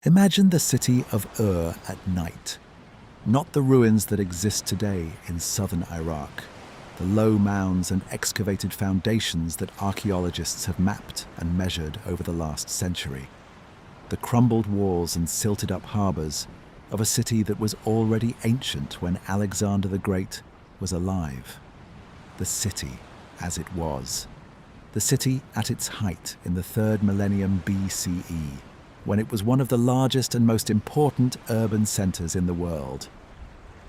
Imagine the city of Ur at night, not the ruins that exist today in southern Iraq, the low mounds and excavated foundations that archaeologists have mapped and measured over the last century, the crumbled walls and silted-up harbours of a city that was already ancient when Alexander the Great was alive. The city as it was. The city at its height in the 3rd millennium BCE, when it was one of the largest and most important urban centres in the world.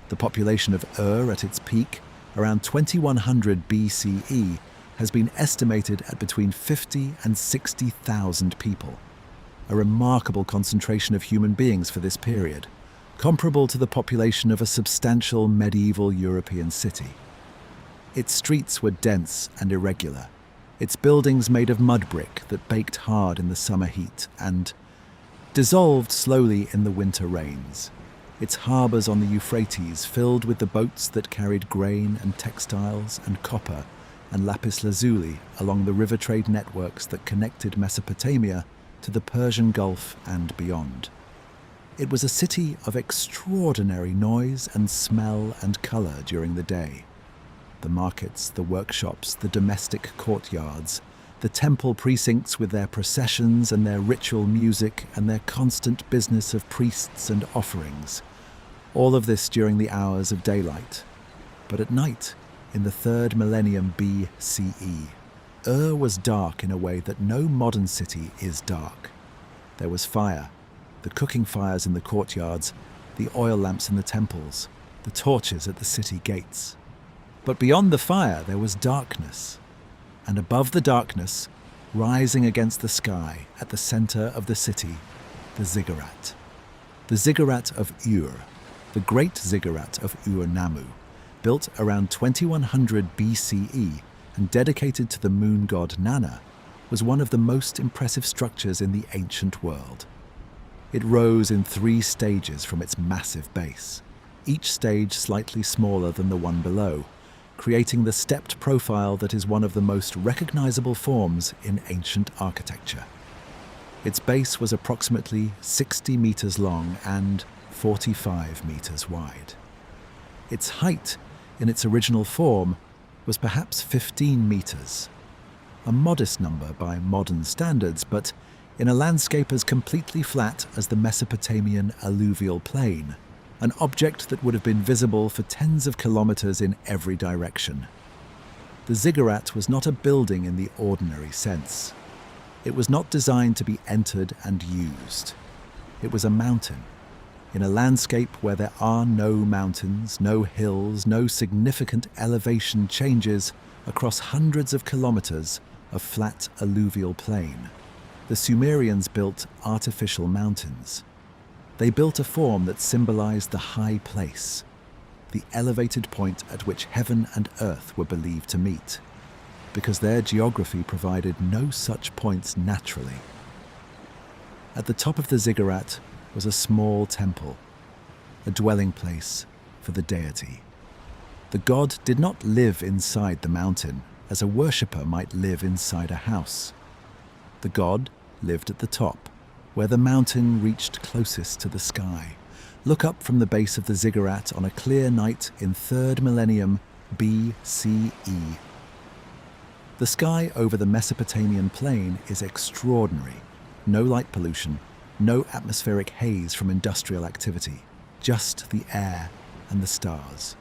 The population of Ur at its peak, around 2100 BCE, has been estimated at between 50 and 60,000 people. A remarkable concentration of human beings for this period, comparable to the population of a substantial medieval European city. Its streets were dense and irregular, its buildings made of mud brick that baked hard in the summer heat and dissolved slowly in the winter rains, its harbours on the Euphrates filled with the boats that carried grain and textiles and copper and lapis lazuli along the river trade networks that connected Mesopotamia to the Persian Gulf and beyond. It was a city of extraordinary noise and smell and colour during the day. The markets, the workshops, the domestic courtyards, the temple precincts with their processions and their ritual music and their constant business of priests and offerings. All of this during the hours of daylight. But at night, in the 3rd millennium BCE, Ur was dark in a way that no modern city is dark. There was fire, the cooking fires in the courtyards, the oil lamps in the temples, the torches at the city gates. But beyond the fire there was darkness. And above the darkness, rising against the sky at the center of the city, the ziggurat. The ziggurat of Ur, the great ziggurat of Ur-Nammu, built around 2100 BCE and dedicated to the moon god Nanna, was one of the most impressive structures in the ancient world. It rose in 3 stages from its massive base, each stage slightly smaller than the one below, creating the stepped profile that is one of the most recognizable forms in ancient architecture. Its base was approximately 60 meters long and 45 meters wide. Its height, in its original form, was perhaps 15 meters. A modest number by modern standards, but in a landscape as completely flat as the Mesopotamian alluvial plain, an object that would have been visible for tens of kilometers in every direction. The ziggurat was not a building in the ordinary sense. It was not designed to be entered and used. It was a mountain, in a landscape where there are no mountains, no hills, no significant elevation changes across hundreds of kilometers of flat alluvial plain. The Sumerians built artificial mountains. They built a form that symbolized the high place, the elevated point at which heaven and earth were believed to meet, because their geography provided no such points naturally. At the top of the ziggurat was a small temple, a dwelling place for the deity. The god did not live inside the mountain as a worshipper might live inside a house. The god lived at the top, where the mountain reached closest to the sky. Look up from the base of the ziggurat on a clear night in 3rd millennium BCE. The sky over the Mesopotamian plain is extraordinary. No light pollution, no atmospheric haze from industrial activity, just the air and the stars.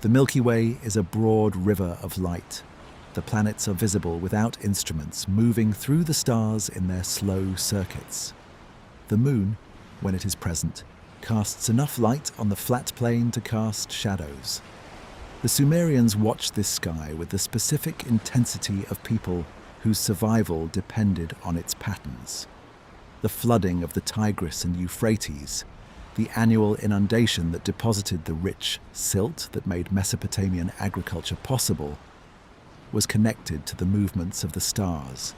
The Milky Way is a broad river of light. The planets are visible without instruments, moving through the stars in their slow circuits. The moon, when it is present, casts enough light on the flat plane to cast shadows. The Sumerians watched this sky with the specific intensity of people whose survival depended on its patterns. The flooding of the Tigris and Euphrates, the annual inundation that deposited the rich silt that made Mesopotamian agriculture possible, was connected to the movements of the stars.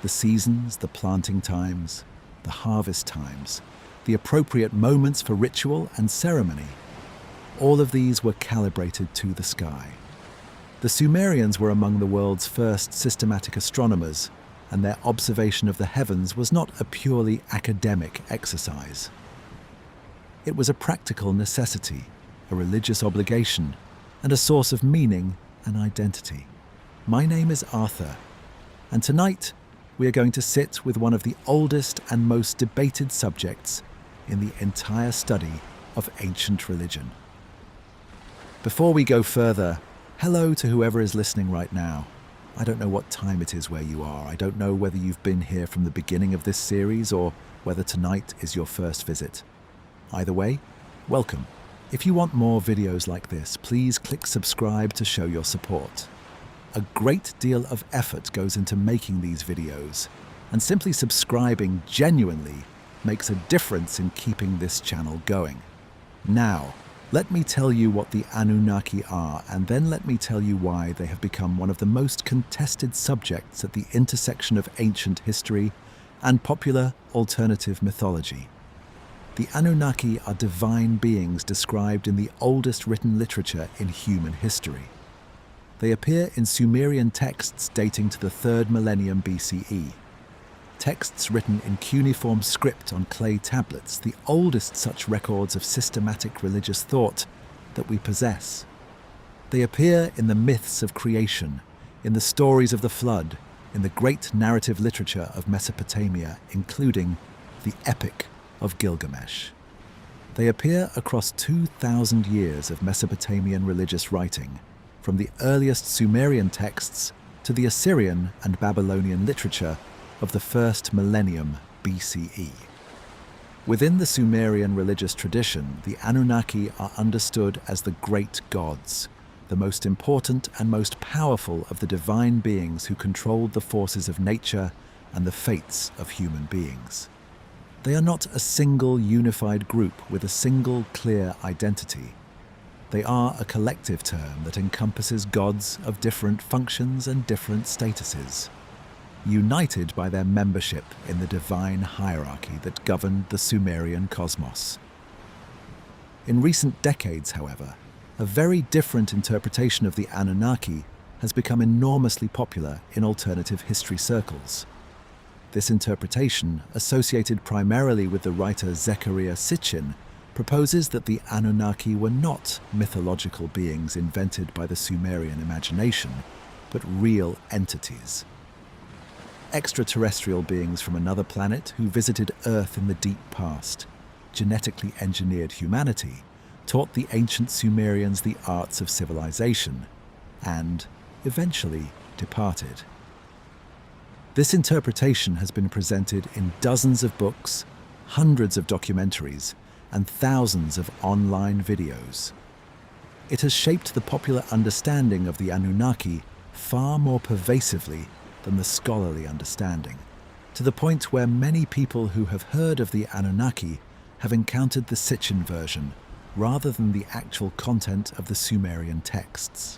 The seasons, the planting times, the harvest times, the appropriate moments for ritual and ceremony, all of these were calibrated to the sky. The Sumerians were among the world's first systematic astronomers, and their observation of the heavens was not a purely academic exercise. It was a practical necessity, a religious obligation, and a source of meaning and identity. My name is Arthur, and tonight we are going to sit with one of the oldest and most debated subjects in the entire study of ancient religion. Before we go further, hello to whoever is listening right now. I don't know what time it is where you are. I don't know whether you've been here from the beginning of this series or whether tonight is your first visit. Either way, welcome. If you want more videos like this, please click subscribe to show your support. A great deal of effort goes into making these videos, and simply subscribing genuinely makes a difference in keeping this channel going. Now, let me tell you what the Anunnaki are, and then let me tell you why they have become one of the most contested subjects at the intersection of ancient history and popular alternative mythology. The Anunnaki are divine beings described in the oldest written literature in human history. They appear in Sumerian texts dating to the 3rd millennium BCE. Texts written in cuneiform script on clay tablets, the oldest such records of systematic religious thought that we possess. They appear in the myths of creation, in the stories of the flood, in the great narrative literature of Mesopotamia, including the Epic of Gilgamesh. They appear across 2,000 years of Mesopotamian religious writing, from the earliest Sumerian texts to the Assyrian and Babylonian literature of the 1st millennium BCE. Within the Sumerian religious tradition, the Anunnaki are understood as the great gods, the most important and most powerful of the divine beings who controlled the forces of nature and the fates of human beings. They are not a single unified group with a single clear identity. They are a collective term that encompasses gods of different functions and different statuses, united by their membership in the divine hierarchy that governed the Sumerian cosmos. In recent decades, however, a very different interpretation of the Anunnaki has become enormously popular in alternative history circles. This interpretation, associated primarily with the writer Zecharia Sitchin, proposes that the Anunnaki were not mythological beings invented by the Sumerian imagination, but real entities. Extraterrestrial beings from another planet who visited Earth in the deep past, genetically engineered humanity, taught the ancient Sumerians the arts of civilization, and eventually departed. This interpretation has been presented in dozens of books, hundreds of documentaries, and thousands of online videos. It has shaped the popular understanding of the Anunnaki far more pervasively than the scholarly understanding, to the point where many people who have heard of the Anunnaki have encountered the Sitchin version rather than the actual content of the Sumerian texts.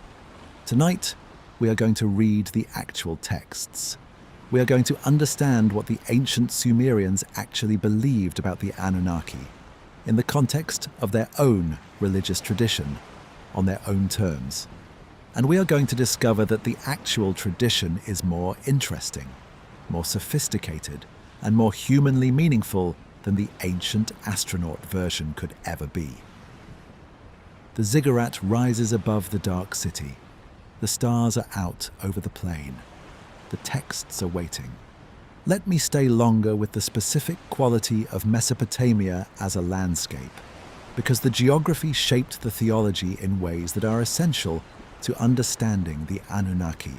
Tonight, we are going to read the actual texts. We are going to understand what the ancient Sumerians actually believed about the Anunnaki, in the context of their own religious tradition, on their own terms. And we are going to discover that the actual tradition is more interesting, more sophisticated, and more humanly meaningful than the ancient Astronaut version could ever be. The ziggurat rises above the dark city. The stars are out over the plain. The texts are waiting. Let me stay longer with the specific quality of Mesopotamia as a landscape, because the geography shaped the theology in ways that are essential to understanding the Anunnaki.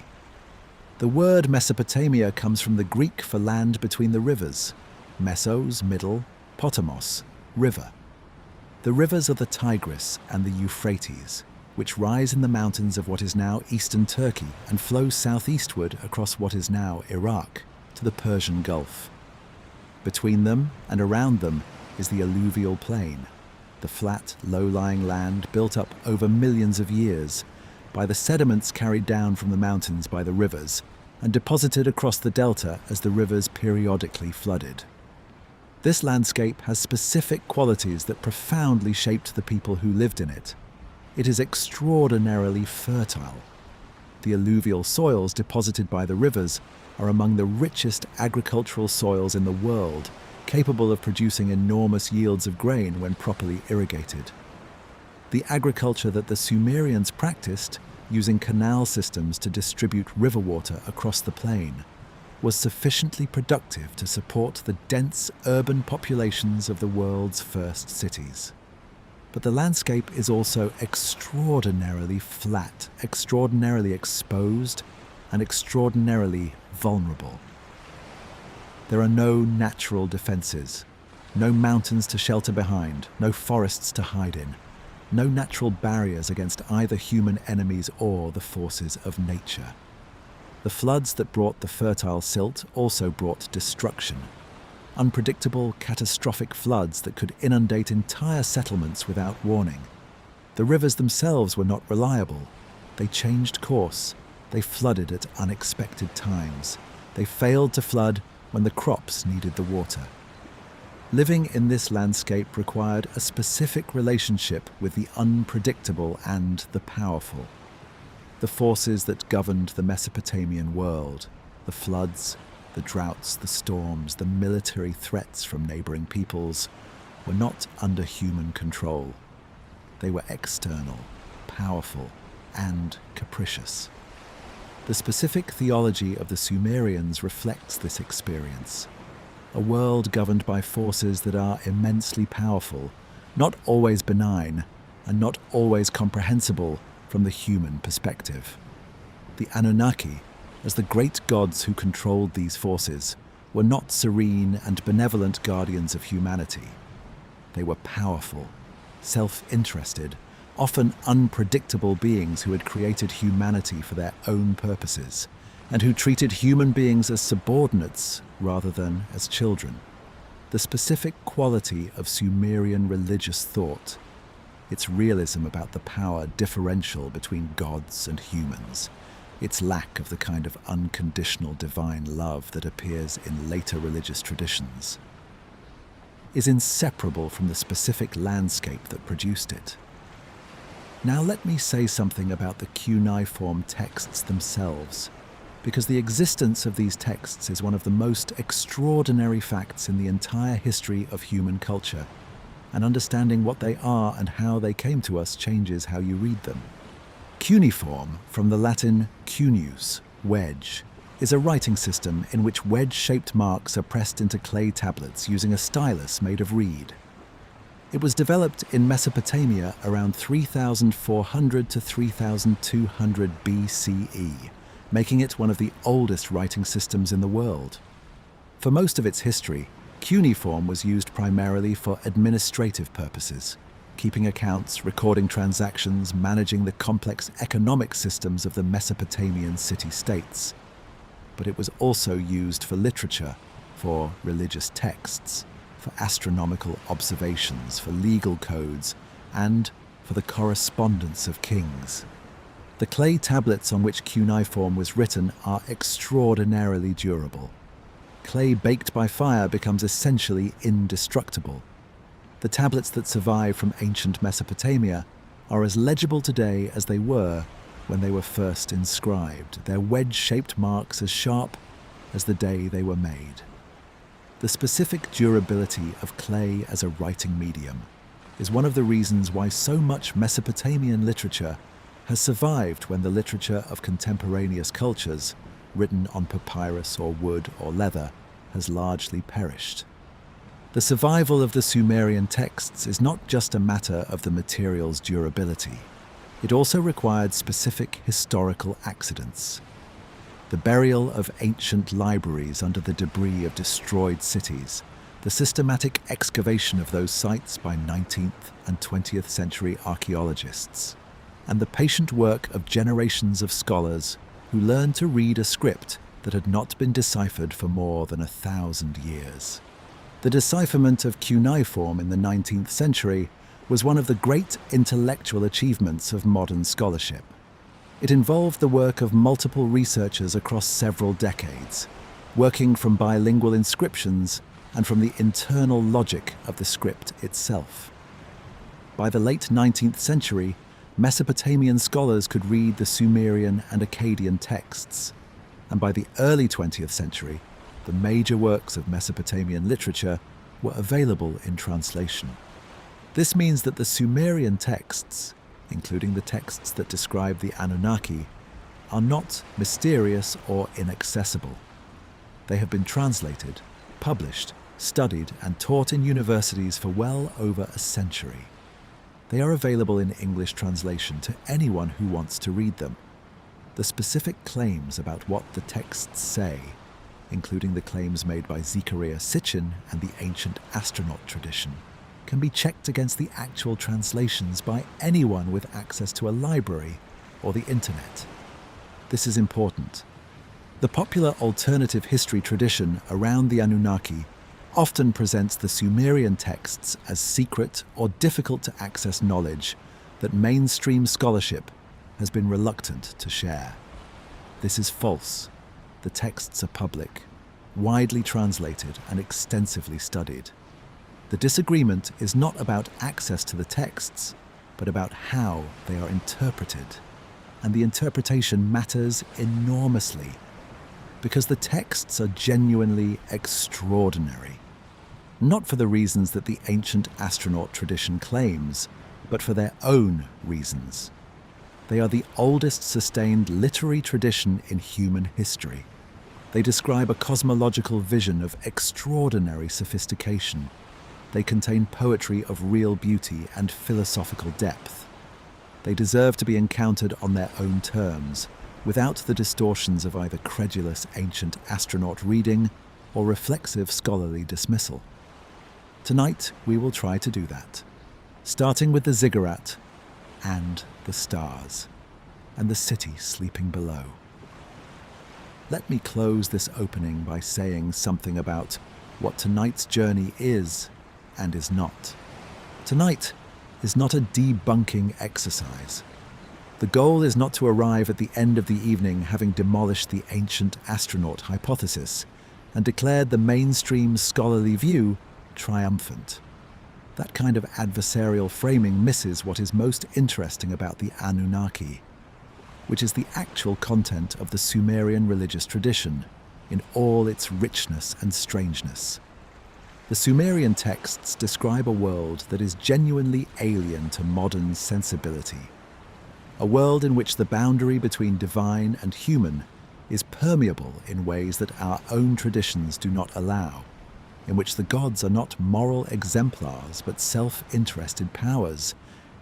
The word Mesopotamia comes from the Greek for land between the rivers. Mesos, middle, potamos, river. The rivers are the Tigris and the Euphrates, which rise in the mountains of what is now eastern Turkey and flow southeastward across what is now Iraq to the Persian Gulf. Between them and around them is the alluvial plain, the flat, low-lying land built up over millions of years by the sediments carried down from the mountains by the rivers and deposited across the delta as the rivers periodically flooded. This landscape has specific qualities that profoundly shaped the people who lived in it. It is extraordinarily fertile. The alluvial soils deposited by the rivers are among the richest agricultural soils in the world, capable of producing enormous yields of grain when properly irrigated. The agriculture that the Sumerians practiced, using canal systems to distribute river water across the plain, was sufficiently productive to support the dense urban populations of the world's first cities. But the landscape is also extraordinarily flat, extraordinarily exposed, and extraordinarily vulnerable. There are no natural defenses, no mountains to shelter behind, no forests to hide in, no natural barriers against either human enemies or the forces of nature. The floods that brought the fertile silt also brought destruction. Unpredictable, catastrophic floods that could inundate entire settlements without warning. The rivers themselves were not reliable. They changed course. They flooded at unexpected times. They failed to flood when the crops needed the water. Living in this landscape required a specific relationship with the unpredictable and the powerful. The forces that governed the Mesopotamian world, the floods, the droughts, the storms, the military threats from neighboring peoples, were not under human control. They were external, powerful, and capricious. The specific theology of the Sumerians reflects this experience. A world governed by forces that are immensely powerful, not always benign, and not always comprehensible from the human perspective. The Anunnaki, as the great gods who controlled these forces, were not serene and benevolent guardians of humanity. They were powerful, self-interested, often unpredictable beings who had created humanity for their own purposes, and who treated human beings as subordinates rather than as children. The specific quality of Sumerian religious thought, its realism about the power differential between gods and humans, its lack of the kind of unconditional divine love that appears in later religious traditions, is inseparable from the specific landscape that produced it. Now let me say something about the cuneiform texts themselves, because the existence of these texts is one of the most extraordinary facts in the entire history of human culture, and understanding what they are and how they came to us changes how you read them. Cuneiform, from the Latin cuneus, wedge, is a writing system in which wedge-shaped marks are pressed into clay tablets using a stylus made of reed. It was developed in Mesopotamia around 3400 to 3200 BCE, making it one of the oldest writing systems in the world. For most of its history, cuneiform was used primarily for administrative purposes, keeping accounts, recording transactions, managing the complex economic systems of the Mesopotamian city-states. But it was also used for literature, for religious texts, for astronomical observations, for legal codes, and for the correspondence of kings. The clay tablets on which cuneiform was written are extraordinarily durable. Clay baked by fire becomes essentially indestructible. The tablets that survive from ancient Mesopotamia are as legible today as they were when they were first inscribed, their wedge-shaped marks as sharp as the day they were made. The specific durability of clay as a writing medium is one of the reasons why so much Mesopotamian literature has survived when the literature of contemporaneous cultures, written on papyrus or wood or leather, has largely perished. The survival of the Sumerian texts is not just a matter of the material's durability. It also required specific historical accidents. The burial of ancient libraries under the debris of destroyed cities, the systematic excavation of those sites by 19th and 20th century archaeologists, and the patient work of generations of scholars who learned to read a script that had not been deciphered for more than 1,000 years. The decipherment of cuneiform in the 19th century was one of the great intellectual achievements of modern scholarship. It involved the work of multiple researchers across several decades, working from bilingual inscriptions and from the internal logic of the script itself. By the late 19th century, Mesopotamian scholars could read the Sumerian and Akkadian texts. and by the early 20th century, the major works of Mesopotamian literature were available in translation. This means that the Sumerian texts, including the texts that describe the Anunnaki, are not mysterious or inaccessible. They have been translated, published, studied, and taught in universities for well over a century. They are available in English translation to anyone who wants to read them. The specific claims about what the texts say, including the claims made by Zecharia Sitchin and the ancient Astronaut tradition, can be checked against the actual translations by anyone with access to a library or the internet. This is important. The popular alternative history tradition around the Anunnaki often presents the Sumerian texts as secret or difficult to access knowledge that mainstream scholarship has been reluctant to share. This is false. The texts are public, widely translated, and extensively studied. The disagreement is not about access to the texts, but about how they are interpreted. And the interpretation matters enormously, because the texts are genuinely extraordinary. Not for the reasons that the ancient astronaut tradition claims, but for their own reasons. They are the oldest sustained literary tradition in human history. They describe a cosmological vision of extraordinary sophistication. They contain poetry of real beauty and philosophical depth. They deserve to be encountered on their own terms, without the distortions of either credulous ancient astronaut reading or reflexive scholarly dismissal. Tonight, we will try to do that, starting with the ziggurat and the stars, and the city sleeping below. Let me close this opening by saying something about what tonight's journey is and is not. Tonight is not a debunking exercise. The goal is not to arrive at the end of the evening having demolished the ancient astronaut hypothesis and declared the mainstream scholarly view triumphant. That kind of adversarial framing misses what is most interesting about the Anunnaki, which is the actual content of the Sumerian religious tradition in all its richness and strangeness. The Sumerian texts describe a world that is genuinely alien to modern sensibility, a world in which the boundary between divine and human is permeable in ways that our own traditions do not allow, in which the gods are not moral exemplars but self-interested powers,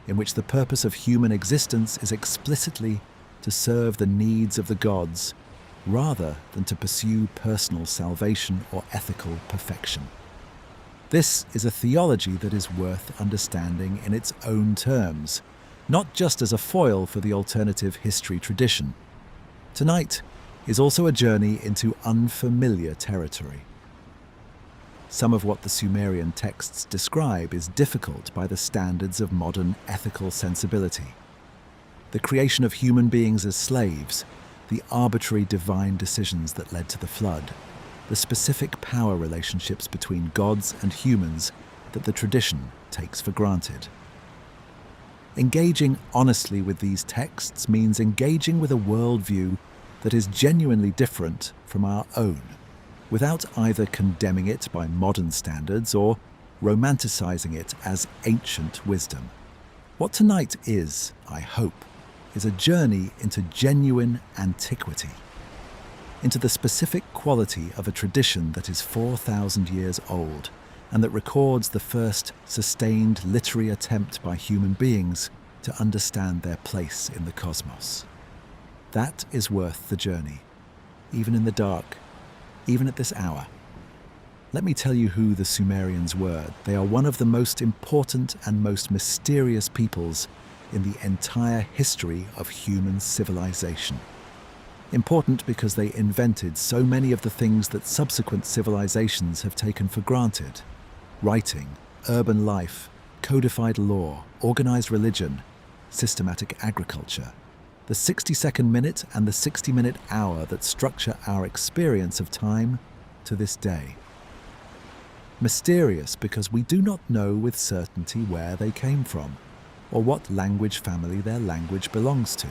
in which the purpose of human existence is explicitly to serve the needs of the gods rather than to pursue personal salvation or ethical perfection. This is a theology that is worth understanding in its own terms, not just as a foil for the alternative history tradition. Tonight is also a journey into unfamiliar territory. Some of what the Sumerian texts describe is difficult by the standards of modern ethical sensibility. The creation of human beings as slaves, the arbitrary divine decisions that led to the flood, the specific power relationships between gods and humans that the tradition takes for granted. Engaging honestly with these texts means engaging with a worldview that is genuinely different from our own, without either condemning it by modern standards or romanticizing it as ancient wisdom. What tonight is, I hope, is a journey into genuine antiquity, into the specific quality of a tradition that is 4,000 years old and that records the first sustained literary attempt by human beings to understand their place in the cosmos. That is worth the journey, even in the dark, even at this hour. Let me tell you who the Sumerians were. They are one of the most important and most mysterious peoples in the entire history of human civilization. Important because they invented so many of the things that subsequent civilizations have taken for granted: writing, urban life, codified law, organized religion, systematic agriculture, the 60-second minute and the 60-minute hour that structure our experience of time to this day. Mysterious because we do not know with certainty where they came from or what language family their language belongs to.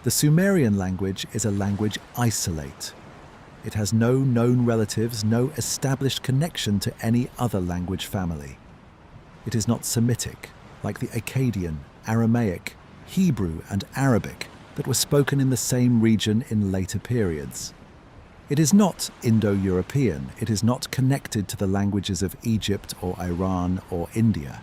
The Sumerian language is a language isolate. It has no known relatives, no established connection to any other language family. It is not Semitic, like the Akkadian, Aramaic, Hebrew, and Arabic that were spoken in the same region in later periods. It is not Indo-European. It is not connected to the languages of Egypt or Iran or India.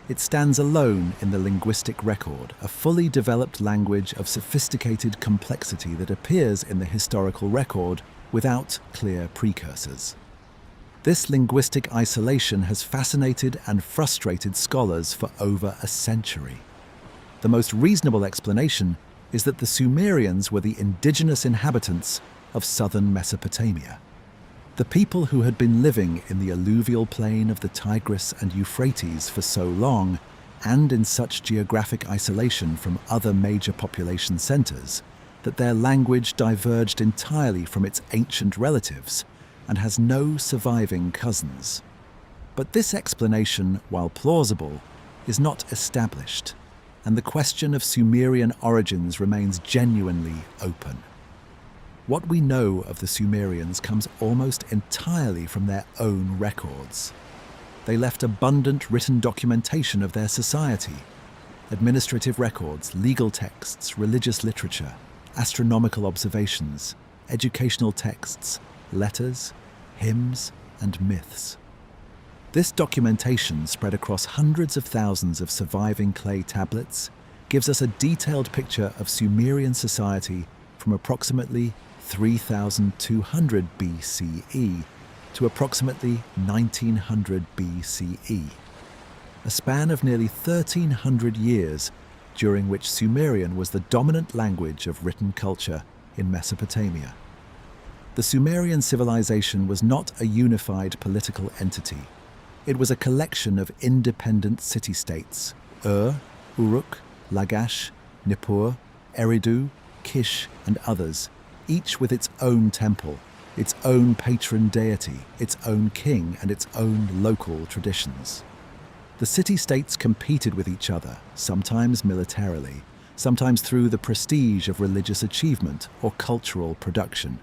It stands alone in the linguistic record, a fully developed language of sophisticated complexity that appears in the historical record without clear precursors. This linguistic isolation has fascinated and frustrated scholars for over a century. The most reasonable explanation is that the Sumerians were the indigenous inhabitants of southern Mesopotamia. The people who had been living in the alluvial plain of the Tigris and Euphrates for so long, and in such geographic isolation from other major population centers, that their language diverged entirely from its ancient relatives and has no surviving cousins. But this explanation, while plausible, is not established, and the question of Sumerian origins remains genuinely open. What we know of the Sumerians comes almost entirely from their own records. They left abundant written documentation of their society, administrative records, legal texts, religious literature, astronomical observations, educational texts, letters, hymns, and myths. This documentation, spread across hundreds of thousands of surviving clay tablets, gives us a detailed picture of Sumerian society from approximately 3200 BCE to approximately 1900 BCE, a span of nearly 1300 years during which Sumerian was the dominant language of written culture in Mesopotamia. The Sumerian civilization was not a unified political entity. It was a collection of independent city-states: Uruk, Lagash, Nippur, Eridu, Kish, and others, each with its own temple, its own patron deity, its own king, and its own local traditions. The city-states competed with each other, sometimes militarily, sometimes through the prestige of religious achievement or cultural production.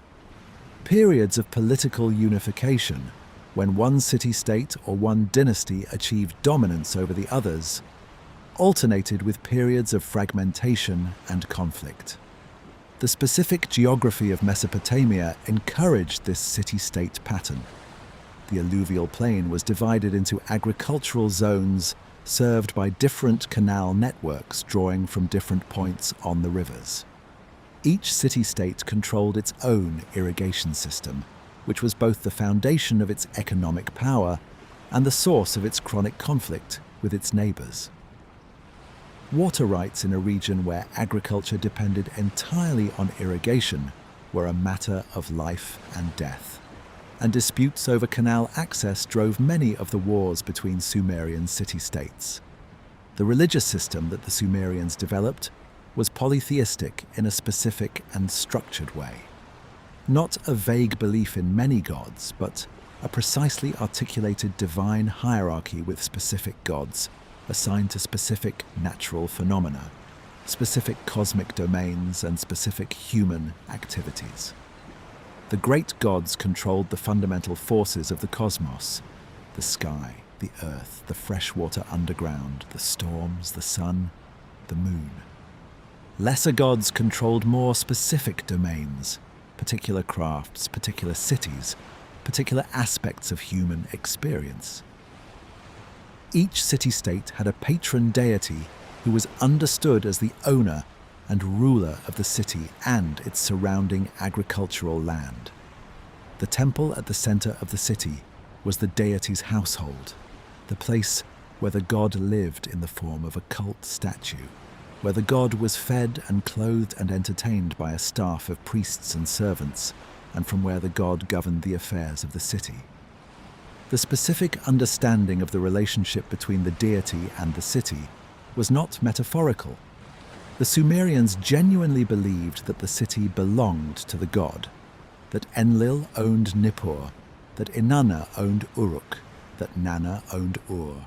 Periods of political unification, when one city-state or one dynasty achieved dominance over the others, alternated with periods of fragmentation and conflict. The specific geography of Mesopotamia encouraged this city-state pattern. The alluvial plain was divided into agricultural zones served by different canal networks drawing from different points on the rivers. Each city-state controlled its own irrigation system, which was both the foundation of its economic power and the source of its chronic conflict with its neighbors. Water rights in a region where agriculture depended entirely on irrigation were a matter of life and death, and disputes over canal access drove many of the wars between Sumerian city-states. The religious system that the Sumerians developed was polytheistic in a specific and structured way. Not a vague belief in many gods, but a precisely articulated divine hierarchy with specific gods assigned to specific natural phenomena, specific cosmic domains, and specific human activities. The great gods controlled the fundamental forces of the cosmos: the sky, the earth, the freshwater underground, the storms, the sun, the moon. Lesser gods controlled more specific domains, particular crafts, particular cities, particular aspects of human experience. Each city-state had a patron deity who was understood as the owner and ruler of the city and its surrounding agricultural land. The temple at the center of the city was the deity's household, the place where the god lived in the form of a cult statue, where the god was fed and clothed and entertained by a staff of priests and servants, and from where the god governed the affairs of the city. The specific understanding of the relationship between the deity and the city was not metaphorical. The Sumerians genuinely believed that the city belonged to the god, that Enlil owned Nippur, that Inanna owned Uruk, that Nanna owned Ur.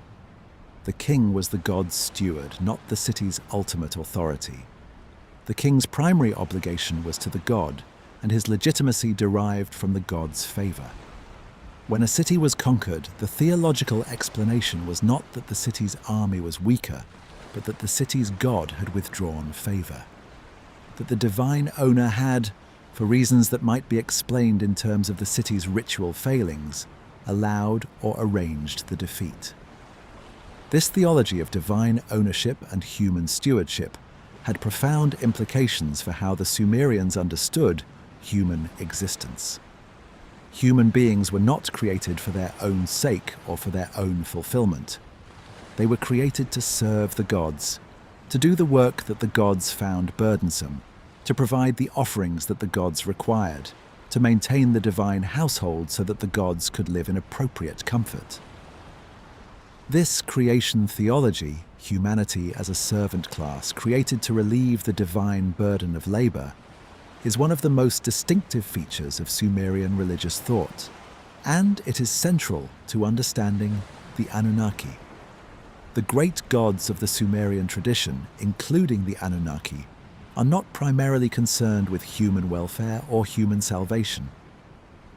The king was the god's steward, not the city's ultimate authority. The king's primary obligation was to the god, and his legitimacy derived from the god's favor. When a city was conquered, the theological explanation was not that the city's army was weaker, but that the city's god had withdrawn favor. That the divine owner had, for reasons that might be explained in terms of the city's ritual failings, allowed or arranged the defeat. This theology of divine ownership and human stewardship had profound implications for how the Sumerians understood human existence. Human beings were not created for their own sake or for their own fulfillment. They were created to serve the gods, to do the work that the gods found burdensome, to provide the offerings that the gods required, to maintain the divine household so that the gods could live in appropriate comfort. This creation theology, humanity as a servant class created to relieve the divine burden of labor, is one of the most distinctive features of Sumerian religious thought, and it is central to understanding the Anunnaki. The great gods of the Sumerian tradition, including the Anunnaki, are not primarily concerned with human welfare or human salvation.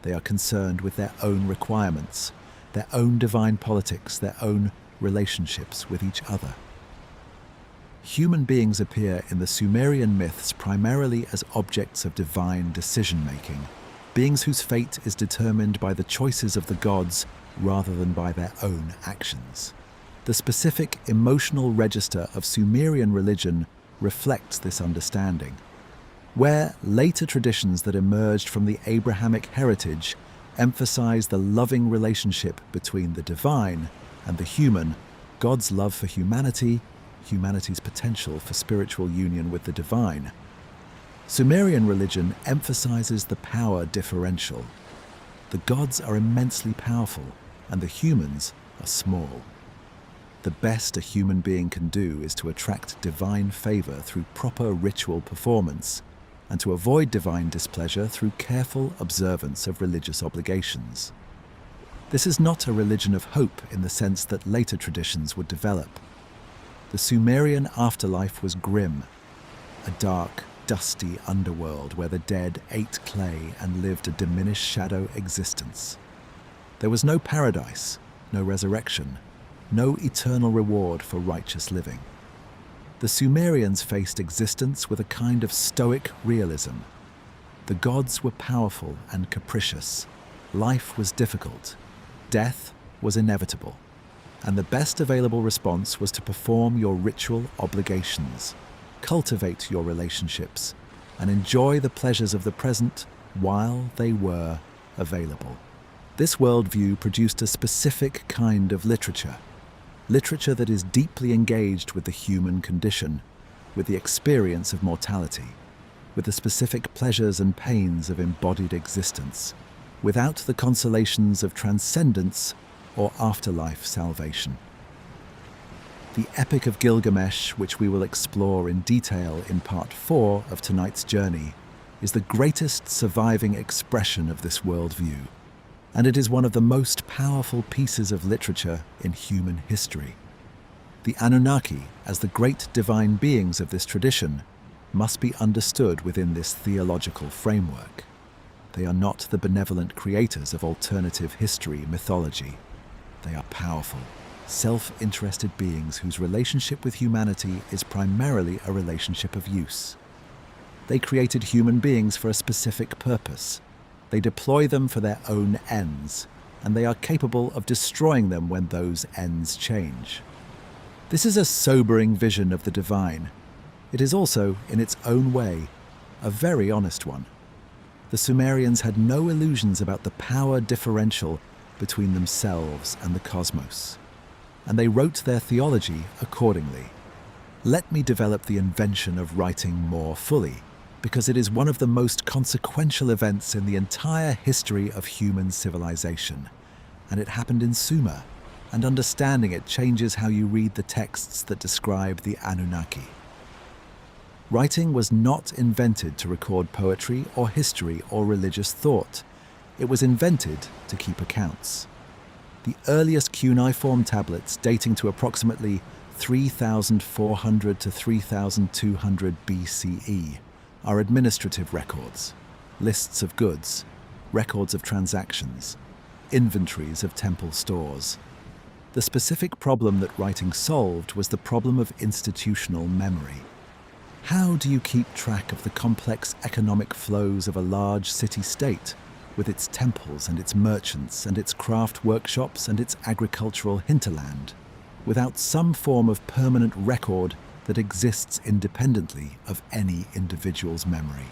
They are concerned with their own requirements, their own divine politics, their own relationships with each other. Human beings appear in the Sumerian myths primarily as objects of divine decision-making, beings whose fate is determined by the choices of the gods rather than by their own actions. The specific emotional register of Sumerian religion reflects this understanding, where later traditions that emerged from the Abrahamic heritage emphasize the loving relationship between the divine and the human, God's love for humanity, humanity's potential for spiritual union with the divine. Sumerian religion emphasizes the power differential. The gods are immensely powerful, and the humans are small. The best a human being can do is to attract divine favor through proper ritual performance, and to avoid divine displeasure through careful observance of religious obligations. This is not a religion of hope in the sense that later traditions would develop. The Sumerian afterlife was grim, a dark, dusty underworld where the dead ate clay and lived a diminished shadow existence. There was no paradise, no resurrection, no eternal reward for righteous living. The Sumerians faced existence with a kind of stoic realism. The gods were powerful and capricious. Life was difficult. Death was inevitable. And the best available response was to perform your ritual obligations, cultivate your relationships, and enjoy the pleasures of the present while they were available. This worldview produced a specific kind of literature that is deeply engaged with the human condition, with the experience of mortality, with the specific pleasures and pains of embodied existence, without the consolations of transcendence or afterlife salvation. The Epic of Gilgamesh, which we will explore in detail in Part 4 of tonight's journey, is the greatest surviving expression of this worldview, and it is one of the most powerful pieces of literature in human history. The Anunnaki, as the great divine beings of this tradition, must be understood within this theological framework. They are not the benevolent creators of alternative history mythology. They are powerful, self-interested beings whose relationship with humanity is primarily a relationship of use. They created human beings for a specific purpose. They deploy them for their own ends, and they are capable of destroying them when those ends change. This is a sobering vision of the divine. It is also, in its own way, a very honest one. The Sumerians had no illusions about the power differential between themselves and the cosmos, and they wrote their theology accordingly. Let me develop the invention of writing more fully, because it is one of the most consequential events in the entire history of human civilization, and it happened in Sumer, and understanding it changes how you read the texts that describe the Anunnaki. Writing was not invented to record poetry or history or religious thought. It was invented to keep accounts. The earliest cuneiform tablets, dating to approximately 3,400 to 3,200 BCE, are administrative records, lists of goods, records of transactions, inventories of temple stores. The specific problem that writing solved was the problem of institutional memory. How do you keep track of the complex economic flows of a large city-state, with its temples and its merchants and its craft workshops and its agricultural hinterland, without some form of permanent record that exists independently of any individual's memory?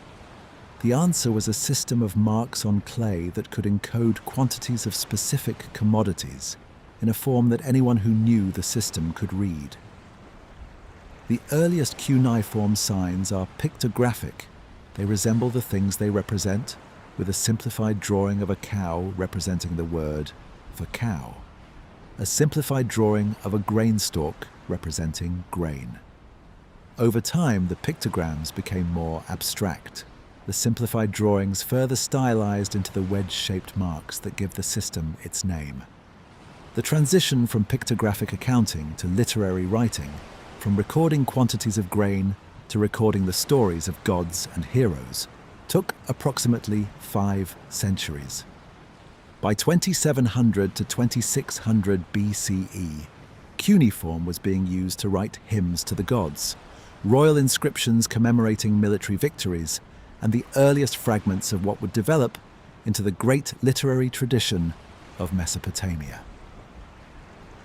The answer was a system of marks on clay that could encode quantities of specific commodities in a form that anyone who knew the system could read. The earliest cuneiform signs are pictographic. They resemble the things they represent, with a simplified drawing of a cow representing the word for cow, a simplified drawing of a grain stalk representing grain. Over time, the pictograms became more abstract, the simplified drawings further stylized into the wedge-shaped marks that give the system its name. The transition from pictographic accounting to literary writing, from recording quantities of grain to recording the stories of gods and heroes, took approximately 5 centuries. By 2700 to 2600 BCE, cuneiform was being used to write hymns to the gods, royal inscriptions commemorating military victories, and the earliest fragments of what would develop into the great literary tradition of Mesopotamia.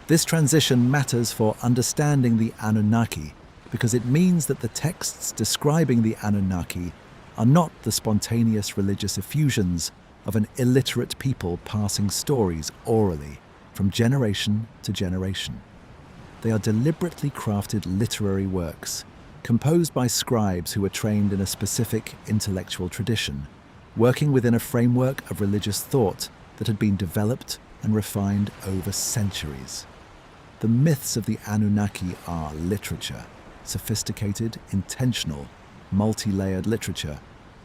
This transition matters for understanding the Anunnaki because it means that the texts describing the Anunnaki are not the spontaneous religious effusions of an illiterate people passing stories orally from generation to generation. They are deliberately crafted literary works, composed by scribes who were trained in a specific intellectual tradition, working within a framework of religious thought that had been developed and refined over centuries. The myths of the Anunnaki are literature, sophisticated, intentional, multi-layered literature,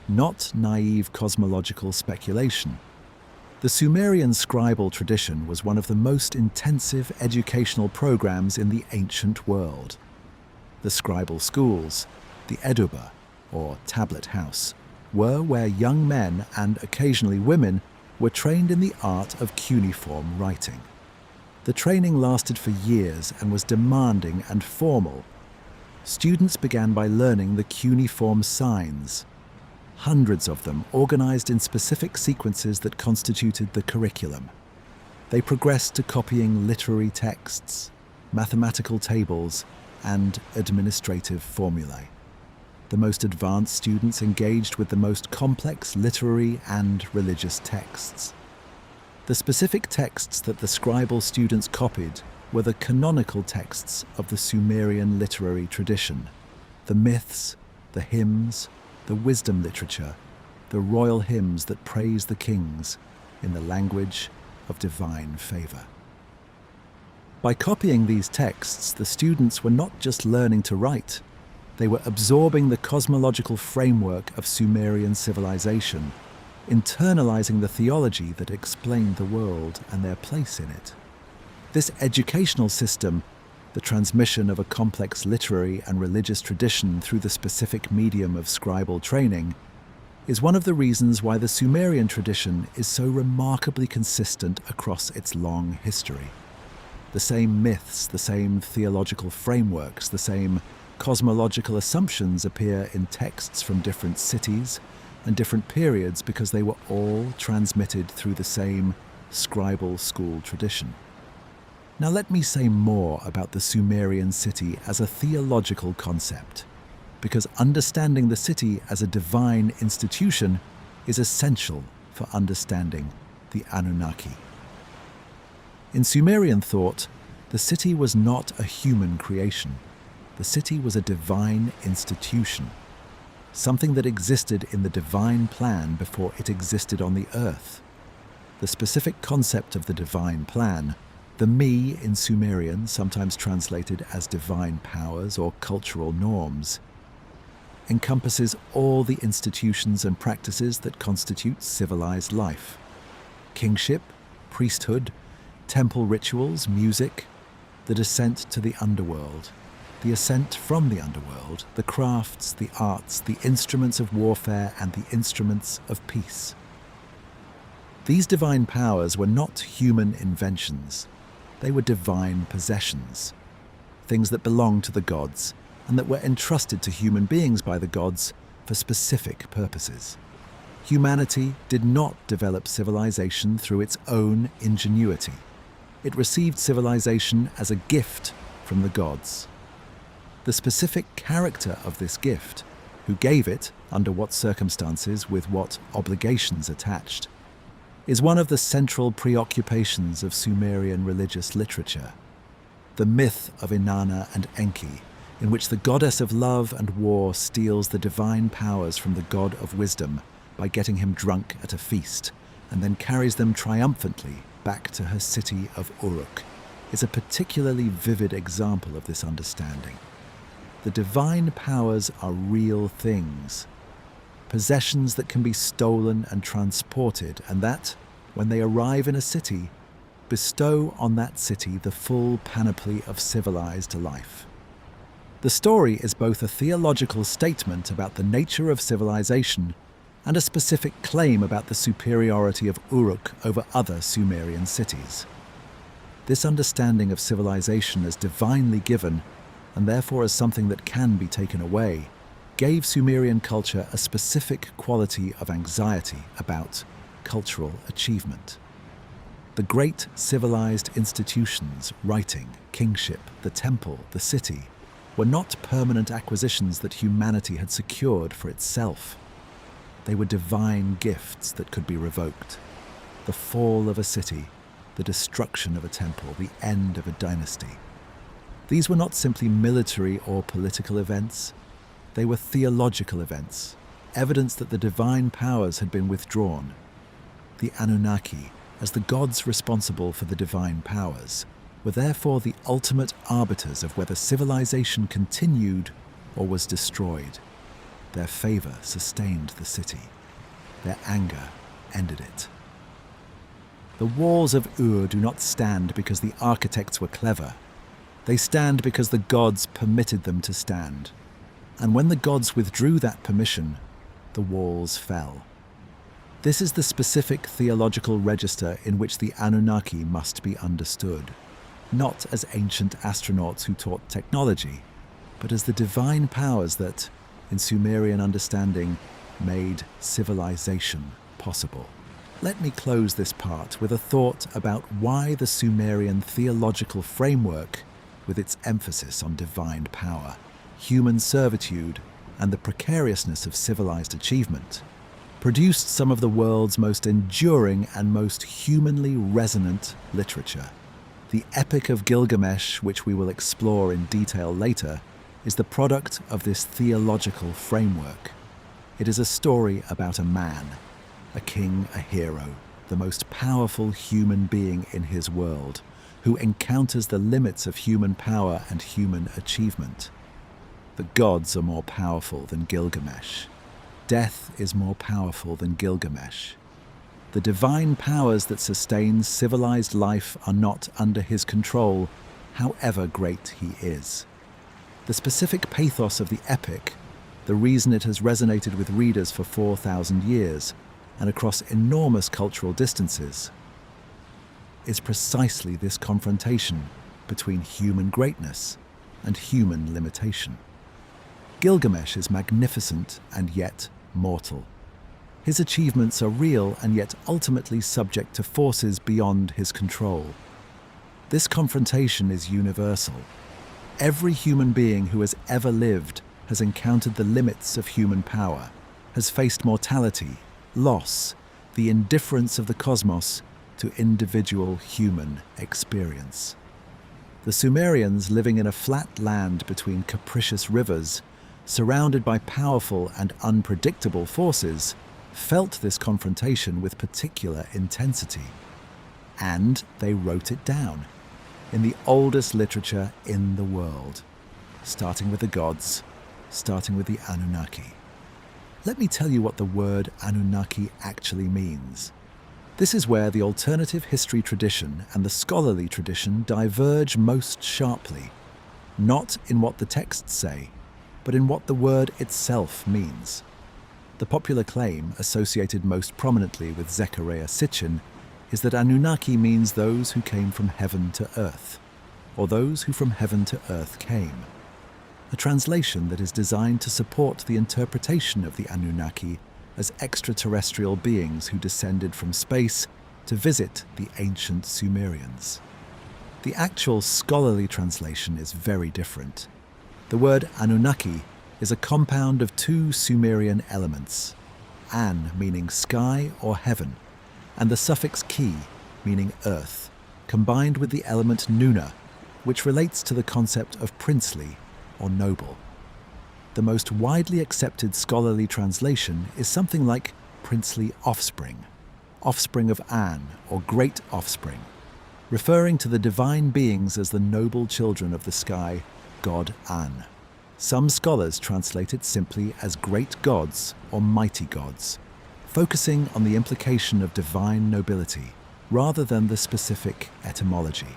not naive cosmological speculation. The Sumerian scribal tradition was one of the most intensive educational programs in the ancient world. The scribal schools, the Eduba, or tablet house, were where young men and occasionally women were trained in the art of cuneiform writing. The training lasted for years and was demanding and formal. Students began by learning the cuneiform signs, hundreds of them organized in specific sequences that constituted the curriculum. They progressed to copying literary texts, mathematical tables, and administrative formulae. The most advanced students engaged with the most complex literary and religious texts. The specific texts that the scribal students copied were the canonical texts of the Sumerian literary tradition, the myths, the hymns, the wisdom literature, the royal hymns that praise the kings in the language of divine favor. By copying these texts, the students were not just learning to write, they were absorbing the cosmological framework of Sumerian civilization, internalizing the theology that explained the world and their place in it. This educational system, the transmission of a complex literary and religious tradition through the specific medium of scribal training, is one of the reasons why the Sumerian tradition is so remarkably consistent across its long history. The same myths, the same theological frameworks, the same cosmological assumptions appear in texts from different cities and different periods because they were all transmitted through the same scribal school tradition. Now let me say more about the Sumerian city as a theological concept, because understanding the city as a divine institution is essential for understanding the Anunnaki. In Sumerian thought, the city was not a human creation. The city was a divine institution, something that existed in the divine plan before it existed on the earth. The specific concept of the divine plan, the me in Sumerian, sometimes translated as divine powers or cultural norms, encompasses all the institutions and practices that constitute civilized life. Kingship, priesthood, temple rituals, music, the descent to the underworld, the ascent from the underworld, the crafts, the arts, the instruments of warfare, and the instruments of peace. These divine powers were not human inventions. They were divine possessions, things that belonged to the gods and that were entrusted to human beings by the gods for specific purposes. Humanity did not develop civilization through its own ingenuity. It received civilization as a gift from the gods. The specific character of this gift, who gave it, under what circumstances, with what obligations attached, is one of the central preoccupations of Sumerian religious literature. The myth of Inanna and Enki, in which the goddess of love and war steals the divine powers from the god of wisdom by getting him drunk at a feast, and then carries them triumphantly back to her city of Uruk, is a particularly vivid example of this understanding. The divine powers are real things, possessions that can be stolen and transported, and that, when they arrive in a city, bestow on that city the full panoply of civilized life. The story is both a theological statement about the nature of civilization and a specific claim about the superiority of Uruk over other Sumerian cities. This understanding of civilization as divinely given, and therefore as something that can be taken away, gave Sumerian culture a specific quality of anxiety about cultural achievement. The great civilized institutions, writing, kingship, the temple, the city, were not permanent acquisitions that humanity had secured for itself. They were divine gifts that could be revoked. The fall of a city, the destruction of a temple, the end of a dynasty. These were not simply military or political events. They were theological events, evidence that the divine powers had been withdrawn. The Anunnaki, as the gods responsible for the divine powers, were therefore the ultimate arbiters of whether civilization continued or was destroyed. Their favor sustained the city. Their anger ended it. The walls of Ur do not stand because the architects were clever. They stand because the gods permitted them to stand. And when the gods withdrew that permission, the walls fell. This is the specific theological register in which the Anunnaki must be understood, not as ancient astronauts who taught technology, but as the divine powers that, in Sumerian understanding, made civilization possible. Let me close this part with a thought about why the Sumerian theological framework, with its emphasis on divine power, human servitude, and the precariousness of civilized achievement, produced some of the world's most enduring and most humanly resonant literature. The Epic of Gilgamesh, which we will explore in detail later, is the product of this theological framework. It is a story about a man, a king, a hero, the most powerful human being in his world, who encounters the limits of human power and human achievement. The gods are more powerful than Gilgamesh. Death is more powerful than Gilgamesh. The divine powers that sustain civilized life are not under his control, however great he is. The specific pathos of the epic, the reason it has resonated with readers for 4,000 years and across enormous cultural distances, is precisely this confrontation between human greatness and human limitation. Gilgamesh is magnificent and yet mortal. His achievements are real and yet ultimately subject to forces beyond his control. This confrontation is universal. Every human being who has ever lived has encountered the limits of human power, has faced mortality, loss, the indifference of the cosmos to individual human experience. The Sumerians, living in a flat land between capricious rivers, surrounded by powerful and unpredictable forces, felt this confrontation with particular intensity. And they wrote it down in the oldest literature in the world, starting with the gods, starting with the Anunnaki. Let me tell you what the word Anunnaki actually means. This is where the alternative history tradition and the scholarly tradition diverge most sharply, not in what the texts say, but in what the word itself means. The popular claim, associated most prominently with Zecharia Sitchin, is that Anunnaki means those who came from heaven to earth, or those who from heaven to earth came. A translation that is designed to support the interpretation of the Anunnaki as extraterrestrial beings who descended from space to visit the ancient Sumerians. The actual scholarly translation is very different. The word Anunnaki is a compound of two Sumerian elements, An meaning sky or heaven, and the suffix ki meaning earth, combined with the element Nuna, which relates to the concept of princely or noble. The most widely accepted scholarly translation is something like princely offspring, offspring of An or great offspring, referring to the divine beings as the noble children of the sky, god An. Some scholars translate it simply as great gods or mighty gods, focusing on the implication of divine nobility rather than the specific etymology.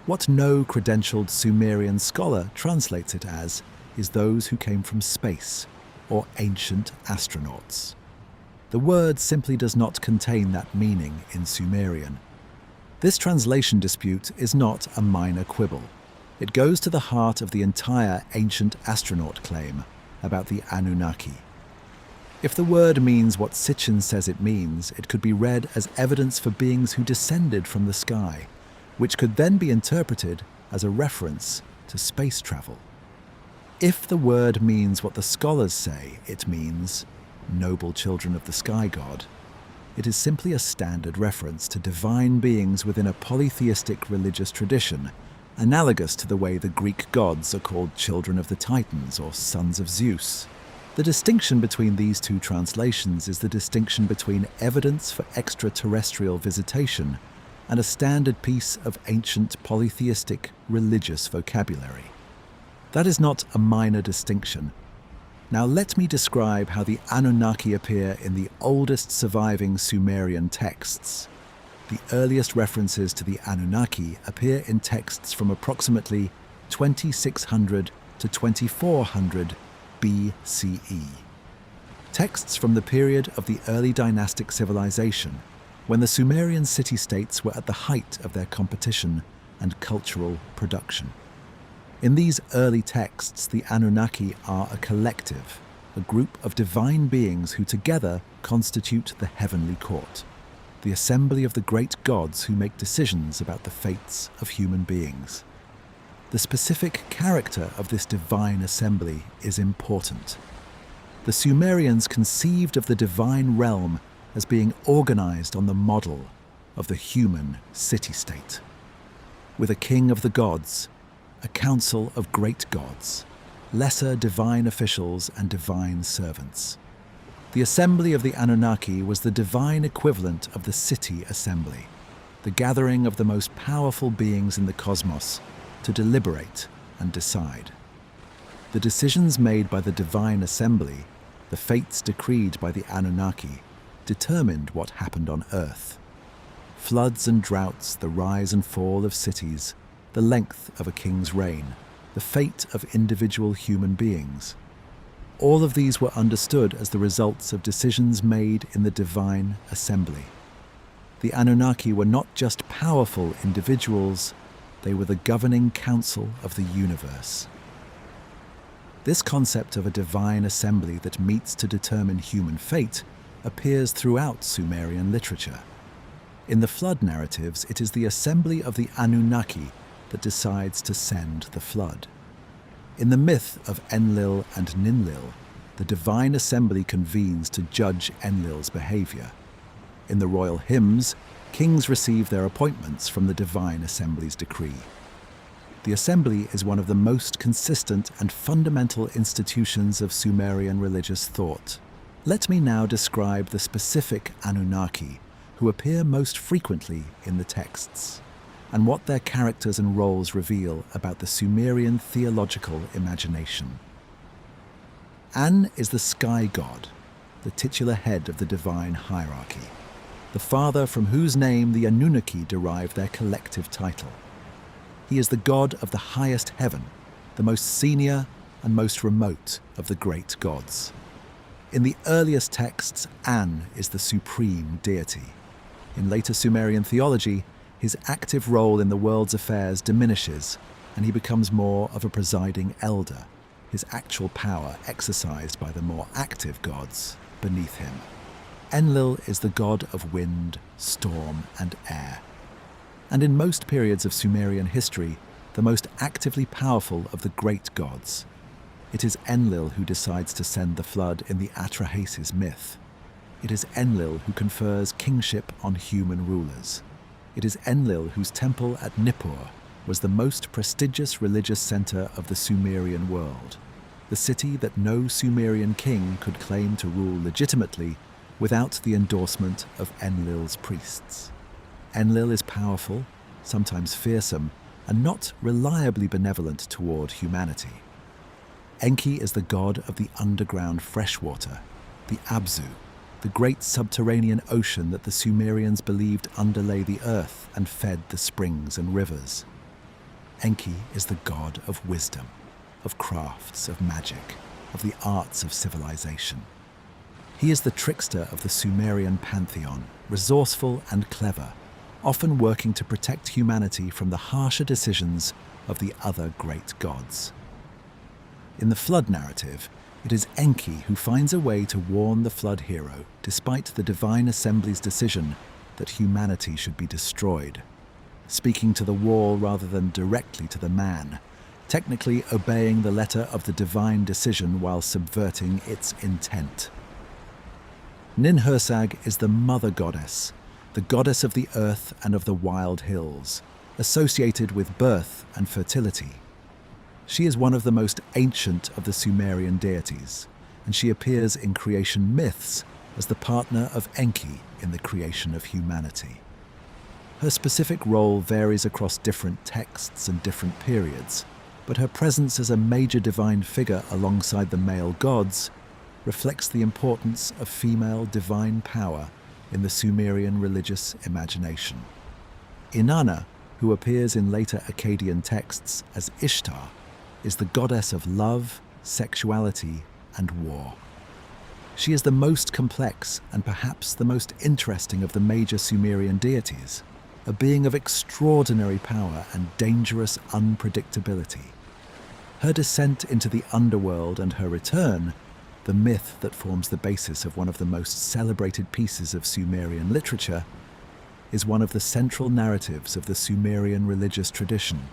What no credentialed Sumerian scholar translates it as is those who came from space, or ancient astronauts. The word simply does not contain that meaning in Sumerian. This translation dispute is not a minor quibble. It goes to the heart of the entire ancient astronaut claim about the Anunnaki. If the word means what Sitchin says it means, it could be read as evidence for beings who descended from the sky, which could then be interpreted as a reference to space travel. If the word means what the scholars say it means, noble children of the sky god, it is simply a standard reference to divine beings within a polytheistic religious tradition, analogous to the way the Greek gods are called children of the Titans or sons of Zeus. The distinction between these two translations is the distinction between evidence for extraterrestrial visitation and a standard piece of ancient polytheistic religious vocabulary. That is not a minor distinction. Now let me describe how the Anunnaki appear in the oldest surviving Sumerian texts. The earliest references to the Anunnaki appear in texts from approximately 2600 to 2400 BCE. Texts from the period of the early dynastic civilization, when the Sumerian city-states were at the height of their competition and cultural production. In these early texts, the Anunnaki are a collective, a group of divine beings who together constitute the heavenly court, the assembly of the great gods who make decisions about the fates of human beings. The specific character of this divine assembly is important. The Sumerians conceived of the divine realm as being organized on the model of the human city-state, with a king of the gods, a council of great gods, lesser divine officials and divine servants. The assembly of the Anunnaki was the divine equivalent of the city assembly, the gathering of the most powerful beings in the cosmos to deliberate and decide. The decisions made by the divine assembly, the fates decreed by the Anunnaki, determined what happened on Earth. Floods and droughts, the rise and fall of cities, the length of a king's reign, the fate of individual human beings. All of these were understood as the results of decisions made in the divine assembly. The Anunnaki were not just powerful individuals, they were the governing council of the universe. This concept of a divine assembly that meets to determine human fate appears throughout Sumerian literature. In the flood narratives, it is the assembly of the Anunnaki that decides to send the flood. In the myth of Enlil and Ninlil, the divine assembly convenes to judge Enlil's behavior. In the royal hymns, kings receive their appointments from the divine assembly's decree. The assembly is one of the most consistent and fundamental institutions of Sumerian religious thought. Let me now describe the specific Anunnaki who appear most frequently in the texts, and what their characters and roles reveal about the Sumerian theological imagination. An is the sky god, the titular head of the divine hierarchy. the father from whose name the Anunnaki derive their collective title. He is the god of the highest heaven, the most senior and most remote of the great gods. In the earliest texts, An is the supreme deity. In later Sumerian theology, his active role in the world's affairs diminishes, and he becomes more of a presiding elder, his actual power exercised by the more active gods beneath him. Enlil is the god of wind, storm, and air. And in most periods of Sumerian history, the most actively powerful of the great gods. It is Enlil who decides to send the flood in the Atrahasis myth. It is Enlil who confers kingship on human rulers. It is Enlil whose temple at Nippur was the most prestigious religious center of the Sumerian world, the city that no Sumerian king could claim to rule legitimately without the endorsement of Enlil's priests. Enlil is powerful, sometimes fearsome, and not reliably benevolent toward humanity. Enki is the god of the underground freshwater, the Abzu, the great subterranean ocean that the Sumerians believed underlay the earth and fed the springs and rivers. Enki is the god of wisdom, of crafts, of magic, of the arts of civilization. He is the trickster of the Sumerian pantheon, resourceful and clever, often working to protect humanity from the harsher decisions of the other great gods. In the flood narrative, it is Enki who finds a way to warn the flood hero, despite the divine assembly's decision that humanity should be destroyed, speaking to the wall rather than directly to the man, technically obeying the letter of the divine decision while subverting its intent. Ninhursag is the mother goddess, the goddess of the earth and of the wild hills, associated with birth and fertility. She is one of the most ancient of the Sumerian deities, and she appears in creation myths as the partner of Enki in the creation of humanity. Her specific role varies across different texts and different periods, but her presence as a major divine figure alongside the male gods reflects the importance of female divine power in the Sumerian religious imagination. Inanna, who appears in later Akkadian texts as Ishtar, is the goddess of love, sexuality, and war. She is the most complex and perhaps the most interesting of the major Sumerian deities, a being of extraordinary power and dangerous unpredictability. Her descent into the underworld and her return, the myth that forms the basis of one of the most celebrated pieces of Sumerian literature, is one of the central narratives of the Sumerian religious tradition.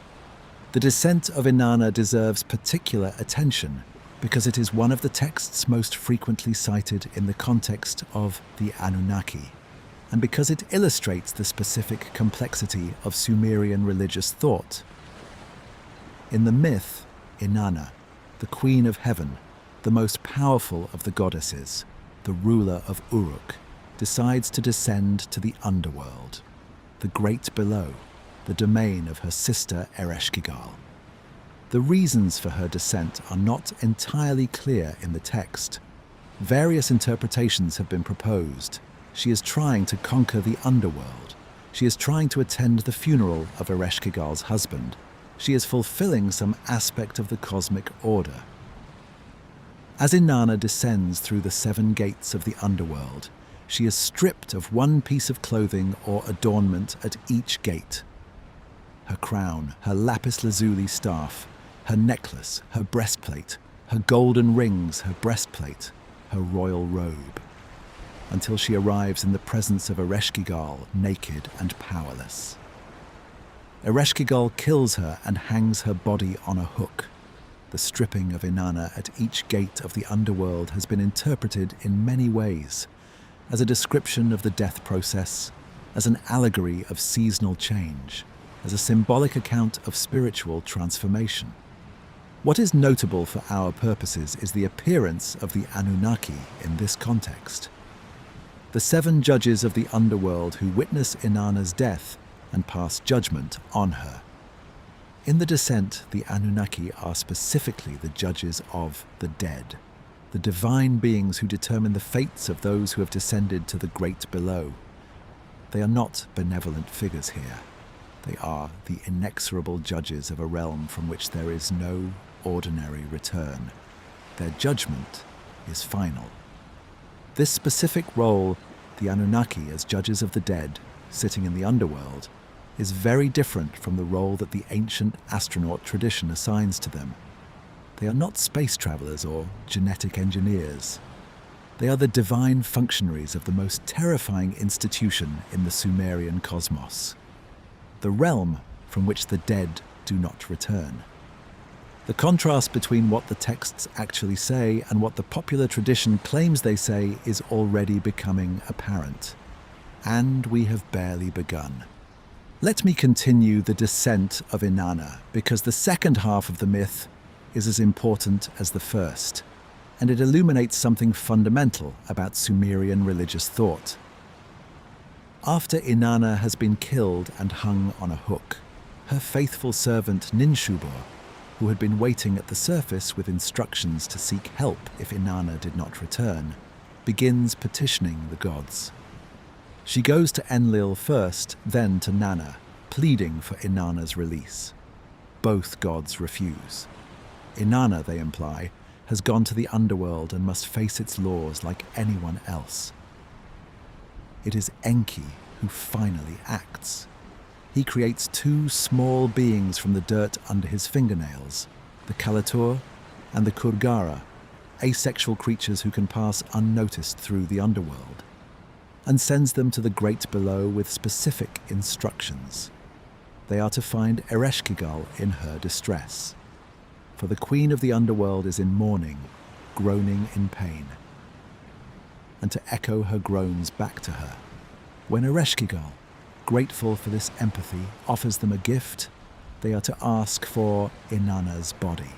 The descent of Inanna deserves particular attention because it is one of the texts most frequently cited in the context of the Anunnaki, and because it illustrates the specific complexity of Sumerian religious thought. In the myth, Inanna, the Queen of Heaven, the most powerful of the goddesses, the ruler of Uruk, decides to descend to the underworld, the great below, the domain of her sister Ereshkigal. The reasons for her descent are not entirely clear in the text. Various interpretations have been proposed. She is trying to conquer the underworld. She is trying to attend the funeral of Ereshkigal's husband. She is fulfilling some aspect of the cosmic order. As Inanna descends through the 7 gates of the underworld, she is stripped of one piece of clothing or adornment at each gate. Her crown, her lapis lazuli staff, her necklace, her breastplate, her golden rings, her breastplate, her royal robe, until she arrives in the presence of Ereshkigal, naked and powerless. Ereshkigal kills her and hangs her body on a hook. The stripping of Inanna at each gate of the underworld has been interpreted in many ways, as a description of the death process, as an allegory of seasonal change, as a symbolic account of spiritual transformation. What is notable for our purposes is the appearance of the Anunnaki in this context. The 7 judges of the underworld who witness Inanna's death and pass judgment on her. In the descent, the Anunnaki are specifically the judges of the dead, the divine beings who determine the fates of those who have descended to the great below. They are not benevolent figures here. They are the inexorable judges of a realm from which there is no ordinary return. Their judgment is final. This specific role, the Anunnaki as judges of the dead, sitting in the underworld, is very different from the role that the ancient astronaut tradition assigns to them. They are not space travelers or genetic engineers. They are the divine functionaries of the most terrifying institution in the Sumerian cosmos, the realm from which the dead do not return. The contrast between what the texts actually say and what the popular tradition claims they say is already becoming apparent. And we have barely begun. Let me continue the descent of Inanna, because the second half of the myth is as important as the first, and it illuminates something fundamental about Sumerian religious thought. After Inanna has been killed and hung on a hook, her faithful servant Ninshubur, who had been waiting at the surface with instructions to seek help if Inanna did not return, begins petitioning the gods. She goes to Enlil first, then to Nanna, pleading for Inanna's release. Both gods refuse. Inanna, they imply, has gone to the underworld and must face its laws like anyone else. It is Enki who finally acts. He creates two small beings from the dirt under his fingernails, the Kalatur and the Kurgara, asexual creatures who can pass unnoticed through the underworld, and sends them to the great below with specific instructions. They are to find Ereshkigal in her distress, for the queen of the underworld is in mourning, groaning in pain, and to echo her groans back to her. When Ereshkigal, grateful for this empathy, offers them a gift, they are to ask for Inanna's body.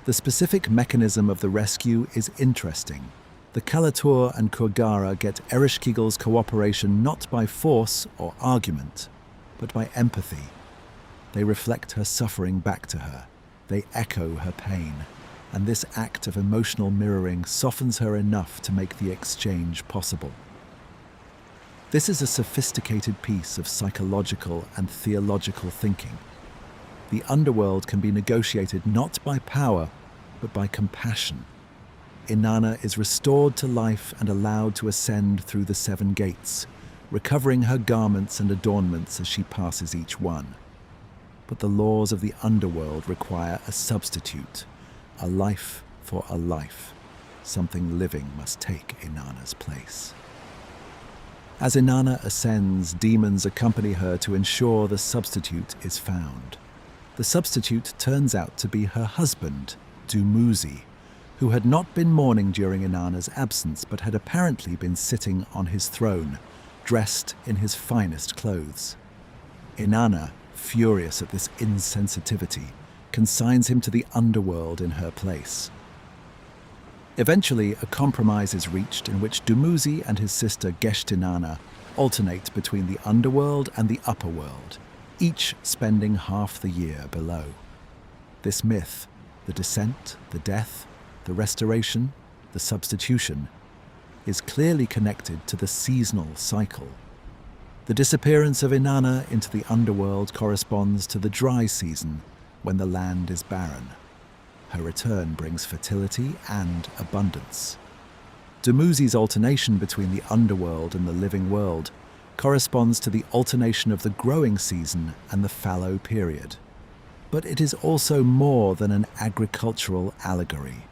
The specific mechanism of the rescue is interesting. The Kalatur and Kurgara get Ereshkigal's cooperation not by force or argument, but by empathy. They reflect her suffering back to her. They echo her pain, and this act of emotional mirroring softens her enough to make the exchange possible. This is a sophisticated piece of psychological and theological thinking. The underworld can be negotiated not by power, but by compassion. Inanna is restored to life and allowed to ascend through the 7 gates, recovering her garments and adornments as she passes each one. But the laws of the underworld require a substitute, a life for a life. Something living must take Inanna's place. As Inanna ascends, demons accompany her to ensure the substitute is found. The substitute turns out to be her husband, Dumuzi, who had not been mourning during Inanna's absence, but had apparently been sitting on his throne, dressed in his finest clothes. Inanna, furious at this insensitivity, consigns him to the underworld in her place. Eventually, a compromise is reached in which Dumuzi and his sister Geshtinanna alternate between the underworld and the upper world, each spending half the year below. This myth, the descent, the death, the restoration, the substitution, is clearly connected to the seasonal cycle. The disappearance of Inanna into the underworld corresponds to the dry season, when the land is barren. Her return brings fertility and abundance. Dumuzi's alternation between the underworld and the living world corresponds to the alternation of the growing season and the fallow period. But it is also more than an agricultural allegory.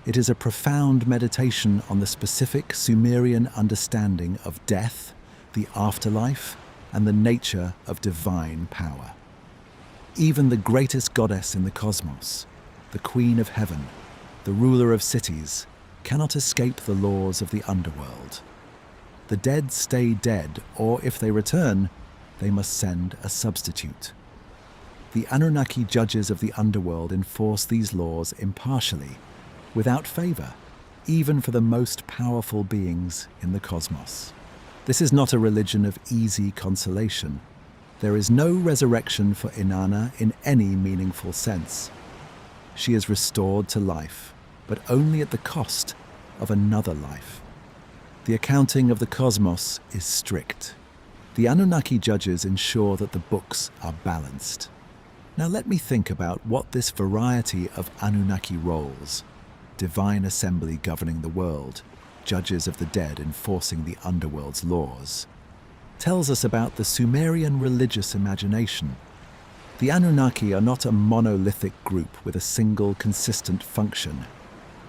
It is a profound meditation on the specific Sumerian understanding of death, the afterlife, and the nature of divine power. Even the greatest goddess in the cosmos, the Queen of Heaven, the ruler of cities, cannot escape the laws of the underworld. The dead stay dead, or if they return, they must send a substitute. The Anunnaki judges of the underworld enforce these laws impartially, without favor, even for the most powerful beings in the cosmos. This is not a religion of easy consolation. There is no resurrection for Inanna in any meaningful sense. She is restored to life, but only at the cost of another life. The accounting of the cosmos is strict. The Anunnaki judges ensure that the books are balanced. Now let me think about what this variety of Anunnaki roles, divine assembly governing the world, judges of the dead enforcing the underworld's laws, tells us about the Sumerian religious imagination. The Anunnaki are not a monolithic group with a single consistent function.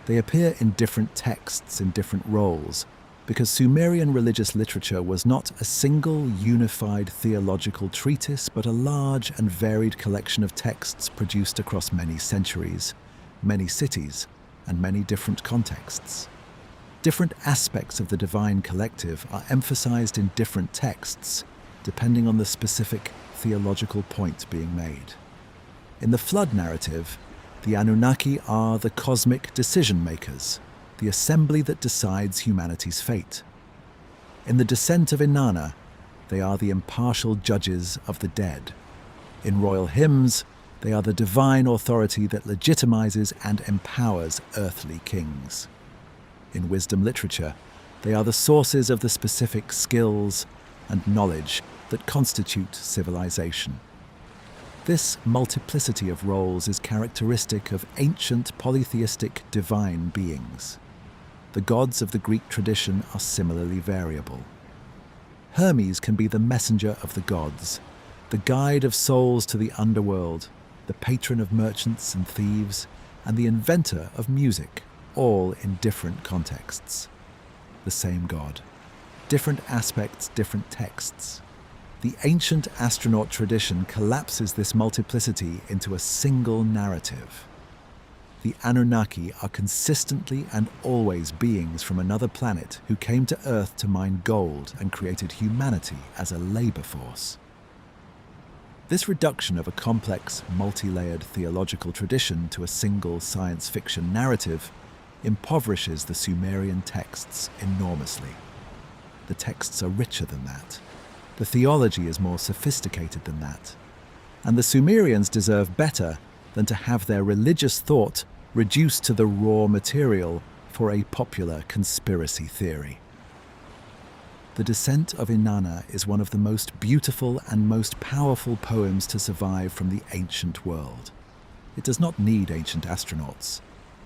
They appear in different texts in different roles, because Sumerian religious literature was not a single unified theological treatise, but a large and varied collection of texts produced across many centuries, many cities, and many different contexts. Different aspects of the divine collective are emphasized in different texts, depending on the specific theological point being made. In the flood narrative, the Anunnaki are the cosmic decision-makers, the assembly that decides humanity's fate. In the descent of Inanna, they are the impartial judges of the dead. In royal hymns, they are the divine authority that legitimizes and empowers earthly kings. In wisdom literature, they are the sources of the specific skills and knowledge that constitute civilization. This multiplicity of roles is characteristic of ancient polytheistic divine beings. The gods of the Greek tradition are similarly variable. Hermes can be the messenger of the gods, the guide of souls to the underworld, the patron of merchants and thieves, and the inventor of music, all in different contexts. The same god. Different aspects, different texts. The ancient astronaut tradition collapses this multiplicity into a single narrative. The Anunnaki are consistently and always beings from another planet who came to Earth to mine gold and created humanity as a labor force. This reduction of a complex, multi-layered theological tradition to a single science fiction narrative impoverishes the Sumerian texts enormously. The texts are richer than that. The theology is more sophisticated than that. And the Sumerians deserve better than to have their religious thought reduced to the raw material for a popular conspiracy theory. The Descent of Inanna is one of the most beautiful and most powerful poems to survive from the ancient world. It does not need ancient astronauts.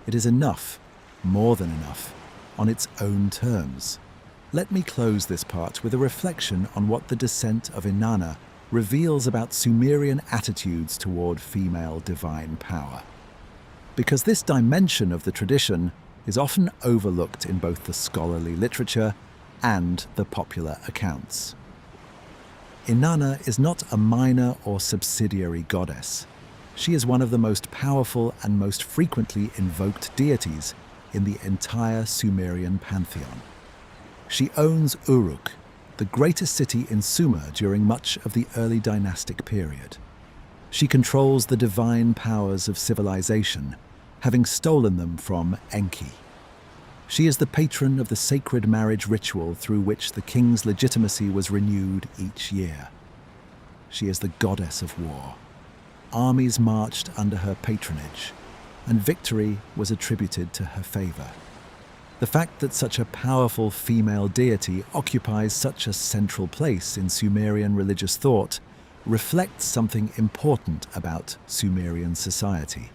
It is enough, more than enough, on its own terms. Let me close this part with a reflection on what the Descent of Inanna reveals about Sumerian attitudes toward female divine power. Because this dimension of the tradition is often overlooked in both the scholarly literature and the popular accounts. Inanna is not a minor or subsidiary goddess. She is one of the most powerful and most frequently invoked deities in the entire Sumerian pantheon. She owns Uruk, the greatest city in Sumer during much of the early dynastic period. She controls the divine powers of civilization, having stolen them from Enki. She is the patron of the sacred marriage ritual through which the king's legitimacy was renewed each year. She is the goddess of war. Armies marched under her patronage, and victory was attributed to her favor. The fact that such a powerful female deity occupies such a central place in Sumerian religious thought reflects something important about Sumerian society.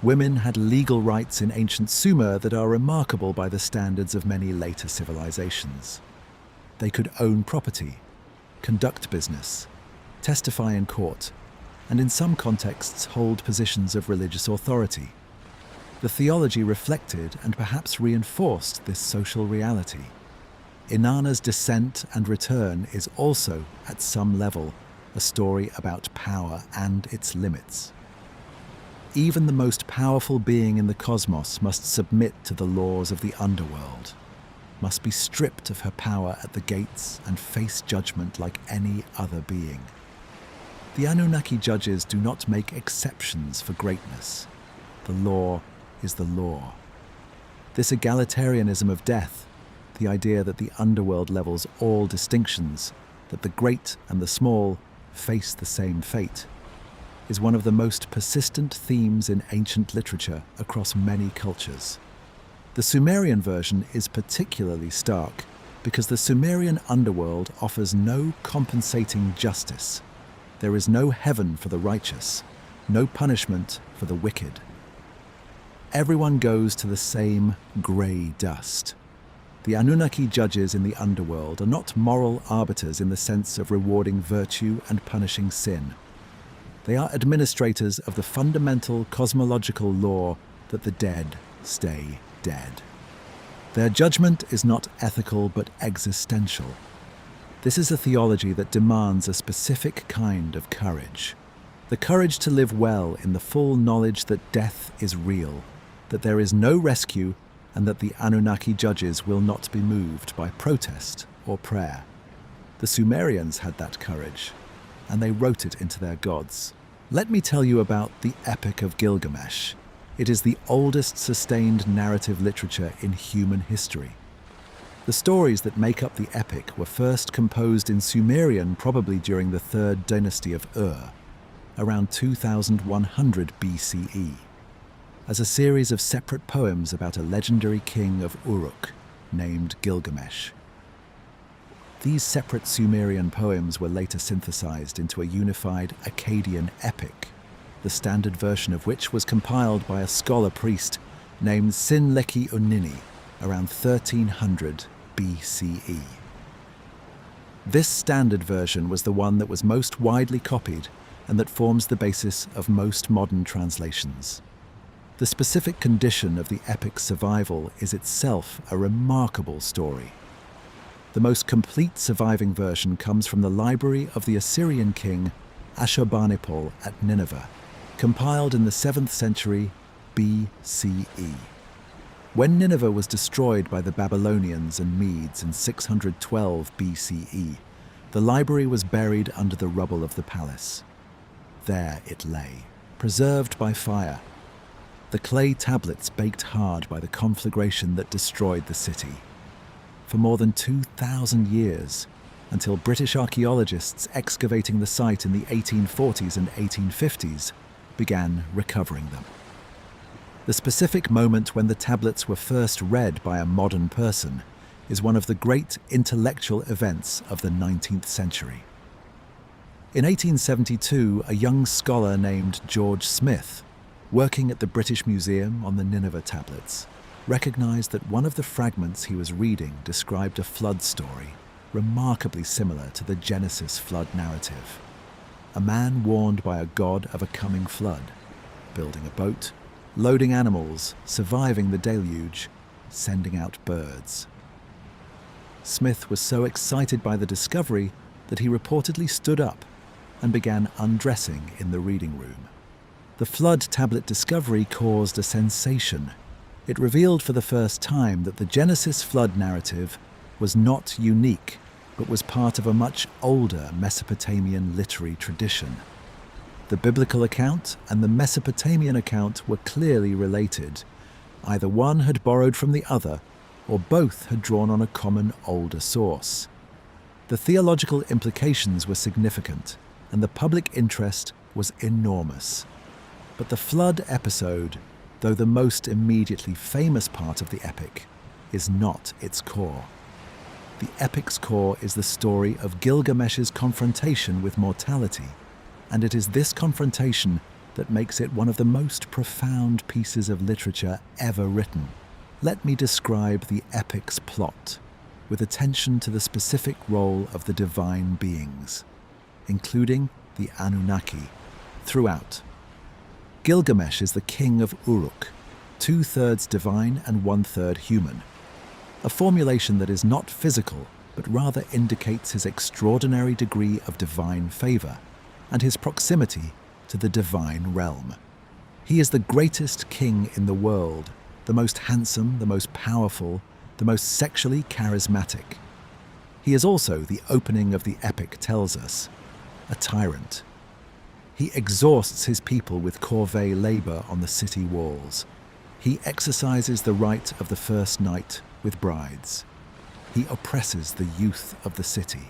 Women had legal rights in ancient Sumer that are remarkable by the standards of many later civilizations. They could own property, conduct business, testify in court, and in some contexts hold positions of religious authority. The theology reflected and perhaps reinforced this social reality. Inanna's descent and return is also, at some level, a story about power and its limits. Even the most powerful being in the cosmos must submit to the laws of the underworld, must be stripped of her power at the gates and face judgment like any other being. The Anunnaki judges do not make exceptions for greatness. The law is the law. This egalitarianism of death, the idea that the underworld levels all distinctions, that the great and the small face the same fate, is one of the most persistent themes in ancient literature across many cultures. The Sumerian version is particularly stark because the Sumerian underworld offers no compensating justice. There is no heaven for the righteous, no punishment for the wicked. Everyone goes to the same grey dust. The Anunnaki judges in the underworld are not moral arbiters in the sense of rewarding virtue and punishing sin. They are administrators of the fundamental cosmological law that the dead stay dead. Their judgment is not ethical but existential. This is a theology that demands a specific kind of courage. The courage to live well in the full knowledge that death is real, that there is no rescue, and that the Anunnaki judges will not be moved by protest or prayer. The Sumerians had that courage, and they wrote it into their gods. Let me tell you about the Epic of Gilgamesh. It is the oldest sustained narrative literature in human history. The stories that make up the epic were first composed in Sumerian probably during the 3rd dynasty of Ur, around 2100 BCE, as a series of separate poems about a legendary king of Uruk named Gilgamesh. These separate Sumerian poems were later synthesized into a unified Akkadian epic, the standard version of which was compiled by a scholar priest named Sinleki-Unini around 1300 BCE. This standard version was the one that was most widely copied and that forms the basis of most modern translations. The specific condition of the epic's survival is itself a remarkable story. The most complete surviving version comes from the library of the Assyrian king Ashurbanipal at Nineveh, compiled in the 7th century BCE. When Nineveh was destroyed by the Babylonians and Medes in 612 BCE, the library was buried under the rubble of the palace. There it lay, preserved by fire, the clay tablets baked hard by the conflagration that destroyed the city. For more than 2,000 years, until British archaeologists excavating the site in the 1840s and 1850s began recovering them. The specific moment when the tablets were first read by a modern person is one of the great intellectual events of the 19th century. In 1872, a young scholar named George Smith, working at the British Museum on the Nineveh tablets, recognized that one of the fragments he was reading described a flood story remarkably similar to the Genesis flood narrative. A man warned by a god of a coming flood, building a boat, loading animals, surviving the deluge, sending out birds. Smith was so excited by the discovery that he reportedly stood up and began undressing in the reading room. The flood tablet discovery caused a sensation. It revealed for the first time that the Genesis flood narrative was not unique, but was part of a much older Mesopotamian literary tradition. The biblical account and the Mesopotamian account were clearly related. Either one had borrowed from the other, or both had drawn on a common older source. The theological implications were significant, and the public interest was enormous. But the flood episode, though the most immediately famous part of the epic, is not its core. The epic's core is the story of Gilgamesh's confrontation with mortality, and it is this confrontation that makes it one of the most profound pieces of literature ever written. Let me describe the epic's plot, with attention to the specific role of the divine beings, including the Anunnaki, throughout. Gilgamesh is the king of Uruk, 2/3 divine and 1/3 human, a formulation that is not physical, but rather indicates his extraordinary degree of divine favor and his proximity to the divine realm. He is the greatest king in the world, the most handsome, the most powerful, the most sexually charismatic. He is also, the opening of the epic tells us, a tyrant. He exhausts his people with corvée labor on the city walls. He exercises the right of the first night with brides. He oppresses the youth of the city.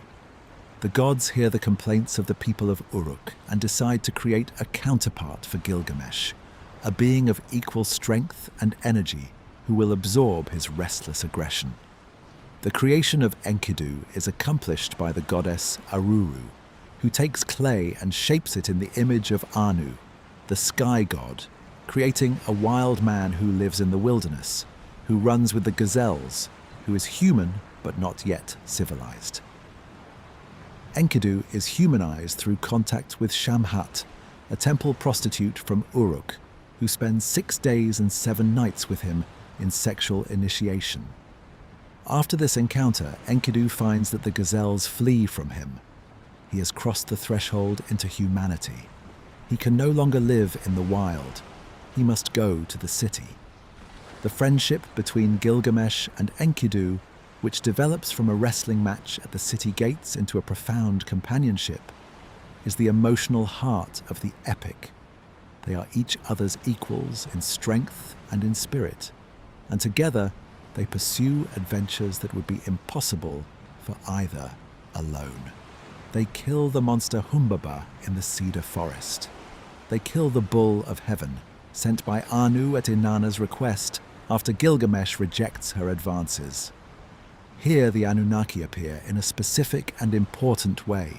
The gods hear the complaints of the people of Uruk and decide to create a counterpart for Gilgamesh, a being of equal strength and energy who will absorb his restless aggression. The creation of Enkidu is accomplished by the goddess Aruru, who takes clay and shapes it in the image of Anu, the sky god, creating a wild man who lives in the wilderness, who runs with the gazelles, who is human but not yet civilized. Enkidu is humanized through contact with Shamhat, a temple prostitute from Uruk, who spends 6 days and 7 nights with him in sexual initiation. After this encounter, Enkidu finds that the gazelles flee from him. He has crossed the threshold into humanity. He can no longer live in the wild. He must go to the city. The friendship between Gilgamesh and Enkidu, which develops from a wrestling match at the city gates into a profound companionship, is the emotional heart of the epic. They are each other's equals in strength and in spirit, and together they pursue adventures that would be impossible for either alone. They kill the monster Humbaba in the cedar forest. They kill the bull of heaven, sent by Anu at Inanna's request after Gilgamesh rejects her advances. Here the Anunnaki appear in a specific and important way.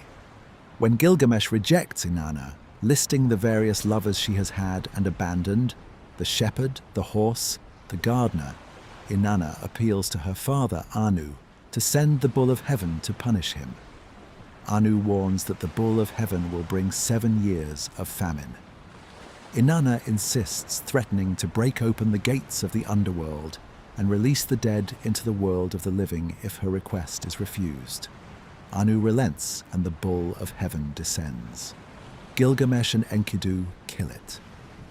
When Gilgamesh rejects Inanna, listing the various lovers she has had and abandoned, the shepherd, the horse, the gardener, Inanna appeals to her father, Anu, to send the bull of heaven to punish him. Anu warns that the bull of heaven will bring 7 years of famine. Inanna insists, threatening to break open the gates of the underworld and release the dead into the world of the living if her request is refused. Anu relents and the bull of heaven descends. Gilgamesh and Enkidu kill it.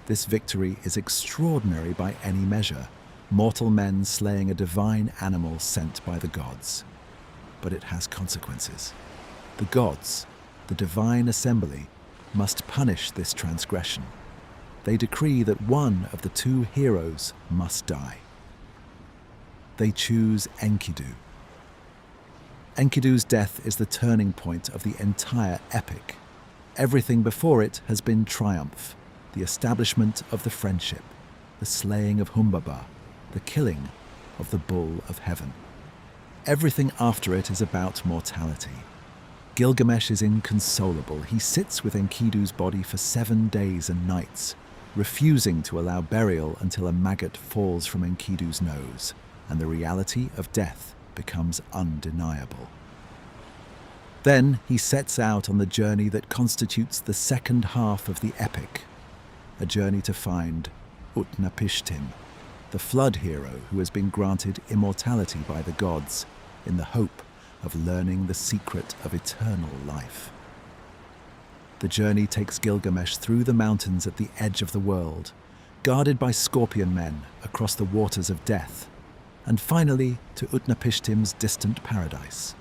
This victory is extraordinary by any measure, mortal men slaying a divine animal sent by the gods. But it has consequences. The gods, the divine assembly, must punish this transgression. They decree that one of the 2 heroes must die. They choose Enkidu. Enkidu's death is the turning point of the entire epic. Everything before it has been triumph, the establishment of the friendship, the slaying of Humbaba, the killing of the bull of heaven. Everything after it is about mortality. Gilgamesh is inconsolable. He sits with Enkidu's body for 7 days and nights, refusing to allow burial until a maggot falls from Enkidu's nose, and the reality of death becomes undeniable. Then he sets out on the journey that constitutes the second half of the epic, a journey to find Utnapishtim, the flood hero who has been granted immortality by the gods in the hope of learning the secret of eternal life. The journey takes Gilgamesh through the mountains at the edge of the world, guarded by scorpion men across the waters of death, and finally to Utnapishtim's distant paradise.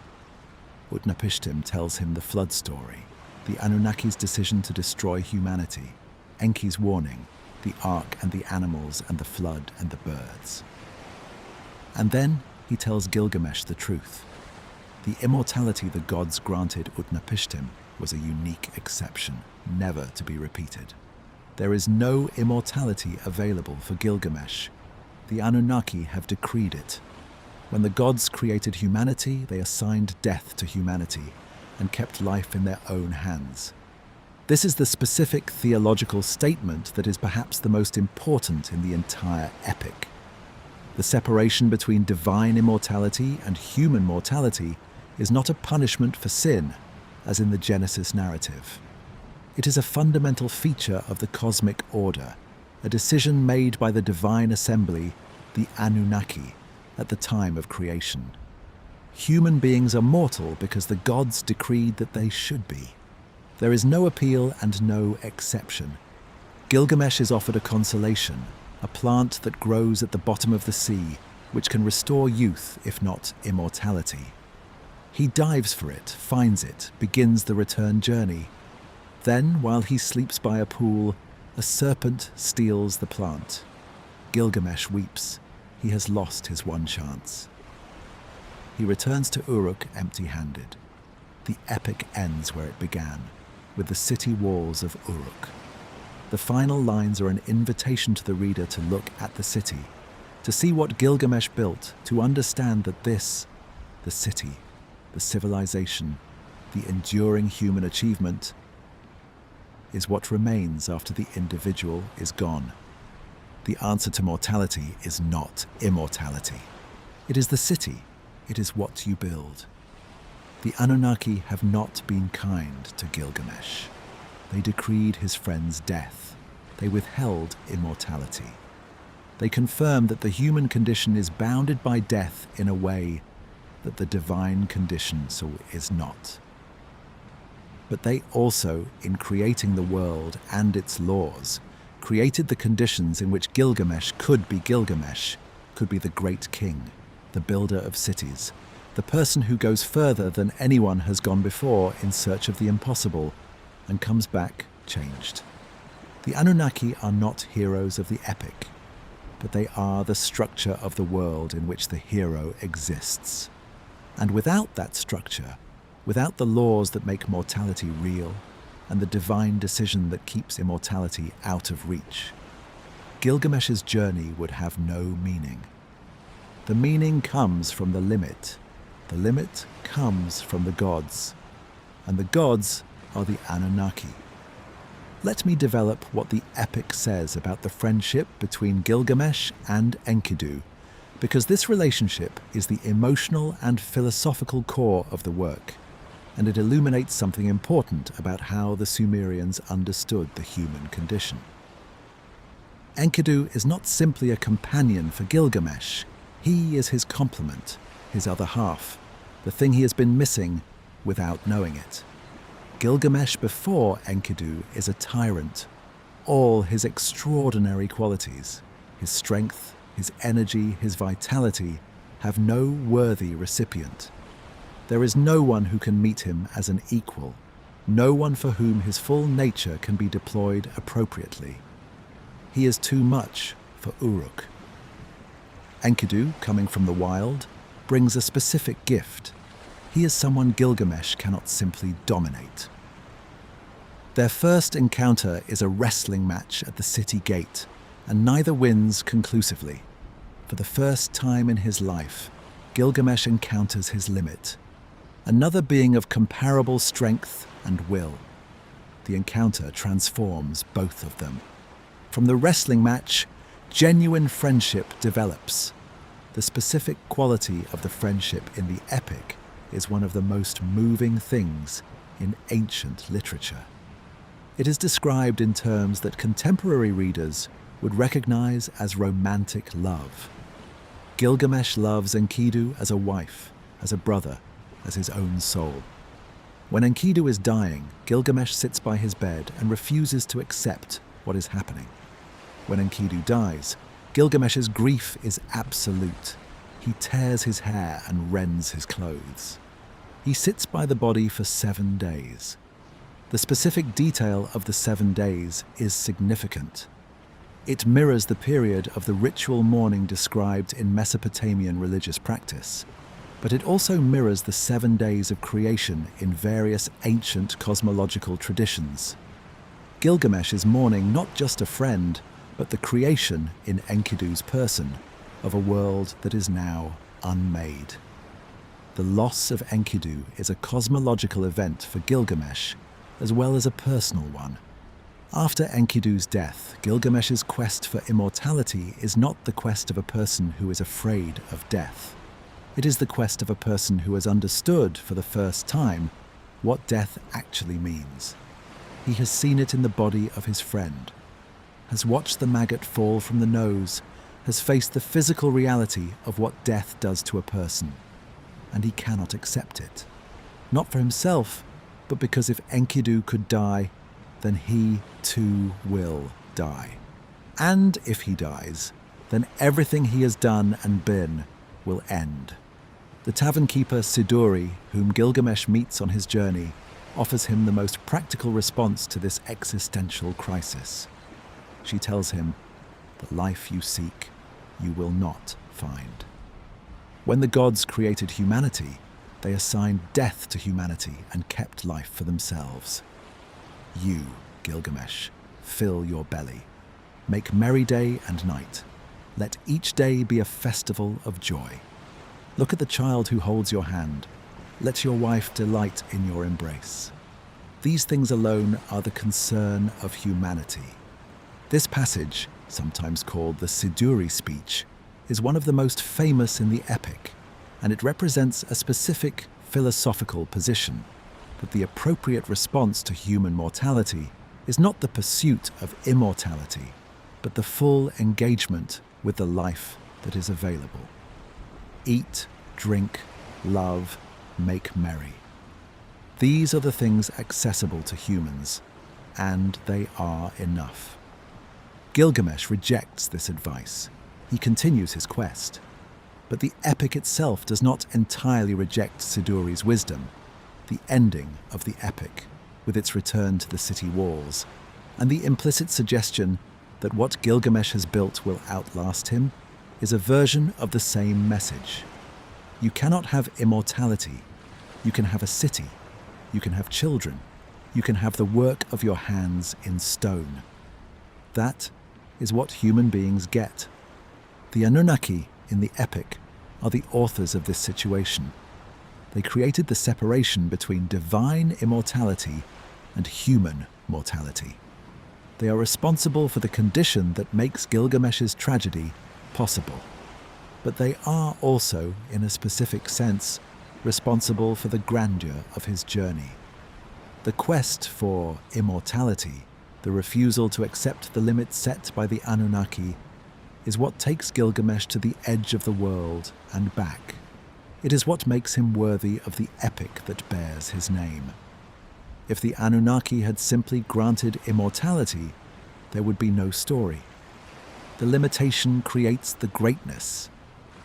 Utnapishtim tells him the flood story, the Anunnaki's decision to destroy humanity, Enki's warning, the ark and the animals and the flood and the birds. And then he tells Gilgamesh the truth. The immortality the gods granted Utnapishtim was a unique exception, never to be repeated. There is no immortality available for Gilgamesh. The Anunnaki have decreed it. When the gods created humanity, they assigned death to humanity and kept life in their own hands. This is the specific theological statement that is perhaps the most important in the entire epic. The separation between divine immortality and human mortality is not a punishment for sin, as in the Genesis narrative. It is a fundamental feature of the cosmic order, a decision made by the divine assembly, the Anunnaki, at the time of creation. Human beings are mortal because the gods decreed that they should be. There is no appeal and no exception. Gilgamesh is offered a consolation, a plant that grows at the bottom of the sea, which can restore youth, if not immortality. He dives for it, finds it, begins the return journey. Then, while he sleeps by a pool, a serpent steals the plant. Gilgamesh weeps. He has lost his one chance. He returns to Uruk empty-handed. The epic ends where it began, with the city walls of Uruk. The final lines are an invitation to the reader to look at the city, to see what Gilgamesh built, to understand that this, the city, the civilization, the enduring human achievement, is what remains after the individual is gone. The answer to mortality is not immortality. It is the city. It is what you build. The Anunnaki have not been kind to Gilgamesh. They decreed his friend's death. They withheld immortality. They confirm that the human condition is bounded by death in a way that the divine condition so is not. But they also, in creating the world and its laws, created the conditions in which Gilgamesh, could be the great king, the builder of cities, the person who goes further than anyone has gone before in search of the impossible and comes back changed. The Anunnaki are not heroes of the epic, but they are the structure of the world in which the hero exists. And without that structure, without the laws that make mortality real and the divine decision that keeps immortality out of reach, Gilgamesh's journey would have no meaning. The meaning comes from the limit. The limit comes from the gods. And the gods are the Anunnaki. Let me develop what the epic says about the friendship between Gilgamesh and Enkidu, because this relationship is the emotional and philosophical core of the work, and it illuminates something important about how the Sumerians understood the human condition. Enkidu is not simply a companion for Gilgamesh. He is his complement, his other half, the thing he has been missing without knowing it. Gilgamesh before Enkidu is a tyrant. All his extraordinary qualities, his strength, his energy, his vitality, have no worthy recipient. There is no one who can meet him as an equal, no one for whom his full nature can be deployed appropriately. He is too much for Uruk. Enkidu, coming from the wild, brings a specific gift. He is someone Gilgamesh cannot simply dominate. Their first encounter is a wrestling match at the city gate, and neither wins conclusively. For the first time in his life, Gilgamesh encounters his limit, another being of comparable strength and will. The encounter transforms both of them. From the wrestling match, genuine friendship develops. The specific quality of the friendship in the epic is one of the most moving things in ancient literature. It is described in terms that contemporary readers would recognize as romantic love. Gilgamesh loves Enkidu as a wife, as a brother, as his own soul. When Enkidu is dying, Gilgamesh sits by his bed and refuses to accept what is happening. When Enkidu dies, Gilgamesh's grief is absolute. He tears his hair and rends his clothes. He sits by the body for 7 days. The specific detail of the 7 days is significant. It mirrors the period of the ritual mourning described in Mesopotamian religious practice, but it also mirrors the 7 days of creation in various ancient cosmological traditions. Gilgamesh is mourning not just a friend, but the creation in Enkidu's person of a world that is now unmade. The loss of Enkidu is a cosmological event for Gilgamesh, as well as a personal one. After Enkidu's death, Gilgamesh's quest for immortality is not the quest of a person who is afraid of death. It is the quest of a person who has understood for the first time what death actually means. He has seen it in the body of his friend, has watched the maggot fall from the nose, has faced the physical reality of what death does to a person, and he cannot accept it. Not for himself, but because if Enkidu could die, then he too will die. And if he dies, then everything he has done and been will end. The tavern keeper Siduri, whom Gilgamesh meets on his journey, offers him the most practical response to this existential crisis. She tells him, "The life you seek, you will not find." When the gods created humanity, they assigned death to humanity and kept life for themselves. You, Gilgamesh, fill your belly. Make merry day and night. Let each day be a festival of joy. Look at the child who holds your hand. Let your wife delight in your embrace. These things alone are the concern of humanity. This passage, sometimes called the Siduri speech, is one of the most famous in the epic, and it represents a specific philosophical position that the appropriate response to human mortality is not the pursuit of immortality, but the full engagement with the life that is available. Eat, drink, love, make merry. These are the things accessible to humans, and they are enough. Gilgamesh rejects this advice. He continues his quest. But the epic itself does not entirely reject Siduri's wisdom. The ending of the epic, with its return to the city walls, and the implicit suggestion that what Gilgamesh has built will outlast him, is a version of the same message. You cannot have immortality. You can have a city. You can have children. You can have the work of your hands in stone. That is what human beings get. The Anunnaki in the epic are the authors of this situation. They created the separation between divine immortality and human mortality. They are responsible for the condition that makes Gilgamesh's tragedy possible. But they are also, in a specific sense, responsible for the grandeur of his journey. The quest for immortality, the refusal to accept the limits set by the Anunnaki, is what takes Gilgamesh to the edge of the world and back. It is what makes him worthy of the epic that bears his name. If the Anunnaki had simply granted immortality, there would be no story. The limitation creates the greatness.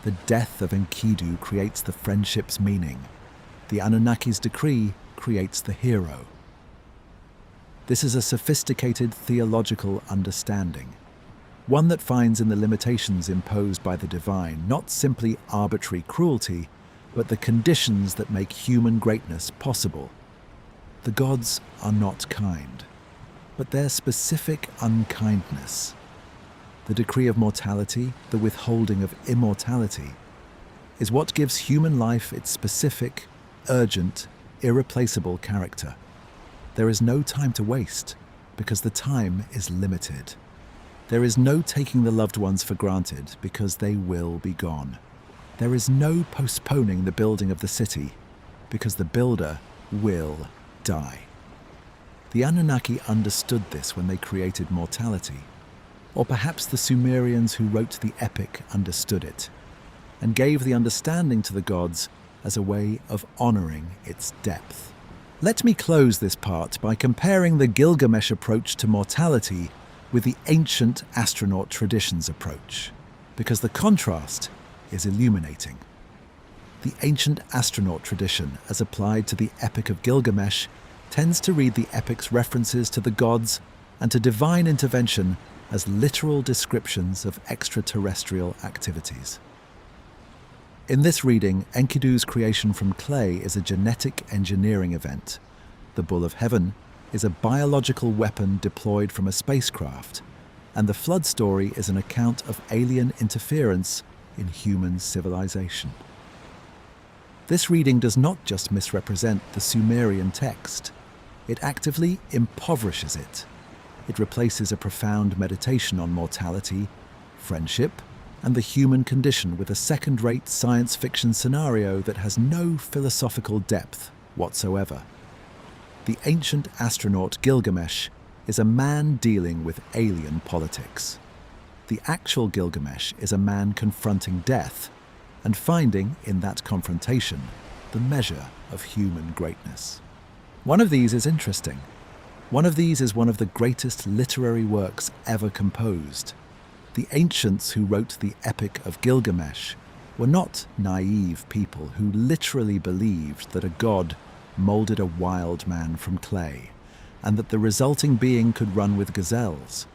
The death of Enkidu creates the friendship's meaning. The Anunnaki's decree creates the hero. This is a sophisticated theological understanding, one that finds in the limitations imposed by the divine not simply arbitrary cruelty, but the conditions that make human greatness possible. The gods are not kind, but their specific unkindness, the decree of mortality, the withholding of immortality, is what gives human life its specific, urgent, irreplaceable character. There is no time to waste, because the time is limited. There is no taking the loved ones for granted, because they will be gone. There is no postponing the building of the city, because the builder will die. The Anunnaki understood this when they created mortality. Or perhaps the Sumerians who wrote the epic understood it, and gave the understanding to the gods as a way of honoring its depth. Let me close this part by comparing the Gilgamesh approach to mortality with the ancient astronaut tradition's approach, because the contrast is illuminating. The ancient astronaut tradition, as applied to the Epic of Gilgamesh, tends to read the epic's references to the gods and to divine intervention as literal descriptions of extraterrestrial activities. In this reading, Enkidu's creation from clay is a genetic engineering event. The Bull of Heaven is a biological weapon deployed from a spacecraft, and the flood story is an account of alien interference in human civilization. This reading does not just misrepresent the Sumerian text, it actively impoverishes it. It replaces a profound meditation on mortality, friendship, and the human condition with a second-rate science fiction scenario that has no philosophical depth whatsoever. The ancient astronaut Gilgamesh is a man dealing with alien politics. The actual Gilgamesh is a man confronting death and finding, in that confrontation, the measure of human greatness. One of these is interesting. One of these is one of the greatest literary works ever composed. The ancients who wrote the Epic of Gilgamesh were not naive people who literally believed that a god molded a wild man from clay, and that the resulting being could run with gazelles.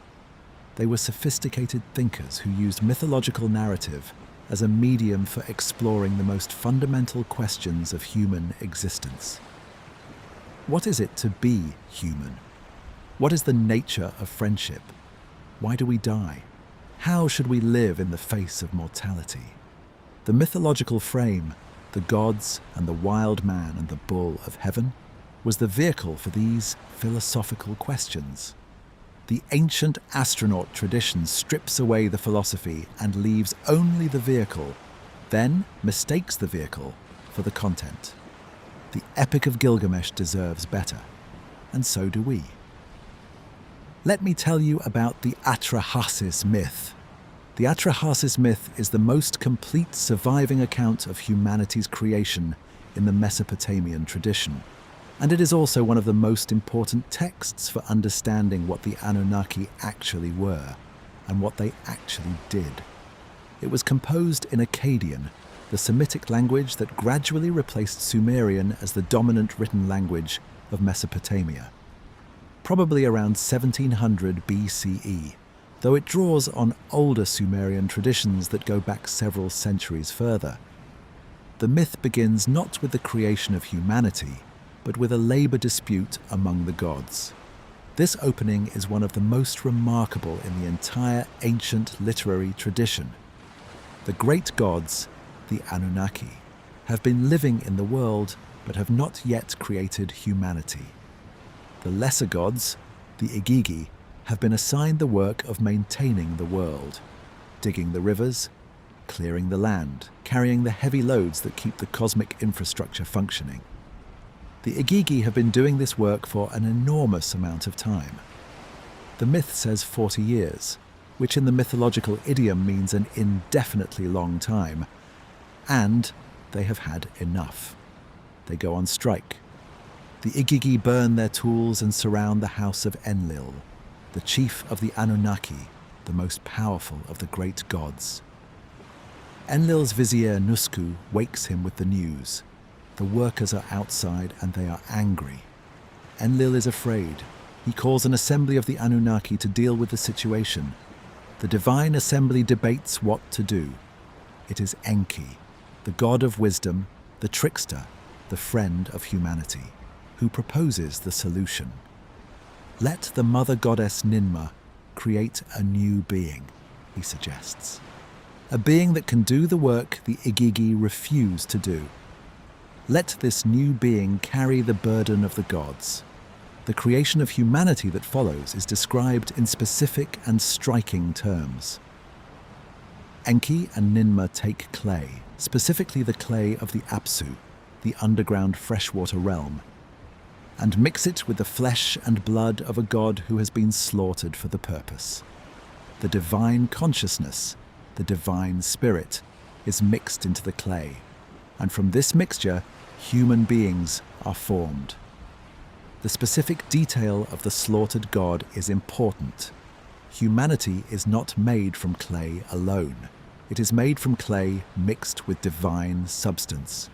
They were sophisticated thinkers who used mythological narrative as a medium for exploring the most fundamental questions of human existence. What is it to be human? What is the nature of friendship? Why do we die? How should we live in the face of mortality? The mythological frame, the gods and the wild man and the bull of heaven, was the vehicle for these philosophical questions. The ancient astronaut tradition strips away the philosophy and leaves only the vehicle, then mistakes the vehicle for the content. The Epic of Gilgamesh deserves better, and so do we. Let me tell you about the Atrahasis myth. The Atrahasis myth is the most complete surviving account of humanity's creation in the Mesopotamian tradition, and it is also one of the most important texts for understanding what the Anunnaki actually were and what they actually did. It was composed in Akkadian, the Semitic language that gradually replaced Sumerian as the dominant written language of Mesopotamia, probably around 1700 BCE, though it draws on older Sumerian traditions that go back several centuries further. The myth begins not with the creation of humanity, but with a labor dispute among the gods. This opening is one of the most remarkable in the entire ancient literary tradition. The great gods, the Anunnaki, have been living in the world but have not yet created humanity. The lesser gods, the Igigi, have been assigned the work of maintaining the world, digging the rivers, clearing the land, carrying the heavy loads that keep the cosmic infrastructure functioning. The Igigi have been doing this work for an enormous amount of time. The myth says 40 years, which in the mythological idiom means an indefinitely long time, and they have had enough. They go on strike. The Igigi burn their tools and surround the house of Enlil, the chief of the Anunnaki, the most powerful of the great gods. Enlil's vizier Nusku wakes him with the news. The workers are outside and they are angry. Enlil is afraid. He calls an assembly of the Anunnaki to deal with the situation. The divine assembly debates what to do. It is Enki, the god of wisdom, the trickster, the friend of humanity, who proposes the solution. Let the mother goddess Ninmah create a new being, he suggests. A being that can do the work the Igigi refuse to do. Let this new being carry the burden of the gods. The creation of humanity that follows is described in specific and striking terms. Enki and Ninmah take clay, specifically the clay of the Apsu, the underground freshwater realm, and mix it with the flesh and blood of a god who has been slaughtered for the purpose. The divine consciousness, the divine spirit, is mixed into the clay, and from this mixture, human beings are formed. The specific detail of the slaughtered god is important. Humanity is not made from clay alone. It is made from clay mixed with divine substance.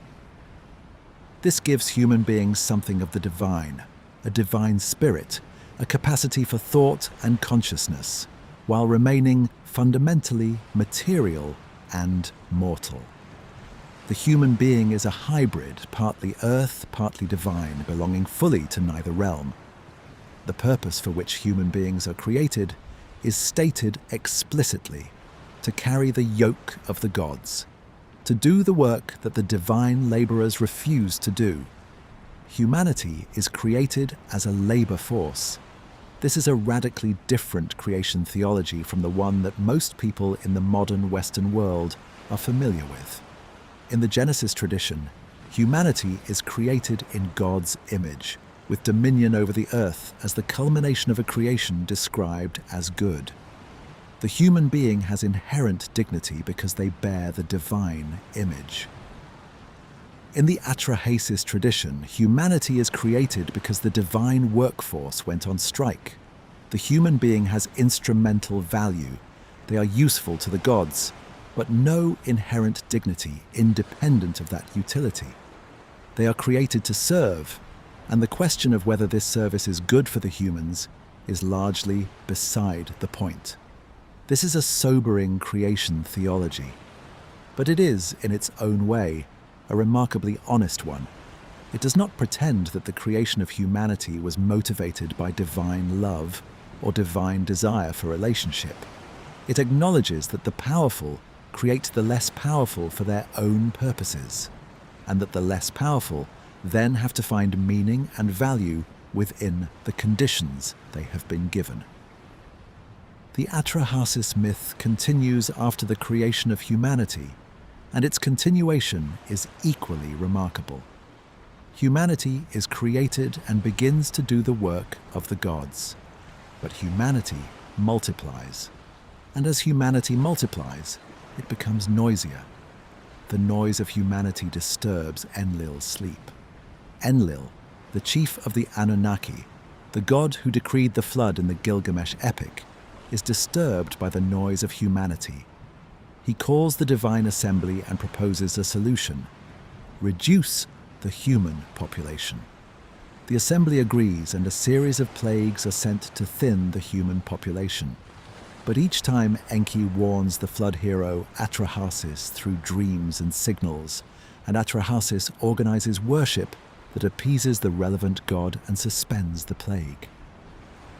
This gives human beings something of the divine, a divine spirit, a capacity for thought and consciousness, while remaining fundamentally material and mortal. The human being is a hybrid, partly earth, partly divine, belonging fully to neither realm. The purpose for which human beings are created is stated explicitly: to carry the yoke of the gods, to do the work that the divine laborers refuse to do. Humanity is created as a labor force. This is a radically different creation theology from the one that most people in the modern Western world are familiar with. In the Genesis tradition, humanity is created in God's image, with dominion over the earth as the culmination of a creation described as good. The human being has inherent dignity because they bear the divine image. In the Atrahasis tradition, humanity is created because the divine workforce went on strike. The human being has instrumental value. They are useful to the gods, but no inherent dignity independent of that utility. They are created to serve, and the question of whether this service is good for the humans is largely beside the point. This is a sobering creation theology, but it is, in its own way, a remarkably honest one. It does not pretend that the creation of humanity was motivated by divine love or divine desire for relationship. It acknowledges that the powerful create the less powerful for their own purposes, and that the less powerful then have to find meaning and value within the conditions they have been given. The Atrahasis myth continues after the creation of humanity, and its continuation is equally remarkable. Humanity is created and begins to do the work of the gods, but humanity multiplies, and as humanity multiplies, it becomes noisier. The noise of humanity disturbs Enlil's sleep. Enlil, the chief of the Anunnaki, the god who decreed the flood in the Gilgamesh epic, is disturbed by the noise of humanity. He calls the divine assembly and proposes a solution: reduce the human population. The assembly agrees, and a series of plagues are sent to thin the human population. But each time Enki warns the flood hero Atrahasis through dreams and signals, and Atrahasis organizes worship that appeases the relevant god and suspends the plague.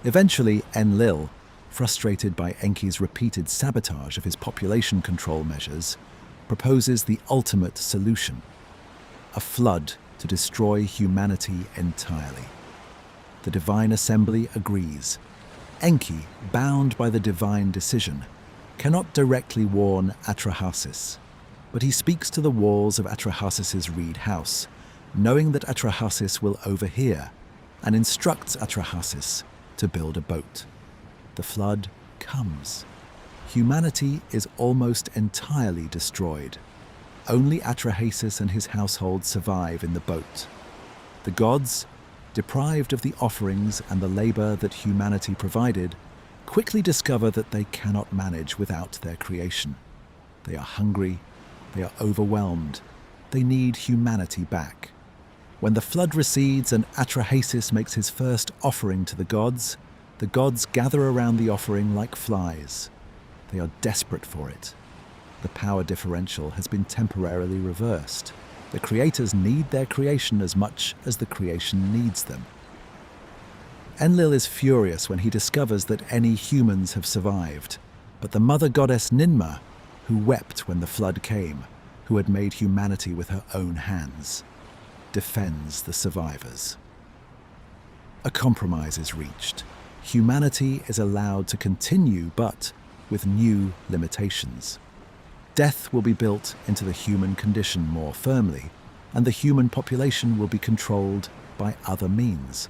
Eventually, Enlil, frustrated by Enki's repeated sabotage of his population control measures, proposes the ultimate solution: a flood to destroy humanity entirely. The divine assembly agrees. Enki, bound by the divine decision, cannot directly warn Atrahasis, but he speaks to the walls of Atrahasis's reed house, knowing that Atrahasis will overhear, and instructs Atrahasis to build a boat. The flood comes. Humanity is almost entirely destroyed. Only Atrahasis and his household survive in the boat. The gods, deprived of the offerings and the labor that humanity provided, quickly discover that they cannot manage without their creation. They are hungry, they are overwhelmed, they need humanity back. When the flood recedes and Atrahasis makes his first offering to the gods gather around the offering like flies. They are desperate for it. The power differential has been temporarily reversed. The creators need their creation as much as the creation needs them. Enlil is furious when he discovers that any humans have survived, but the mother goddess Ninmah, who wept when the flood came, who had made humanity with her own hands, defends the survivors. A compromise is reached. Humanity is allowed to continue, but with new limitations. Death will be built into the human condition more firmly, and the human population will be controlled by other means.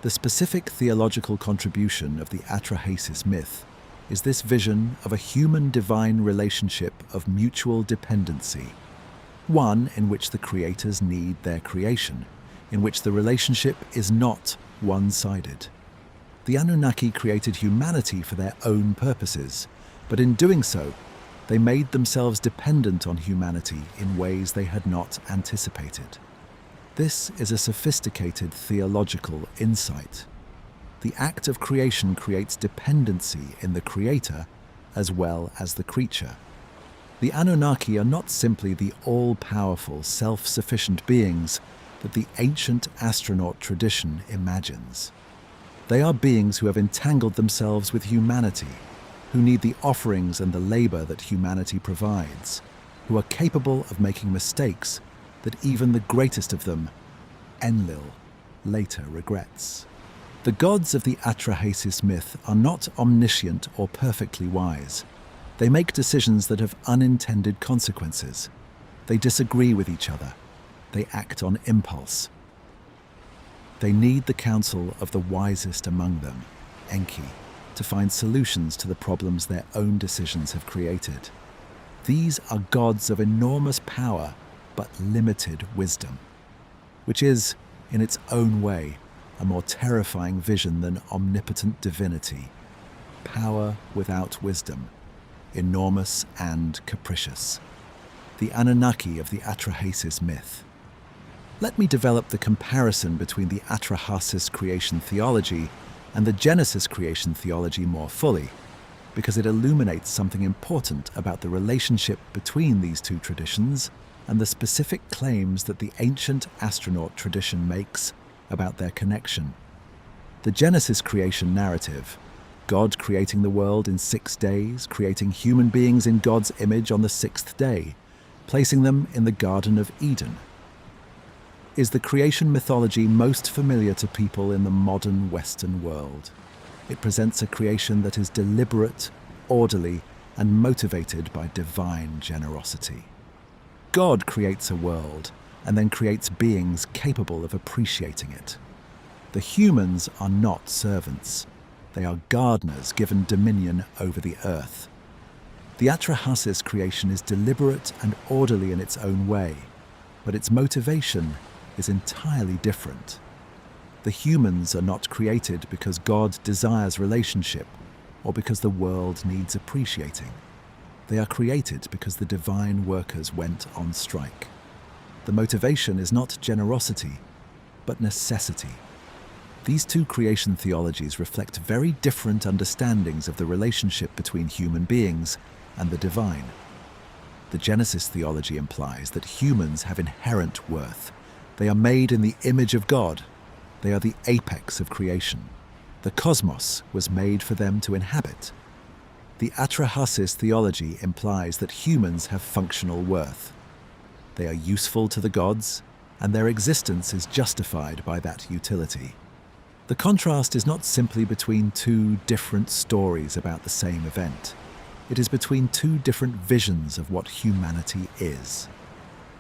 The specific theological contribution of the Atrahasis myth is this vision of a human-divine relationship of mutual dependency, one in which the creators need their creation, in which the relationship is not one-sided. The Anunnaki created humanity for their own purposes, but in doing so, they made themselves dependent on humanity in ways they had not anticipated. This is a sophisticated theological insight. The act of creation creates dependency in the creator as well as the creature. The Anunnaki are not simply the all-powerful, self-sufficient beings that the ancient astronaut tradition imagines. They are beings who have entangled themselves with humanity, who need the offerings and the labor that humanity provides, who are capable of making mistakes that even the greatest of them, Enlil, later regrets. The gods of the Atrahasis myth are not omniscient or perfectly wise. They make decisions that have unintended consequences. They disagree with each other. They act on impulse. They need the counsel of the wisest among them, Enki, to find solutions to the problems their own decisions have created. These are gods of enormous power, but limited wisdom, which is, in its own way, a more terrifying vision than omnipotent divinity. Power without wisdom, enormous and capricious. The Anunnaki of the Atrahasis myth. Let me develop the comparison between the Atrahasis creation theology and the Genesis creation theology more fully, because it illuminates something important about the relationship between these two traditions and the specific claims that the ancient astronaut tradition makes about their connection. The Genesis creation narrative, God creating the world in 6 days, creating human beings in God's image on the 6th day, placing them in the Garden of Eden. Is the creation mythology most familiar to people in the modern Western world? It presents a creation that is deliberate, orderly, and motivated by divine generosity. God creates a world and then creates beings capable of appreciating it. The humans are not servants. They are gardeners given dominion over the earth. The Atrahasis creation is deliberate and orderly in its own way, but its motivation is entirely different. The humans are not created because God desires relationship or because the world needs appreciating. They are created because the divine workers went on strike. The motivation is not generosity, but necessity. These two creation theologies reflect very different understandings of the relationship between human beings and the divine. The Genesis theology implies that humans have inherent worth. They are made in the image of God. They are the apex of creation. The cosmos was made for them to inhabit. The Atrahasis theology implies that humans have functional worth. They are useful to the gods, and their existence is justified by that utility. The contrast is not simply between two different stories about the same event. It is between two different visions of what humanity is.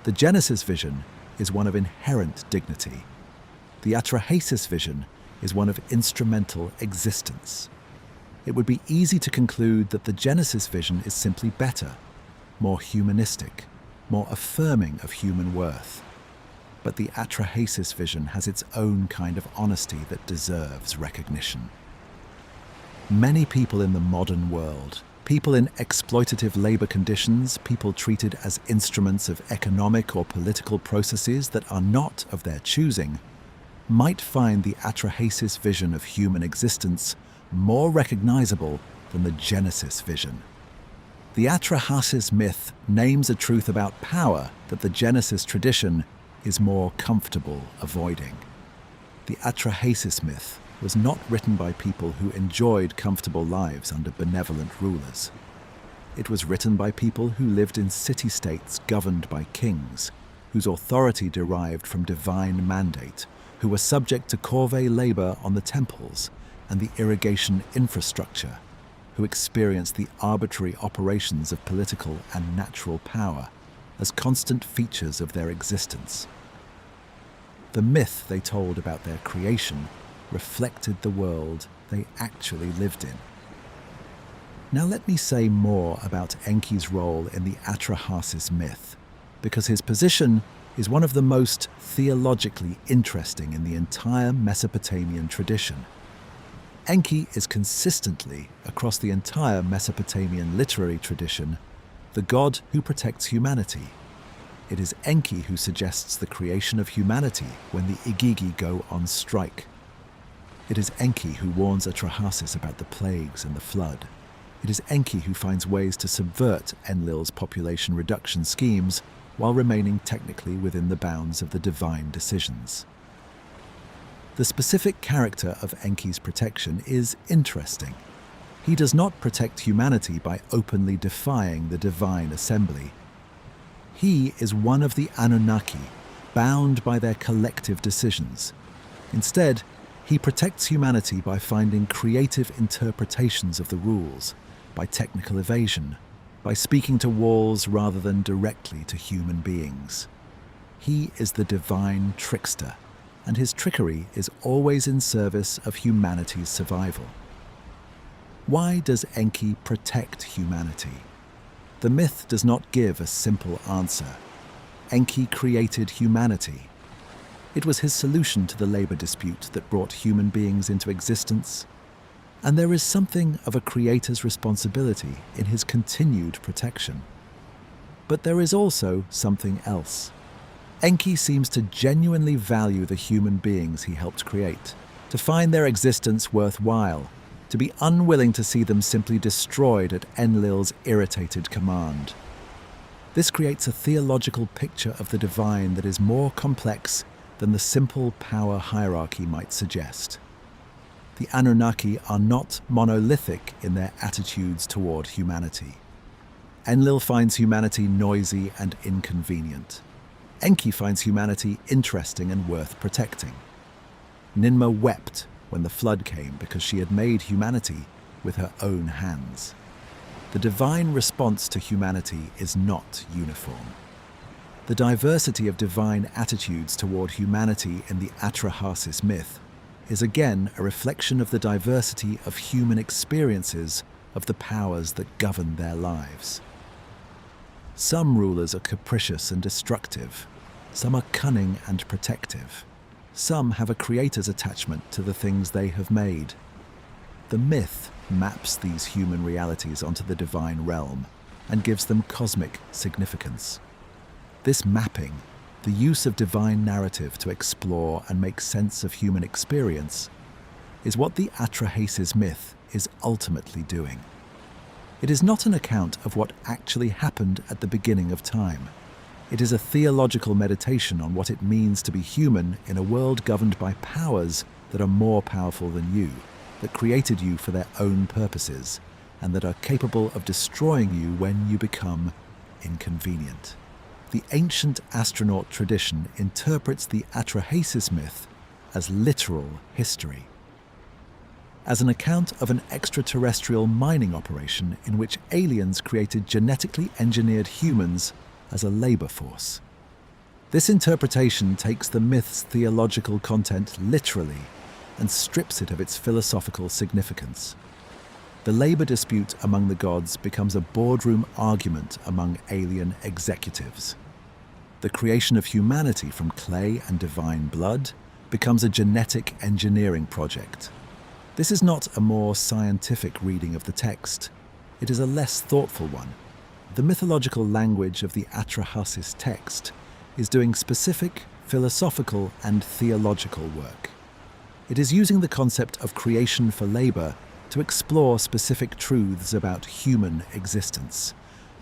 The Genesis vision is one of inherent dignity. The Atrahasis vision is one of instrumental existence. It would be easy to conclude that the Genesis vision is simply better, more humanistic, more affirming of human worth. But the Atrahasis vision has its own kind of honesty that deserves recognition. Many people in the modern world, people in exploitative labor conditions, people treated as instruments of economic or political processes that are not of their choosing, might find the Atrahasis vision of human existence more recognizable than the Genesis vision. The Atrahasis myth names a truth about power that the Genesis tradition is more comfortable avoiding. The Atrahasis myth was not written by people who enjoyed comfortable lives under benevolent rulers. It was written by people who lived in city-states governed by kings, whose authority derived from divine mandate, who were subject to corvée labor on the temples and the irrigation infrastructure, who experienced the arbitrary operations of political and natural power as constant features of their existence. The myth they told about their creation reflected the world they actually lived in. Now let me say more about Enki's role in the Atrahasis myth, because his position is one of the most theologically interesting in the entire Mesopotamian tradition. Enki is consistently, across the entire Mesopotamian literary tradition, the god who protects humanity. It is Enki who suggests the creation of humanity when the Igigi go on strike. It is Enki who warns Atrahasis about the plagues and the flood. It is Enki who finds ways to subvert Enlil's population reduction schemes while remaining technically within the bounds of the divine decisions. The specific character of Enki's protection is interesting. He does not protect humanity by openly defying the divine assembly. He is one of the Anunnaki, bound by their collective decisions. Instead, he protects humanity by finding creative interpretations of the rules, by technical evasion, by speaking to walls rather than directly to human beings. He is the divine trickster, and his trickery is always in service of humanity's survival. Why does Enki protect humanity? The myth does not give a simple answer. Enki created humanity. It was his solution to the labor dispute that brought human beings into existence, and there is something of a creator's responsibility in his continued protection. But there is also something else. Enki seems to genuinely value the human beings he helped create, to find their existence worthwhile, to be unwilling to see them simply destroyed at Enlil's irritated command. This creates a theological picture of the divine that is more complex than the simple power hierarchy might suggest. The Anunnaki are not monolithic in their attitudes toward humanity. Enlil finds humanity noisy and inconvenient. Enki finds humanity interesting and worth protecting. Ninmah wept when the flood came because she had made humanity with her own hands. The divine response to humanity is not uniform. The diversity of divine attitudes toward humanity in the Atrahasis myth is again a reflection of the diversity of human experiences of the powers that govern their lives. Some rulers are capricious and destructive. Some are cunning and protective. Some have a creator's attachment to the things they have made. The myth maps these human realities onto the divine realm and gives them cosmic significance. This mapping, the use of divine narrative to explore and make sense of human experience, is what the Atrahasis myth is ultimately doing. It is not an account of what actually happened at the beginning of time. It is a theological meditation on what it means to be human in a world governed by powers that are more powerful than you, that created you for their own purposes, and that are capable of destroying you when you become inconvenient. The ancient astronaut tradition interprets the Atrahasis myth as literal history, as an account of an extraterrestrial mining operation in which aliens created genetically engineered humans as a labor force. This interpretation takes the myth's theological content literally and strips it of its philosophical significance. The labor dispute among the gods becomes a boardroom argument among alien executives. The creation of humanity from clay and divine blood becomes a genetic engineering project. This is not a more scientific reading of the text. It is a less thoughtful one. The mythological language of the Atrahasis text is doing specific philosophical and theological work. It is using the concept of creation for labor to explore specific truths about human existence,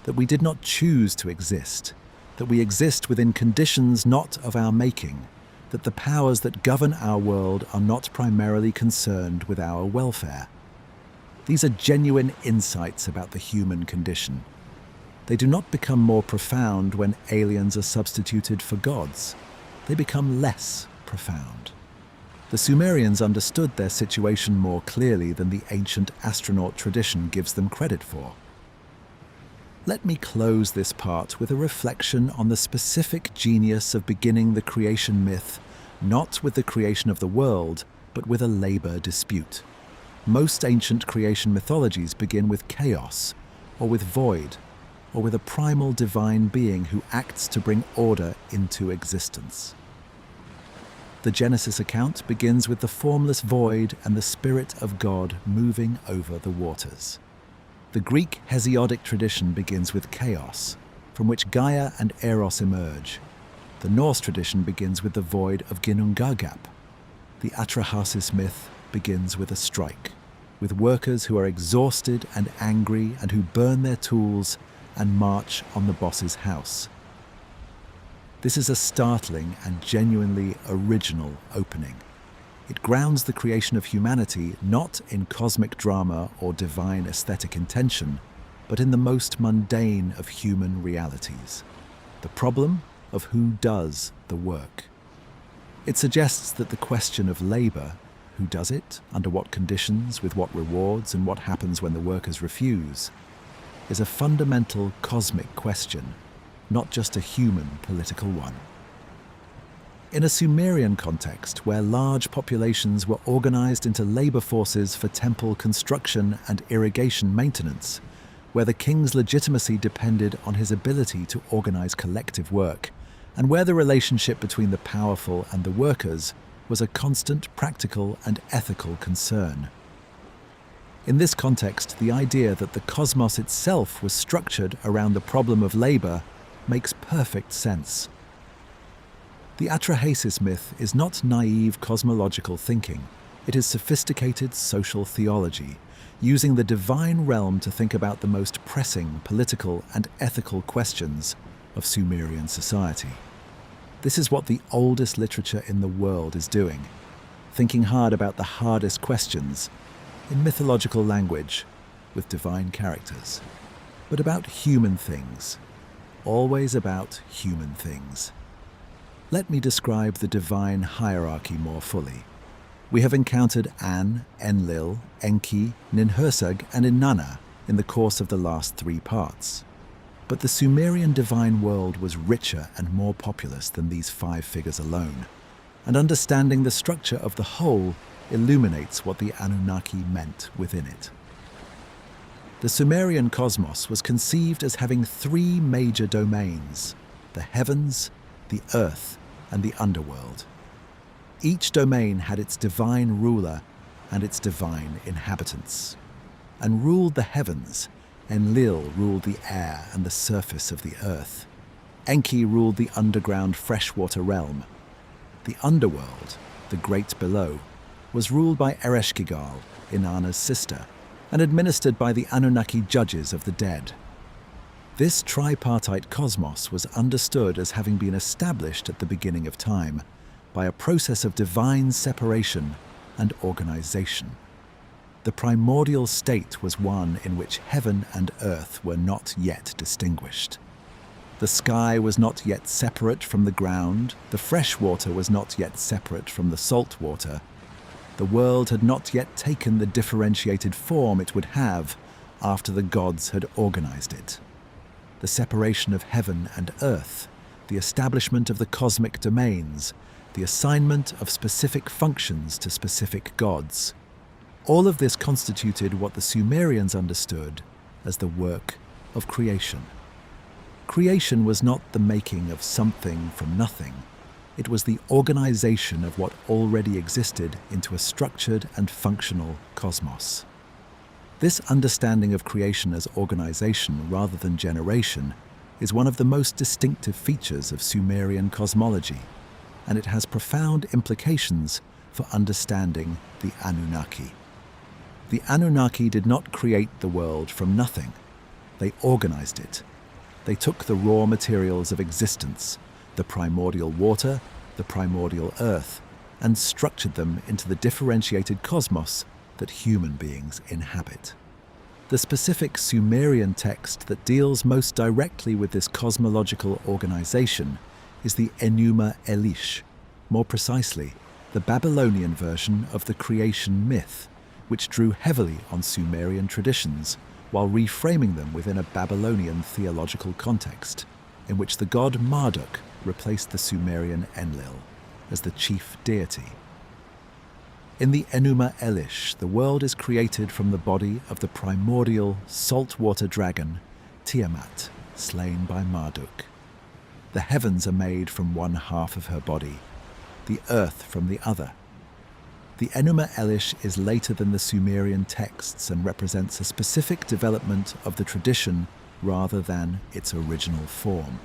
that we did not choose to exist, that we exist within conditions not of our making, that the powers that govern our world are not primarily concerned with our welfare. These are genuine insights about the human condition. They do not become more profound when aliens are substituted for gods. They become less profound. The Sumerians understood their situation more clearly than the ancient astronaut tradition gives them credit for. Let me close this part with a reflection on the specific genius of beginning the creation myth, not with the creation of the world, but with a labor dispute. Most ancient creation mythologies begin with chaos, or with void, or with a primal divine being who acts to bring order into existence. The Genesis account begins with the formless void and the Spirit of God moving over the waters. The Greek Hesiodic tradition begins with chaos, from which Gaia and Eros emerge. The Norse tradition begins with the void of Ginnungagap. The Atrahasis myth begins with a strike, with workers who are exhausted and angry and who burn their tools and march on the boss's house. This is a startling and genuinely original opening. It grounds the creation of humanity not in cosmic drama or divine aesthetic intention, but in the most mundane of human realities, the problem of who does the work. It suggests that the question of labor, who does it, under what conditions, with what rewards, and what happens when the workers refuse, is a fundamental cosmic question, not just a human political one. In a Sumerian context, where large populations were organized into labor forces for temple construction and irrigation maintenance, where the king's legitimacy depended on his ability to organize collective work, and where the relationship between the powerful and the workers was a constant practical and ethical concern. In this context, the idea that the cosmos itself was structured around the problem of labor makes perfect sense. The Atrahasis myth is not naive cosmological thinking. It is sophisticated social theology, using the divine realm to think about the most pressing political and ethical questions of Sumerian society. This is what the oldest literature in the world is doing. thinking hard about the hardest questions, in mythological language, with divine characters, but about human things, always about human things. Let me describe the divine hierarchy more fully. We have encountered An, Enlil, Enki, Ninhursag, and Inanna in the course of the last 3 parts. But the Sumerian divine world was richer and more populous than these 5 figures alone, and understanding the structure of the whole illuminates what the Anunnaki meant within it. The Sumerian cosmos was conceived as having 3 major domains: the heavens, the earth, and the underworld. Each domain had its divine ruler and its divine inhabitants. And ruled the heavens, Enlil ruled the air and the surface of the earth. Enki ruled the underground freshwater realm. The underworld, the great below, was ruled by Ereshkigal, Inanna's sister, and administered by the Anunnaki judges of the dead. This tripartite cosmos was understood as having been established at the beginning of time by a process of divine separation and organization. The primordial state was one in which heaven and earth were not yet distinguished. The sky was not yet separate from the ground, the fresh water was not yet separate from the salt water. The world had not yet taken the differentiated form it would have after the gods had organized it. The separation of heaven and earth, the establishment of the cosmic domains, the assignment of specific functions to specific gods. All of this constituted what the Sumerians understood as the work of creation. Creation was not the making of something from nothing. It was the organization of what already existed into a structured and functional cosmos. This understanding of creation as organization rather than generation is one of the most distinctive features of Sumerian cosmology, and it has profound implications for understanding the Anunnaki. The Anunnaki did not create the world from nothing. They organized it. They took the raw materials of existence, the primordial water, the primordial earth, and structured them into the differentiated cosmos that human beings inhabit. The specific Sumerian text that deals most directly with this cosmological organization is the Enuma Elish, more precisely, the Babylonian version of the creation myth, which drew heavily on Sumerian traditions while reframing them within a Babylonian theological context, in which the god Marduk replaced the Sumerian Enlil as the chief deity. In the Enuma Elish, the world is created from the body of the primordial saltwater dragon Tiamat, slain by Marduk. The heavens are made from one half of her body, the earth from the other. The Enuma Elish is later than the Sumerian texts and represents a specific development of the tradition rather than its original form.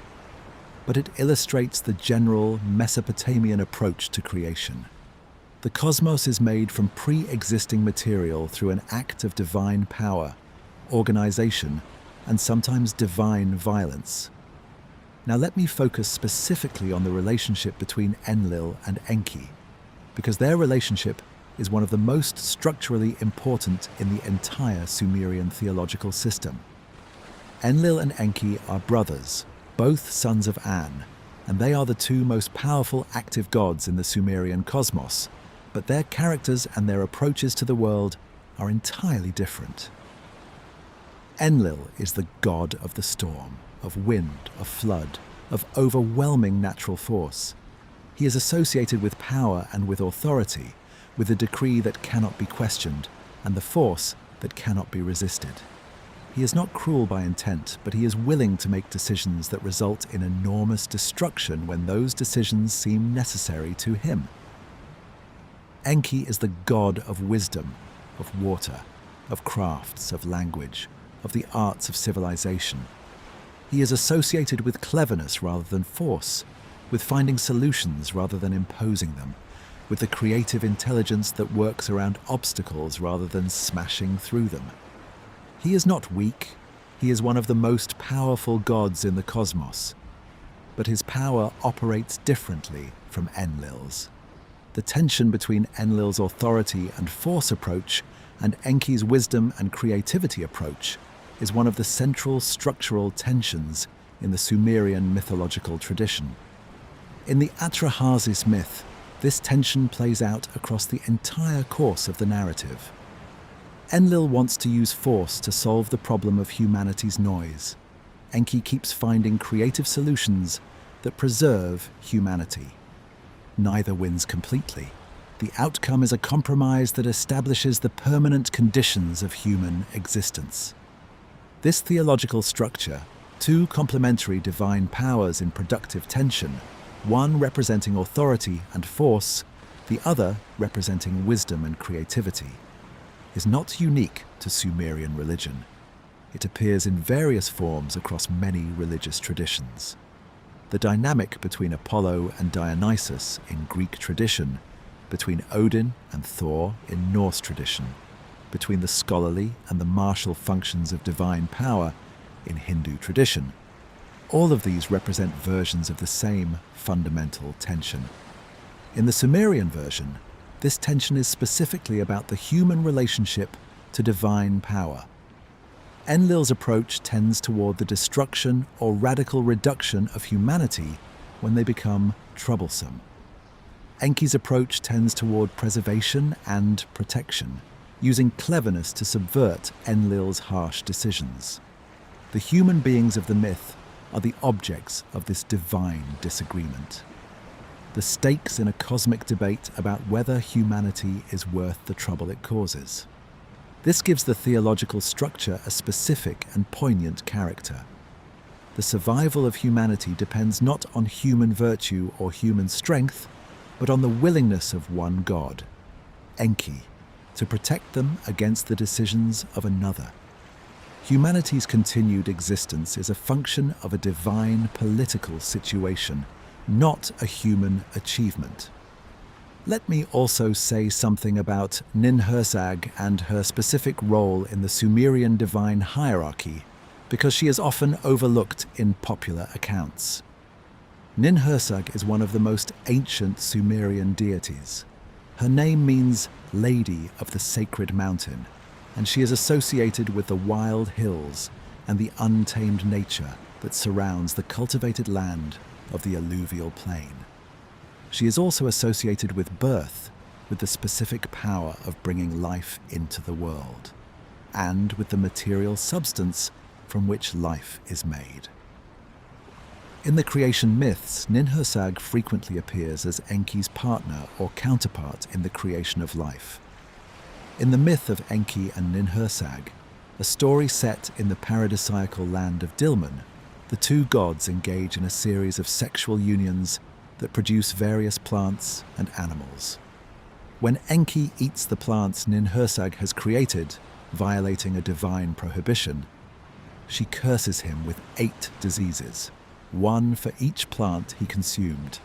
But it illustrates the general Mesopotamian approach to creation. The cosmos is made from pre-existing material through an act of divine power, organization, and sometimes divine violence. Now let me focus specifically on the relationship between Enlil and Enki, because their relationship is one of the most structurally important in the entire Sumerian theological system. Enlil and Enki are brothers, both sons of An, and they are the 2 most powerful active gods in the Sumerian cosmos, but their characters and their approaches to the world are entirely different. Enlil is the god of the storm, of wind, of flood, of overwhelming natural force. He is associated with power and with authority, with a decree that cannot be questioned, and the force that cannot be resisted. He is not cruel by intent, but he is willing to make decisions that result in enormous destruction when those decisions seem necessary to him. Enki is the god of wisdom, of water, of crafts, of language, of the arts of civilization. He is associated with cleverness rather than force, with finding solutions rather than imposing them, with the creative intelligence that works around obstacles rather than smashing through them. He is not weak. He is one of the most powerful gods in the cosmos. But his power operates differently from Enlil's. the tension between Enlil's authority and force approach and Enki's wisdom and creativity approach is one of the central structural tensions in the Sumerian mythological tradition. In the Atrahasis myth, this tension plays out across the entire course of the narrative. Enlil wants to use force to solve the problem of humanity's noise. Enki keeps finding creative solutions that preserve humanity. Neither wins completely. The outcome is a compromise that establishes the permanent conditions of human existence. This theological structure, two complementary divine powers in productive tension, one representing authority and force, the other representing wisdom and creativity, is not unique to Sumerian religion. It appears in various forms across many religious traditions. The dynamic between Apollo and Dionysus in Greek tradition, between Odin and Thor in Norse tradition, between the scholarly and the martial functions of divine power in Hindu tradition. All of these represent versions of the same fundamental tension. In the Sumerian version, this tension is specifically about the human relationship to divine power. Enlil's approach tends toward the destruction or radical reduction of humanity when they become troublesome. Enki's approach tends toward preservation and protection, using cleverness to subvert Enlil's harsh decisions. The human beings of the myth are the objects of this divine disagreement. The stakes in a cosmic debate about whether humanity is worth the trouble it causes. This gives the theological structure a specific and poignant character. The survival of humanity depends not on human virtue or human strength, but on the willingness of one God, Enki, to protect them against the decisions of another. Humanity's continued existence is a function of a divine political situation, not a human achievement. Let me also say something about Ninhursag and her specific role in the Sumerian divine hierarchy, because she is often overlooked in popular accounts. Ninhursag is one of the most ancient Sumerian deities. Her name means Lady of the Sacred Mountain, and she is associated with the wild hills and the untamed nature that surrounds the cultivated land of the alluvial plain. She is also associated with birth, with the specific power of bringing life into the world, and with the material substance from which life is made. In the creation myths, Ninhursag frequently appears as Enki's partner or counterpart in the creation of life. In the myth of Enki and Ninhursag, a story set in the paradisiacal land of Dilmun, the two gods engage in a series of sexual unions that produce various plants and animals. When Enki eats the plants Ninhursag has created, violating a divine prohibition, she curses him with 8 diseases, one for each plant he consumed.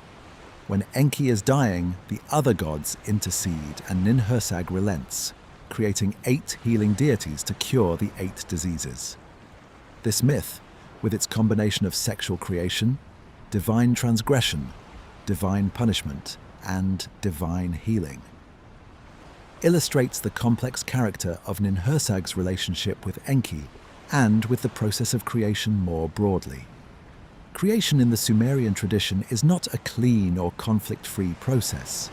When Enki is dying, the other gods intercede and Ninhursag relents, creating 8 healing deities to cure the 8 diseases. This myth, with its combination of sexual creation, divine transgression, divine punishment, and divine healing, illustrates the complex character of Ninhursag's relationship with Enki and with the process of creation more broadly. Creation in the Sumerian tradition is not a clean or conflict-free process.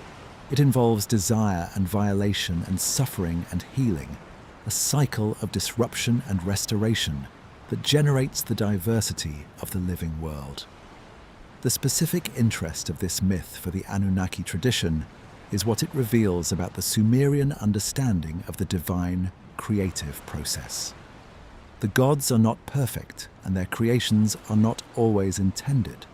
It involves desire and violation and suffering and healing, a cycle of disruption and restoration that generates the diversity of the living world. The specific interest of this myth for the Anunnaki tradition is what it reveals about the Sumerian understanding of the divine creative process. The gods are not perfect, and their creations are not always intended.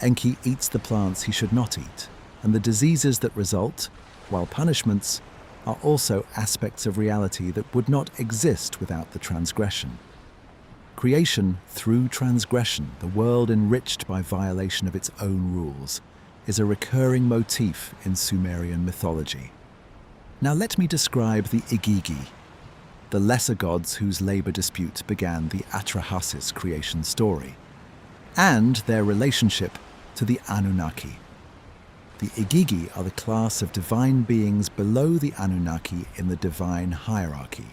Enki eats the plants he should not eat, and the diseases that result, while punishments, are also aspects of reality that would not exist without the transgression. Creation through transgression, the world enriched by violation of its own rules, is a recurring motif in Sumerian mythology. Now let me describe the Igigi, the lesser gods whose labor dispute began the Atrahasis creation story, and their relationship to the Anunnaki. The Igigi are the class of divine beings below the Anunnaki in the divine hierarchy.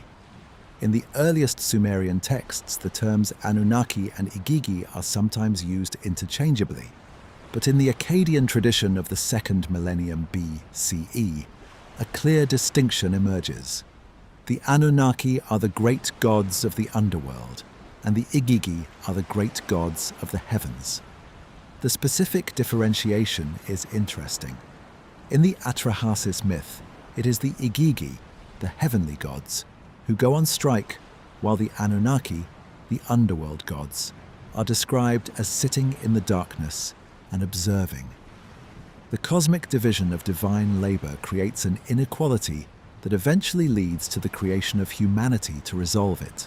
In the earliest Sumerian texts, the terms Anunnaki and Igigi are sometimes used interchangeably, but in the Akkadian tradition of the 2nd millennium BCE, a clear distinction emerges. The Anunnaki are the great gods of the underworld, and the Igigi are the great gods of the heavens. The specific differentiation is interesting. In the Atrahasis myth, it is the Igigi, the heavenly gods, who go on strike, while the Anunnaki, the underworld gods, are described as sitting in the darkness and observing. The cosmic division of divine labor creates an inequality that eventually leads to the creation of humanity to resolve it.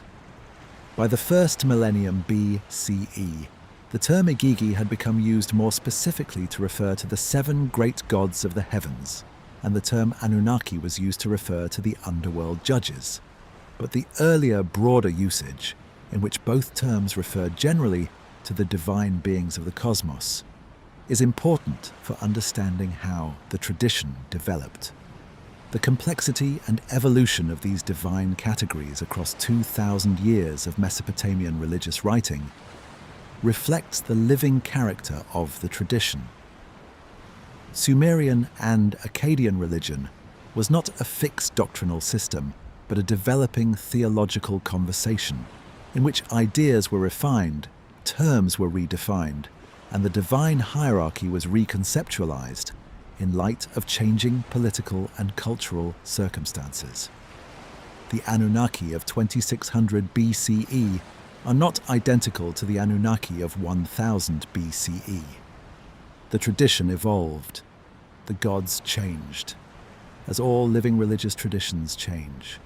By the 1st millennium BCE, the term Igigi had become used more specifically to refer to the 7 great gods of the heavens, and the term Anunnaki was used to refer to the underworld judges. But the earlier, broader usage, in which both terms refer generally to the divine beings of the cosmos, is important for understanding how the tradition developed. The complexity and evolution of these divine categories across 2,000 years of Mesopotamian religious writing reflects the living character of the tradition. Sumerian and Akkadian religion was not a fixed doctrinal system, but a developing theological conversation in which ideas were refined, terms were redefined, and the divine hierarchy was reconceptualized in light of changing political and cultural circumstances. The Anunnaki of 2600 BCE are not identical to the Anunnaki of 1000 BCE. The tradition evolved. The gods changed, as all living religious traditions change,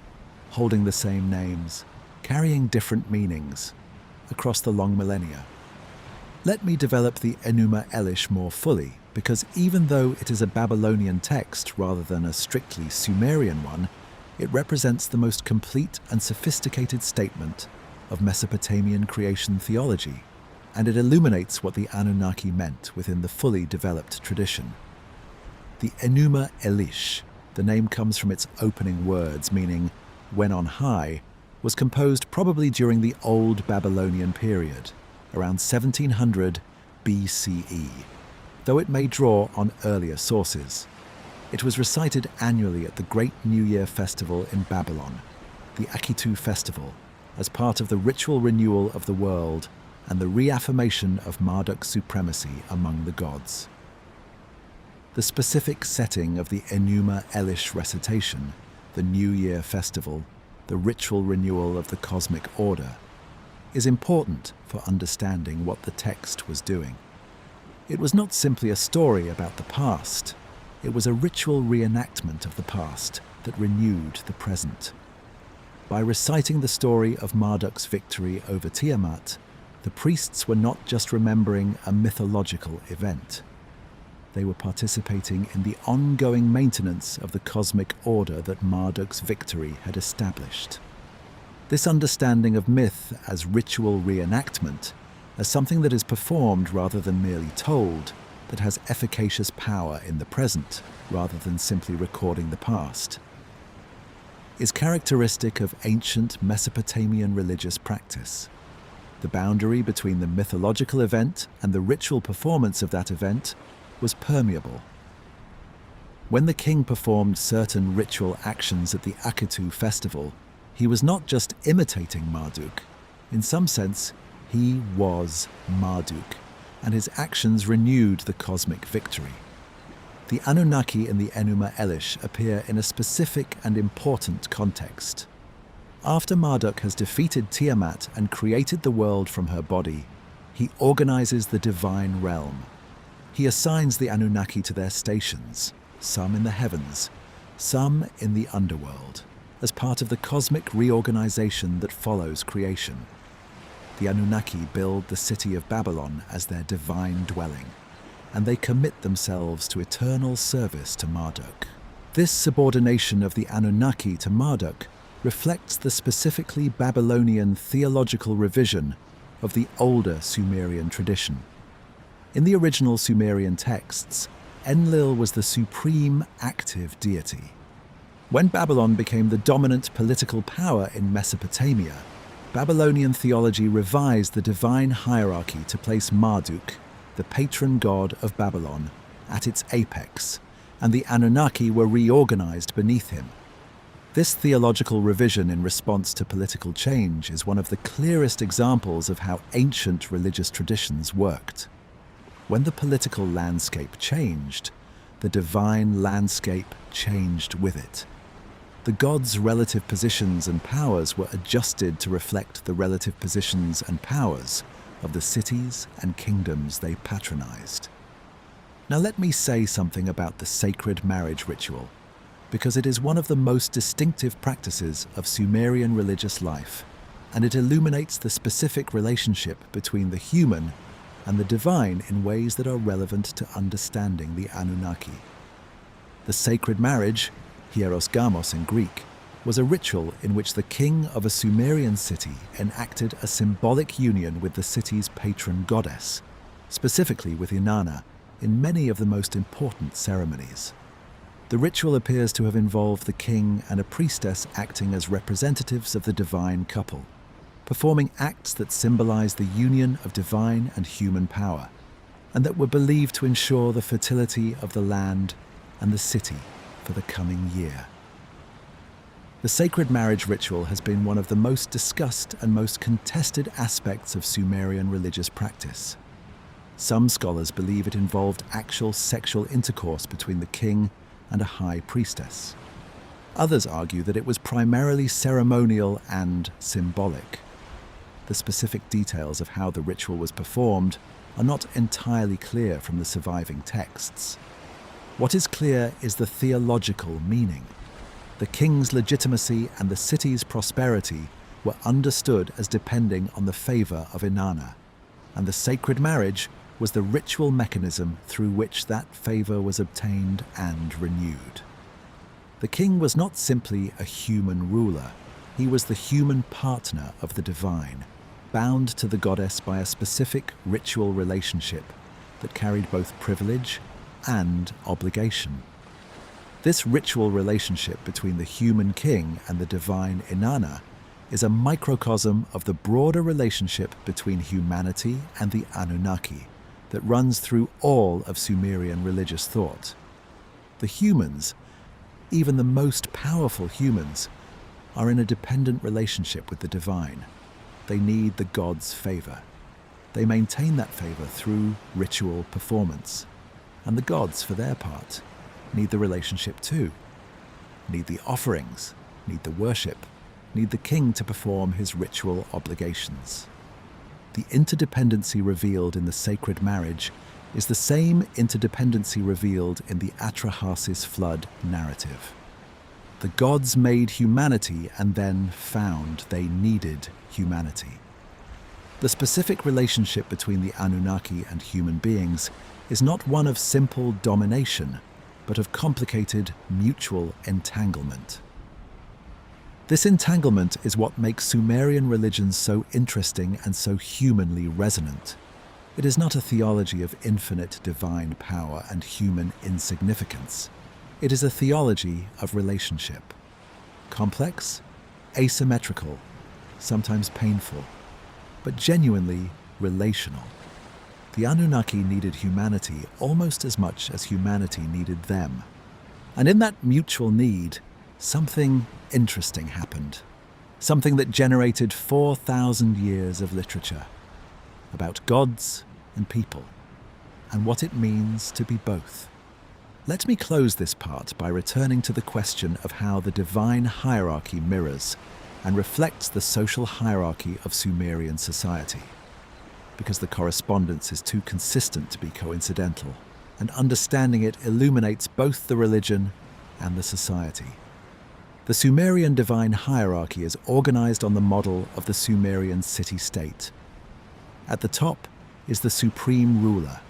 holding the same names, carrying different meanings across the long millennia. Let me develop the Enuma Elish more fully, because even though it is a Babylonian text rather than a strictly Sumerian one, it represents the most complete and sophisticated statement of Mesopotamian creation theology, and it illuminates what the Anunnaki meant within the fully developed tradition. The Enuma Elish, the name comes from its opening words meaning "when on high," was composed probably during the Old Babylonian period, around 1700 BCE, though it may draw on earlier sources. It was recited annually at the Great New Year Festival in Babylon, the Akitu Festival, as part of the ritual renewal of the world and the reaffirmation of Marduk's supremacy among the gods. The specific setting of the Enuma Elish recitation, the New Year Festival, the ritual renewal of the cosmic order, is important for understanding what the text was doing. It was not simply a story about the past, it was a ritual reenactment of the past that renewed the present. By reciting the story of Marduk's victory over Tiamat, the priests were not just remembering a mythological event. They were participating in the ongoing maintenance of the cosmic order that Marduk's victory had established. This understanding of myth as ritual reenactment, as something that is performed rather than merely told, that has efficacious power in the present rather than simply recording the past, is characteristic of ancient Mesopotamian religious practice. The boundary between the mythological event and the ritual performance of that event was permeable. When the king performed certain ritual actions at the Akitu festival, he was not just imitating Marduk. In some sense, he was Marduk, and his actions renewed the cosmic victory. The Anunnaki in the Enuma Elish appear in a specific and important context. After Marduk has defeated Tiamat and created the world from her body, he organizes the divine realm. He assigns the Anunnaki to their stations, some in the heavens, some in the underworld, as part of the cosmic reorganization that follows creation. The Anunnaki build the city of Babylon as their divine dwelling, and they commit themselves to eternal service to Marduk. This subordination of the Anunnaki to Marduk reflects the specifically Babylonian theological revision of the older Sumerian tradition. In the original Sumerian texts, Enlil was the supreme active deity. When Babylon became the dominant political power in Mesopotamia, Babylonian theology revised the divine hierarchy to place Marduk, the patron god of Babylon, at its apex, and the Anunnaki were reorganized beneath him. This theological revision in response to political change is one of the clearest examples of how ancient religious traditions worked. When the political landscape changed, the divine landscape changed with it. The gods' relative positions and powers were adjusted to reflect the relative positions and powers of the cities and kingdoms they patronized. Now let me say something about the sacred marriage ritual, because it is one of the most distinctive practices of Sumerian religious life, and it illuminates the specific relationship between the human and the divine in ways that are relevant to understanding the Anunnaki. The sacred marriage, hieros gamos in Greek, was a ritual in which the king of a Sumerian city enacted a symbolic union with the city's patron goddess, specifically with Inanna, in many of the most important ceremonies. The ritual appears to have involved the king and a priestess acting as representatives of the divine couple, performing acts that symbolize the union of divine and human power, and that were believed to ensure the fertility of the land and the city for the coming year. The sacred marriage ritual has been one of the most discussed and most contested aspects of Sumerian religious practice. Some scholars believe it involved actual sexual intercourse between the king and a high priestess. Others argue that it was primarily ceremonial and symbolic. The specific details of how the ritual was performed are not entirely clear from the surviving texts. What is clear is the theological meaning. The king's legitimacy and the city's prosperity were understood as depending on the favor of Inanna, and the sacred marriage was the ritual mechanism through which that favor was obtained and renewed. The king was not simply a human ruler, he was the human partner of the divine, bound to the goddess by a specific ritual relationship that carried both privilege and obligation. This ritual relationship between the human king and the divine Inanna is a microcosm of the broader relationship between humanity and the Anunnaki that runs through all of Sumerian religious thought. The humans, even the most powerful humans, are in a dependent relationship with the divine. They need the god's favor. They maintain that favor through ritual performance. And the gods, for their part, need the relationship too. Need the offerings, need the worship, need the king to perform his ritual obligations. The interdependency revealed in the sacred marriage is the same interdependency revealed in the Atrahasis flood narrative. The gods made humanity and then found they needed humanity. The specific relationship between the Anunnaki and human beings is not one of simple domination, but of complicated mutual entanglement. This entanglement is what makes Sumerian religions so interesting and so humanly resonant. It is not a theology of infinite divine power and human insignificance. It is a theology of relationship. Complex, asymmetrical, sometimes painful, but genuinely relational. The Anunnaki needed humanity almost as much as humanity needed them. And in that mutual need, something interesting happened. Something that generated 4,000 years of literature about gods and people, and what it means to be both. Let me close this part by returning to the question of how the divine hierarchy mirrors and reflects the social hierarchy of Sumerian society, because the correspondence is too consistent to be coincidental, and understanding it illuminates both the religion and the society. The Sumerian divine hierarchy is organized on the model of the Sumerian city-state. At the top is the supreme ruler,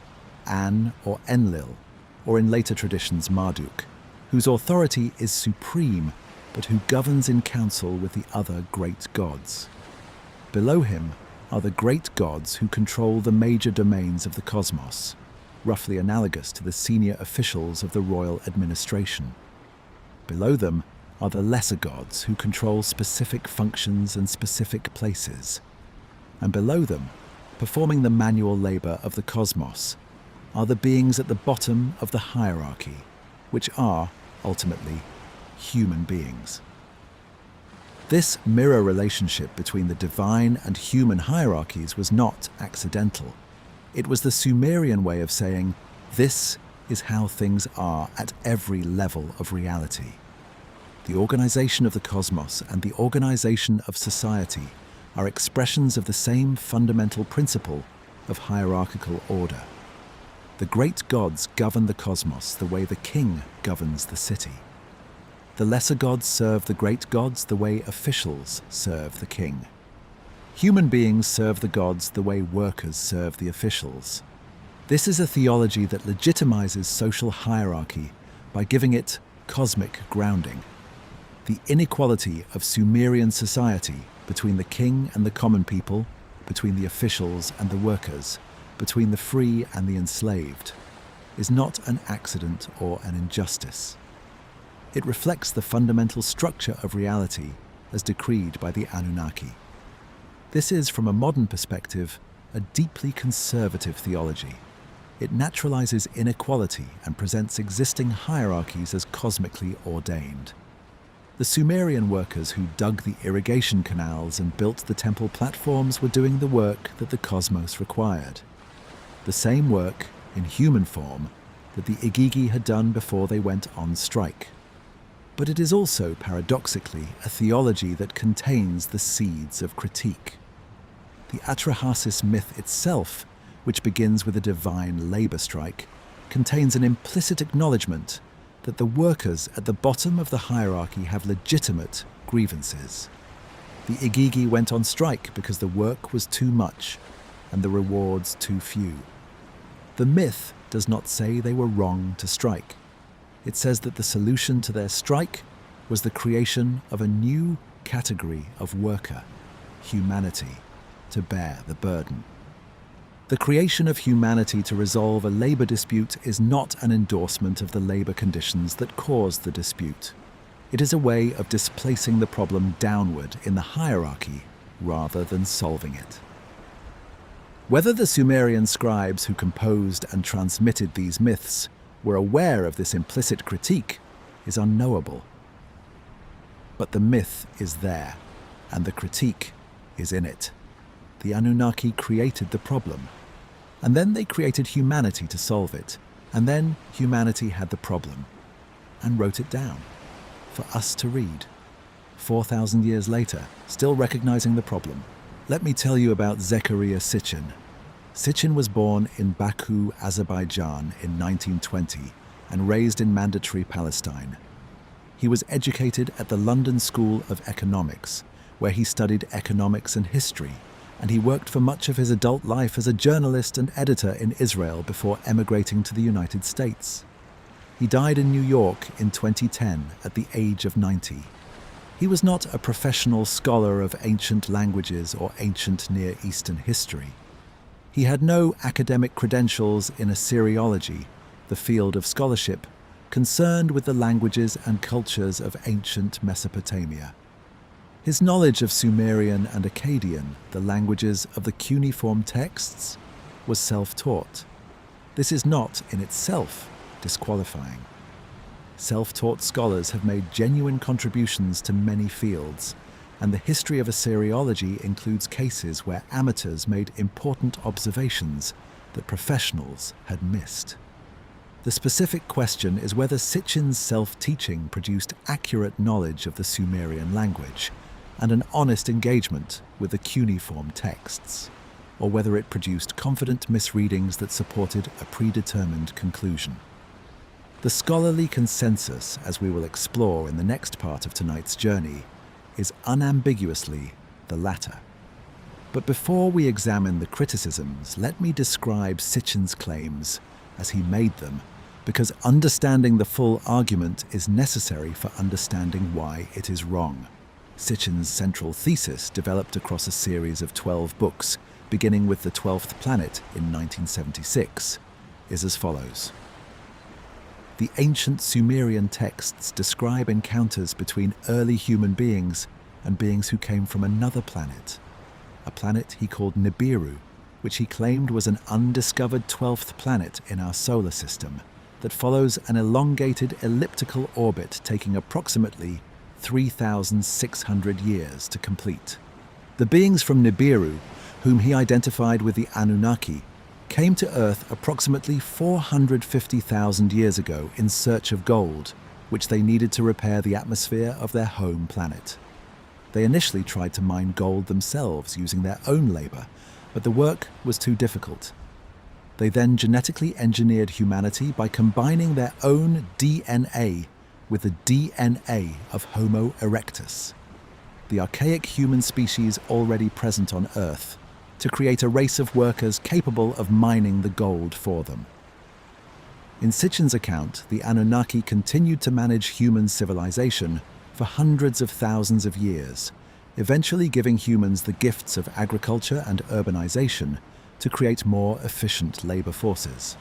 An or Enlil, or in later traditions Marduk, whose authority is supreme but who governs in council with the other great gods. Below him are the great gods who control the major domains of the cosmos, roughly analogous to the senior officials of the royal administration. Below them are the lesser gods who control specific functions and specific places. And below them, performing the manual labor of the cosmos, are the beings at the bottom of the hierarchy, which are, ultimately, human beings. This mirror relationship between the divine and human hierarchies was not accidental. It was the Sumerian way of saying, this is how things are at every level of reality. The organization of the cosmos and the organization of society are expressions of the same fundamental principle of hierarchical order. The great gods govern the cosmos the way the king governs the city. The lesser gods serve the great gods the way officials serve the king. Human beings serve the gods the way workers serve the officials. This is a theology that legitimizes social hierarchy by giving it cosmic grounding. The inequality of Sumerian society between the king and the common people, between the officials and the workers, between the free and the enslaved, is not an accident or an injustice. It reflects the fundamental structure of reality as decreed by the Anunnaki. This is, from a modern perspective, a deeply conservative theology. It naturalizes inequality and presents existing hierarchies as cosmically ordained. The Sumerian workers who dug the irrigation canals and built the temple platforms were doing the work that the cosmos required. The same work, in human form, that the Igigi had done before they went on strike. But it is also, paradoxically, a theology that contains the seeds of critique. The Atrahasis myth itself, which begins with a divine labor strike, contains an implicit acknowledgement that the workers at the bottom of the hierarchy have legitimate grievances. The Igigi went on strike because the work was too much and the rewards too few. The myth does not say they were wrong to strike. It says that the solution to their strike was the creation of a new category of worker, humanity, to bear the burden. The creation of humanity to resolve a labor dispute is not an endorsement of the labor conditions that caused the dispute. It is a way of displacing the problem downward in the hierarchy rather than solving it. Whether the Sumerian scribes who composed and transmitted these myths were aware of this implicit critique is unknowable. But the myth is there, and the critique is in it. The Anunnaki created the problem, and then they created humanity to solve it, and then humanity had the problem, and wrote it down, for us to read. 4,000 years later, still recognizing the problem. Let me tell you about Zecharia Sitchin. Sitchin was born in Baku, Azerbaijan in 1920 and raised in Mandatory Palestine. He was educated at the London School of Economics, where he studied economics and history, and he worked for much of his adult life as a journalist and editor in Israel before emigrating to the United States. He died in New York in 2010 at the age of 90. He was not a professional scholar of ancient languages or ancient Near Eastern history. He had no academic credentials in Assyriology, the field of scholarship concerned with the languages and cultures of ancient Mesopotamia. His knowledge of Sumerian and Akkadian, the languages of the cuneiform texts, was self-taught. This is not, in itself, disqualifying. Self-taught scholars have made genuine contributions to many fields, and the history of Assyriology includes cases where amateurs made important observations that professionals had missed. The specific question is whether Sitchin's self-teaching produced accurate knowledge of the Sumerian language and an honest engagement with the cuneiform texts, or whether it produced confident misreadings that supported a predetermined conclusion. The scholarly consensus, as we will explore in the next part of tonight's journey, is unambiguously the latter. But before we examine the criticisms, let me describe Sitchin's claims as he made them, because understanding the full argument is necessary for understanding why it is wrong. Sitchin's central thesis developed across a series of 12 books, beginning with The 12th Planet in 1976. is as follows. The ancient Sumerian texts describe encounters between early human beings and beings who came from another planet, a planet he called Nibiru, which he claimed was an undiscovered 12th planet in our solar system that follows an elongated elliptical orbit taking approximately 3,600 years to complete. The beings from Nibiru, whom he identified with the Anunnaki, came to Earth approximately 450,000 years ago in search of gold, which they needed to repair the atmosphere of their home planet. They initially tried to mine gold themselves using their own labor, but the work was too difficult. They then genetically engineered humanity by combining their own DNA with the DNA of Homo erectus, the archaic human species already present on Earth, to create a race of workers capable of mining the gold for them. In Sitchin's account, the Anunnaki continued to manage human civilization for hundreds of thousands of years, eventually giving humans the gifts of agriculture and urbanization to create more efficient labor forces.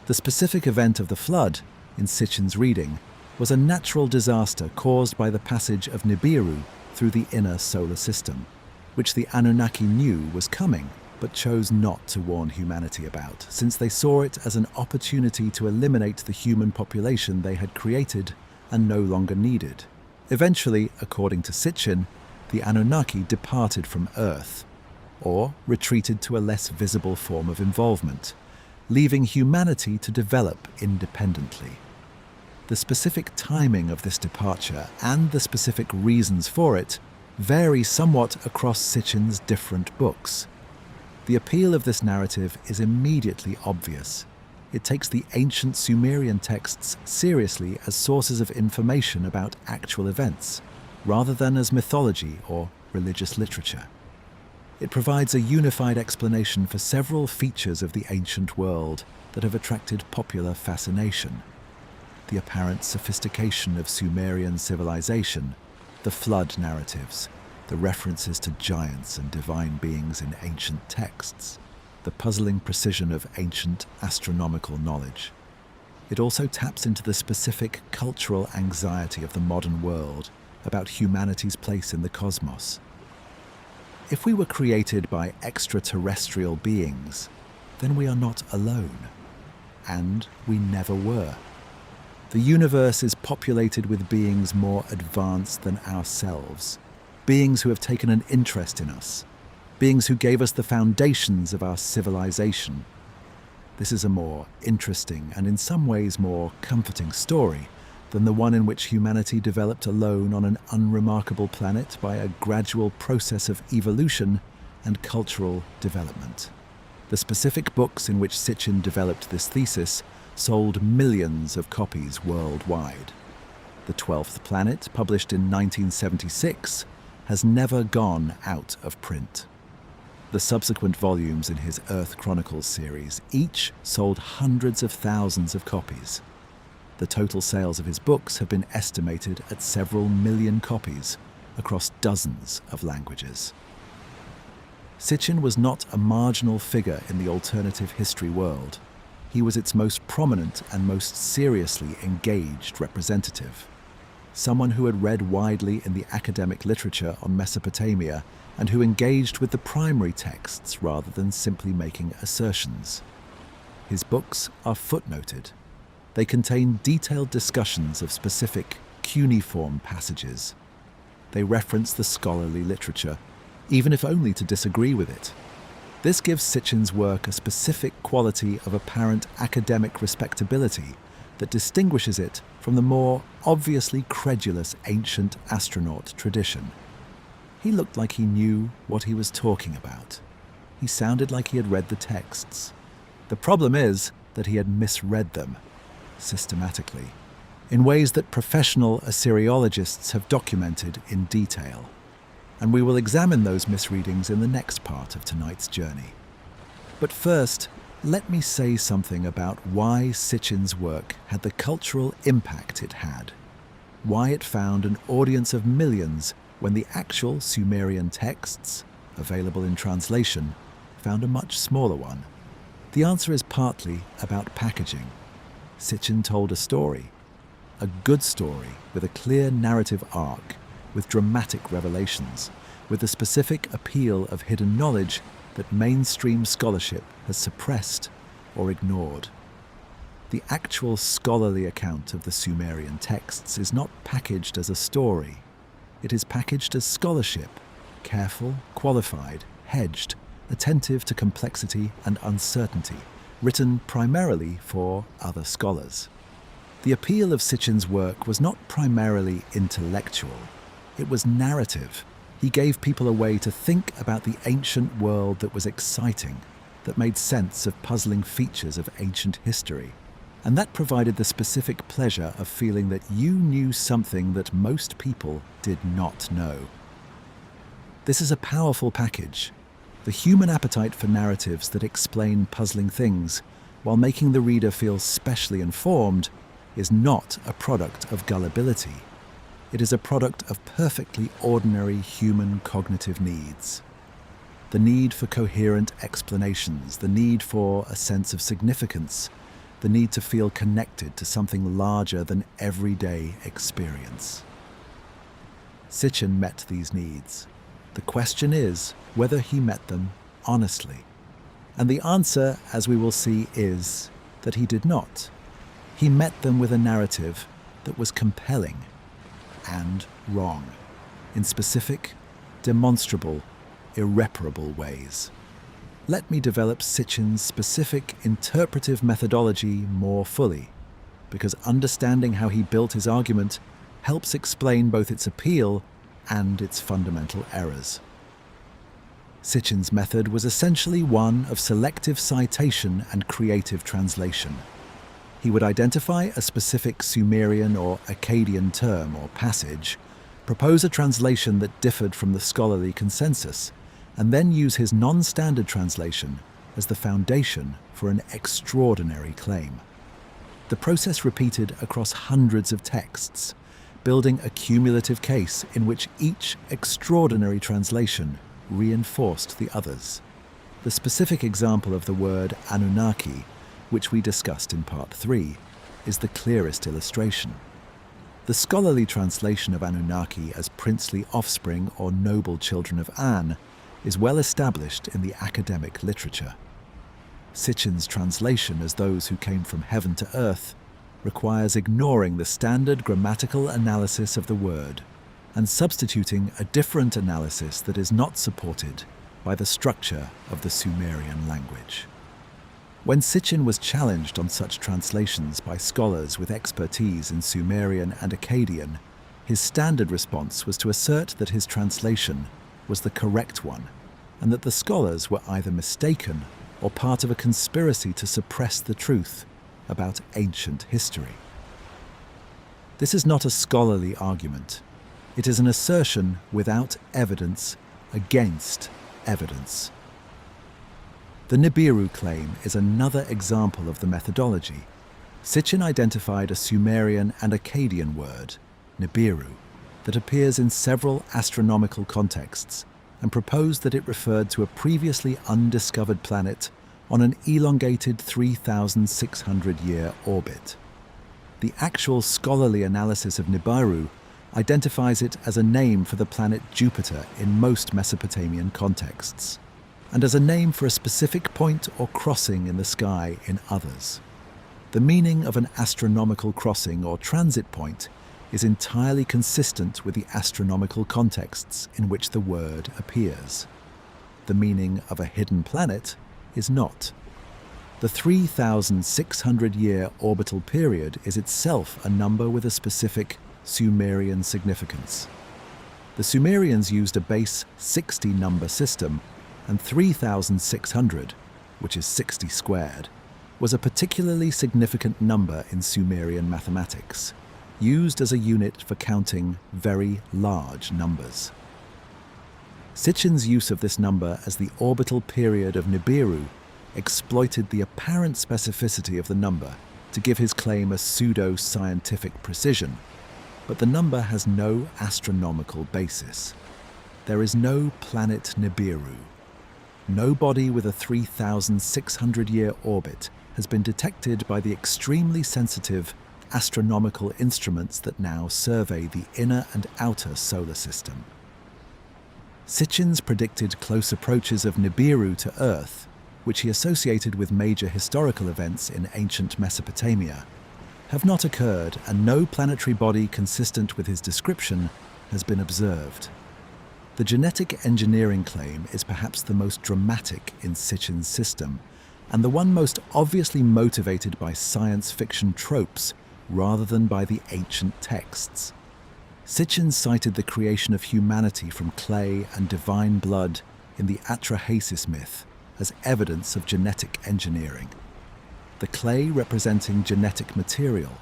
The specific event of the flood, in Sitchin's reading, was a natural disaster caused by the passage of Nibiru through the inner solar system, which the Anunnaki knew was coming, but chose not to warn humanity about, since they saw it as an opportunity to eliminate the human population they had created and no longer needed. Eventually, according to Sitchin, the Anunnaki departed from Earth, or retreated to a less visible form of involvement, leaving humanity to develop independently. The specific timing of this departure and the specific reasons for it vary somewhat across Sitchin's different books. The appeal of this narrative is immediately obvious. It takes the ancient Sumerian texts seriously as sources of information about actual events, rather than as mythology or religious literature. It provides a unified explanation for several features of the ancient world that have attracted popular fascination. The apparent sophistication of Sumerian civilization, the flood narratives, the references to giants and divine beings in ancient texts, the puzzling precision of ancient astronomical knowledge. It also taps into the specific cultural anxiety of the modern world about humanity's place in the cosmos. If we were created by extraterrestrial beings, then we are not alone. And we never were. The universe is populated with beings more advanced than ourselves, beings who have taken an interest in us, beings who gave us the foundations of our civilization. This is a more interesting and in some ways more comforting story than the one in which humanity developed alone on an unremarkable planet by a gradual process of evolution and cultural development. The specific books in which Sitchin developed this thesis sold millions of copies worldwide. The 12th Planet, published in 1976, has never gone out of print. The subsequent volumes in his Earth Chronicles series each sold hundreds of thousands of copies. The total sales of his books have been estimated at several million copies across dozens of languages. Sitchin was not a marginal figure in the alternative history world. He was its most prominent and most seriously engaged representative. Someone who had read widely in the academic literature on Mesopotamia and who engaged with the primary texts rather than simply making assertions. His books are footnoted. They contain detailed discussions of specific cuneiform passages. They reference the scholarly literature, even if only to disagree with it. This gives Sitchin's work a specific quality of apparent academic respectability that distinguishes it from the more obviously credulous ancient astronaut tradition. He looked like he knew what he was talking about. He sounded like he had read the texts. The problem is that he had misread them, systematically, in ways that professional Assyriologists have documented in detail. And we will examine those misreadings in the next part of tonight's journey. But first, let me say something about why Sitchin's work had the cultural impact it had, why it found an audience of millions when the actual Sumerian texts, available in translation, found a much smaller one. The answer is partly about packaging. Sitchin told a story, a good story with a clear narrative arc, with dramatic revelations, with the specific appeal of hidden knowledge that mainstream scholarship has suppressed or ignored. The actual scholarly account of the Sumerian texts is not packaged as a story. It is packaged as scholarship, careful, qualified, hedged, attentive to complexity and uncertainty, written primarily for other scholars. The appeal of Sitchin's work was not primarily intellectual. It was narrative. He gave people a way to think about the ancient world that was exciting, that made sense of puzzling features of ancient history. And that provided the specific pleasure of feeling that you knew something that most people did not know. This is a powerful package. The human appetite for narratives that explain puzzling things, while making the reader feel specially informed, is not a product of gullibility. It is a product of perfectly ordinary human cognitive needs. The need for coherent explanations, the need for a sense of significance, the need to feel connected to something larger than everyday experience. Sitchin met these needs. The question is whether he met them honestly. And the answer, as we will see, is that he did not. He met them with a narrative that was compelling and wrong, in specific, demonstrable, irreparable ways. Let me develop Sitchin's specific interpretive methodology more fully, because understanding how he built his argument helps explain both its appeal and its fundamental errors. Sitchin's method was essentially one of selective citation and creative translation. He would identify a specific Sumerian or Akkadian term or passage, propose a translation that differed from the scholarly consensus, and then use his non-standard translation as the foundation for an extraordinary claim. The process repeated across hundreds of texts, building a cumulative case in which each extraordinary translation reinforced the others. The specific example of the word Anunnaki, which we discussed in Part 3, is the clearest illustration. The scholarly translation of Anunnaki as princely offspring or noble children of An is well established in the academic literature. Sitchin's translation as those who came from heaven to earth requires ignoring the standard grammatical analysis of the word and substituting a different analysis that is not supported by the structure of the Sumerian language. When Sitchin was challenged on such translations by scholars with expertise in Sumerian and Akkadian, his standard response was to assert that his translation was the correct one, and that the scholars were either mistaken or part of a conspiracy to suppress the truth about ancient history. This is not a scholarly argument. It is an assertion without evidence against evidence. The Nibiru claim is another example of the methodology. Sitchin identified a Sumerian and Akkadian word, Nibiru, that appears in several astronomical contexts, and proposed that it referred to a previously undiscovered planet on an elongated 3,600-year orbit. The actual scholarly analysis of Nibiru identifies it as a name for the planet Jupiter in most Mesopotamian contexts, and as a name for a specific point or crossing in the sky in others. The meaning of an astronomical crossing or transit point is entirely consistent with the astronomical contexts in which the word appears. The meaning of a hidden planet is not. The 3,600-year orbital period is itself a number with a specific Sumerian significance. The Sumerians used a base 60 number system, and 3,600, which is 60 squared, was a particularly significant number in Sumerian mathematics, used as a unit for counting very large numbers. Sitchin's use of this number as the orbital period of Nibiru exploited the apparent specificity of the number to give his claim a pseudo-scientific precision, but the number has no astronomical basis. There is no planet Nibiru. No body with a 3,600-year orbit has been detected by the extremely sensitive astronomical instruments that now survey the inner and outer solar system. Sitchin's predicted close approaches of Nibiru to Earth, which he associated with major historical events in ancient Mesopotamia, have not occurred, and no planetary body consistent with his description has been observed. The genetic engineering claim is perhaps the most dramatic in Sitchin's system, and the one most obviously motivated by science fiction tropes rather than by the ancient texts. Sitchin cited the creation of humanity from clay and divine blood in the Atrahasis myth as evidence of genetic engineering. The clay representing genetic material,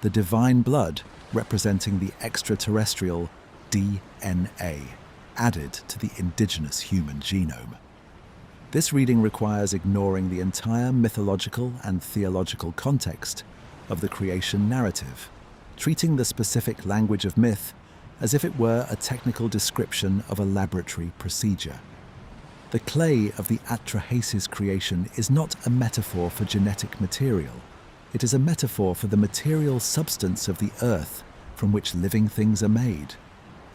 the divine blood representing the extraterrestrial DNA added to the indigenous human genome. This reading requires ignoring the entire mythological and theological context of the creation narrative, treating the specific language of myth as if it were a technical description of a laboratory procedure. The clay of the Atrahasis creation is not a metaphor for genetic material. It is a metaphor for the material substance of the earth from which living things are made,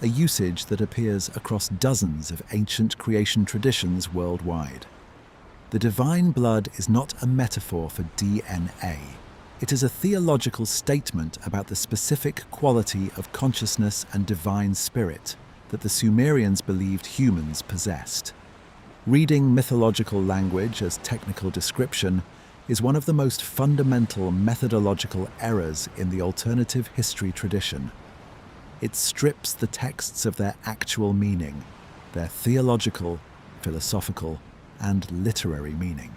a usage that appears across dozens of ancient creation traditions worldwide. The divine blood is not a metaphor for DNA. It is a theological statement about the specific quality of consciousness and divine spirit that the Sumerians believed humans possessed. Reading mythological language as technical description is one of the most fundamental methodological errors in the alternative history tradition. It strips the texts of their actual meaning, their theological, philosophical, and literary meaning,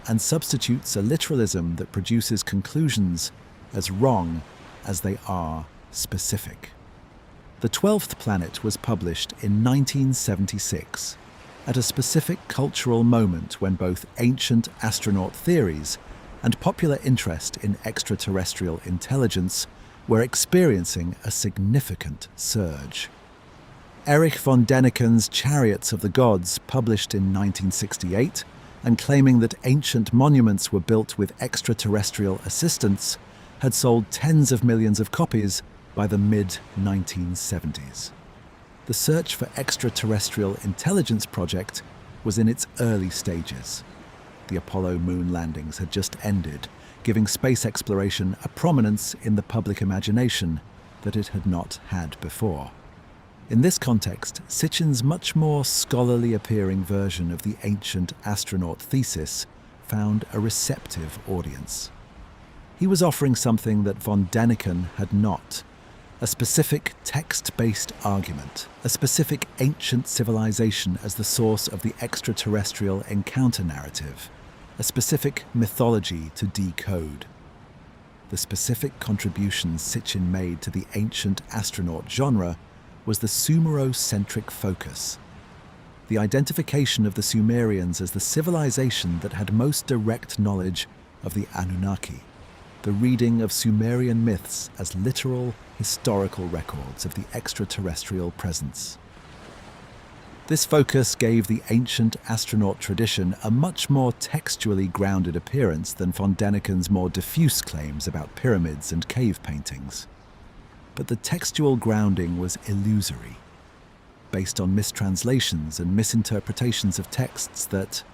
and substitutes a literalism that produces conclusions as wrong as they are specific. The 12th Planet was published in 1976, at a specific cultural moment when both ancient astronaut theories and popular interest in extraterrestrial intelligence were experiencing a significant surge. Erich von Däniken's Chariots of the Gods, published in 1968, and claiming that ancient monuments were built with extraterrestrial assistance, had sold tens of millions of copies by the mid-1970s. The search for extraterrestrial intelligence project was in its early stages. The Apollo moon landings had just ended, giving space exploration a prominence in the public imagination that it had not had before. In this context, Sitchin's much more scholarly appearing version of the ancient astronaut thesis found a receptive audience. He was offering something that von Däniken had not: a specific text-based argument, a specific ancient civilization as the source of the extraterrestrial encounter narrative, a specific mythology to decode. The specific contribution Sitchin made to the ancient astronaut genre was the Sumero-centric focus, the identification of the Sumerians as the civilization that had most direct knowledge of the Anunnaki, the reading of Sumerian myths as literal, historical records of the extraterrestrial presence. This focus gave the ancient astronaut tradition a much more textually grounded appearance than von Däniken's more diffuse claims about pyramids and cave paintings. But the textual grounding was illusory, based on mistranslations and misinterpretations of texts that,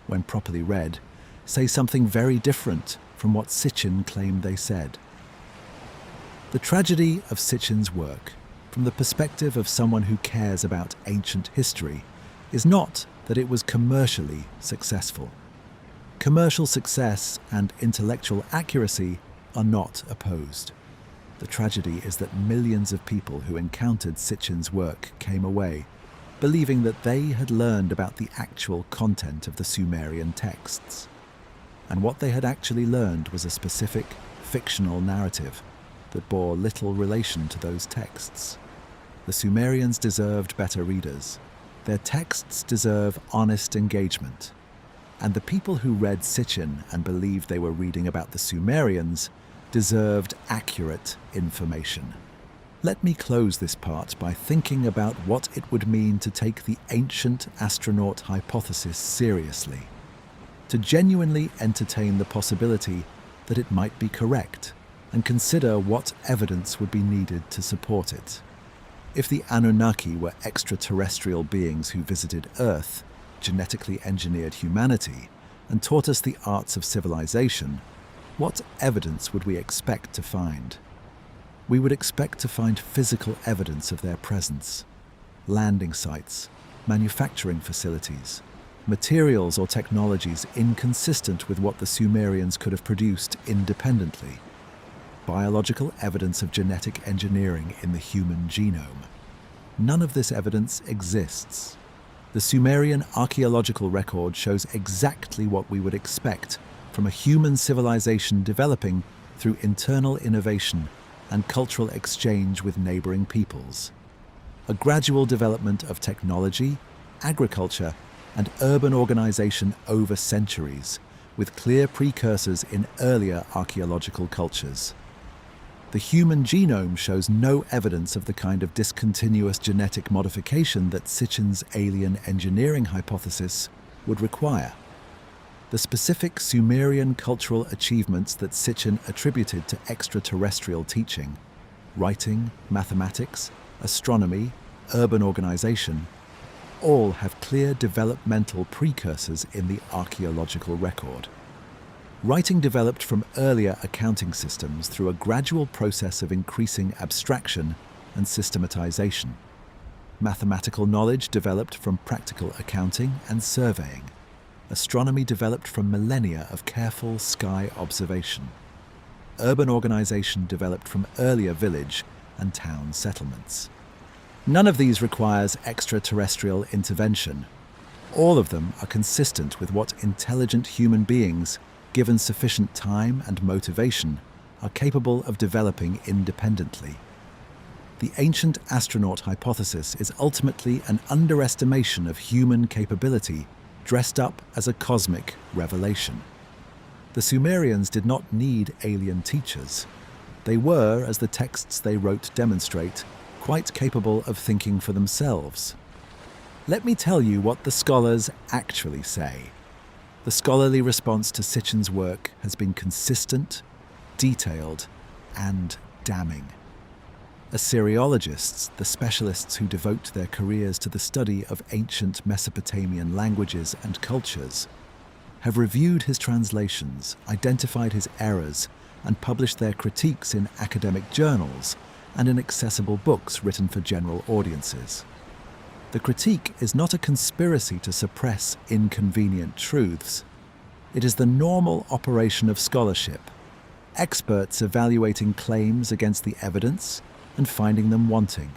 when properly read, say something very different from what Sitchin claimed they said. The tragedy of Sitchin's work, from the perspective of someone who cares about ancient history, is not that it was commercially successful. Commercial success and intellectual accuracy are not opposed. The tragedy is that millions of people who encountered Sitchin's work came away believing that they had learned about the actual content of the Sumerian texts. And what they had actually learned was a specific, fictional narrative that bore little relation to those texts. The Sumerians deserved better readers. Their texts deserve honest engagement. And the people who read Sitchin and believed they were reading about the Sumerians deserved accurate information. Let me close this part by thinking about what it would mean to take the ancient astronaut hypothesis seriously, to genuinely entertain the possibility that it might be correct, and consider what evidence would be needed to support it. If the Anunnaki were extraterrestrial beings who visited Earth, genetically engineered humanity, and taught us the arts of civilization, what evidence would we expect to find? We would expect to find physical evidence of their presence, landing sites, manufacturing facilities, materials or technologies inconsistent with what the Sumerians could have produced independently, biological evidence of genetic engineering in the human genome. None of this evidence exists. The Sumerian archaeological record shows exactly what we would expect from a human civilization developing through internal innovation and cultural exchange with neighboring peoples. A gradual development of technology, agriculture, and urban organization over centuries, with clear precursors in earlier archaeological cultures. The human genome shows no evidence of the kind of discontinuous genetic modification that Sitchin's alien engineering hypothesis would require. The specific Sumerian cultural achievements that Sitchin attributed to extraterrestrial teaching, writing, mathematics, astronomy, urban organization, all have clear developmental precursors in the archaeological record. Writing developed from earlier accounting systems through a gradual process of increasing abstraction and systematization. Mathematical knowledge developed from practical accounting and surveying. Astronomy developed from millennia of careful sky observation. Urban organization developed from earlier village and town settlements. None of these requires extraterrestrial intervention. All of them are consistent with what intelligent human beings, given sufficient time and motivation, are capable of developing independently. The ancient astronaut hypothesis is ultimately an underestimation of human capability dressed up as a cosmic revelation. The Sumerians did not need alien teachers. They were, as the texts they wrote demonstrate, quite capable of thinking for themselves. Let me tell you what the scholars actually say. The scholarly response to Sitchin's work has been consistent, detailed, and damning. Assyriologists, the specialists who devote their careers to the study of ancient Mesopotamian languages and cultures, have reviewed his translations, identified his errors, and published their critiques in academic journals and in accessible books written for general audiences. The critique is not a conspiracy to suppress inconvenient truths. It is the normal operation of scholarship, experts evaluating claims against the evidence and finding them wanting.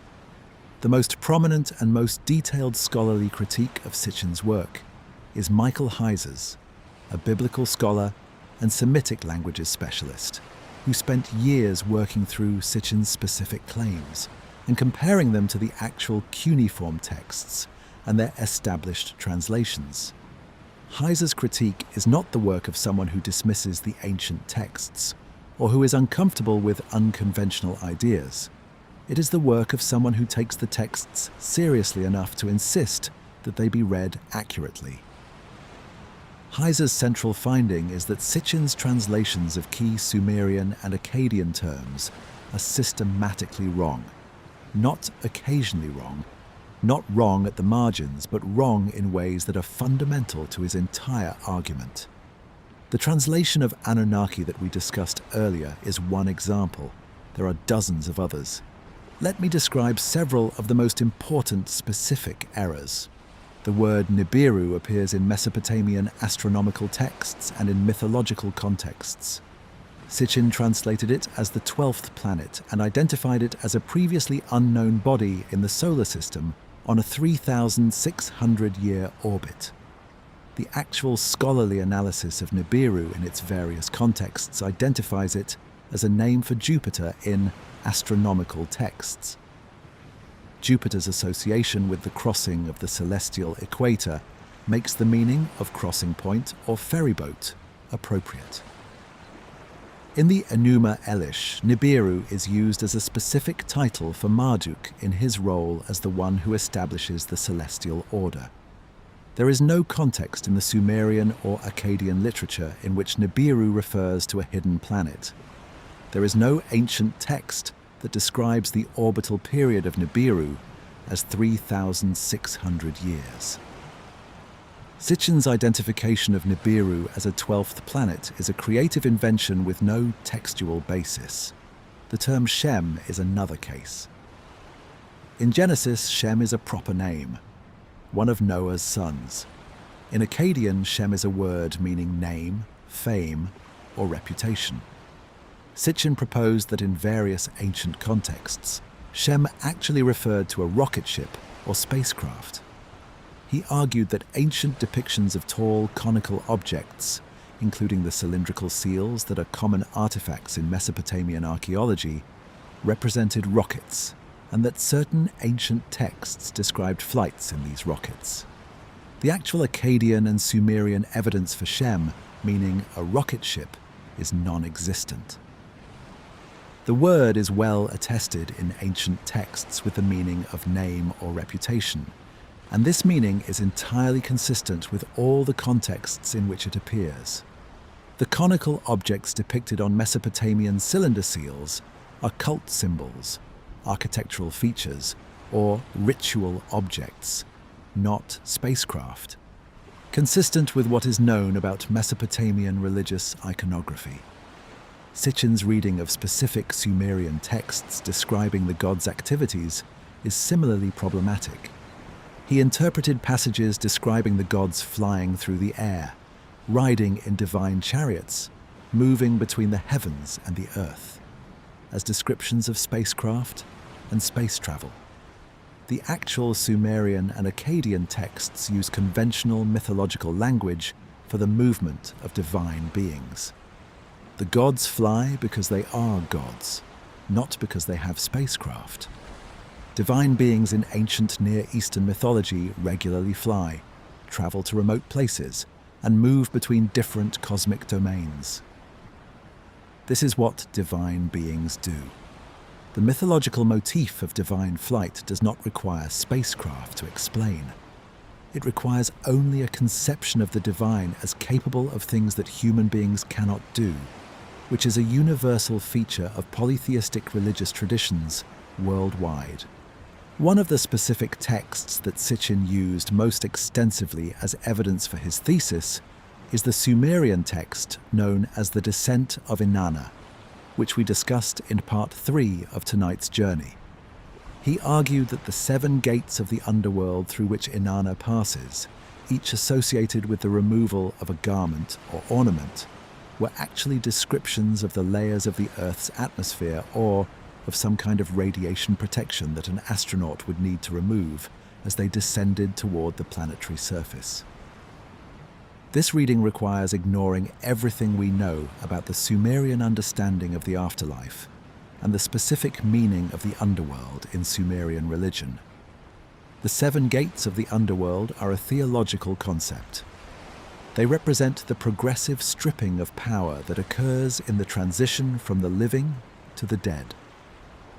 The most prominent and most detailed scholarly critique of Sitchin's work is Michael Heiser's, a biblical scholar and Semitic languages specialist, who spent years working through Sitchin's specific claims and comparing them to the actual cuneiform texts and their established translations. Heiser's critique is not the work of someone who dismisses the ancient texts or who is uncomfortable with unconventional ideas. It is the work of someone who takes the texts seriously enough to insist that they be read accurately. Heiser's central finding is that Sitchin's translations of key Sumerian and Akkadian terms are systematically wrong. Not occasionally wrong, not wrong at the margins, but wrong in ways that are fundamental to his entire argument. The translation of Anunnaki that we discussed earlier is one example. There are dozens of others. Let me describe several of the most important specific errors. The word Nibiru appears in Mesopotamian astronomical texts and in mythological contexts. Sitchin translated it as the 12th planet and identified it as a previously unknown body in the solar system on a 3,600-year orbit. The actual scholarly analysis of Nibiru in its various contexts identifies it as a name for Jupiter in astronomical texts. Jupiter's association with the crossing of the celestial equator makes the meaning of crossing point or ferryboat appropriate. In the Enuma Elish, Nibiru is used as a specific title for Marduk in his role as the one who establishes the celestial order. There is no context in the Sumerian or Akkadian literature in which Nibiru refers to a hidden planet. There is no ancient text that describes the orbital period of Nibiru as 3,600 years. Sitchin's identification of Nibiru as a 12th planet is a creative invention with no textual basis. The term Shem is another case. In Genesis, Shem is a proper name, one of Noah's sons. In Akkadian, Shem is a word meaning name, fame, or reputation. Sitchin proposed that in various ancient contexts, Shem actually referred to a rocket ship or spacecraft. He argued that ancient depictions of tall, conical objects, including the cylindrical seals that are common artifacts in Mesopotamian archaeology, represented rockets, and that certain ancient texts described flights in these rockets. The actual Akkadian and Sumerian evidence for Shem, meaning a rocket ship, is non-existent. The word is well attested in ancient texts with the meaning of name or reputation, and this meaning is entirely consistent with all the contexts in which it appears. The conical objects depicted on Mesopotamian cylinder seals are cult symbols, architectural features, or ritual objects, not spacecraft, consistent with what is known about Mesopotamian religious iconography. Sitchin's reading of specific Sumerian texts describing the gods' activities is similarly problematic. He interpreted passages describing the gods flying through the air, riding in divine chariots, moving between the heavens and the earth, as descriptions of spacecraft and space travel. The actual Sumerian and Akkadian texts use conventional mythological language for the movement of divine beings. The gods fly because they are gods, not because they have spacecraft. Divine beings in ancient Near Eastern mythology regularly fly, travel to remote places, and move between different cosmic domains. This is what divine beings do. The mythological motif of divine flight does not require spacecraft to explain. It requires only a conception of the divine as capable of things that human beings cannot do, which is a universal feature of polytheistic religious traditions worldwide. One of the specific texts that Sitchin used most extensively as evidence for his thesis is the Sumerian text known as the Descent of Inanna, which we discussed in part 3 of tonight's journey. He argued that the 7 gates of the underworld through which Inanna passes, each associated with the removal of a garment or ornament, were actually descriptions of the layers of the Earth's atmosphere or of some kind of radiation protection that an astronaut would need to remove as they descended toward the planetary surface. This reading requires ignoring everything we know about the Sumerian understanding of the afterlife and the specific meaning of the underworld in Sumerian religion. The 7 gates of the underworld are a theological concept. They represent the progressive stripping of power that occurs in the transition from the living to the dead.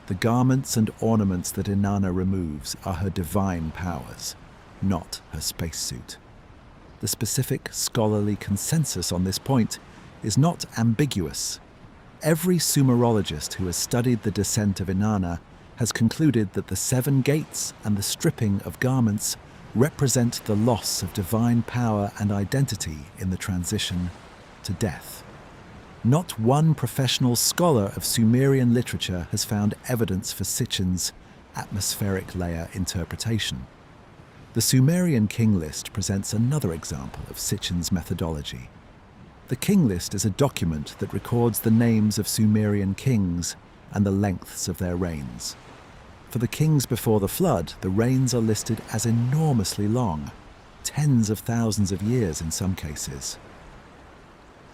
The garments and ornaments that Inanna removes are her divine powers, not her spacesuit. The specific scholarly consensus on this point is not ambiguous. Every Sumerologist who has studied the descent of Inanna has concluded that the 7 gates and the stripping of garments represent the loss of divine power and identity in the transition to death. Not one professional scholar of Sumerian literature has found evidence for Sitchin's atmospheric layer interpretation. The Sumerian king list presents another example of Sitchin's methodology. The king list is a document that records the names of Sumerian kings and the lengths of their reigns. For the kings before the flood, the reigns are listed as enormously long, tens of thousands of years in some cases.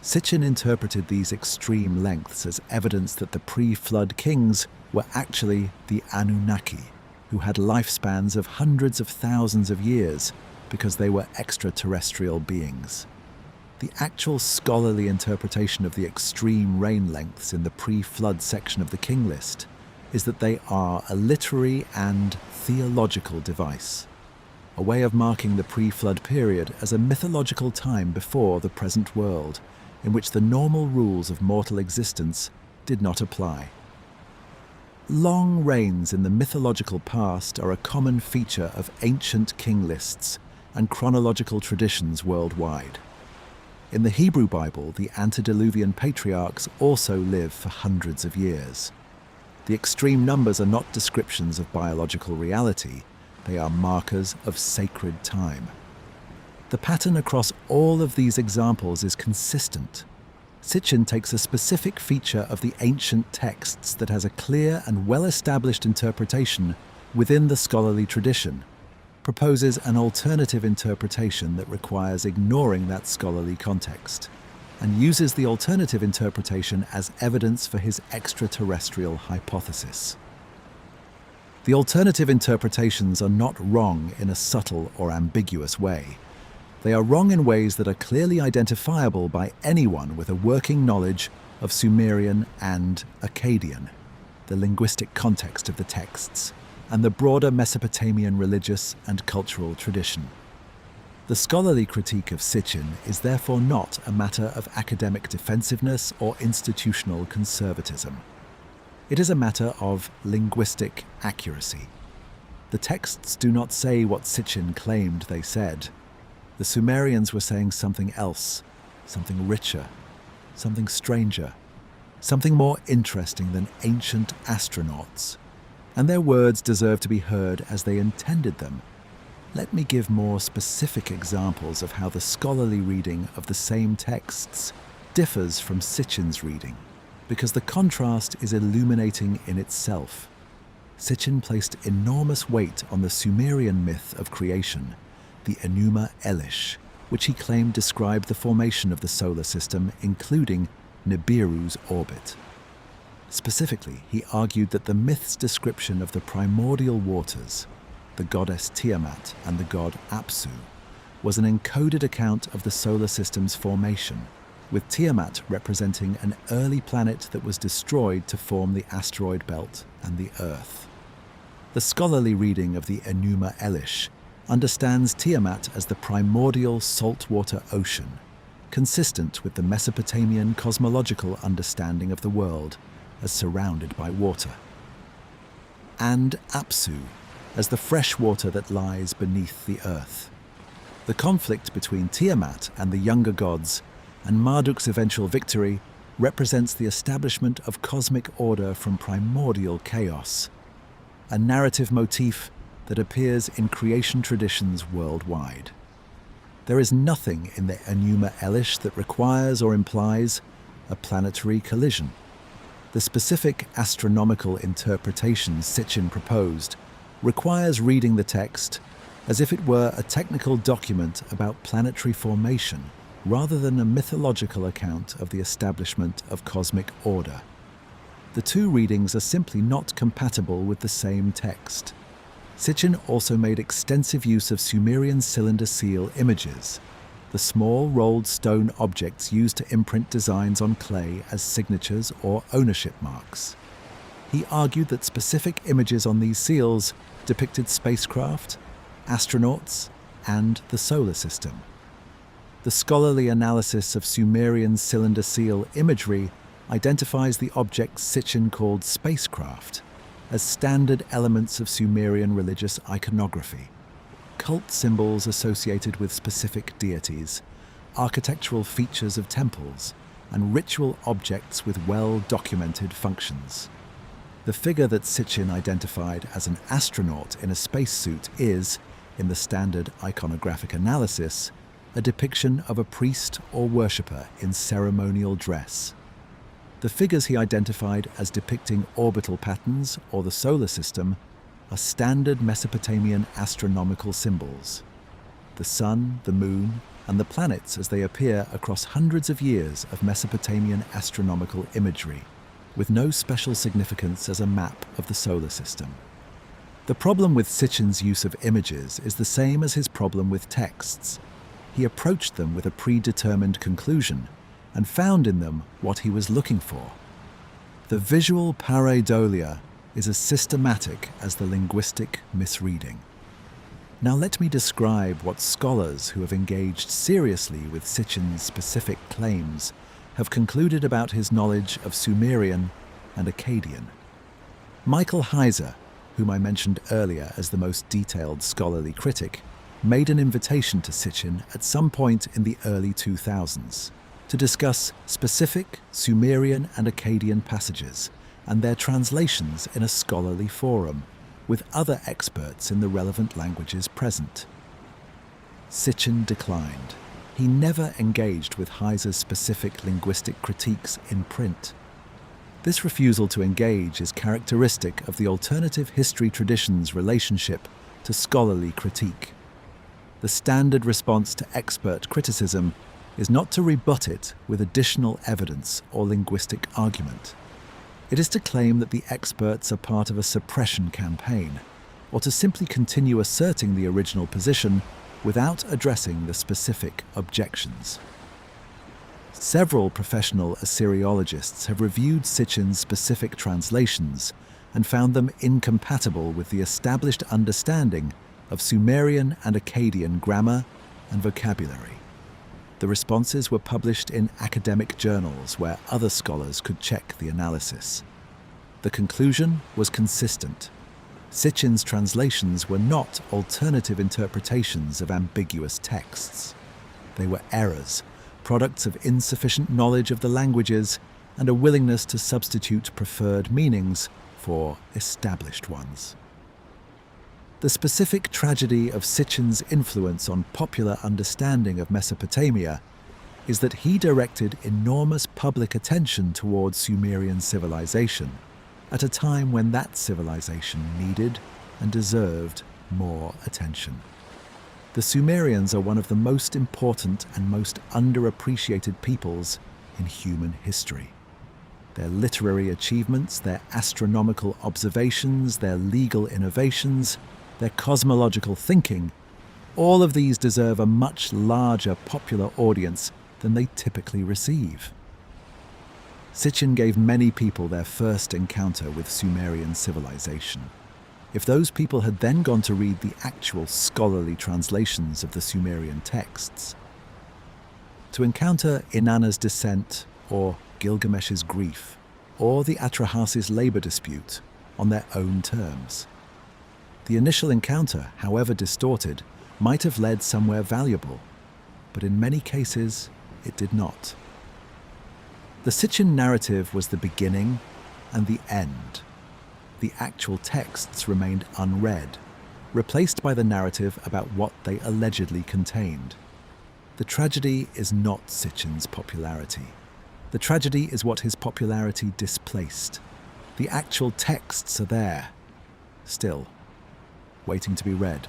Sitchin interpreted these extreme lengths as evidence that the pre-flood kings were actually the Anunnaki, who had lifespans of hundreds of thousands of years because they were extraterrestrial beings. The actual scholarly interpretation of the extreme rain lengths in the pre-flood section of the King List is that they are a literary and theological device, a way of marking the pre-flood period as a mythological time before the present world, in which the normal rules of mortal existence did not apply. Long rains in the mythological past are a common feature of ancient king lists and chronological traditions worldwide. In the Hebrew Bible, the antediluvian patriarchs also live for hundreds of years. The extreme numbers are not descriptions of biological reality, they are markers of sacred time. The pattern across all of these examples is consistent. Sitchin takes a specific feature of the ancient texts that has a clear and well-established interpretation within the scholarly tradition, proposes an alternative interpretation that requires ignoring that scholarly context, and uses the alternative interpretation as evidence for his extraterrestrial hypothesis. The alternative interpretations are not wrong in a subtle or ambiguous way. They are wrong in ways that are clearly identifiable by anyone with a working knowledge of Sumerian and Akkadian, the linguistic context of the texts, and the broader Mesopotamian religious and cultural tradition. The scholarly critique of Sitchin is therefore not a matter of academic defensiveness or institutional conservatism. It is a matter of linguistic accuracy. The texts do not say what Sitchin claimed they said. The Sumerians were saying something else, something richer, something stranger, something more interesting than ancient astronauts, and their words deserve to be heard as they intended them. Let me give more specific examples of how the scholarly reading of the same texts differs from Sitchin's reading, because the contrast is illuminating in itself. Sitchin placed enormous weight on the Sumerian myth of creation, the Enuma Elish, which he claimed described the formation of the solar system, including Nibiru's orbit. Specifically, he argued that the myth's description of the primordial waters, the goddess Tiamat and the god Apsu, was an encoded account of the solar system's formation, with Tiamat representing an early planet that was destroyed to form the asteroid belt and the Earth. The scholarly reading of the Enuma Elish understands Tiamat as the primordial saltwater ocean, consistent with the Mesopotamian cosmological understanding of the world as surrounded by water, and Apsu as the fresh water that lies beneath the earth. The conflict between Tiamat and the younger gods and Marduk's eventual victory represents the establishment of cosmic order from primordial chaos, a narrative motif that appears in creation traditions worldwide. There is nothing in the Enuma Elish that requires or implies a planetary collision. The specific astronomical interpretation Sitchin proposed requires reading the text as if it were a technical document about planetary formation rather than a mythological account of the establishment of cosmic order. The two readings are simply not compatible with the same text. Sitchin also made extensive use of Sumerian cylinder seal images, the small rolled stone objects used to imprint designs on clay as signatures or ownership marks. He argued that specific images on these seals depicted spacecraft, astronauts, and the solar system. The scholarly analysis of Sumerian cylinder seal imagery identifies the objects Sitchin called spacecraft as standard elements of Sumerian religious iconography, cult symbols associated with specific deities, architectural features of temples, and ritual objects with well-documented functions. The figure that Sitchin identified as an astronaut in a spacesuit is, in the standard iconographic analysis, a depiction of a priest or worshipper in ceremonial dress. The figures he identified as depicting orbital patterns or the solar system are standard Mesopotamian astronomical symbols. The sun, the moon, and the planets as they appear across hundreds of years of Mesopotamian astronomical imagery, with no special significance as a map of the solar system. The problem with Sitchin's use of images is the same as his problem with texts. he approached them with a predetermined conclusion and found in them what he was looking for. The visual pareidolia is as systematic as the linguistic misreading. Now let me describe what scholars who have engaged seriously with Sitchin's specific claims have concluded about his knowledge of Sumerian and Akkadian. Michael Heiser, whom I mentioned earlier as the most detailed scholarly critic, made an invitation to Sitchin at some point in the early 2000s to discuss specific Sumerian and Akkadian passages and their translations in a scholarly forum with other experts in the relevant languages present. Sitchin declined. He never engaged with Heiser's specific linguistic critiques in print. This refusal to engage is characteristic of the alternative history tradition's relationship to scholarly critique. The standard response to expert criticism is not to rebut it with additional evidence or linguistic argument. It is to claim that the experts are part of a suppression campaign, or to simply continue asserting the original position without addressing the specific objections. Several professional Assyriologists have reviewed Sitchin's specific translations and found them incompatible with the established understanding of Sumerian and Akkadian grammar and vocabulary. The responses were published in academic journals where other scholars could check the analysis. The conclusion was consistent. Sitchin's translations were not alternative interpretations of ambiguous texts. They were errors, products of insufficient knowledge of the languages and a willingness to substitute preferred meanings for established ones. The specific tragedy of Sitchin's influence on popular understanding of Mesopotamia is that he directed enormous public attention towards Sumerian civilization at a time when that civilization needed and deserved more attention. The Sumerians are one of the most important and most underappreciated peoples in human history. Their literary achievements, their astronomical observations, their legal innovations, their cosmological thinking, all of these deserve a much larger popular audience than they typically receive. Sitchin gave many people their first encounter with Sumerian civilization. If those people had then gone to read the actual scholarly translations of the Sumerian texts, to encounter Inanna's descent or Gilgamesh's grief or the Atrahasis labor dispute on their own terms, the initial encounter, however distorted, might have led somewhere valuable, but in many cases it did not. The Sitchin narrative was the beginning and the end. The actual texts remained unread, replaced by the narrative about what they allegedly contained. The tragedy is not Sitchin's popularity. The tragedy is what his popularity displaced. The actual texts are there, still, waiting to be read,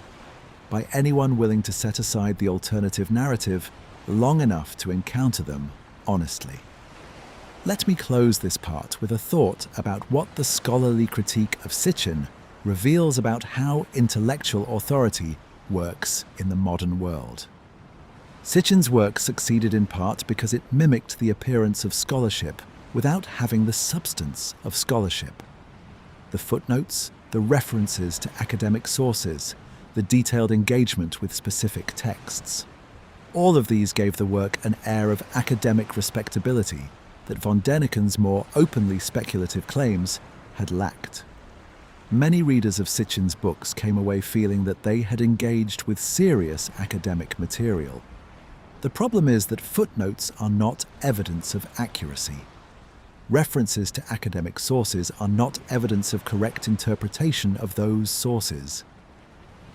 by anyone willing to set aside the alternative narrative long enough to encounter them honestly. Let me close this part with a thought about what the scholarly critique of Sitchin reveals about how intellectual authority works in the modern world. Sitchin's work succeeded in part because it mimicked the appearance of scholarship without having the substance of scholarship. The footnotes, the references to academic sources, the detailed engagement with specific texts. All of these gave the work an air of academic respectability that von Däniken's more openly speculative claims had lacked. Many readers of Sitchin's books came away feeling that they had engaged with serious academic material. The problem is that footnotes are not evidence of accuracy. References to academic sources are not evidence of correct interpretation of those sources.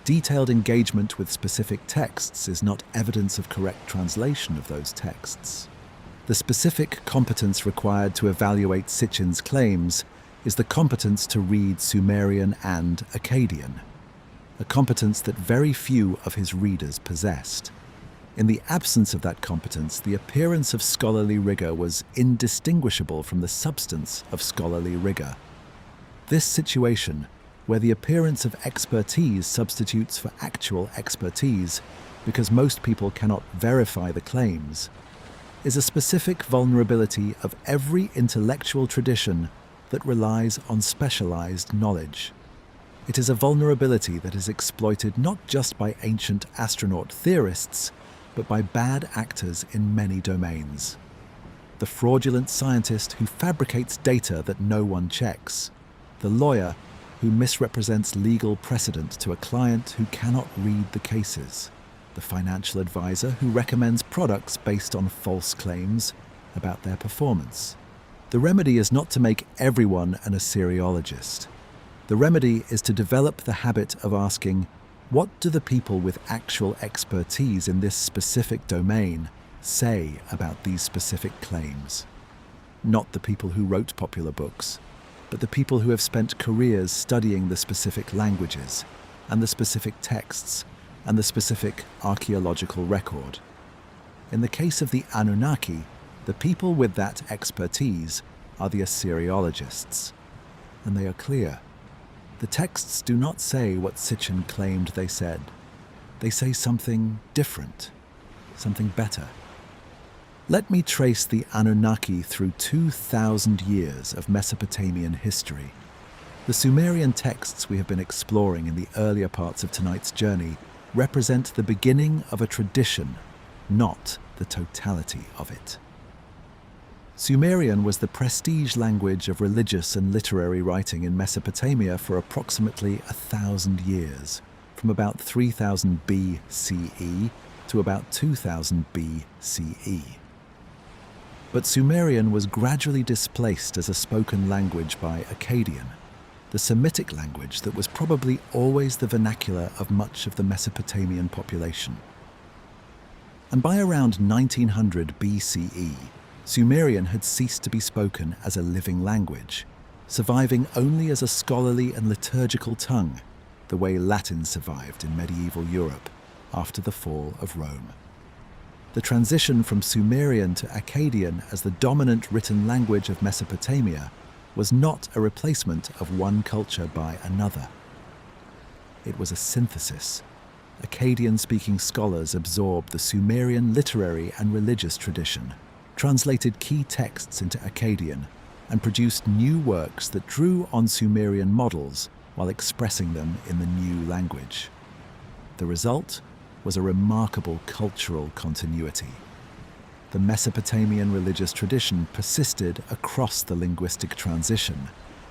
Detailed engagement with specific texts is not evidence of correct translation of those texts. The specific competence required to evaluate Sitchin's claims is the competence to read Sumerian and Akkadian, a competence that very few of his readers possessed. In the absence of that competence, the appearance of scholarly rigor was indistinguishable from the substance of scholarly rigor. This situation, where the appearance of expertise substitutes for actual expertise, because most people cannot verify the claims, is a specific vulnerability of every intellectual tradition that relies on specialized knowledge. It is a vulnerability that is exploited not just by ancient astronaut theorists, but by bad actors in many domains. The fraudulent scientist who fabricates data that no one checks, the lawyer who misrepresents legal precedent to a client who cannot read the cases, the financial advisor who recommends products based on false claims about their performance. The remedy is not to make everyone an Assyriologist. The remedy is to develop the habit of asking, what do the people with actual expertise in this specific domain say about these specific claims? Not the people who wrote popular books, but the people who have spent careers studying the specific languages and the specific texts and the specific archaeological record. In the case of the Anunnaki, the people with that expertise are the Assyriologists, and they are clear. The texts do not say what Sitchin claimed they said. They say something different, something better. Let me trace the Anunnaki through 2,000 years of Mesopotamian history. The Sumerian texts we have been exploring in the earlier parts of tonight's journey represent the beginning of a tradition, not the totality of it. Sumerian was the prestige language of religious and literary writing in Mesopotamia for approximately 1,000 years, from about 3000 BCE to about 2000 BCE. But Sumerian was gradually displaced as a spoken language by Akkadian, the Semitic language that was probably always the vernacular of much of the Mesopotamian population. And by around 1900 BCE, Sumerian had ceased to be spoken as a living language, surviving only as a scholarly and liturgical tongue, the way Latin survived in medieval Europe after the fall of Rome. The transition from Sumerian to Akkadian as the dominant written language of Mesopotamia was not a replacement of one culture by another. It was a synthesis. Akkadian-speaking scholars absorbed the Sumerian literary and religious tradition, translated key texts into Akkadian, and produced new works that drew on Sumerian models while expressing them in the new language. The result was a remarkable cultural continuity. The Mesopotamian religious tradition persisted across the linguistic transition,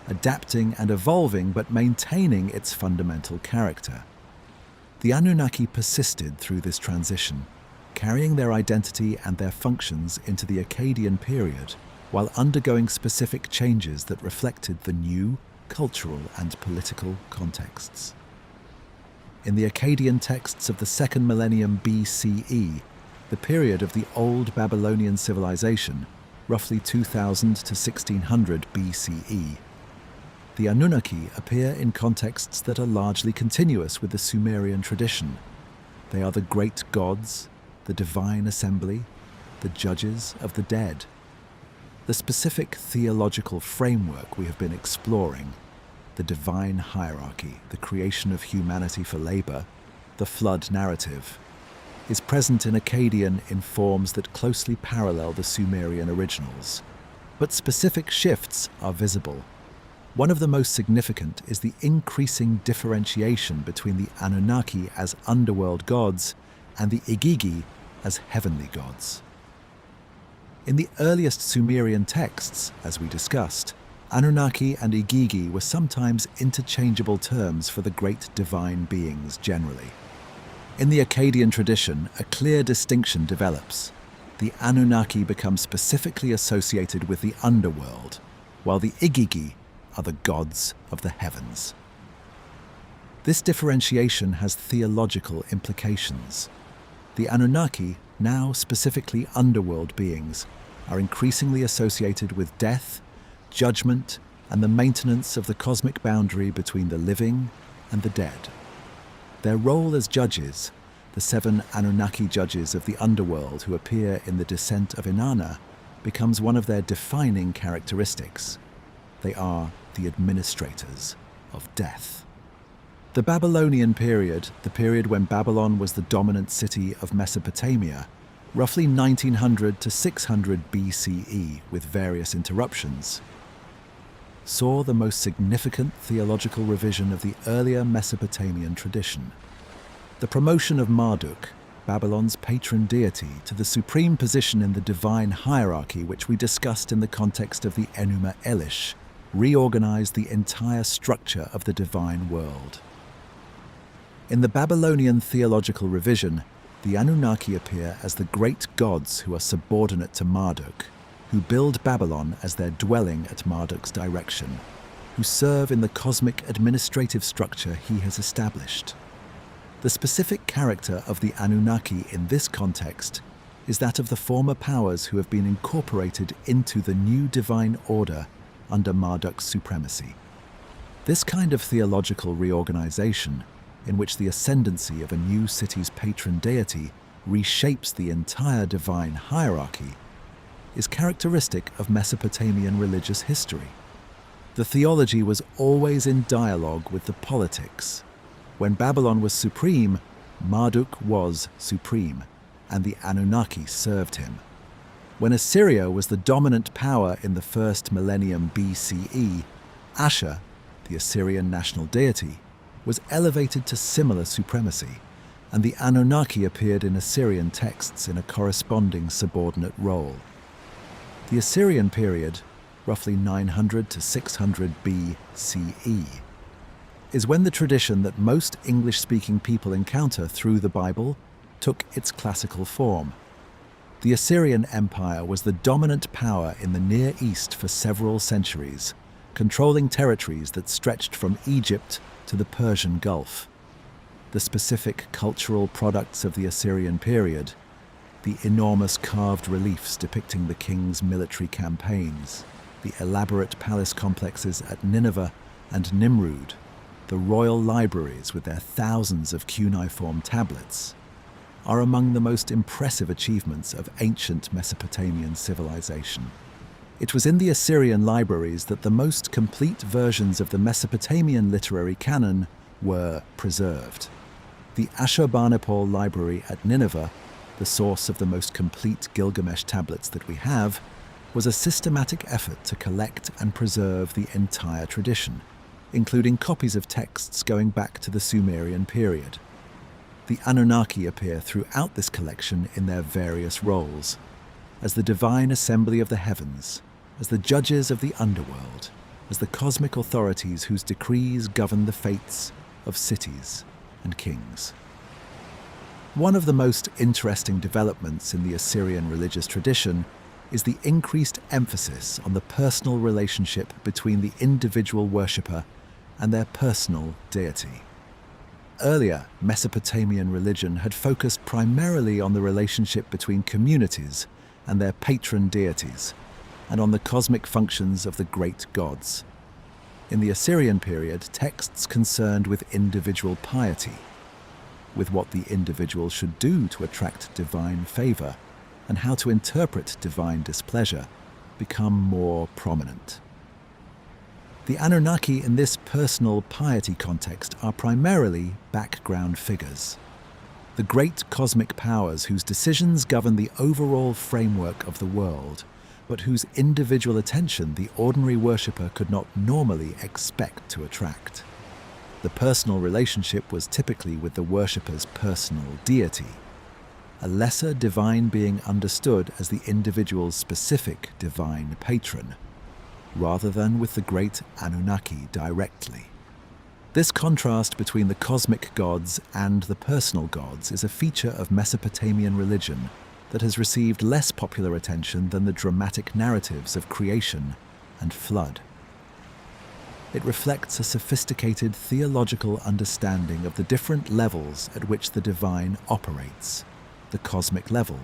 adapting and evolving but maintaining its fundamental character. The Anunnaki persisted through this transition, carrying their identity and their functions into the Akkadian period, while undergoing specific changes that reflected the new cultural and political contexts. In the Akkadian texts of the 2nd millennium BCE, the period of the Old Babylonian civilization, roughly 2000 to 1600 BCE, the Anunnaki appear in contexts that are largely continuous with the Sumerian tradition. They are the great gods, the divine assembly, the judges of the dead. The specific theological framework we have been exploring, the divine hierarchy, the creation of humanity for labor, the flood narrative, is present in Akkadian in forms that closely parallel the Sumerian originals. But specific shifts are visible. One of the most significant is the increasing differentiation between the Anunnaki as underworld gods and the Igigi as heavenly gods. In the earliest Sumerian texts, as we discussed, Anunnaki and Igigi were sometimes interchangeable terms for the great divine beings generally. In the Akkadian tradition, a clear distinction develops. The Anunnaki become specifically associated with the underworld, while the Igigi are the gods of the heavens. This differentiation has theological implications. The Anunnaki, now specifically underworld beings, are increasingly associated with death, judgment, and the maintenance of the cosmic boundary between the living and the dead. Their role as judges, the 7 Anunnaki judges of the underworld who appear in the Descent of Inanna, becomes one of their defining characteristics. They are the administrators of death. The Babylonian period, the period when Babylon was the dominant city of Mesopotamia, roughly 1900 to 600 BCE with various interruptions, saw the most significant theological revision of the earlier Mesopotamian tradition. The promotion of Marduk, Babylon's patron deity, to the supreme position in the divine hierarchy, which we discussed in the context of the Enuma Elish, reorganized the entire structure of the divine world. In the Babylonian theological revision, the Anunnaki appear as the great gods who are subordinate to Marduk, who build Babylon as their dwelling at Marduk's direction, who serve in the cosmic administrative structure he has established. The specific character of the Anunnaki in this context is that of the former powers who have been incorporated into the new divine order under Marduk's supremacy. This kind of theological reorganization, in which the ascendancy of a new city's patron deity reshapes the entire divine hierarchy, is characteristic of Mesopotamian religious history. The theology was always in dialogue with the politics. When Babylon was supreme, Marduk was supreme, and the Anunnaki served him. When Assyria was the dominant power in the first millennium BCE, Ashur, the Assyrian national deity, was elevated to similar supremacy, and the Anunnaki appeared in Assyrian texts in a corresponding subordinate role. The Assyrian period, roughly 900 to 600 BCE, is when the tradition that most English-speaking people encounter through the Bible took its classical form. The Assyrian Empire was the dominant power in the Near East for several centuries, controlling territories that stretched from Egypt to the Persian Gulf. The specific cultural products of the Assyrian period, the enormous carved reliefs depicting the king's military campaigns, the elaborate palace complexes at Nineveh and Nimrud, the royal libraries with their thousands of cuneiform tablets, are among the most impressive achievements of ancient Mesopotamian civilization. It was in the Assyrian libraries that the most complete versions of the Mesopotamian literary canon were preserved. The Ashurbanipal library at Nineveh, the source of the most complete Gilgamesh tablets that we have, was a systematic effort to collect and preserve the entire tradition, including copies of texts going back to the Sumerian period. The Anunnaki appear throughout this collection in their various roles, as the divine assembly of the heavens, as the judges of the underworld, as the cosmic authorities whose decrees govern the fates of cities and kings. One of the most interesting developments in the Assyrian religious tradition is the increased emphasis on the personal relationship between the individual worshipper and their personal deity. Earlier, Mesopotamian religion had focused primarily on the relationship between communities and their patron deities, and on the cosmic functions of the great gods. In the Assyrian period, texts concerned with individual piety, with what the individual should do to attract divine favor, and how to interpret divine displeasure, become more prominent. The Anunnaki in this personal piety context are primarily background figures. The great cosmic powers whose decisions govern the overall framework of the world, but whose individual attention the ordinary worshipper could not normally expect to attract. The personal relationship was typically with the worshipper's personal deity, a lesser divine being understood as the individual's specific divine patron, rather than with the great Anunnaki directly. This contrast between the cosmic gods and the personal gods is a feature of Mesopotamian religion that has received less popular attention than the dramatic narratives of creation and flood. It reflects a sophisticated theological understanding of the different levels at which the divine operates. The cosmic level,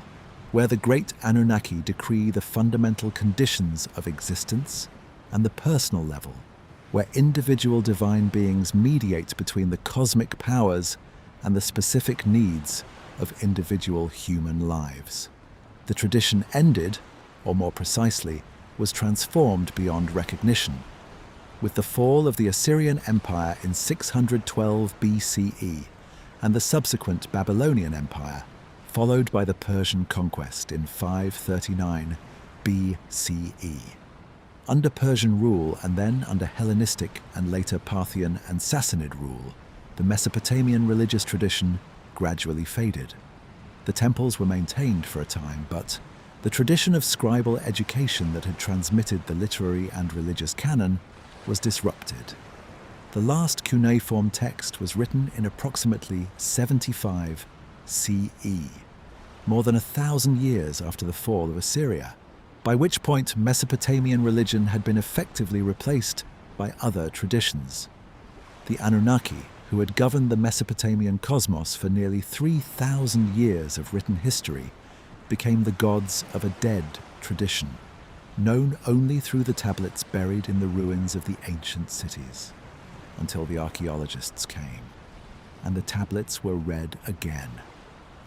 where the great Anunnaki decree the fundamental conditions of existence, and the personal level, where individual divine beings mediate between the cosmic powers and the specific needs of individual human lives. The tradition ended, or more precisely, was transformed beyond recognition, with the fall of the Assyrian Empire in 612 BCE and the subsequent Babylonian Empire, followed by the Persian conquest in 539 BCE. Under Persian rule and then under Hellenistic and later Parthian and Sassanid rule, the Mesopotamian religious tradition gradually faded. The temples were maintained for a time, but the tradition of scribal education that had transmitted the literary and religious canon was disrupted. The last cuneiform text was written in approximately 75 CE, more than 1,000 years after the fall of Assyria, by which point Mesopotamian religion had been effectively replaced by other traditions. The Anunnaki, who had governed the Mesopotamian cosmos for nearly 3,000 years of written history, became the gods of a dead tradition, known only through the tablets buried in the ruins of the ancient cities, until the archaeologists came, and the tablets were read again,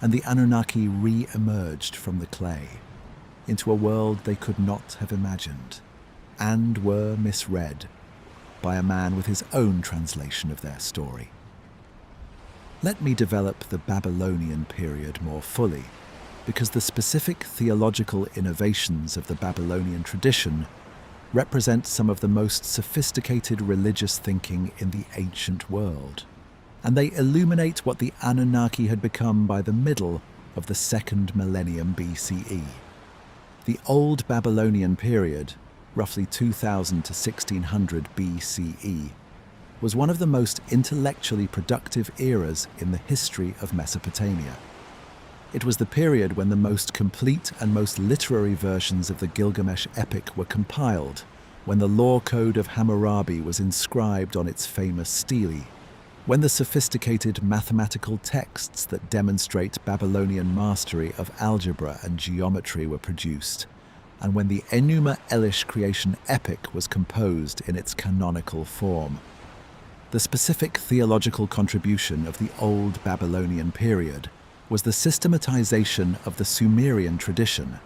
and the Anunnaki re-emerged from the clay into a world they could not have imagined, and were misread by a man with his own translation of their story. Let me develop the Babylonian period more fully, because the specific theological innovations of the Babylonian tradition represent some of the most sophisticated religious thinking in the ancient world, and they illuminate what the Anunnaki had become by the middle of the 2nd millennium BCE. The Old Babylonian period, roughly 2000 to 1600 BCE, was one of the most intellectually productive eras in the history of Mesopotamia. It was the period when the most complete and most literary versions of the Gilgamesh epic were compiled, when the law code of Hammurabi was inscribed on its famous stele, when the sophisticated mathematical texts that demonstrate Babylonian mastery of algebra and geometry were produced, and when the Enuma Elish creation epic was composed in its canonical form. The specific theological contribution of the Old Babylonian period was the systematization of the Sumerian tradition,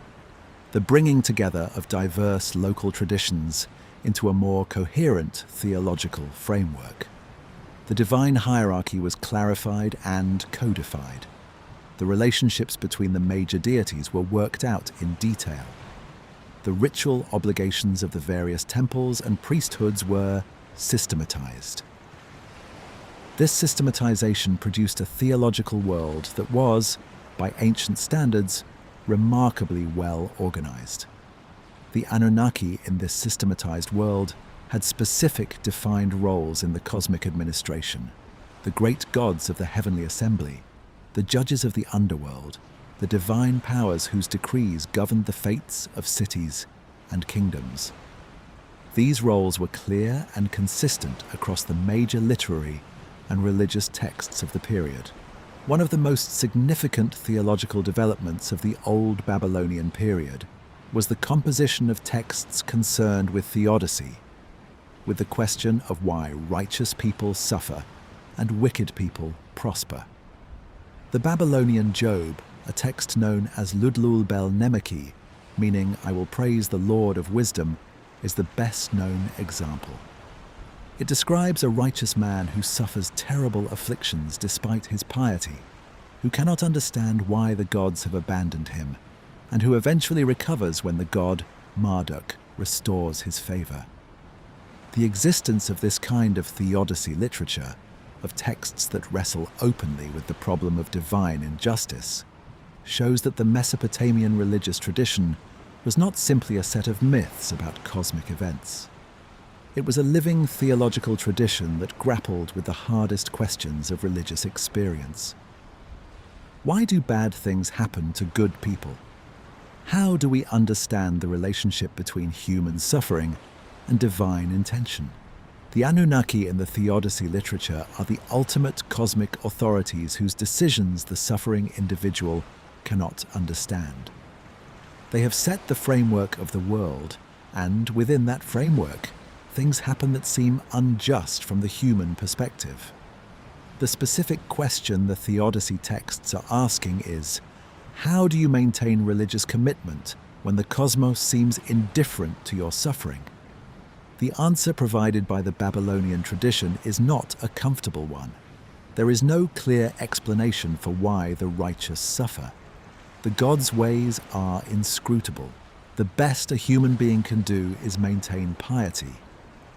the bringing together of diverse local traditions into a more coherent theological framework. The divine hierarchy was clarified and codified. The relationships between the major deities were worked out in detail. The ritual obligations of the various temples and priesthoods were systematized. This systematization produced a theological world that was, by ancient standards, remarkably well organized. The Anunnaki in this systematized world had specific defined roles in the cosmic administration, the great gods of the heavenly assembly, the judges of the underworld, the divine powers whose decrees governed the fates of cities and kingdoms. These roles were clear and consistent across the major literary and religious texts of the period. One of the most significant theological developments of the Old Babylonian period was the composition of texts concerned with theodicy, with the question of why righteous people suffer and wicked people prosper. The Babylonian Job, a text known as Ludlul Bel Nemechi, meaning I will praise the Lord of wisdom, is the best known example. It describes a righteous man who suffers terrible afflictions despite his piety, who cannot understand why the gods have abandoned him, and who eventually recovers when the god Marduk restores his favor. The existence of this kind of theodicy literature, of texts that wrestle openly with the problem of divine injustice, shows that the Mesopotamian religious tradition was not simply a set of myths about cosmic events. It was a living theological tradition that grappled with the hardest questions of religious experience. Why do bad things happen to good people? How do we understand the relationship between human suffering and divine intention? The Anunnaki in the theodicy literature are the ultimate cosmic authorities whose decisions the suffering individual cannot understand. They have set the framework of the world, and within that framework, things happen that seem unjust from the human perspective. The specific question the theodicy texts are asking is, how do you maintain religious commitment when the cosmos seems indifferent to your suffering? The answer provided by the Babylonian tradition is not a comfortable one. There is no clear explanation for why the righteous suffer. The gods' ways are inscrutable. The best a human being can do is maintain piety,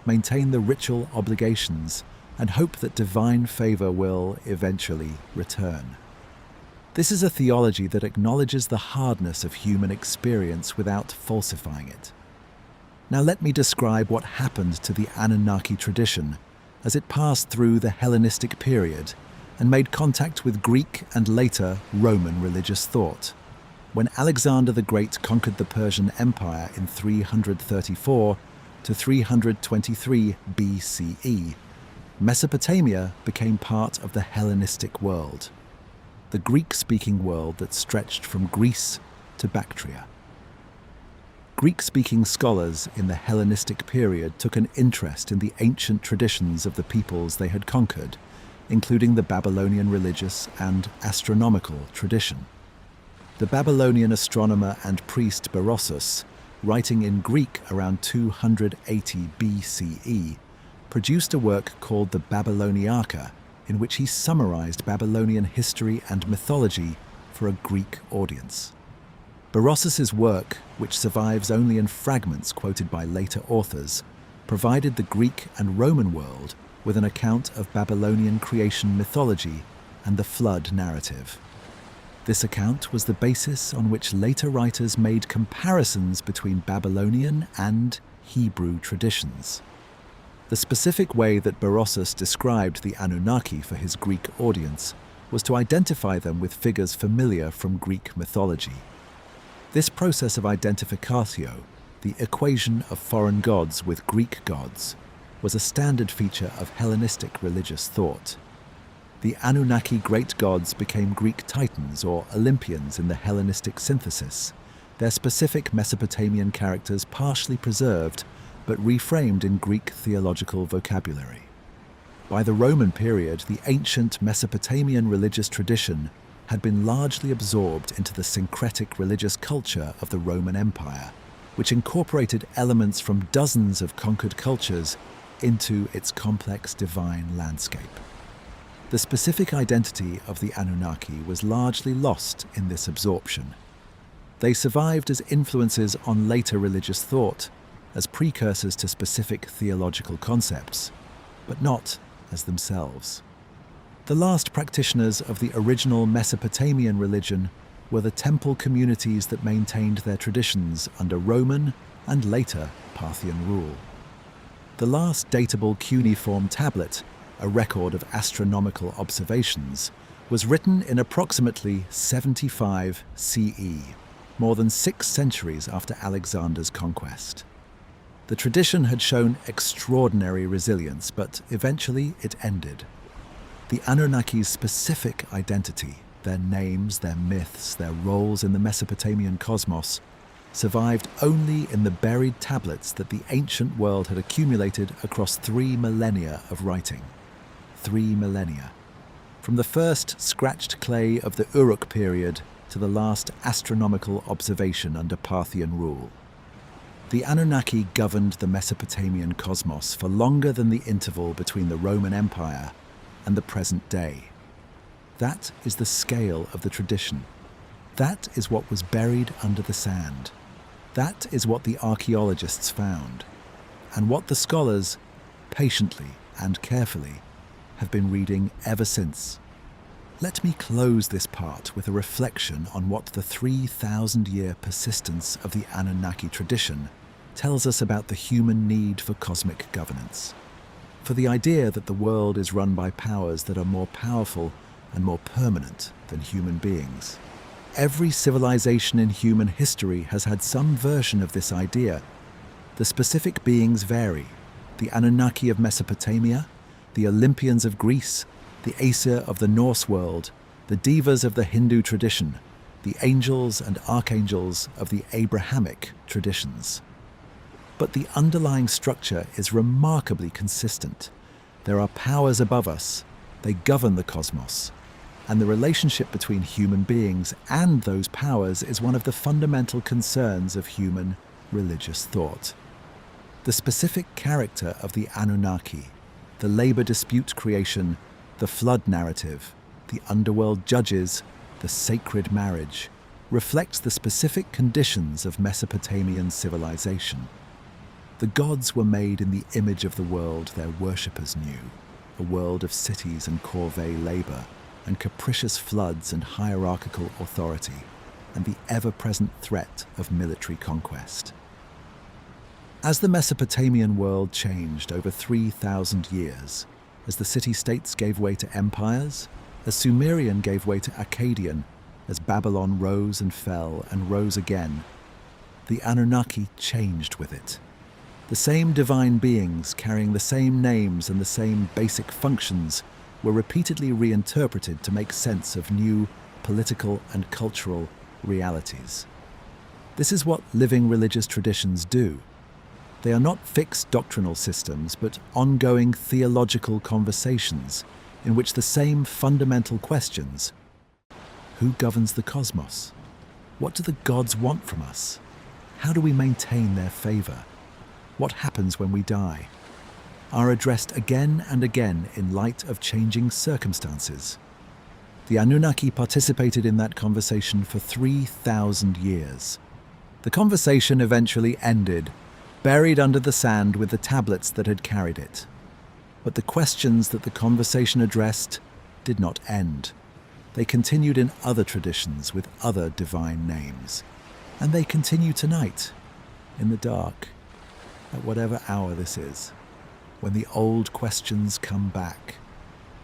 maintain the ritual obligations, and hope that divine favor will eventually return. This is a theology that acknowledges the hardness of human experience without falsifying it. Now let me describe what happened to the Anunnaki tradition as it passed through the Hellenistic period and made contact with Greek and later Roman religious thought. When Alexander the Great conquered the Persian Empire in 334 to 323 BCE, Mesopotamia became part of the Hellenistic world, the Greek-speaking world that stretched from Greece to Bactria. Greek-speaking scholars in the Hellenistic period took an interest in the ancient traditions of the peoples they had conquered, including the Babylonian religious and astronomical tradition. The Babylonian astronomer and priest Berossus, writing in Greek around 280 BCE, produced a work called the Babyloniaca, in which he summarized Babylonian history and mythology for a Greek audience. Berossus's work, which survives only in fragments quoted by later authors, provided the Greek and Roman world with an account of Babylonian creation mythology and the flood narrative. This account was the basis on which later writers made comparisons between Babylonian and Hebrew traditions. The specific way that Berossus described the Anunnaki for his Greek audience was to identify them with figures familiar from Greek mythology. This process of identificatio, the equation of foreign gods with Greek gods, was a standard feature of Hellenistic religious thought. The Anunnaki great gods became Greek titans or Olympians in the Hellenistic synthesis, their specific Mesopotamian characters partially preserved but reframed in Greek theological vocabulary. By the Roman period, the ancient Mesopotamian religious tradition had been largely absorbed into the syncretic religious culture of the Roman Empire, which incorporated elements from dozens of conquered cultures into its complex divine landscape. The specific identity of the Anunnaki was largely lost in this absorption. They survived as influences on later religious thought, as precursors to specific theological concepts, but not as themselves. The last practitioners of the original Mesopotamian religion were the temple communities that maintained their traditions under Roman and later Parthian rule. The last datable cuneiform tablet, a record of astronomical observations, was written in approximately 75 CE, more than 6 centuries after Alexander's conquest. The tradition had shown extraordinary resilience, but eventually it ended. The Anunnaki's specific identity, their names, their myths, their roles in the Mesopotamian cosmos, survived only in the buried tablets that the ancient world had accumulated across 3 millennia of writing. 3 millennia. From the first scratched clay of the Uruk period to the last astronomical observation under Parthian rule. The Anunnaki governed the Mesopotamian cosmos for longer than the interval between the Roman Empire and the present day. That is the scale of the tradition. That is what was buried under the sand. That is what the archaeologists found, and what the scholars, patiently and carefully, have been reading ever since. Let me close this part with a reflection on what the 3,000-year persistence of the Anunnaki tradition tells us about the human need for cosmic governance, for the idea that the world is run by powers that are more powerful and more permanent than human beings. Every civilization in human history has had some version of this idea. The specific beings vary. The Anunnaki of Mesopotamia, the Olympians of Greece, the Aesir of the Norse world, the Devas of the Hindu tradition, the angels and archangels of the Abrahamic traditions. But the underlying structure is remarkably consistent. There are powers above us. They govern the cosmos. And the relationship between human beings and those powers is one of the fundamental concerns of human religious thought. The specific character of the Anunnaki, the labor dispute creation, the flood narrative, the underworld judges, the sacred marriage, reflects the specific conditions of Mesopotamian civilization. The gods were made in the image of the world their worshippers knew, a world of cities and corvée labor, and capricious floods and hierarchical authority, and the ever-present threat of military conquest. As the Mesopotamian world changed over 3,000 years, as the city-states gave way to empires, as Sumerian gave way to Akkadian, as Babylon rose and fell and rose again, the Anunnaki changed with it. The same divine beings carrying the same names and the same basic functions were repeatedly reinterpreted to make sense of new political and cultural realities. This is what living religious traditions do. They are not fixed doctrinal systems, but ongoing theological conversations in which the same fundamental questions: who governs the cosmos? What do the gods want from us? How do we maintain their favor? What happens when we die? Are addressed again and again in light of changing circumstances. The Anunnaki participated in that conversation for 3,000 years. The conversation eventually ended, buried under the sand with the tablets that had carried it. But the questions that the conversation addressed did not end. They continued in other traditions with other divine names. And they continue tonight, in the dark, at whatever hour this is, when the old questions come back,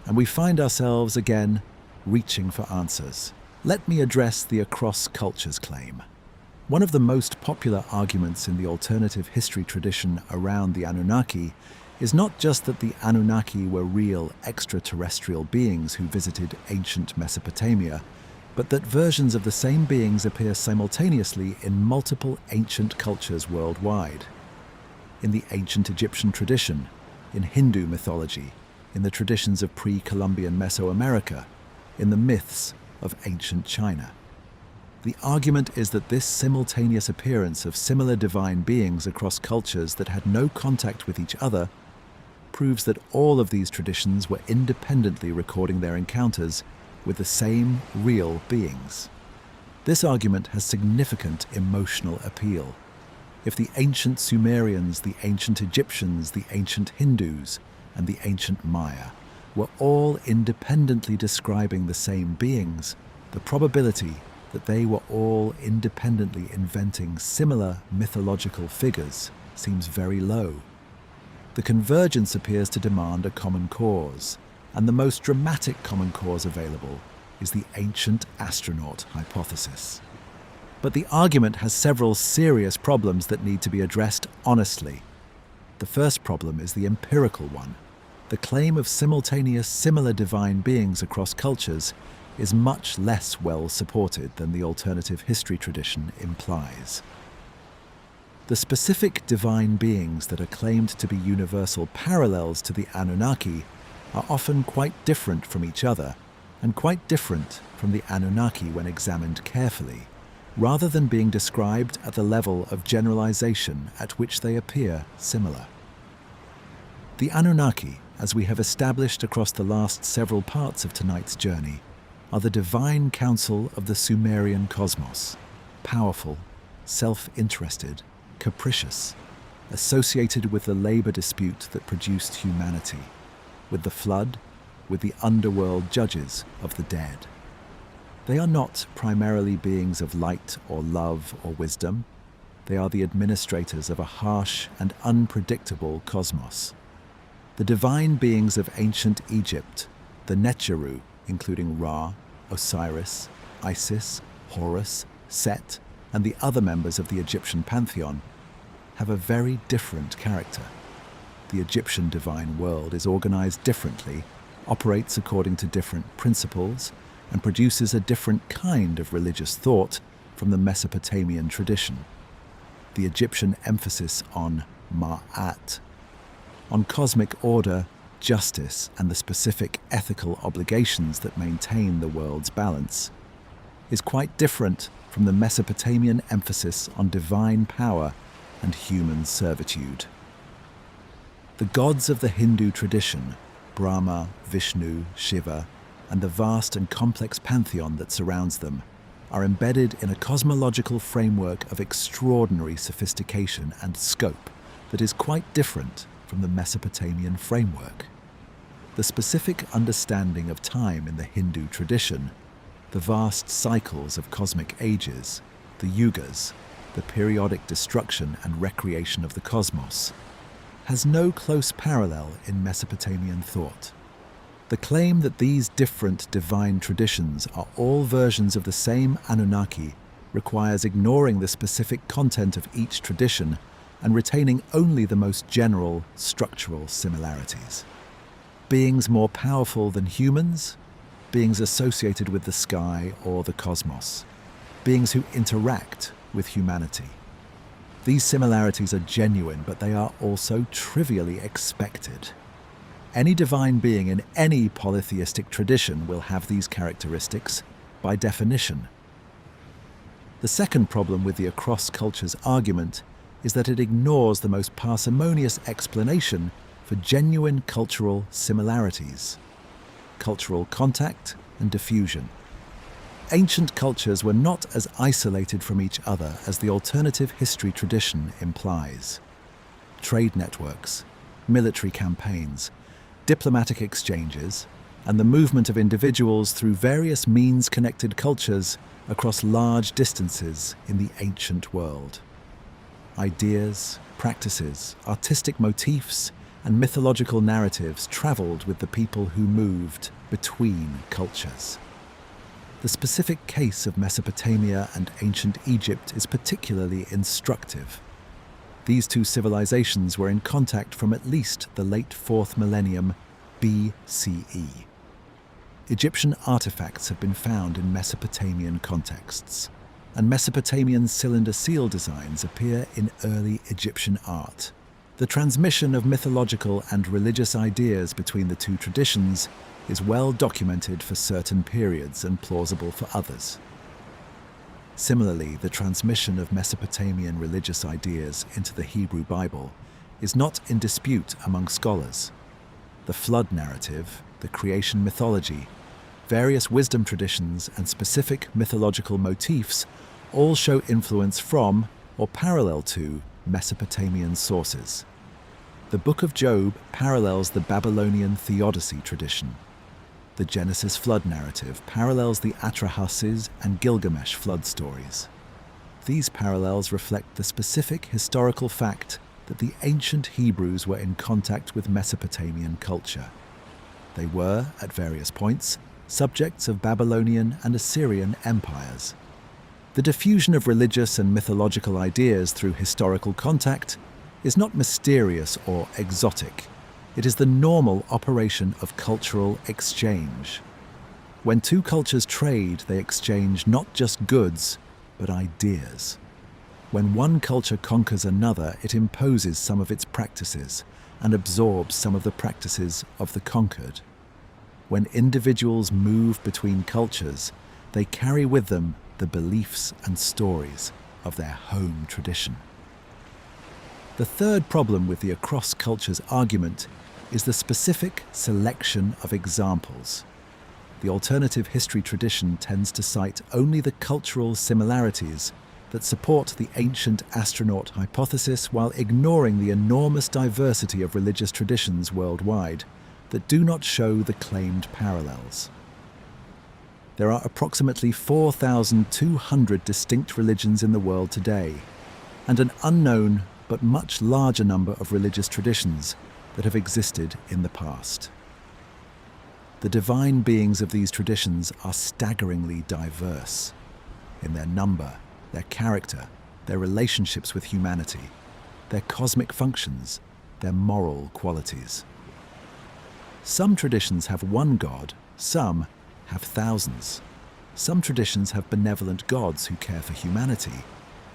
and we find ourselves again reaching for answers. Let me address the across cultures claim. One of the most popular arguments in the alternative history tradition around the Anunnaki is not just that the Anunnaki were real extraterrestrial beings who visited ancient Mesopotamia, but that versions of the same beings appear simultaneously in multiple ancient cultures worldwide. In the ancient Egyptian tradition, in Hindu mythology, in the traditions of pre-Columbian Mesoamerica, in the myths of ancient China. The argument is that this simultaneous appearance of similar divine beings across cultures that had no contact with each other proves that all of these traditions were independently recording their encounters with the same real beings. This argument has significant emotional appeal. If the ancient Sumerians, the ancient Egyptians, the ancient Hindus, and the ancient Maya were all independently describing the same beings, the probability that they were all independently inventing similar mythological figures seems very low. The convergence appears to demand a common cause, and the most dramatic common cause available is the ancient astronaut hypothesis. But the argument has several serious problems that need to be addressed honestly. The first problem is the empirical one. The claim of simultaneous similar divine beings across cultures is much less well supported than the alternative history tradition implies. The specific divine beings that are claimed to be universal parallels to the Anunnaki are often quite different from each other, and quite different from the Anunnaki when examined carefully, rather than being described at the level of generalization at which they appear similar. The Anunnaki, as we have established across the last several parts of tonight's journey, are the divine council of the Sumerian cosmos, powerful, self-interested, capricious, associated with the labor dispute that produced humanity, with the flood, with the underworld judges of the dead. They are not primarily beings of light or love or wisdom. They are the administrators of a harsh and unpredictable cosmos. The divine beings of ancient Egypt, the Neteru, including Ra, Osiris, Isis, Horus, Set, and the other members of the Egyptian pantheon, have a very different character. The Egyptian divine world is organized differently, operates according to different principles, and produces a different kind of religious thought from the Mesopotamian tradition. The Egyptian emphasis on Ma'at, on cosmic order, justice, and the specific ethical obligations that maintain the world's balance, is quite different from the Mesopotamian emphasis on divine power and human servitude. The gods of the Hindu tradition, Brahma, Vishnu, Shiva, and the vast and complex pantheon that surrounds them, are embedded in a cosmological framework of extraordinary sophistication and scope that is quite different from the Mesopotamian framework. The specific understanding of time in the Hindu tradition, the vast cycles of cosmic ages, the yugas, the periodic destruction and recreation of the cosmos, has no close parallel in Mesopotamian thought. The claim that these different divine traditions are all versions of the same Anunnaki requires ignoring the specific content of each tradition and retaining only the most general structural similarities. Beings more powerful than humans, beings associated with the sky or the cosmos, beings who interact with humanity. These similarities are genuine, but they are also trivially expected. Any divine being in any polytheistic tradition will have these characteristics by definition. The second problem with the across cultures argument is that it ignores the most parsimonious explanation for genuine cultural similarities: cultural contact and diffusion. Ancient cultures were not as isolated from each other as the alternative history tradition implies. Trade networks, military campaigns, diplomatic exchanges, and the movement of individuals through various means connected cultures across large distances in the ancient world. Ideas, practices, artistic motifs, and mythological narratives traveled with the people who moved between cultures. The specific case of Mesopotamia and ancient Egypt is particularly instructive. These two civilizations were in contact from at least the late 4th millennium BCE. Egyptian artifacts have been found in Mesopotamian contexts, and Mesopotamian cylinder seal designs appear in early Egyptian art. The transmission of mythological and religious ideas between the two traditions is well documented for certain periods and plausible for others. Similarly, the transmission of Mesopotamian religious ideas into the Hebrew Bible is not in dispute among scholars. The flood narrative, the creation mythology, various wisdom traditions, and specific mythological motifs all show influence from or parallel to Mesopotamian sources. The Book of Job parallels the Babylonian theodicy tradition. The Genesis flood narrative parallels the Atrahasis and Gilgamesh flood stories. These parallels reflect the specific historical fact that the ancient Hebrews were in contact with Mesopotamian culture. They were, at various points, subjects of Babylonian and Assyrian empires. The diffusion of religious and mythological ideas through historical contact is not mysterious or exotic. It is the normal operation of cultural exchange. When two cultures trade, they exchange not just goods, but ideas. When one culture conquers another, it imposes some of its practices and absorbs some of the practices of the conquered. When individuals move between cultures, they carry with them the beliefs and stories of their home tradition. The third problem with the across cultures argument is the specific selection of examples. The alternative history tradition tends to cite only the cultural similarities that support the ancient astronaut hypothesis while ignoring the enormous diversity of religious traditions worldwide that do not show the claimed parallels. There are approximately 4,200 distinct religions in the world today, and an unknown but much larger number of religious traditions that have existed in the past. The divine beings of these traditions are staggeringly diverse in their number, their character, their relationships with humanity, their cosmic functions, their moral qualities. Some traditions have one god, some have thousands. Some traditions have benevolent gods who care for humanity.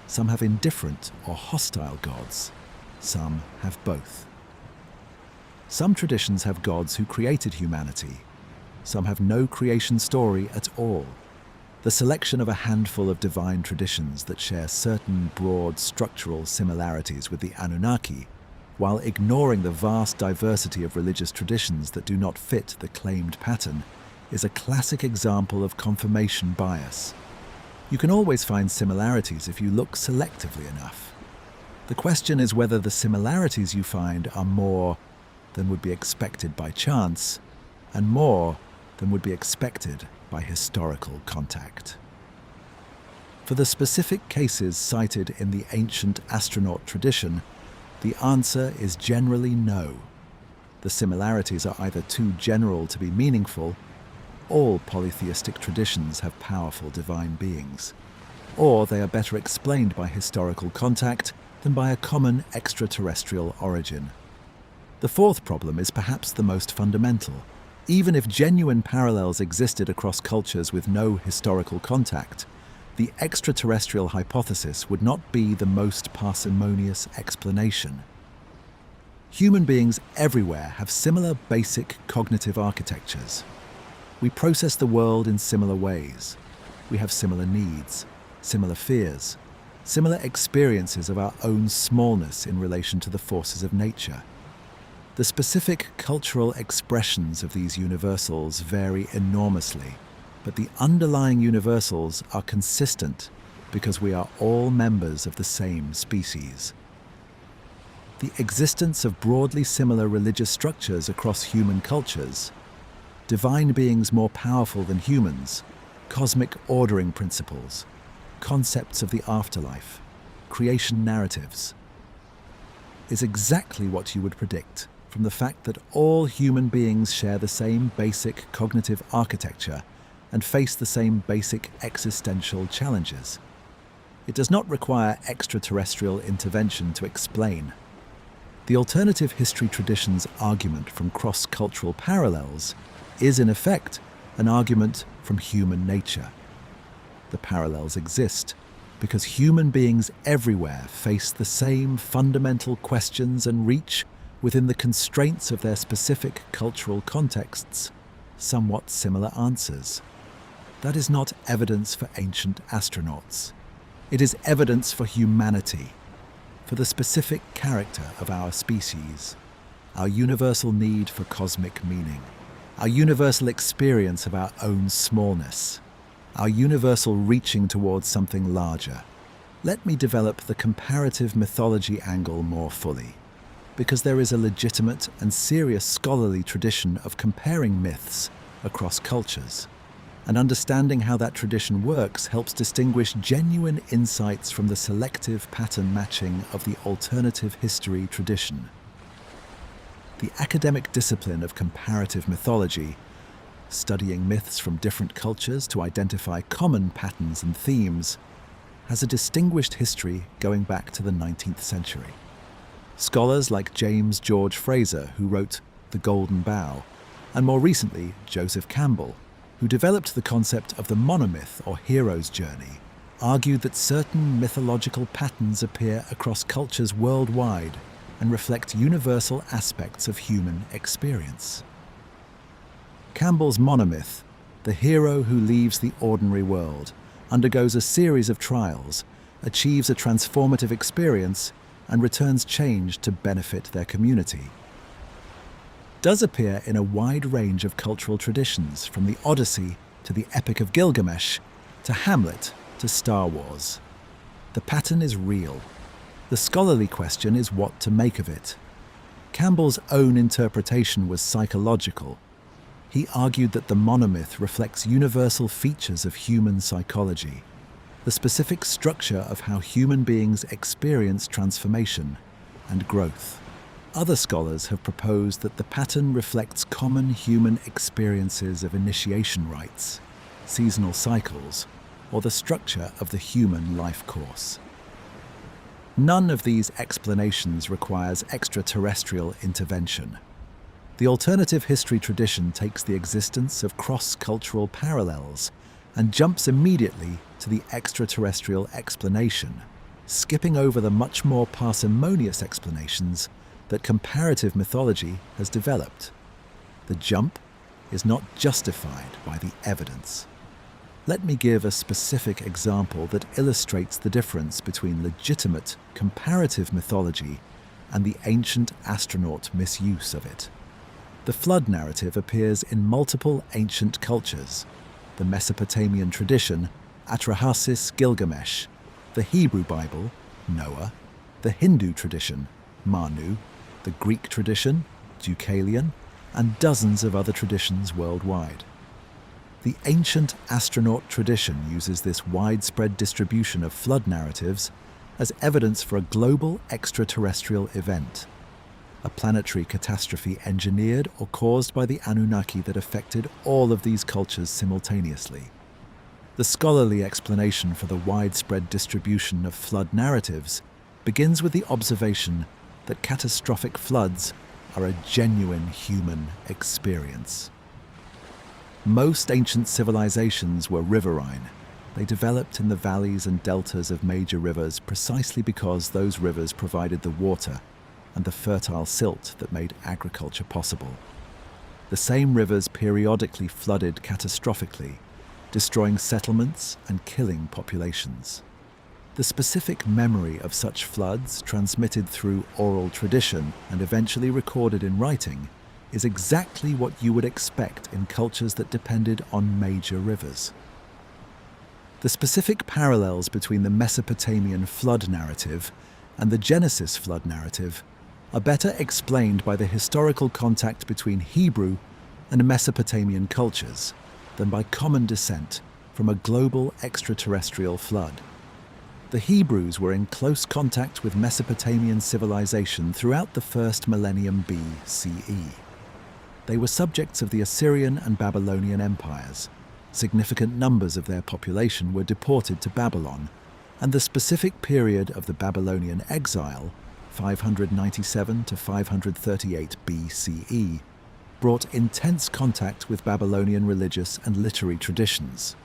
Some have indifferent or hostile gods. Some have both. Some traditions have gods who created humanity. Some have no creation story at all. The selection of a handful of divine traditions that share certain broad structural similarities with the Anunnaki while ignoring the vast diversity of religious traditions that do not fit the claimed pattern, is a classic example of confirmation bias. You can always find similarities if you look selectively enough. The question is whether the similarities you find are more than would be expected by chance, and more than would be expected by historical contact. For the specific cases cited in the ancient astronaut tradition, the answer is generally no. The similarities are either too general to be meaningful. All polytheistic traditions have powerful divine beings, or they are better explained by historical contact than by a common extraterrestrial origin. The fourth problem is perhaps the most fundamental. Even if genuine parallels existed across cultures with no historical contact, the extraterrestrial hypothesis would not be the most parsimonious explanation. Human beings everywhere have similar basic cognitive architectures. We process the world in similar ways. We have similar needs, similar fears, similar experiences of our own smallness in relation to the forces of nature. The specific cultural expressions of these universals vary enormously, but the underlying universals are consistent because we are all members of the same species. The existence of broadly similar religious structures across human cultures, divine beings more powerful than humans, cosmic ordering principles, concepts of the afterlife, creation narratives, is exactly what you would predict from the fact that all human beings share the same basic cognitive architecture and face the same basic existential challenges. It does not require extraterrestrial intervention to explain. The alternative history tradition's argument from cross-cultural parallels is, in effect, an argument from human nature. The parallels exist because human beings everywhere face the same fundamental questions and reach, within the constraints of their specific cultural contexts, somewhat similar answers. That is not evidence for ancient astronauts. It is evidence for humanity, for the specific character of our species, our universal need for cosmic meaning, our universal experience of our own smallness, our universal reaching towards something larger. Let me develop the comparative mythology angle more fully, because there is a legitimate and serious scholarly tradition of comparing myths across cultures. And understanding how that tradition works helps distinguish genuine insights from the selective pattern matching of the alternative history tradition. The academic discipline of comparative mythology, studying myths from different cultures to identify common patterns and themes, has a distinguished history going back to the 19th century. Scholars like James George Fraser, who wrote The Golden Bough, and more recently Joseph Campbell, who developed the concept of the monomyth or hero's journey, argued that certain mythological patterns appear across cultures worldwide and reflect universal aspects of human experience. Campbell's monomyth, the hero who leaves the ordinary world, undergoes a series of trials, achieves a transformative experience, and returns changed to benefit their community, does appear in a wide range of cultural traditions, from the Odyssey to the Epic of Gilgamesh to Hamlet to Star Wars. The pattern is real. The scholarly question is what to make of it. Campbell's own interpretation was psychological. He argued that the monomyth reflects universal features of human psychology, the specific structure of how human beings experience transformation and growth. Other scholars have proposed that the pattern reflects common human experiences of initiation rites, seasonal cycles, or the structure of the human life course. None of these explanations requires extraterrestrial intervention. The alternative history tradition takes the existence of cross-cultural parallels and jumps immediately to the extraterrestrial explanation, skipping over the much more parsimonious explanations that comparative mythology has developed. The jump is not justified by the evidence. Let me give a specific example that illustrates the difference between legitimate comparative mythology and the ancient astronaut misuse of it. The flood narrative appears in multiple ancient cultures: the Mesopotamian tradition, Atrahasis, Gilgamesh; the Hebrew Bible, Noah; the Hindu tradition, Manu; the Greek tradition, Deucalion; and dozens of other traditions worldwide. The ancient astronaut tradition uses this widespread distribution of flood narratives as evidence for a global extraterrestrial event, a planetary catastrophe engineered or caused by the Anunnaki that affected all of these cultures simultaneously. The scholarly explanation for the widespread distribution of flood narratives begins with the observation that catastrophic floods are a genuine human experience. Most ancient civilizations were riverine. They developed in the valleys and deltas of major rivers precisely because those rivers provided the water and the fertile silt that made agriculture possible. The same rivers periodically flooded catastrophically, destroying settlements and killing populations. The specific memory of such floods, transmitted through oral tradition and eventually recorded in writing, is exactly what you would expect in cultures that depended on major rivers. The specific parallels between the Mesopotamian flood narrative and the Genesis flood narrative are better explained by the historical contact between Hebrew and Mesopotamian cultures than by common descent from a global extraterrestrial flood. The Hebrews were in close contact with Mesopotamian civilization throughout the first millennium BCE. They were subjects of the Assyrian and Babylonian empires. Significant numbers of their population were deported to Babylon, and the specific period of the Babylonian exile, 597 to 538 BCE, brought intense contact with Babylonian religious and literary traditions.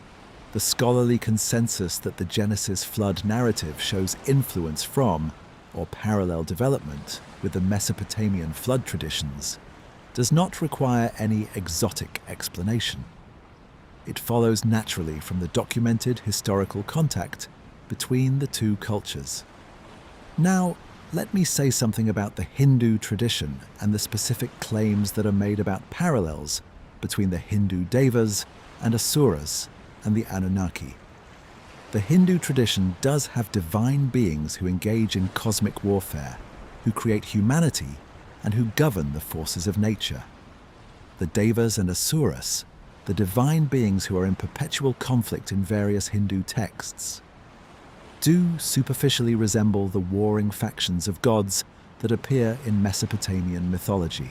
The scholarly consensus that the Genesis flood narrative shows influence from, or parallel development with, the Mesopotamian flood traditions does not require any exotic explanation. It follows naturally from the documented historical contact between the two cultures. Now, let me say something about the Hindu tradition and the specific claims that are made about parallels between the Hindu devas and asuras and the Anunnaki. The Hindu tradition does have divine beings who engage in cosmic warfare, who create humanity, and who govern the forces of nature. The devas and asuras, the divine beings who are in perpetual conflict in various Hindu texts, do superficially resemble the warring factions of gods that appear in Mesopotamian mythology.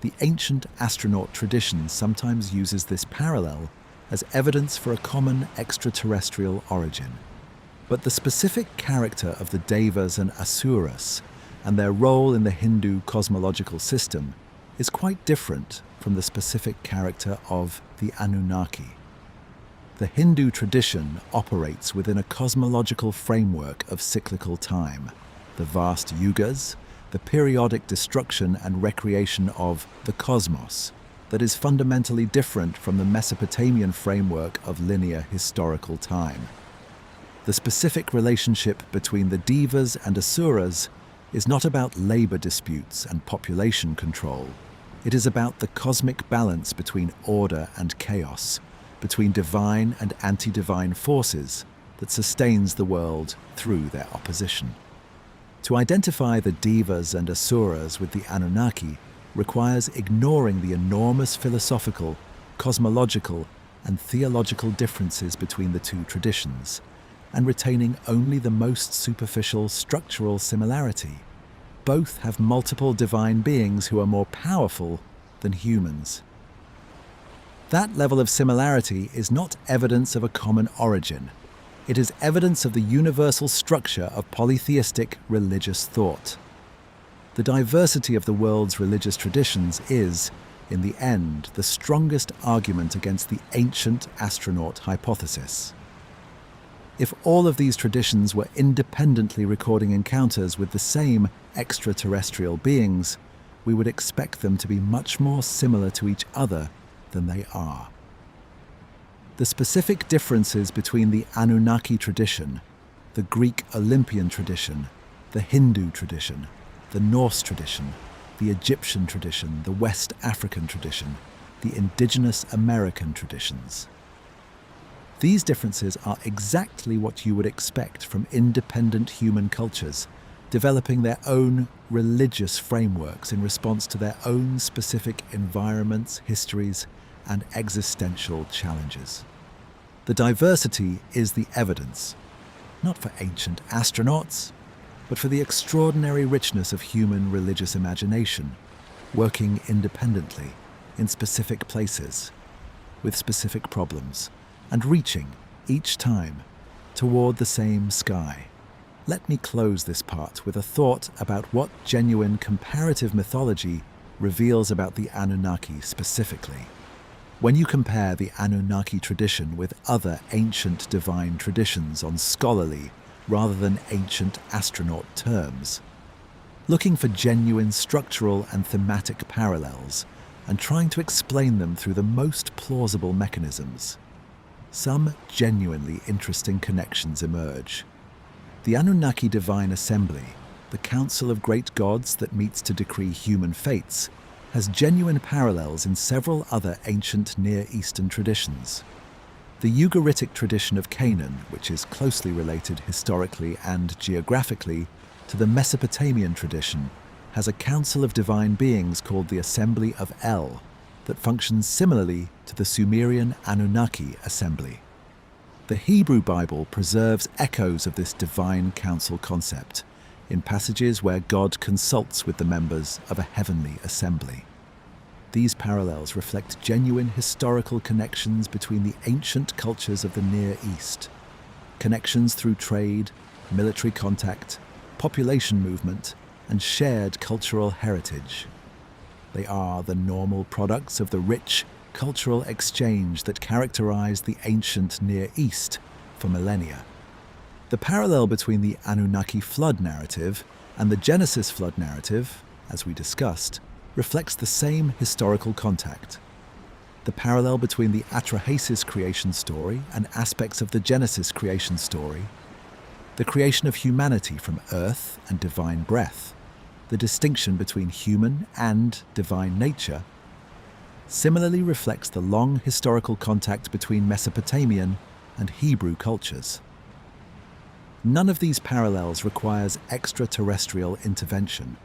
The ancient astronaut tradition sometimes uses this parallel as evidence for a common extraterrestrial origin. But the specific character of the devas and asuras and their role in the Hindu cosmological system is quite different from the specific character of the Anunnaki. The Hindu tradition operates within a cosmological framework of cyclical time, the vast yugas, the periodic destruction and recreation of the cosmos, that is fundamentally different from the Mesopotamian framework of linear historical time. The specific relationship between the devas and asuras is not about labor disputes and population control. It is about the cosmic balance between order and chaos, between divine and anti-divine forces that sustains the world through their opposition. To identify the devas and asuras with the Anunnaki requires ignoring the enormous philosophical, cosmological, and theological differences between the two traditions, and retaining only the most superficial structural similarity. Both have multiple divine beings who are more powerful than humans. That level of similarity is not evidence of a common origin. It is evidence of the universal structure of polytheistic religious thought. The diversity of the world's religious traditions is, in the end, the strongest argument against the ancient astronaut hypothesis. If all of these traditions were independently recording encounters with the same extraterrestrial beings, we would expect them to be much more similar to each other than they are. The specific differences between the Anunnaki tradition, the Greek Olympian tradition, the Hindu tradition, the Norse tradition, the Egyptian tradition, the West African tradition, the indigenous American traditions. These differences are exactly what you would expect from independent human cultures, developing their own religious frameworks in response to their own specific environments, histories, and existential challenges. The diversity is the evidence, not for ancient astronauts, but for the extraordinary richness of human religious imagination, working independently in specific places, with specific problems, and reaching, each time, toward the same sky. Let me close this part with a thought about what genuine comparative mythology reveals about the Anunnaki specifically. When you compare the Anunnaki tradition with other ancient divine traditions on scholarly rather than ancient astronaut terms, looking for genuine structural and thematic parallels and trying to explain them through the most plausible mechanisms, some genuinely interesting connections emerge. The Anunnaki Divine Assembly, the council of great gods that meets to decree human fates, has genuine parallels in several other ancient Near Eastern traditions. The Ugaritic tradition of Canaan, which is closely related historically and geographically to the Mesopotamian tradition, has a council of divine beings called the Assembly of El that functions similarly to the Sumerian Anunnaki Assembly. The Hebrew Bible preserves echoes of this divine council concept in passages where God consults with the members of a heavenly assembly. These parallels reflect genuine historical connections between the ancient cultures of the Near East, connections through trade, military contact, population movement, and shared cultural heritage. They are the normal products of the rich cultural exchange that characterized the ancient Near East for millennia. The parallel between the Anunnaki flood narrative and the Genesis flood narrative, as we discussed, reflects the same historical contact. The parallel between the Atrahasis creation story and aspects of the Genesis creation story, the creation of humanity from earth and divine breath, the distinction between human and divine nature, similarly reflects the long historical contact between Mesopotamian and Hebrew cultures. None of these parallels requires extraterrestrial intervention.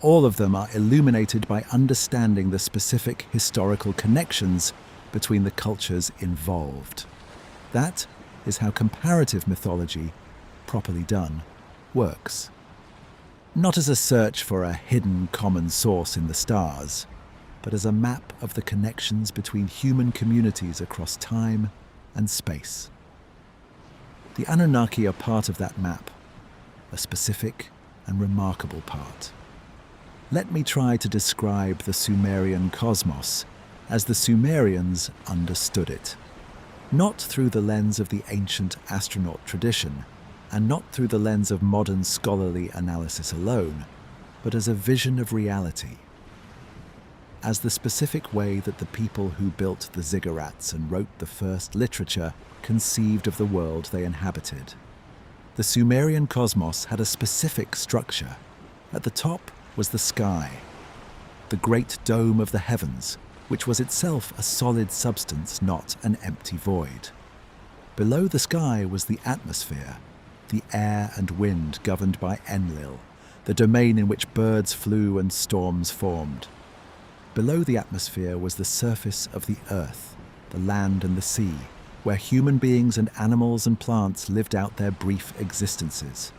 All of them are illuminated by understanding the specific historical connections between the cultures involved. That is how comparative mythology, properly done, works. Not as a search for a hidden common source in the stars, but as a map of the connections between human communities across time and space. The Anunnaki are part of that map, a specific and remarkable part. Let me try to describe the Sumerian cosmos as the Sumerians understood it, not through the lens of the ancient astronaut tradition, and not through the lens of modern scholarly analysis alone, but as a vision of reality, as the specific way that the people who built the ziggurats and wrote the first literature conceived of the world they inhabited. The Sumerian cosmos had a specific structure. At the top was the sky, the great dome of the heavens, which was itself a solid substance, not an empty void. Below the sky was the atmosphere, the air and wind governed by Enlil, the domain in which birds flew and storms formed. Below the atmosphere was the surface of the earth, the land and the sea, where human beings and animals and plants lived out their brief existences.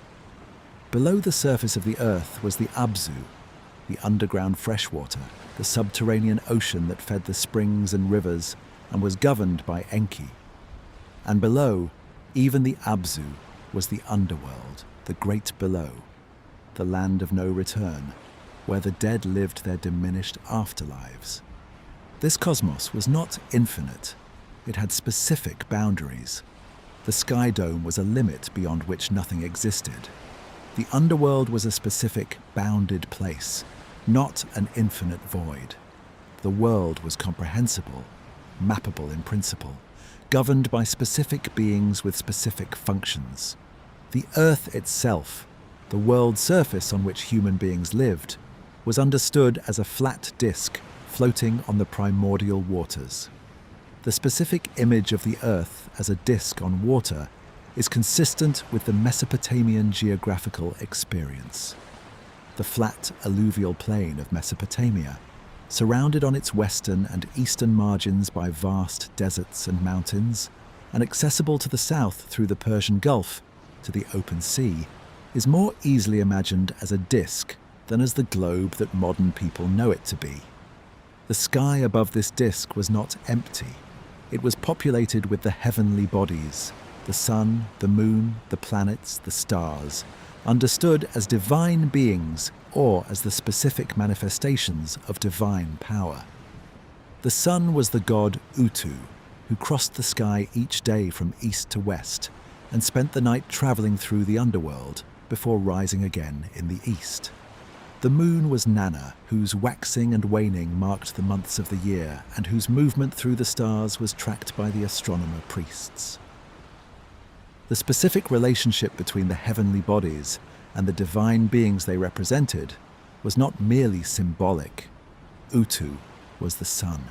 Below the surface of the earth was the Abzu, the underground freshwater, the subterranean ocean that fed the springs and rivers and was governed by Enki. And below, even the Abzu, was the underworld, the great below, the land of no return, where the dead lived their diminished afterlives. This cosmos was not infinite. It had specific boundaries. The sky dome was a limit beyond which nothing existed. The underworld was a specific, bounded place, not an infinite void. The world was comprehensible, mappable in principle, governed by specific beings with specific functions. The earth itself the world surface on which human beings lived, was understood as a flat disk floating on the primordial waters. The specific image of the Earth as a disk on water is consistent with the Mesopotamian geographical experience. The flat alluvial plain of Mesopotamia, surrounded on its western and eastern margins by vast deserts and mountains, and accessible to the south through the Persian Gulf to the open sea, is more easily imagined as a disk than as the globe that modern people know it to be. The sky above this disk was not empty. It was populated with the heavenly bodies, the sun, the moon, the planets, the stars, understood as divine beings or as the specific manifestations of divine power. The sun was the god Utu, who crossed the sky each day from east to west and spent the night traveling through the underworld before rising again in the east. The moon was Nanna, whose waxing and waning marked the months of the year and whose movement through the stars was tracked by the astronomer priests. The specific relationship between the heavenly bodies and the divine beings they represented was not merely symbolic. Utu was the sun.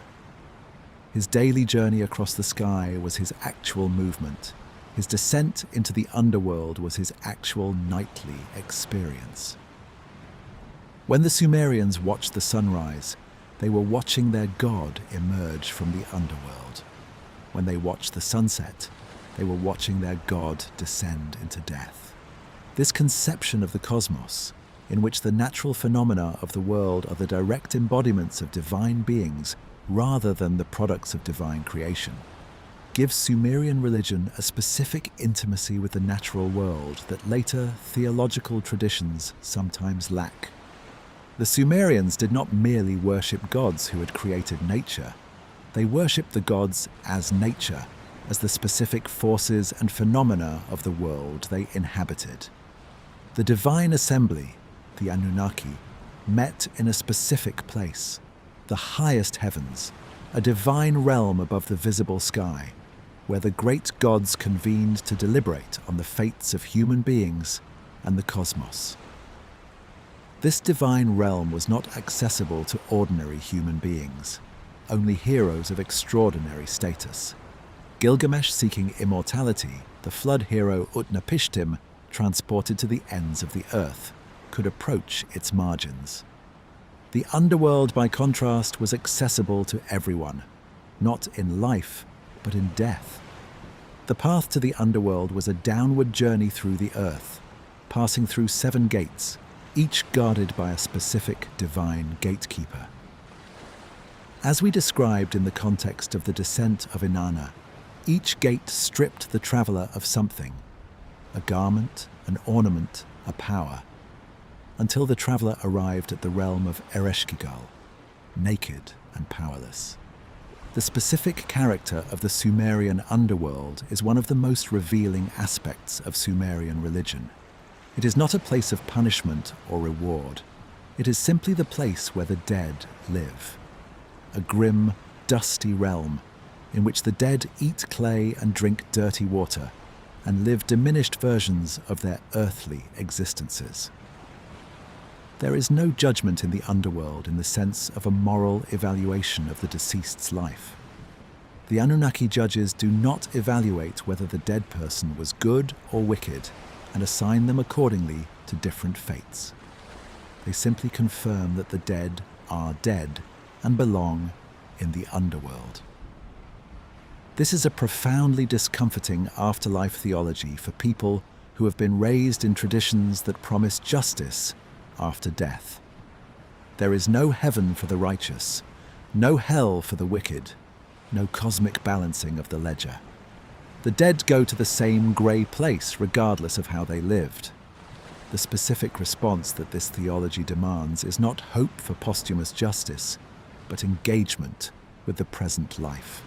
His daily journey across the sky was his actual movement. His descent into the underworld was his actual nightly experience. When the Sumerians watched the sunrise, they were watching their god emerge from the underworld. When they watched the sunset, they were watching their god descend into death. This conception of the cosmos, in which the natural phenomena of the world are the direct embodiments of divine beings rather than the products of divine creation, gives Sumerian religion a specific intimacy with the natural world that later theological traditions sometimes lack. The Sumerians did not merely worship gods who had created nature. They worshipped the gods as nature, as the specific forces and phenomena of the world they inhabited. The divine assembly, the Anunnaki, met in a specific place, the highest heavens, a divine realm above the visible sky, where the great gods convened to deliberate on the fates of human beings and the cosmos. This divine realm was not accessible to ordinary human beings, only heroes of extraordinary status. Gilgamesh seeking immortality, the flood hero Utnapishtim, transported to the ends of the earth, could approach its margins. The underworld, by contrast, was accessible to everyone, not in life, but in death. The path to the underworld was a downward journey through the earth, passing through 7 gates, each guarded by a specific divine gatekeeper. As we described in the context of the descent of Inanna, each gate stripped the traveller of something, a garment, an ornament, a power, until the traveller arrived at the realm of Ereshkigal, naked and powerless. The specific character of the Sumerian underworld is one of the most revealing aspects of Sumerian religion. It is not a place of punishment or reward. It is simply the place where the dead live. A grim, dusty realm in which the dead eat clay and drink dirty water and live diminished versions of their earthly existences. There is no judgment in the underworld in the sense of a moral evaluation of the deceased's life. The Anunnaki judges do not evaluate whether the dead person was good or wicked and assign them accordingly to different fates. They simply confirm that the dead are dead and belong in the underworld. This is a profoundly discomforting afterlife theology for people who have been raised in traditions that promise justice after death. There is no heaven for the righteous, no hell for the wicked, no cosmic balancing of the ledger. The dead go to the same grey place regardless of how they lived. The specific response that this theology demands is not hope for posthumous justice, but engagement with the present life.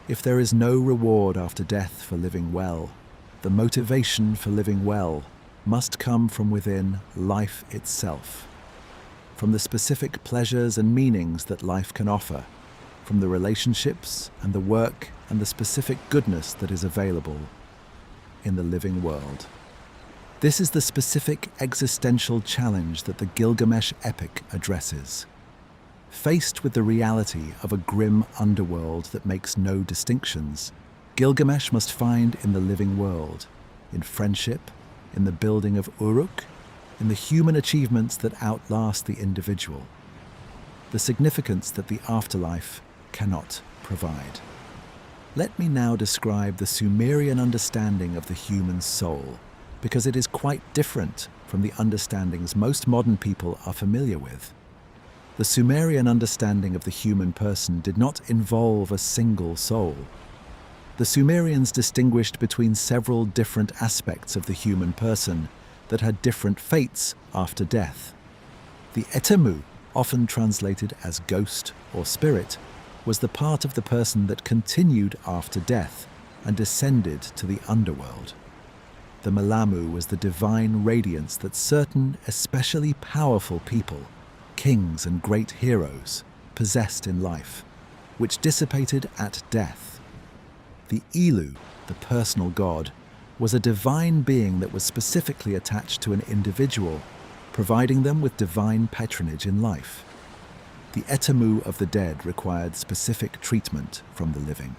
If there is no reward after death for living well, the motivation for living well must come from within life itself, from the specific pleasures and meanings that life can offer, from the relationships and the work and the specific goodness that is available in the living world. This is the specific existential challenge that the Gilgamesh epic addresses. Faced with the reality of a grim underworld that makes no distinctions, Gilgamesh must find in the living world, in friendship, in the building of Uruk, in the human achievements that outlast the individual, the significance that the afterlife cannot provide. Let me now describe the Sumerian understanding of the human soul, because it is quite different from the understandings most modern people are familiar with. The Sumerian understanding of the human person did not involve a single soul. The Sumerians distinguished between several different aspects of the human person that had different fates after death. The etemu, often translated as ghost or spirit, was the part of the person that continued after death and descended to the underworld. The Melamu was the divine radiance that certain especially powerful people, kings and great heroes, possessed in life, which dissipated at death. The Ilu, the personal god, was a divine being that was specifically attached to an individual, providing them with divine patronage in life. The etemu of the dead required specific treatment from the living.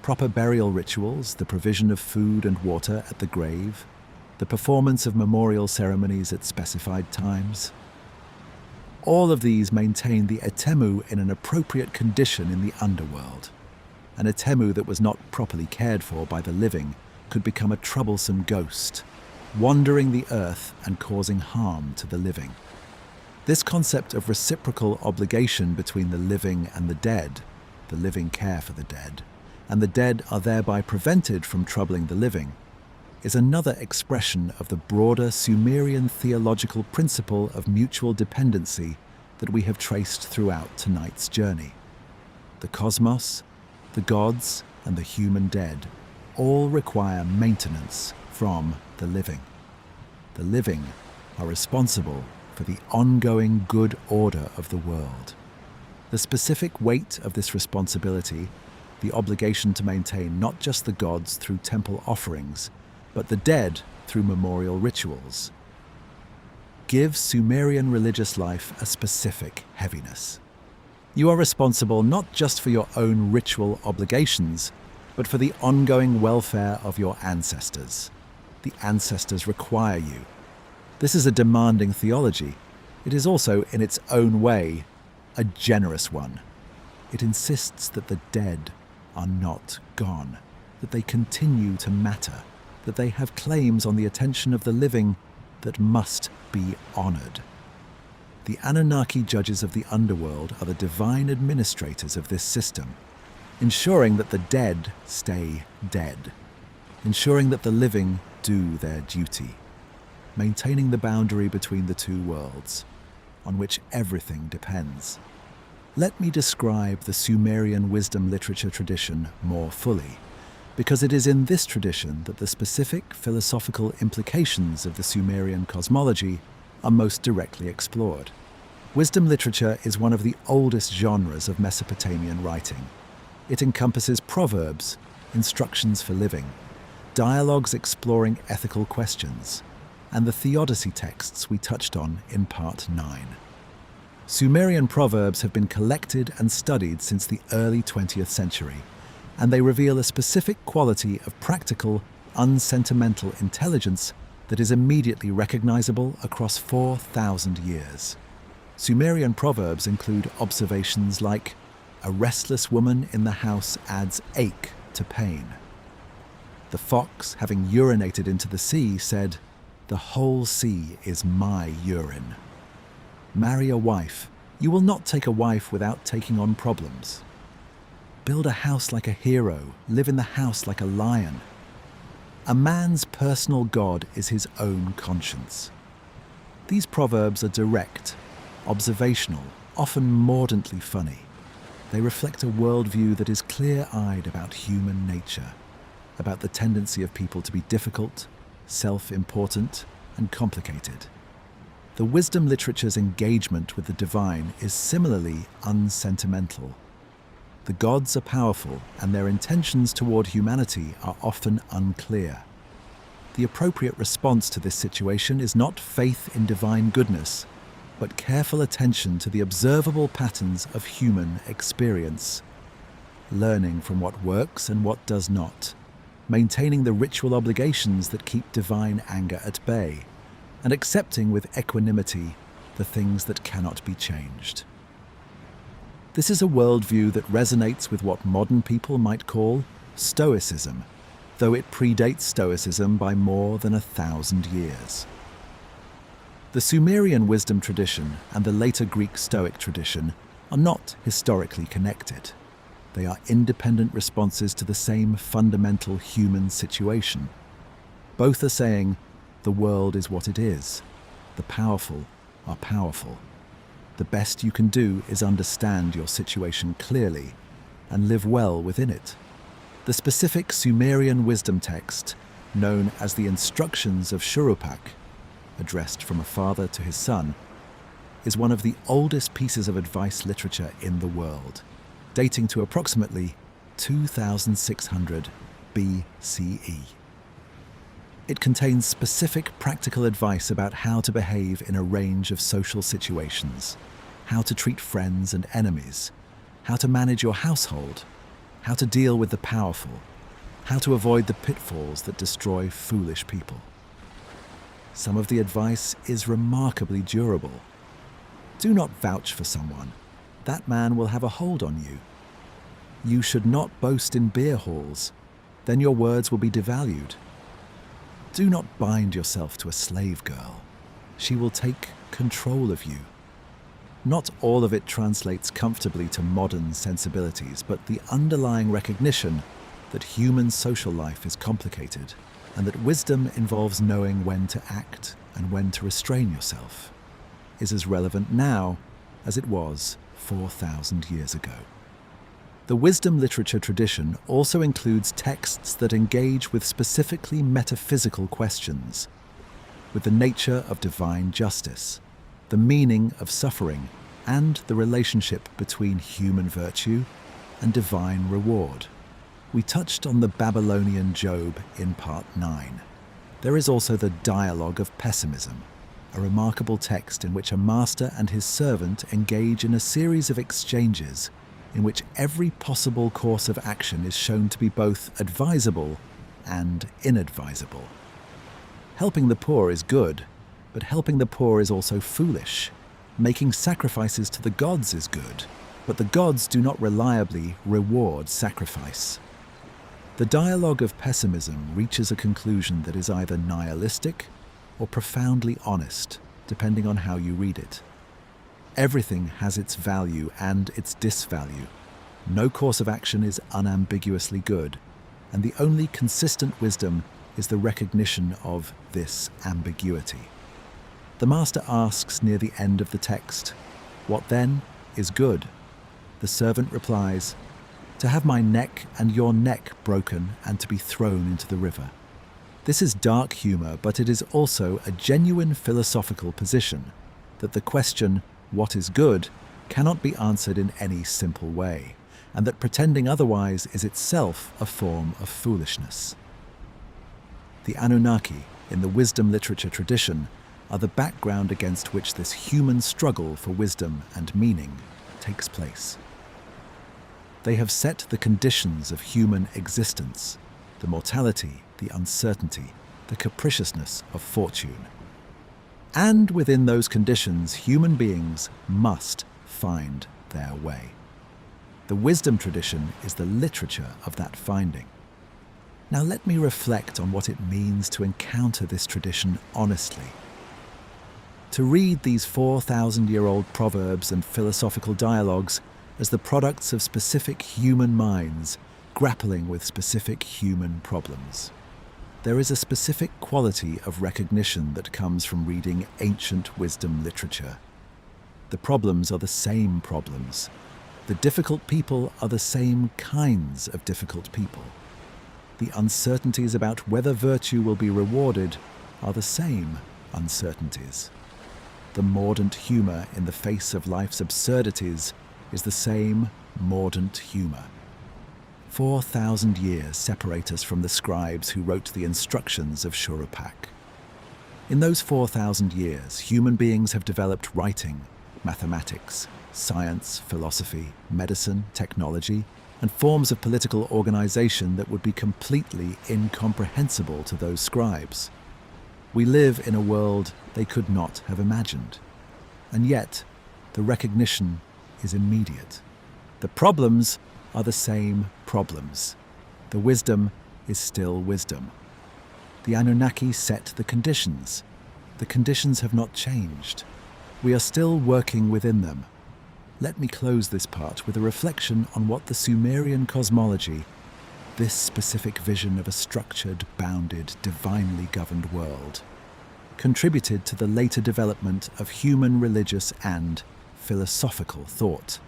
Proper burial rituals, the provision of food and water at the grave, the performance of memorial ceremonies at specified times. All of these maintained the etemu in an appropriate condition in the underworld. An etemu that was not properly cared for by the living could become a troublesome ghost, wandering the earth and causing harm to the living. This concept of reciprocal obligation between the living and the living care for the dead, and the dead are thereby prevented from troubling the living, is another expression of the broader Sumerian theological principle of mutual dependency that we have traced throughout tonight's journey. The cosmos, the gods, and the human dead all require maintenance from the living. The living are responsible for the ongoing good order of the world. The specific weight of this responsibility, the obligation to maintain not just the gods through temple offerings, but the dead through memorial rituals, gives Sumerian religious life a specific heaviness. You are responsible not just for your own ritual obligations, but for the ongoing welfare of your ancestors. The ancestors require you. This is a demanding theology. It is also, in its own way, a generous one. It insists that the dead are not gone, that they continue to matter, that they have claims on the attention of the living that must be honored. The Anunnaki judges of the underworld are the divine administrators of this system, ensuring that the dead stay dead, ensuring that the living do their duty, maintaining the boundary between the two worlds, on which everything depends. Let me describe the Sumerian wisdom literature tradition more fully, because it is in this tradition that the specific philosophical implications of the Sumerian cosmology are most directly explored. Wisdom literature is one of the oldest genres of Mesopotamian writing. It encompasses proverbs, instructions for living, dialogues exploring ethical questions, and the theodicy texts we touched on in Part 9. Sumerian proverbs have been collected and studied since the early 20th century, and they reveal a specific quality of practical, unsentimental intelligence that is immediately recognizable across 4,000 years. Sumerian proverbs include observations like, "A restless woman in the house adds ache to pain." The fox, having urinated into the sea, said, "The whole sea is my urine." Marry a wife. You will not take a wife without taking on problems. Build a house like a hero. Live in the house like a lion. A man's personal god is his own conscience. These proverbs are direct, observational, often mordantly funny. They reflect a worldview that is clear-eyed about human nature, about the tendency of people to be difficult, self-important, and complicated. The wisdom literature's engagement with the divine is similarly unsentimental. The gods are powerful, and their intentions toward humanity are often unclear. The appropriate response to this situation is not faith in divine goodness, but careful attention to the observable patterns of human experience, learning from what works and what does not, maintaining the ritual obligations that keep divine anger at bay, and accepting with equanimity the things that cannot be changed. This is a worldview that resonates with what modern people might call Stoicism, though it predates Stoicism by more than 1,000 years. The Sumerian wisdom tradition and the later Greek Stoic tradition are not historically connected. They are independent responses to the same fundamental human situation. Both are saying, the world is what it is. The powerful are powerful. The best you can do is understand your situation clearly and live well within it. The specific Sumerian wisdom text, known as the Instructions of Shurupak, addressed from a father to his son, is one of the oldest pieces of advice literature in the world, dating to approximately 2600 BCE. It contains specific practical advice about how to behave in a range of social situations, how to treat friends and enemies, how to manage your household, how to deal with the powerful, how to avoid the pitfalls that destroy foolish people. Some of the advice is remarkably durable. Do not vouch for someone. That man will have a hold on you. You should not boast in beer halls. Then your words will be devalued. Do not bind yourself to a slave girl. She will take control of you. Not all of it translates comfortably to modern sensibilities, but the underlying recognition that human social life is complicated and that wisdom involves knowing when to act and when to restrain yourself is as relevant now as it was 4,000 years ago. The wisdom literature tradition also includes texts that engage with specifically metaphysical questions, with the nature of divine justice, the meaning of suffering, and the relationship between human virtue and divine reward. We touched on the Babylonian Job in Part 9. There is also the Dialogue of Pessimism, a remarkable text in which a master and his servant engage in a series of exchanges in which every possible course of action is shown to be both advisable and inadvisable. Helping the poor is good, but helping the poor is also foolish. Making sacrifices to the gods is good, but the gods do not reliably reward sacrifice. The Dialogue of Pessimism reaches a conclusion that is either nihilistic or profoundly honest, depending on how you read it. Everything has its value and its disvalue. No course of action is unambiguously good, and the only consistent wisdom is the recognition of this ambiguity. The master asks near the end of the text, "What then is good?" The servant replies, "To have my neck and your neck broken and to be thrown into the river." This is dark humor, but it is also a genuine philosophical position that the question, "What is good?" cannot be answered in any simple way, and that pretending otherwise is itself a form of foolishness. The Anunnaki, in the wisdom literature tradition, are the background against which this human struggle for wisdom and meaning takes place. They have set the conditions of human existence, the mortality, the uncertainty, the capriciousness of fortune. And within those conditions, human beings must find their way. The wisdom tradition is the literature of that finding. Now let me reflect on what it means to encounter this tradition honestly. To read these 4,000-year-old proverbs and philosophical dialogues as the products of specific human minds grappling with specific human problems. There is a specific quality of recognition that comes from reading ancient wisdom literature. The problems are the same problems. The difficult people are the same kinds of difficult people. The uncertainties about whether virtue will be rewarded are the same uncertainties. The mordant humor in the face of life's absurdities is the same mordant humor. 4,000 years separate us from the scribes who wrote the instructions of Shurupak. In those 4,000 years, human beings have developed writing, mathematics, science, philosophy, medicine, technology, and forms of political organization that would be completely incomprehensible to those scribes. We live in a world they could not have imagined. And yet, the recognition is immediate. The problems are the same problems. The wisdom is still wisdom. The Anunnaki set the conditions. The conditions have not changed. We are still working within them. Let me close this part with a reflection on what the Sumerian cosmology, this specific vision of a structured, bounded, divinely governed world, contributed to the later development of human religious and philosophical thought.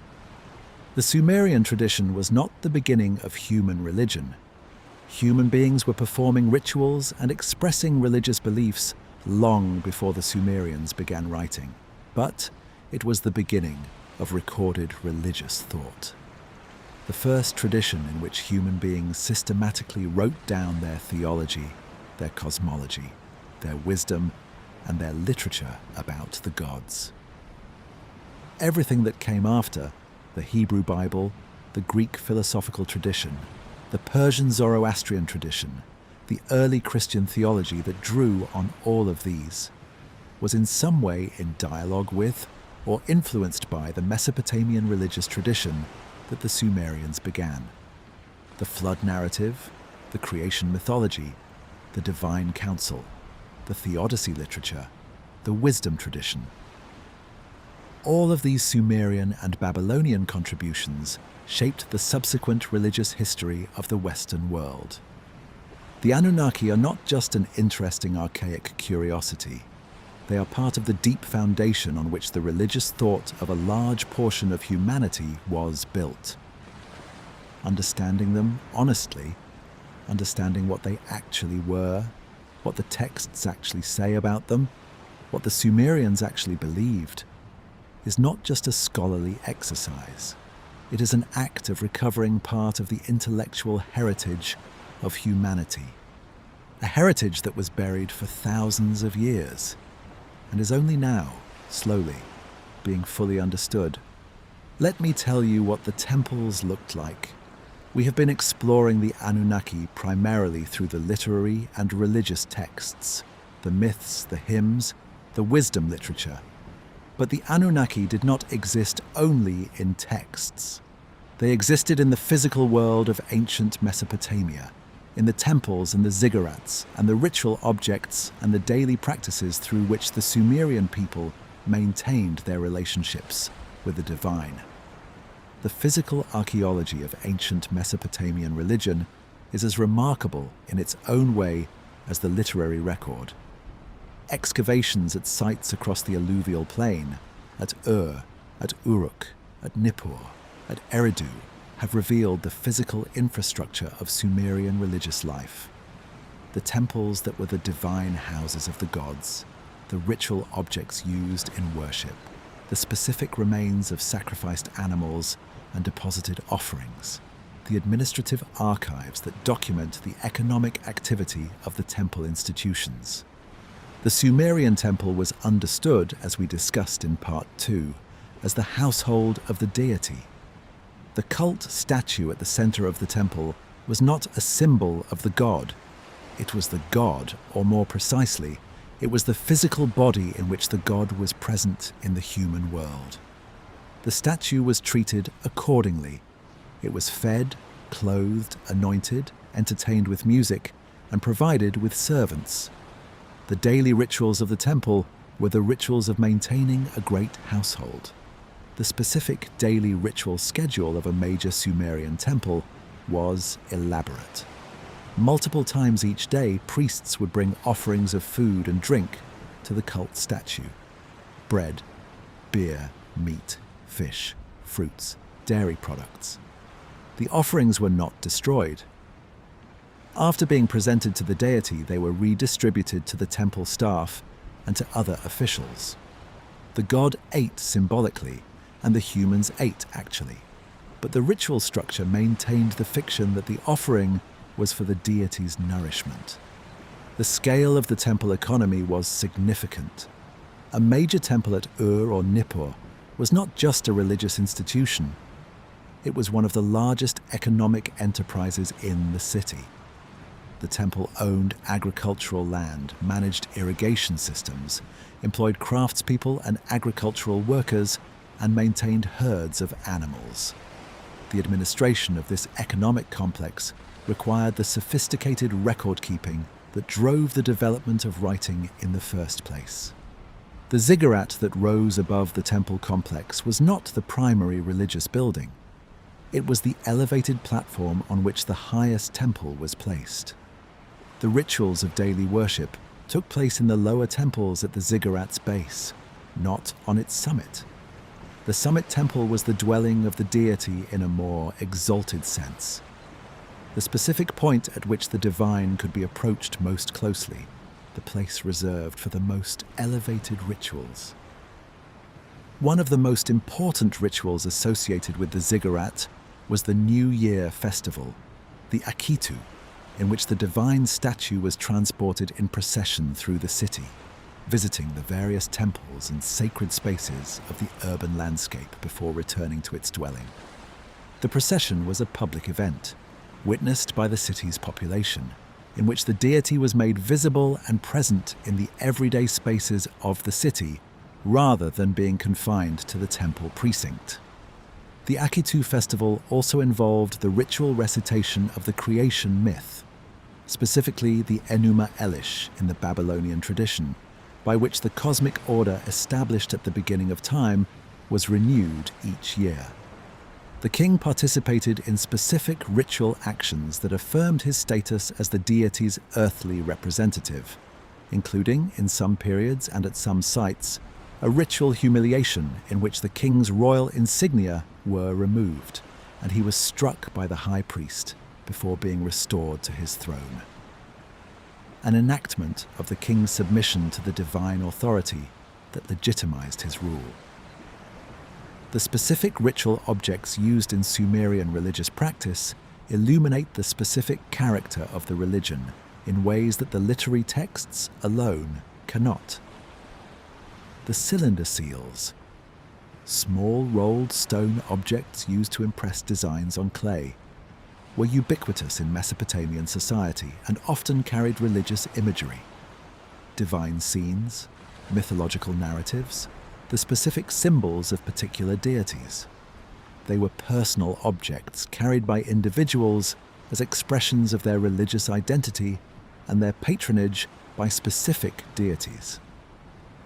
The Sumerian tradition was not the beginning of human religion. Human beings were performing rituals and expressing religious beliefs long before the Sumerians began writing. But it was the beginning of recorded religious thought. The first tradition in which human beings systematically wrote down their theology, their cosmology, their wisdom, and their literature about the gods. Everything that came after, the Hebrew Bible, the Greek philosophical tradition, the Persian Zoroastrian tradition, the early Christian theology that drew on all of these, was in some way in dialogue with or influenced by the Mesopotamian religious tradition that the Sumerians began. The flood narrative, the creation mythology, the divine council, the theodicy literature, the wisdom tradition. All of these Sumerian and Babylonian contributions shaped the subsequent religious history of the Western world. The Anunnaki are not just an interesting archaic curiosity. They are part of the deep foundation on which the religious thought of a large portion of humanity was built. Understanding them honestly, understanding what they actually were, what the texts actually say about them, what the Sumerians actually believed, is not just a scholarly exercise. It is an act of recovering part of the intellectual heritage of humanity. A heritage that was buried for thousands of years, and is only now, slowly, being fully understood. Let me tell you what the temples looked like. We have been exploring the Anunnaki primarily through the literary and religious texts, the myths, the hymns, the wisdom literature. But the Anunnaki did not exist only in texts. They existed in the physical world of ancient Mesopotamia, in the temples and the ziggurats, and the ritual objects and the daily practices through which the Sumerian people maintained their relationships with the divine. The physical archaeology of ancient Mesopotamian religion is as remarkable in its own way as the literary record. Excavations at sites across the alluvial plain, at Ur, at Uruk, at Nippur, at Eridu, have revealed the physical infrastructure of Sumerian religious life. The temples that were the divine houses of the gods, the ritual objects used in worship, the specific remains of sacrificed animals and deposited offerings, the administrative archives that document the economic activity of the temple institutions. The Sumerian temple was understood, as we discussed in Part 2, as the household of the deity. The cult statue at the center of the temple was not a symbol of the god. It was the god, or more precisely, it was the physical body in which the god was present in the human world. The statue was treated accordingly. It was fed, clothed, anointed, entertained with music, and provided with servants. The daily rituals of the temple were the rituals of maintaining a great household. The specific daily ritual schedule of a major Sumerian temple was elaborate. Multiple times each day, priests would bring offerings of food and drink to the cult statue. Bread, beer, meat, fish, fruits, dairy products. The offerings were not destroyed. After being presented to the deity, they were redistributed to the temple staff and to other officials. The god ate symbolically, and the humans ate actually. but the ritual structure maintained the fiction that the offering was for the deity's nourishment. The scale of the temple economy was significant. A major temple at Ur or Nippur was not just a religious institution. It was one of the largest economic enterprises in the city. The temple owned agricultural land, managed irrigation systems, employed craftspeople and agricultural workers, and maintained herds of animals. The administration of this economic complex required the sophisticated record-keeping that drove the development of writing in the first place. The ziggurat that rose above the temple complex was not the primary religious building. It was the elevated platform on which the highest temple was placed. The rituals of daily worship took place in the lower temples at the ziggurat's base, not on its summit. The summit temple was the dwelling of the deity in a more exalted sense, the specific point at which the divine could be approached most closely, the place reserved for the most elevated rituals. One of the most important rituals associated with the ziggurat was the New Year festival, the Akitu, in which the divine statue was transported in procession through the city, visiting the various temples and sacred spaces of the urban landscape before returning to its dwelling. The procession was a public event, witnessed by the city's population, in which the deity was made visible and present in the everyday spaces of the city, rather than being confined to the temple precinct. The Akitu festival also involved the ritual recitation of the creation myth, specifically the Enuma Elish in the Babylonian tradition, by which the cosmic order established at the beginning of time was renewed each year. The king participated in specific ritual actions that affirmed his status as the deity's earthly representative, including, in some periods and at some sites, a ritual humiliation in which the king's royal insignia were removed, and he was struck by the high priest before being restored to his throne. An enactment of the king's submission to the divine authority that legitimized his rule. The specific ritual objects used in Sumerian religious practice illuminate the specific character of the religion in ways that the literary texts alone cannot. The cylinder seals, small rolled stone objects used to impress designs on clay, were ubiquitous in Mesopotamian society and often carried religious imagery. Divine scenes, mythological narratives, the specific symbols of particular deities. They were personal objects carried by individuals as expressions of their religious identity and their patronage by specific deities.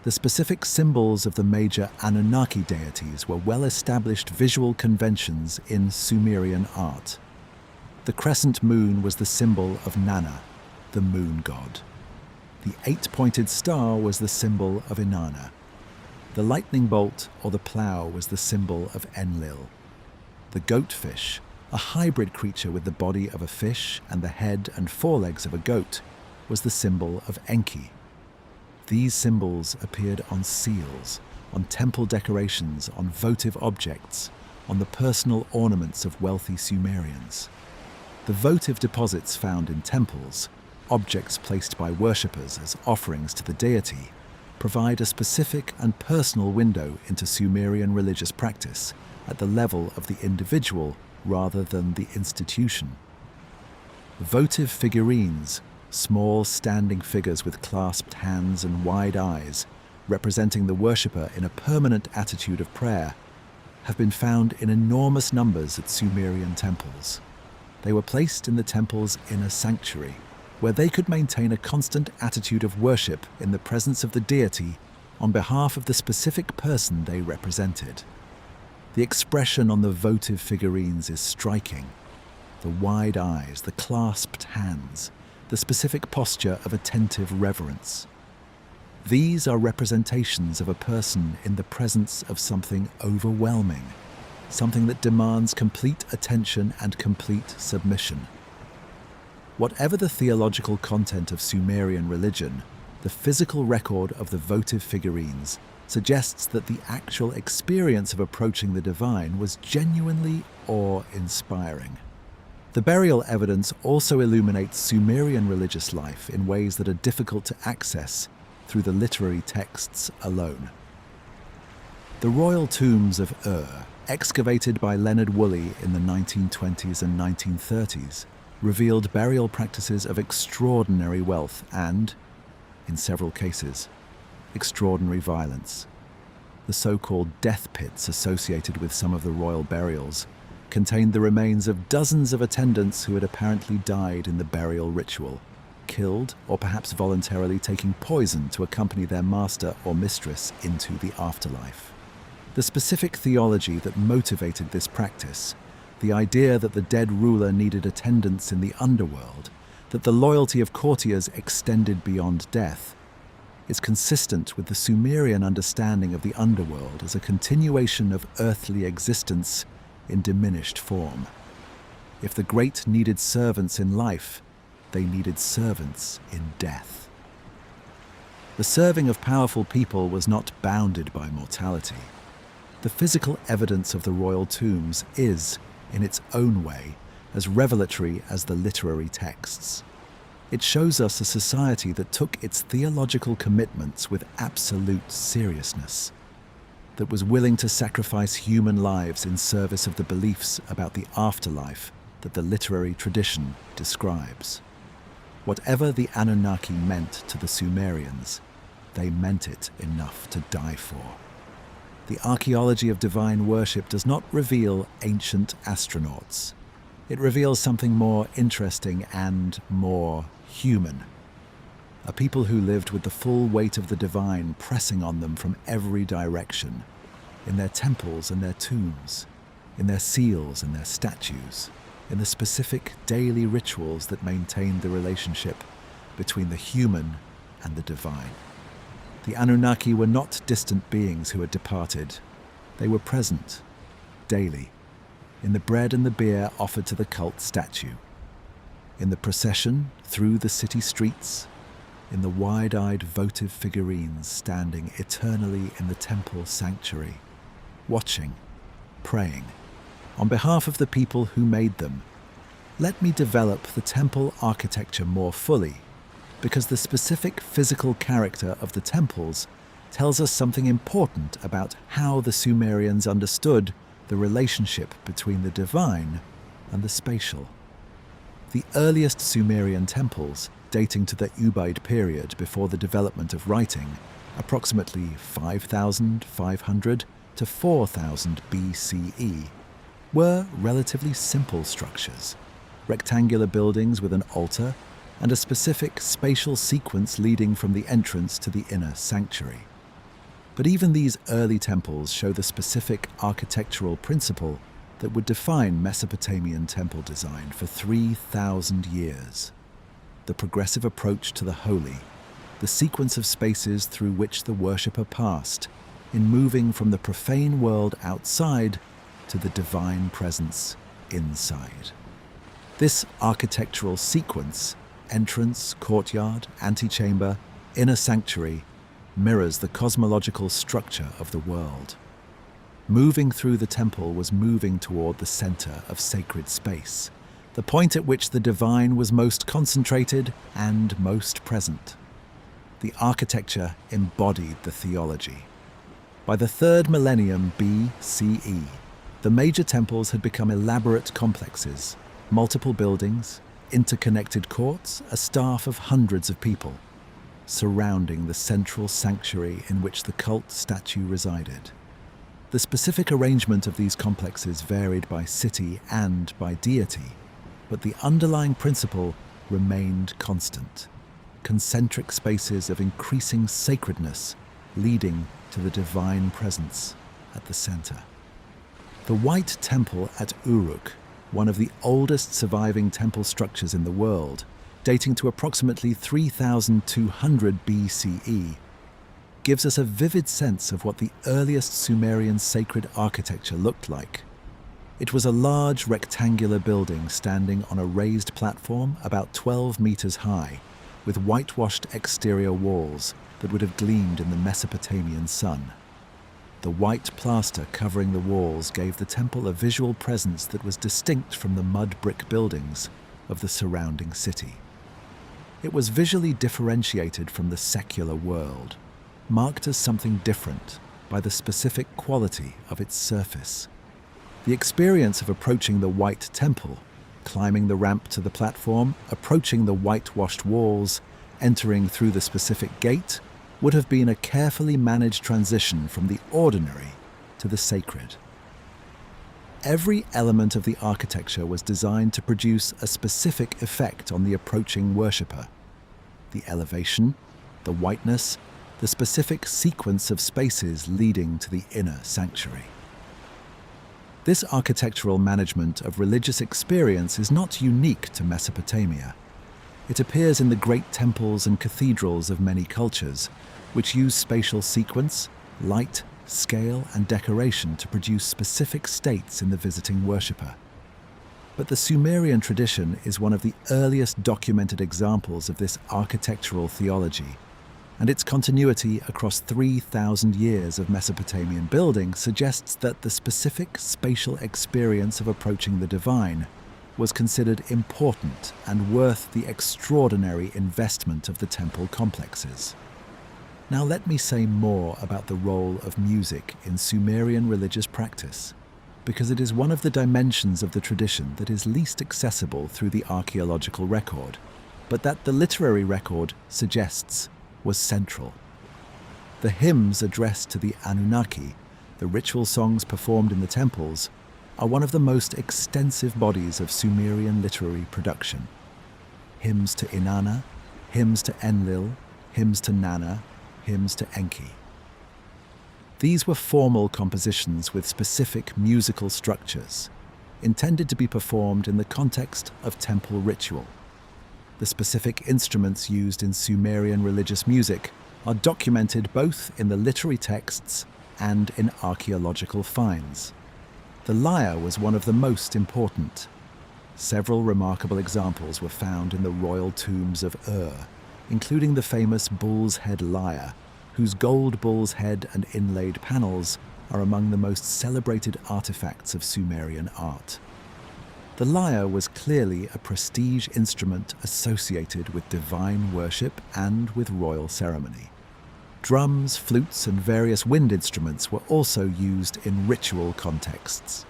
The specific symbols of the major Anunnaki deities were well-established visual conventions in Sumerian art. The crescent moon was the symbol of Nanna, the moon god. The eight-pointed star was the symbol of Inanna. The lightning bolt or the plough was the symbol of Enlil. The goatfish, a hybrid creature with the body of a fish and the head and forelegs of a goat, was the symbol of Enki. These symbols appeared on seals, on temple decorations, on votive objects, on the personal ornaments of wealthy Sumerians. The votive deposits found in temples, objects placed by worshippers as offerings to the deity, provide a specific and personal window into Sumerian religious practice at the level of the individual rather than the institution. Votive figurines, small standing figures with clasped hands and wide eyes, representing the worshipper in a permanent attitude of prayer, have been found in enormous numbers at Sumerian temples. They were placed in the temple's inner sanctuary, where they could maintain a constant attitude of worship in the presence of the deity on behalf of the specific person they represented. The expression on the votive figurines is striking. The wide eyes, the clasped hands, the specific posture of attentive reverence. These are representations of a person in the presence of something overwhelming, something that demands complete attention and complete submission. Whatever the theological content of Sumerian religion, the physical record of the votive figurines suggests that the actual experience of approaching the divine was genuinely awe-inspiring. The burial evidence also illuminates Sumerian religious life in ways that are difficult to access through the literary texts alone. The royal tombs of excavated by Leonard Woolley in the 1920s and 1930s, revealed burial practices of extraordinary wealth and, in several cases, extraordinary violence. The so-called death pits associated with some of the royal burials contained the remains of dozens of attendants who had apparently died in the burial ritual, killed or perhaps voluntarily taking poison to accompany their master or mistress into the afterlife. The specific theology that motivated this practice, the idea that the dead ruler needed attendants in the underworld, that the loyalty of courtiers extended beyond death, is consistent with the Sumerian understanding of the underworld as a continuation of earthly existence in diminished form. If the great needed servants in life, they needed servants in death. The serving of powerful people was not bounded by mortality. The physical evidence of the royal tombs is, in its own way, as revelatory as the literary texts. It shows us a society that took its theological commitments with absolute seriousness, that was willing to sacrifice human lives in service of the beliefs about the afterlife that the literary tradition describes. Whatever the Anunnaki meant to the Sumerians, they meant it enough to die for. The archaeology of divine worship does not reveal ancient astronauts. It reveals something more interesting and more human. A people who lived with the full weight of the divine pressing on them from every direction, in their temples and their tombs, in their seals and their statues, in the specific daily rituals that maintained the relationship between the human and the divine. The Anunnaki were not distant beings who had departed. They were present, daily, in the bread and the beer offered to the cult statue, in the procession through the city streets, in the wide-eyed votive figurines standing eternally in the temple sanctuary, watching, praying, on behalf of the people who made them. Let me develop the temple architecture more fully, because the specific physical character of the temples tells us something important about how the Sumerians understood the relationship between the divine and the spatial. The earliest Sumerian temples, dating to the Ubaid period before the development of writing, approximately 5,500 to 4,000 BCE, were relatively simple structures, rectangular buildings with an altar and a specific spatial sequence leading from the entrance to the inner sanctuary. But even these early temples show the specific architectural principle that would define Mesopotamian temple design for 3,000 years. The progressive approach to the holy, the sequence of spaces through which the worshipper passed, in moving from the profane world outside to the divine presence inside. This architectural sequence, entrance, courtyard, antechamber, inner sanctuary, mirrors the cosmological structure of the world. Moving through the temple was moving toward the center of sacred space, the point at which the divine was most concentrated and most present. The architecture embodied the theology. By the 3rd millennium BCE, the major temples had become elaborate complexes, multiple buildings, interconnected courts, a staff of hundreds of people, surrounding the central sanctuary in which the cult statue resided. The specific arrangement of these complexes varied by city and by deity, but the underlying principle remained constant: concentric spaces of increasing sacredness leading to the divine presence at the center. The White Temple at Uruk, one of the oldest surviving temple structures in the world, dating to approximately 3,200 BCE, gives us a vivid sense of what the earliest Sumerian sacred architecture looked like. It was a large rectangular building standing on a raised platform about 12 meters high, with whitewashed exterior walls that would have gleamed in the Mesopotamian sun. The white plaster covering the walls gave the temple a visual presence that was distinct from the mud brick buildings of the surrounding city. It was visually differentiated from the secular world, marked as something different by the specific quality of its surface. The experience of approaching the white temple, climbing the ramp to the platform, approaching the whitewashed walls, entering through the specific gate, would have been a carefully managed transition from the ordinary to the sacred. Every element of the architecture was designed to produce a specific effect on the approaching worshipper. The elevation, the whiteness, the specific sequence of spaces leading to the inner sanctuary. This architectural management of religious experience is not unique to Mesopotamia. It appears in the great temples and cathedrals of many cultures, which use spatial sequence, light, scale, and decoration to produce specific states in the visiting worshipper. But the Sumerian tradition is one of the earliest documented examples of this architectural theology, and its continuity across 3,000 years of Mesopotamian building suggests that the specific spatial experience of approaching the divine was considered important and worth the extraordinary investment of the temple complexes. Now let me say more about the role of music in Sumerian religious practice, because it is one of the dimensions of the tradition that is least accessible through the archaeological record, but that the literary record suggests was central. The hymns addressed to the Anunnaki, the ritual songs performed in the temples, are one of the most extensive bodies of Sumerian literary production. Hymns to Inanna, hymns to Enlil, hymns to Nanna, hymns to Enki. These were formal compositions with specific musical structures, intended to be performed in the context of temple ritual. The specific instruments used in Sumerian religious music are documented both in the literary texts and in archaeological finds. The lyre was one of the most important. Several remarkable examples were found in the royal tombs of including the famous bull's head lyre, whose gold bull's head and inlaid panels are among the most celebrated artifacts of Sumerian art. The lyre was clearly a prestige instrument associated with divine worship and with royal ceremony. Drums, flutes, and various wind instruments were also used in ritual contexts.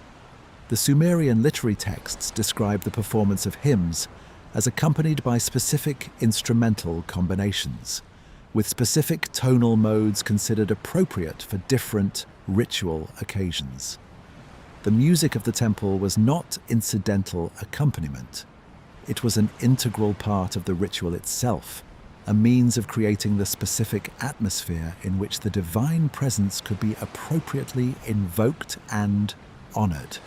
The Sumerian literary texts describe the performance of hymns as accompanied by specific instrumental combinations, with specific tonal modes considered appropriate for different ritual occasions. The music of the temple was not incidental accompaniment. It was an integral part of the ritual itself, a means of creating the specific atmosphere in which the divine presence could be appropriately invoked and honored.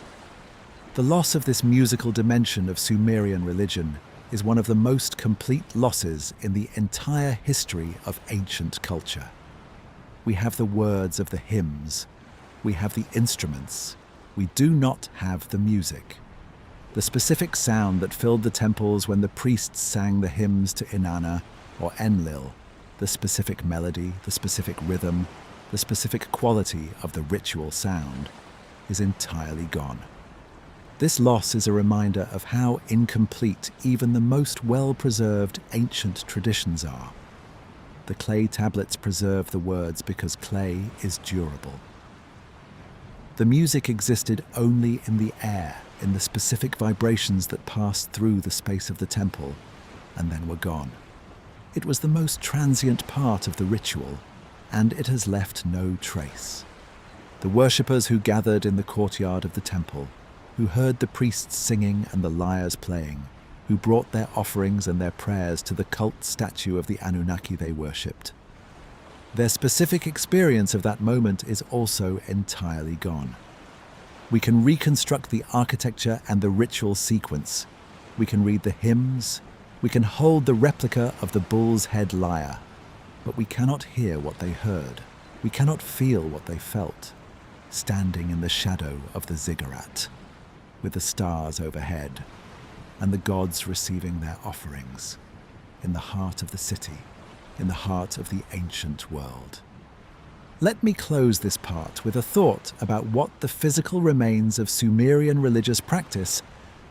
The loss of this musical dimension of Sumerian religion is one of the most complete losses in the entire history of ancient culture. We have the words of the hymns, we have the instruments, we do not have the music. The specific sound that filled the temples when the priests sang the hymns to Inanna or Enlil, the specific melody, the specific rhythm, the specific quality of the ritual sound, is entirely gone. This loss is a reminder of how incomplete even the most well-preserved ancient traditions are. The clay tablets preserve the words because clay is durable. The music existed only in the air, in the specific vibrations that passed through the space of the temple, and then were gone. It was the most transient part of the ritual, and it has left no trace. The worshippers who gathered in the courtyard of the temple, who heard the priests singing and the lyres playing, who brought their offerings and their prayers to the cult statue of the Anunnaki they worshipped. Their specific experience of that moment is also entirely gone. We can reconstruct the architecture and the ritual sequence. We can read the hymns. We can hold the replica of the bull's head lyre. But we cannot hear what they heard. We cannot feel what they felt, standing in the shadow of the ziggurat, with the stars overhead, and the gods receiving their offerings, in the heart of the city, in the heart of the ancient world. Let me close this part with a thought about what the physical remains of Sumerian religious practice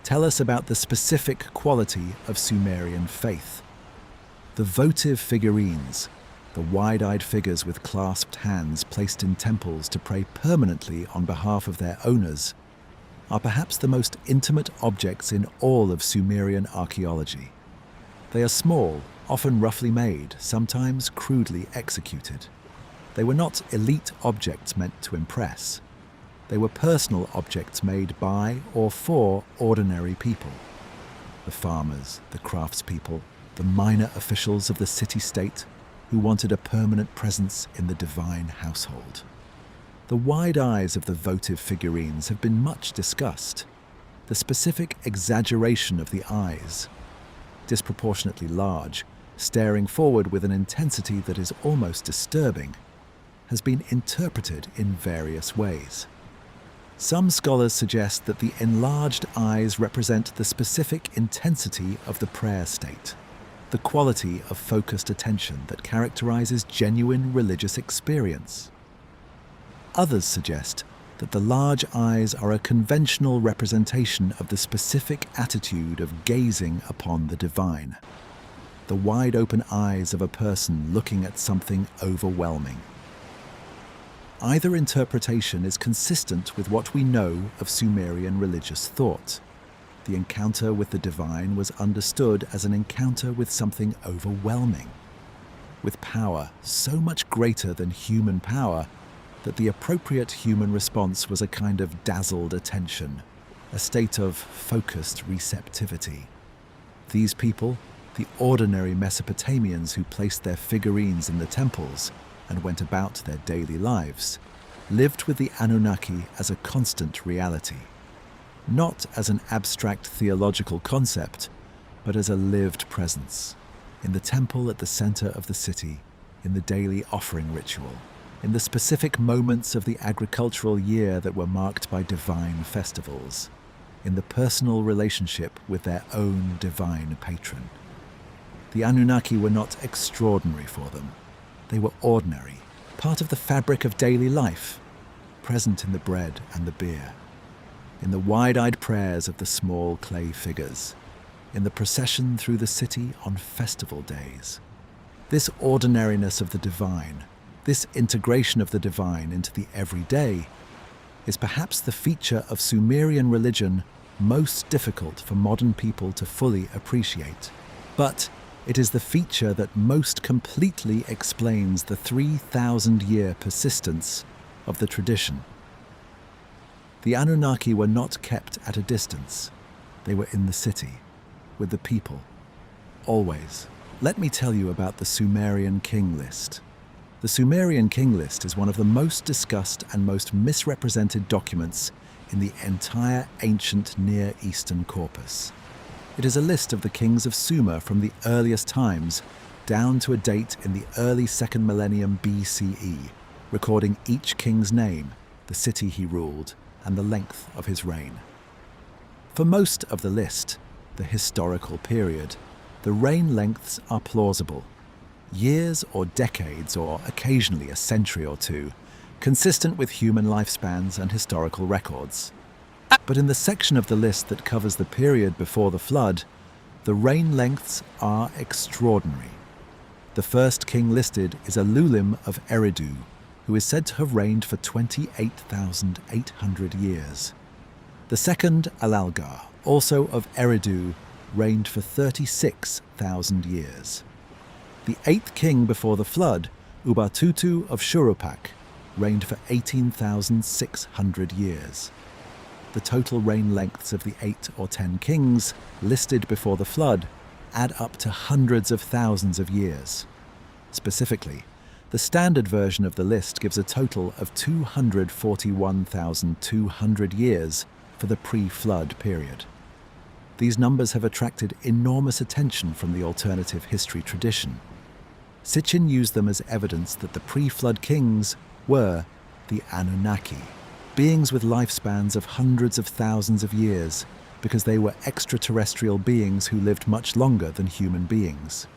tell us about the specific quality of Sumerian faith. The votive figurines, the wide-eyed figures with clasped hands placed in temples to pray permanently on behalf of their owners, are perhaps the most intimate objects in all of Sumerian archaeology. They are small, often roughly made, sometimes crudely executed. They were not elite objects meant to impress. They were personal objects made by or for ordinary people. The farmers, the craftspeople, the minor officials of the city-state who wanted a permanent presence in the divine household. The wide eyes of the votive figurines have been much discussed. The specific exaggeration of the eyes, disproportionately large, staring forward with an intensity that is almost disturbing, has been interpreted in various ways. Some scholars suggest that the enlarged eyes represent the specific intensity of the prayer state, the quality of focused attention that characterizes genuine religious experience. Others suggest that the large eyes are a conventional representation of the specific attitude of gazing upon the divine, the wide-open eyes of a person looking at something overwhelming. Either interpretation is consistent with what we know of Sumerian religious thought. The encounter with the divine was understood as an encounter with something overwhelming, with power so much greater than human power that the appropriate human response was a kind of dazzled attention, a state of focused receptivity. These people, the ordinary Mesopotamians who placed their figurines in the temples and went about their daily lives, lived with the Anunnaki as a constant reality, not as an abstract theological concept, but as a lived presence, in the temple at the center of the city, in the daily offering ritual, in the specific moments of the agricultural year that were marked by divine festivals, in the personal relationship with their own divine patron. The Anunnaki were not extraordinary for them. They were ordinary, part of the fabric of daily life, present in the bread and the beer, in the wide-eyed prayers of the small clay figures, in the procession through the city on festival days. This ordinariness of the divine, this integration of the divine into the everyday, is perhaps the feature of Sumerian religion most difficult for modern people to fully appreciate. But it is the feature that most completely explains the 3,000-year persistence of the tradition. The Anunnaki were not kept at a distance. They were in the city, with the people, always. Let me tell you about the Sumerian king list. The Sumerian king list is one of the most discussed and most misrepresented documents in the entire ancient Near Eastern corpus. It is a list of the kings of Sumer from the earliest times down to a date in the early 2nd millennium BCE, recording each king's name, the city he ruled, and the length of his reign. For most of the list, the historical period, the reign lengths are plausible. Years or decades, or occasionally a century or two, consistent with human lifespans and historical records. But in the section of the list that covers the period before the flood, the reign lengths are extraordinary. The first king listed is Enlil of Eridu, who is said to have reigned for 28,800 years. The second, Alalgar, also of Eridu, reigned for 36,000 years. The eighth king before the flood, Ubatutu of Shurupak, reigned for 18,600 years. The total reign lengths of the 8 or 10 kings listed before the flood add up to hundreds of thousands of years. Specifically, the standard version of the list gives a total of 241,200 years for the pre-flood period. These numbers have attracted enormous attention from the alternative history tradition. Sitchin used them as evidence that the pre-flood kings were the Anunnaki, beings with lifespans of hundreds of thousands of years, because they were extraterrestrial beings who lived much longer than human beings.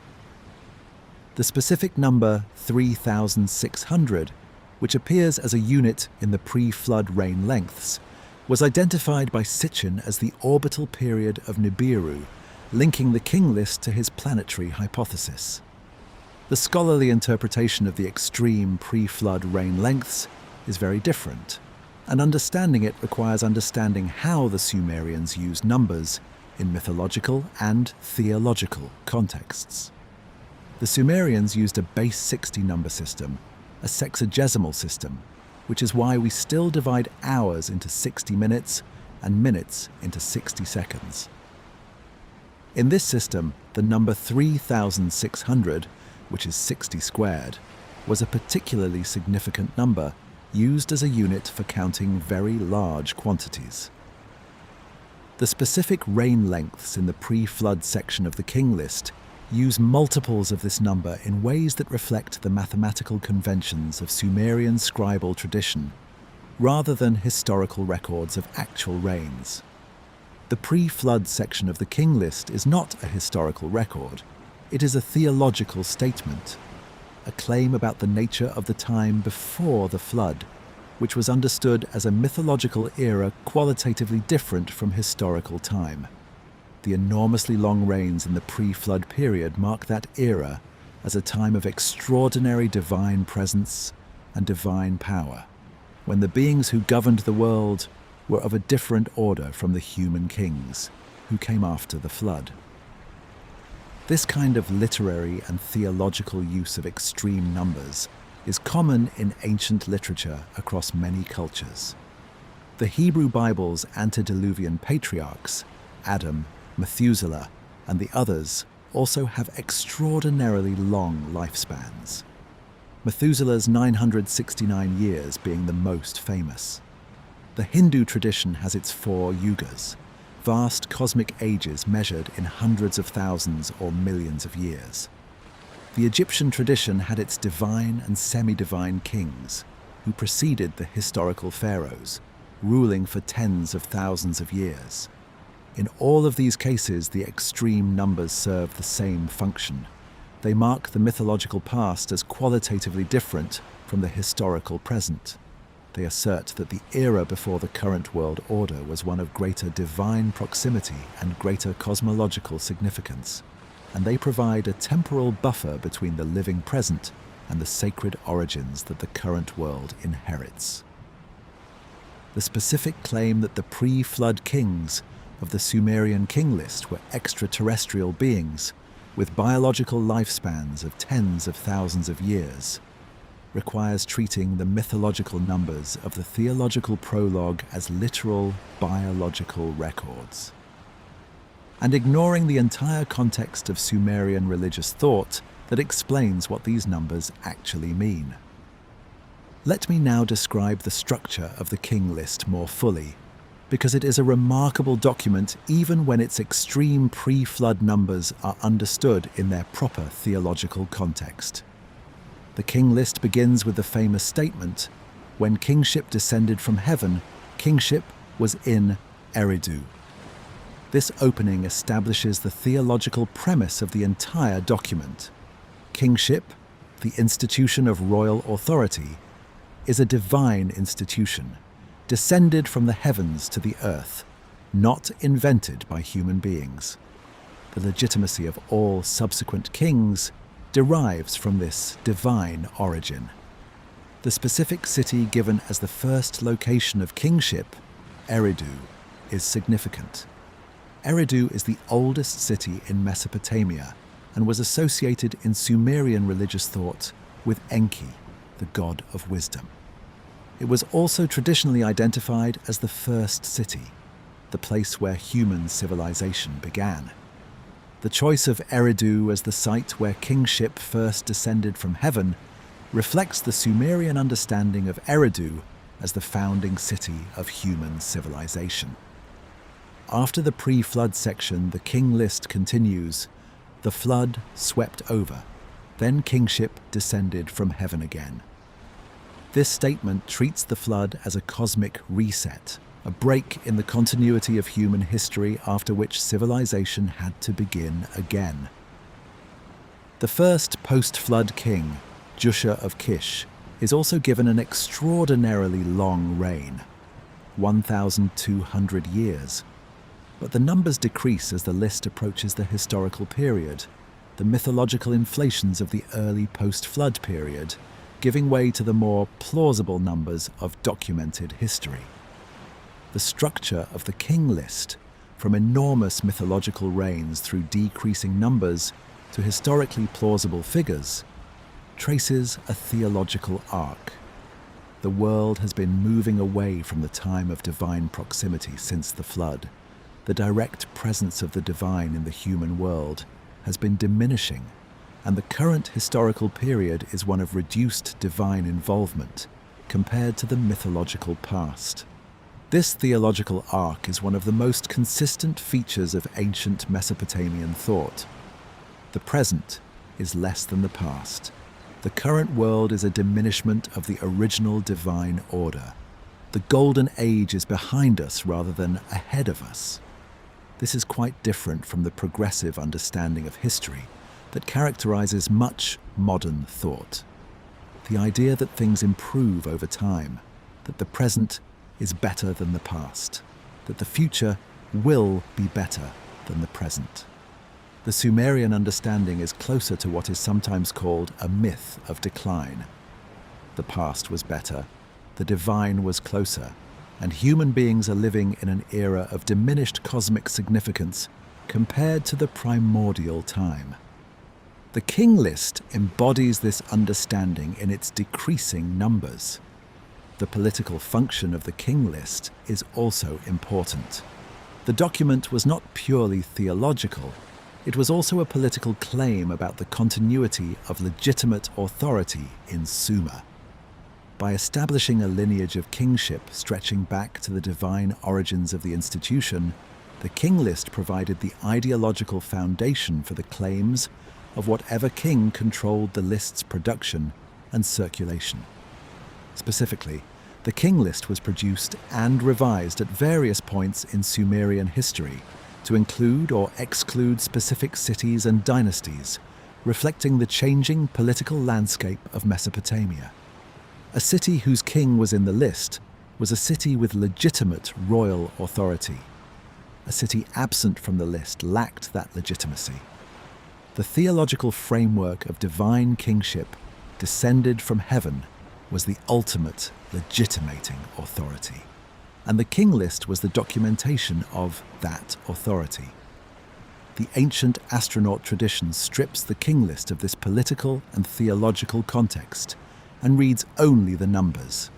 The specific number 3,600 which appears as a unit in the pre-flood reign lengths, was identified by Sitchin as the orbital period of Nibiru, linking the king list to his planetary hypothesis. The scholarly interpretation of the extreme pre-flood reign lengths is very different, and understanding it requires understanding how the Sumerians used numbers in mythological and theological contexts. The Sumerians used a base 60 number system, a sexagesimal system, which is why we still divide hours into 60 minutes and minutes into 60 seconds. In this system, the number 3,600, which is 60 squared, was a particularly significant number used as a unit for counting very large quantities. The specific reign lengths in the pre-flood section of the king list use multiples of this number in ways that reflect the mathematical conventions of Sumerian scribal tradition, rather than historical records of actual reigns. The pre-flood section of the king list is not a historical record. It is a theological statement, a claim about the nature of the time before the flood, which was understood as a mythological era qualitatively different from historical time. The enormously long reigns in the pre-flood period mark that era as a time of extraordinary divine presence and divine power, when the beings who governed the world were of a different order from the human kings who came after the flood. This kind of literary and theological use of extreme numbers is common in ancient literature across many cultures. The Hebrew Bible's antediluvian patriarchs, Adam, Methuselah, and the others, also have extraordinarily long lifespans. Methuselah's 969 years being the most famous. The Hindu tradition has its 4 yugas, vast cosmic ages measured in hundreds of thousands or millions of years. The Egyptian tradition had its divine and semi-divine kings, who preceded the historical pharaohs, ruling for tens of thousands of years. In all of these cases, the extreme numbers serve the same function. They mark the mythological past as qualitatively different from the historical present. They assert that the era before the current world order was one of greater divine proximity and greater cosmological significance, and they provide a temporal buffer between the living present and the sacred origins that the current world inherits. The specific claim that the pre-flood kings of the Sumerian king list were extraterrestrial beings with biological lifespans of tens of thousands of years requires treating the mythological numbers of the theological prologue as literal biological records, and ignoring the entire context of Sumerian religious thought that explains what these numbers actually mean. Let me now describe the structure of the king list more fully, because it is a remarkable document even when its extreme pre-flood numbers are understood in their proper theological context. The king list begins with the famous statement, "When kingship descended from heaven, kingship was in Eridu." This opening establishes the theological premise of the entire document. Kingship, the institution of royal authority, is a divine institution, descended from the heavens to the earth, not invented by human beings. The legitimacy of all subsequent kings derives from this divine origin. The specific city given as the first location of kingship, Eridu, is significant. Eridu is the oldest city in Mesopotamia and was associated in Sumerian religious thought with Enki, the god of wisdom. It was also traditionally identified as the first city, the place where human civilization began. The choice of Eridu as the site where kingship first descended from heaven reflects the Sumerian understanding of Eridu as the founding city of human civilization. After the pre-flood section, the king list continues, "The flood swept over, then kingship descended from heaven again." This statement treats the flood as a cosmic reset, a break in the continuity of human history after which civilization had to begin again. The first post-flood king, Jusha of Kish, is also given an extraordinarily long reign, 1,200 years. But the numbers decrease as the list approaches the historical period, the mythological inflations of the early post-flood period, giving way to the more plausible numbers of documented history. The structure of the king list, from enormous mythological reigns through decreasing numbers to historically plausible figures, traces a theological arc. The world has been moving away from the time of divine proximity since the flood. The direct presence of the divine in the human world has been diminishing, and the current historical period is one of reduced divine involvement compared to the mythological past. This theological arc is one of the most consistent features of ancient Mesopotamian thought. The present is less than the past. The current world is a diminishment of the original divine order. The golden age is behind us rather than ahead of us. This is quite different from the progressive understanding of history that characterizes much modern thought. The idea that things improve over time, that the present is better than the past, that the future will be better than the present. The Sumerian understanding is closer to what is sometimes called a myth of decline. The past was better, the divine was closer, and human beings are living in an era of diminished cosmic significance compared to the primordial time. The king list embodies this understanding in its decreasing numbers. The political function of the king list is also important. The document was not purely theological, it was also a political claim about the continuity of legitimate authority in Sumer. By establishing a lineage of kingship stretching back to the divine origins of the institution, the king list provided the ideological foundation for the claims of whatever king controlled the list's production and circulation. Specifically, the king list was produced and revised at various points in Sumerian history to include or exclude specific cities and dynasties, reflecting the changing political landscape of Mesopotamia. A city whose king was in the list was a city with legitimate royal authority. A city absent from the list lacked that legitimacy. The theological framework of divine kingship descended from heaven was the ultimate legitimating authority, and the king list was the documentation of that authority. The ancient astronaut tradition strips the king list of this political and theological context and reads only the numbers,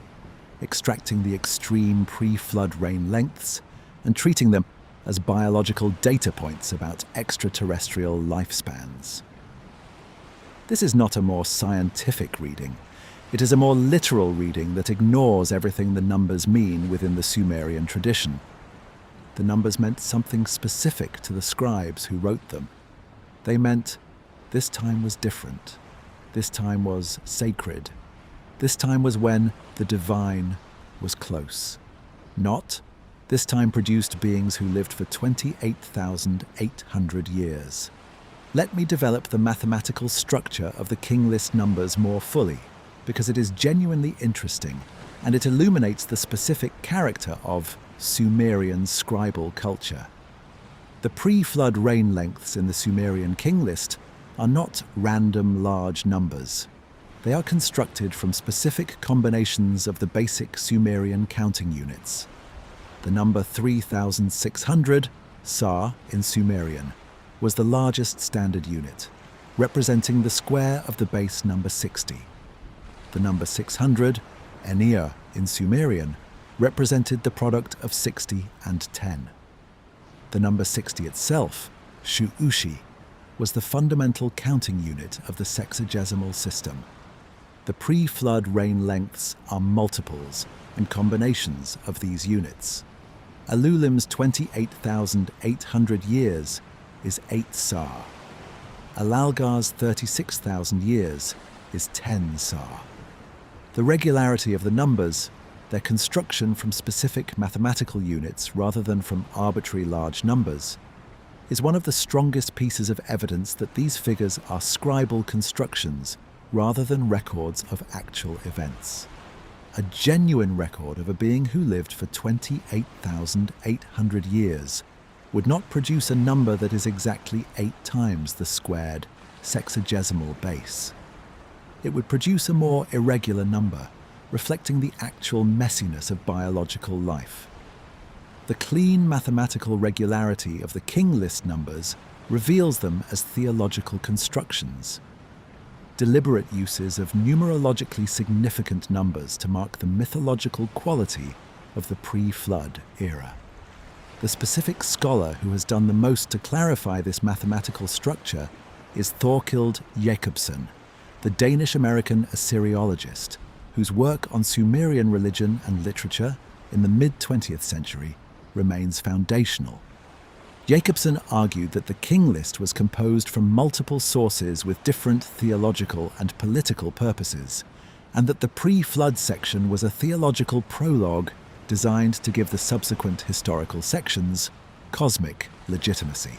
extracting the extreme pre-flood reign lengths and treating them as biological data points about extraterrestrial lifespans. This is not a more scientific reading. It is a more literal reading that ignores everything the numbers mean within the Sumerian tradition. The numbers meant something specific to the scribes who wrote them. They meant this time was different. This time was sacred. This time was when the divine was close. Not, this time produced beings who lived for 28,800 years. Let me develop the mathematical structure of the king list numbers more fully, because it is genuinely interesting, and it illuminates the specific character of Sumerian scribal culture. The pre-flood reign lengths in the Sumerian king list are not random large numbers. They are constructed from specific combinations of the basic Sumerian counting units. The number 3,600, Sa in Sumerian, was the largest standard unit, representing the square of the base number 60. The number 600, Enir in Sumerian, represented the product of 60 and 10. The number 60 itself, Shu'ushi, was the fundamental counting unit of the sexagesimal system. The pre-flood reign lengths are multiples and combinations of these units. Alulim's 28,800 years is 8 Sa. Alalgar's 36,000 years is 10 Sa. The regularity of the numbers, their construction from specific mathematical units rather than from arbitrary large numbers, is one of the strongest pieces of evidence that these figures are scribal constructions rather than records of actual events. A genuine record of a being who lived for 28,800 years would not produce a number that is exactly 8 times the squared sexagesimal base. It would produce a more irregular number, reflecting the actual messiness of biological life. The clean mathematical regularity of the king list numbers reveals them as theological constructions, deliberate uses of numerologically significant numbers to mark the mythological quality of the pre-flood era. The specific scholar who has done the most to clarify this mathematical structure is Thorkild Jacobsen, the Danish-American Assyriologist, whose work on Sumerian religion and literature in the mid-20th century remains foundational. Jacobsen argued that the king list was composed from multiple sources with different theological and political purposes, and that the pre-flood section was a theological prologue designed to give the subsequent historical sections cosmic legitimacy.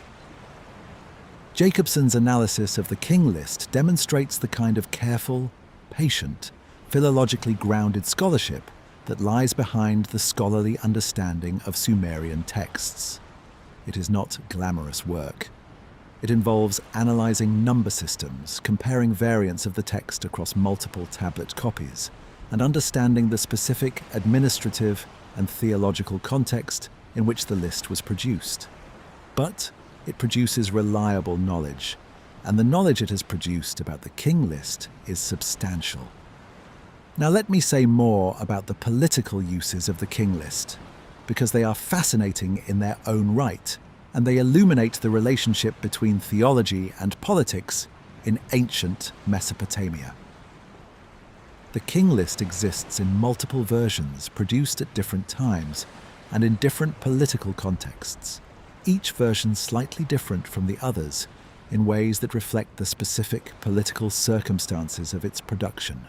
Jacobsen's analysis of the king list demonstrates the kind of careful, patient, philologically grounded scholarship that lies behind the scholarly understanding of Sumerian texts. It is not glamorous work. It involves analyzing number systems, comparing variants of the text across multiple tablet copies, and understanding the specific administrative and theological context in which the list was produced. But it produces reliable knowledge, and the knowledge it has produced about the king list is substantial. Now let me say more about the political uses of the king list, because they are fascinating in their own right, and they illuminate the relationship between theology and politics in ancient Mesopotamia. The king list exists in multiple versions produced at different times and in different political contexts, each version slightly different from the others in ways that reflect the specific political circumstances of its production.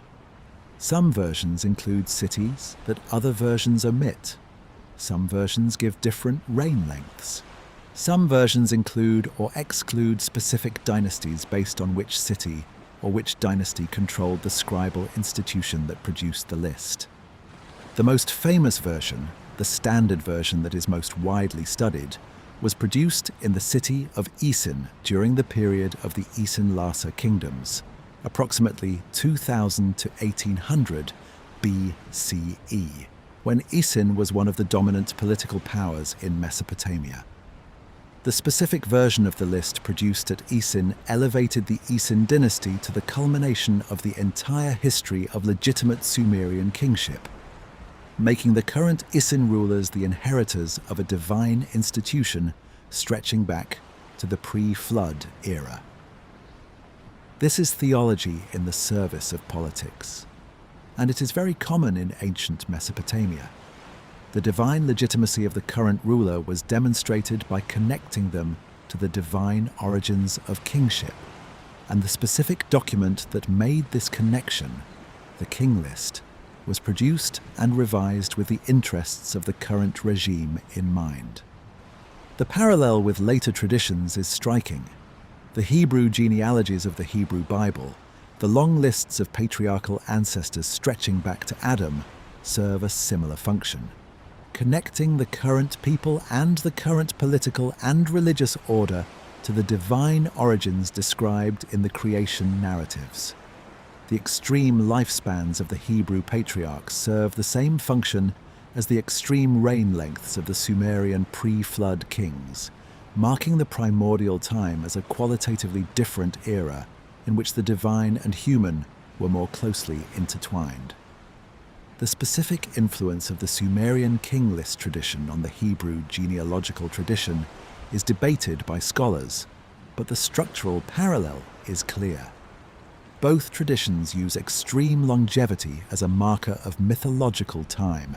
Some versions include cities that other versions omit. Some versions give different reign lengths. Some versions include or exclude specific dynasties based on which city or which dynasty controlled the scribal institution that produced the list. The most famous version, the standard version that is most widely studied, was produced in the city of Isin during the period of the Isin-Lhasa kingdoms, approximately 2000 to 1800 BCE, when Isin was one of the dominant political powers in Mesopotamia. The specific version of the list produced at Isin elevated the Isin dynasty to the culmination of the entire history of legitimate Sumerian kingship, making the current Isin rulers the inheritors of a divine institution stretching back to the pre-flood era. This is theology in the service of politics, and it is very common in ancient Mesopotamia. The divine legitimacy of the current ruler was demonstrated by connecting them to the divine origins of kingship, and the specific document that made this connection, the king list, was produced and revised with the interests of the current regime in mind. The parallel with later traditions is striking. The Hebrew genealogies of the Hebrew Bible, the long lists of patriarchal ancestors stretching back to Adam, serve a similar function, connecting the current people and the current political and religious order to the divine origins described in the creation narratives. The extreme lifespans of the Hebrew patriarchs serve the same function as the extreme reign lengths of the Sumerian pre-flood kings, marking the primordial time as a qualitatively different era in which the divine and human were more closely intertwined. The specific influence of the Sumerian king list tradition on the Hebrew genealogical tradition is debated by scholars, but the structural parallel is clear. Both traditions use extreme longevity as a marker of mythological time.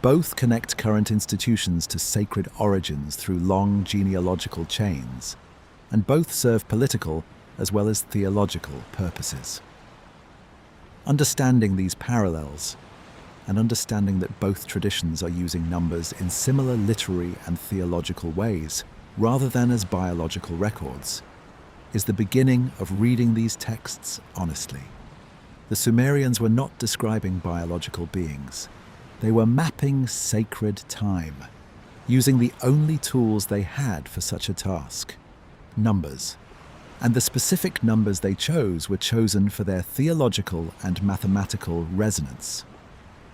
Both connect current institutions to sacred origins through long genealogical chains, and both serve political as well as theological purposes. Understanding these parallels, and understanding that both traditions are using numbers in similar literary and theological ways, rather than as biological records, is the beginning of reading these texts honestly. The Sumerians were not describing biological beings. They were mapping sacred time, using the only tools they had for such a task: numbers. And the specific numbers they chose were chosen for their theological and mathematical resonance,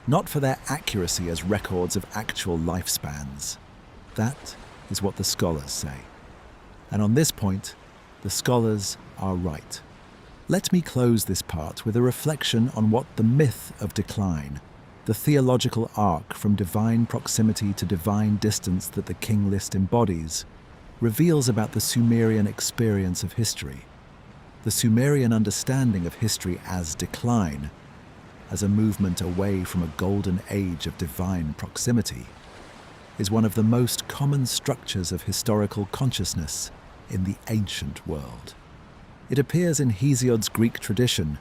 not for their accuracy as records of actual lifespans. That is what the scholars say. And on this point, the scholars are right. Let me close this part with a reflection on what the myth of decline, the theological arc from divine proximity to divine distance that the king list embodies, reveals about the Sumerian experience of history. The Sumerian understanding of history as decline, as a movement away from a golden age of divine proximity, is one of the most common structures of historical consciousness in the ancient world. It appears in Hesiod's Greek tradition,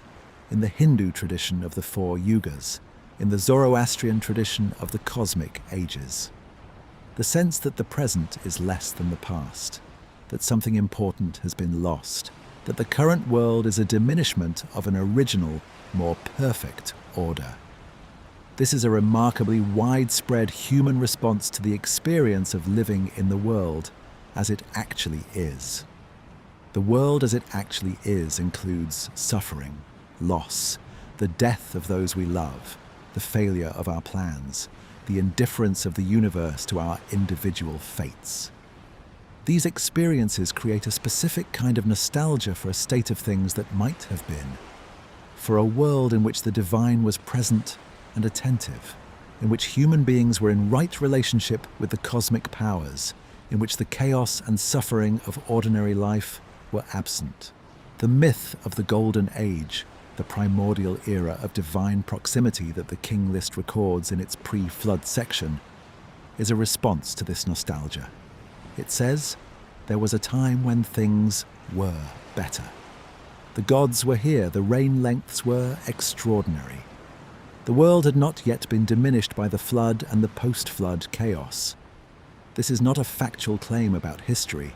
in the Hindu tradition of the four yugas, in the Zoroastrian tradition of the cosmic ages. The sense that the present is less than the past, that something important has been lost, that the current world is a diminishment of an original, more perfect order. This is a remarkably widespread human response to the experience of living in the world as it actually is. The world as it actually is includes suffering, loss, the death of those we love, the failure of our plans, the indifference of the universe to our individual fates. These experiences create a specific kind of nostalgia for a state of things that might have been, for a world in which the divine was present and attentive, in which human beings were in right relationship with the cosmic powers, in which the chaos and suffering of ordinary life were absent. The myth of the Golden Age, the primordial era of divine proximity that the King List records in its pre-flood section, is a response to this nostalgia. It says, there was a time when things were better. The gods were here, the reign lengths were extraordinary. The world had not yet been diminished by the flood and the post-flood chaos. This is not a factual claim about history.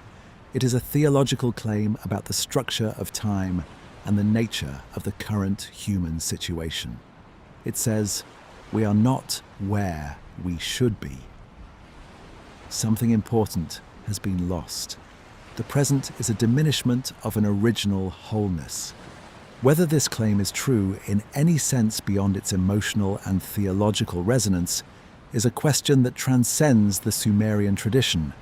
It is a theological claim about the structure of time and the nature of the current human situation. It says, we are not where we should be. Something important has been lost. The present is a diminishment of an original wholeness. Whether this claim is true in any sense beyond its emotional and theological resonance is a question that transcends the Sumerian tradition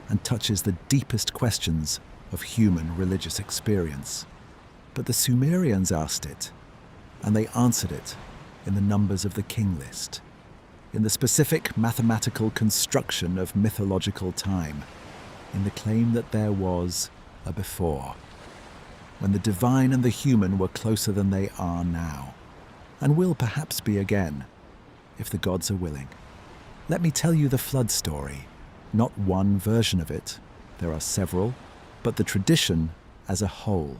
and touches the deepest questions of human religious experience. But the Sumerians asked it, and they answered it in the numbers of the King List, in the specific mathematical construction of mythological time, in the claim that there was a before, when the divine and the human were closer than they are now, and will perhaps be again, if the gods are willing. Let me tell you the flood story, not one version of it, there are several, but the tradition as a whole.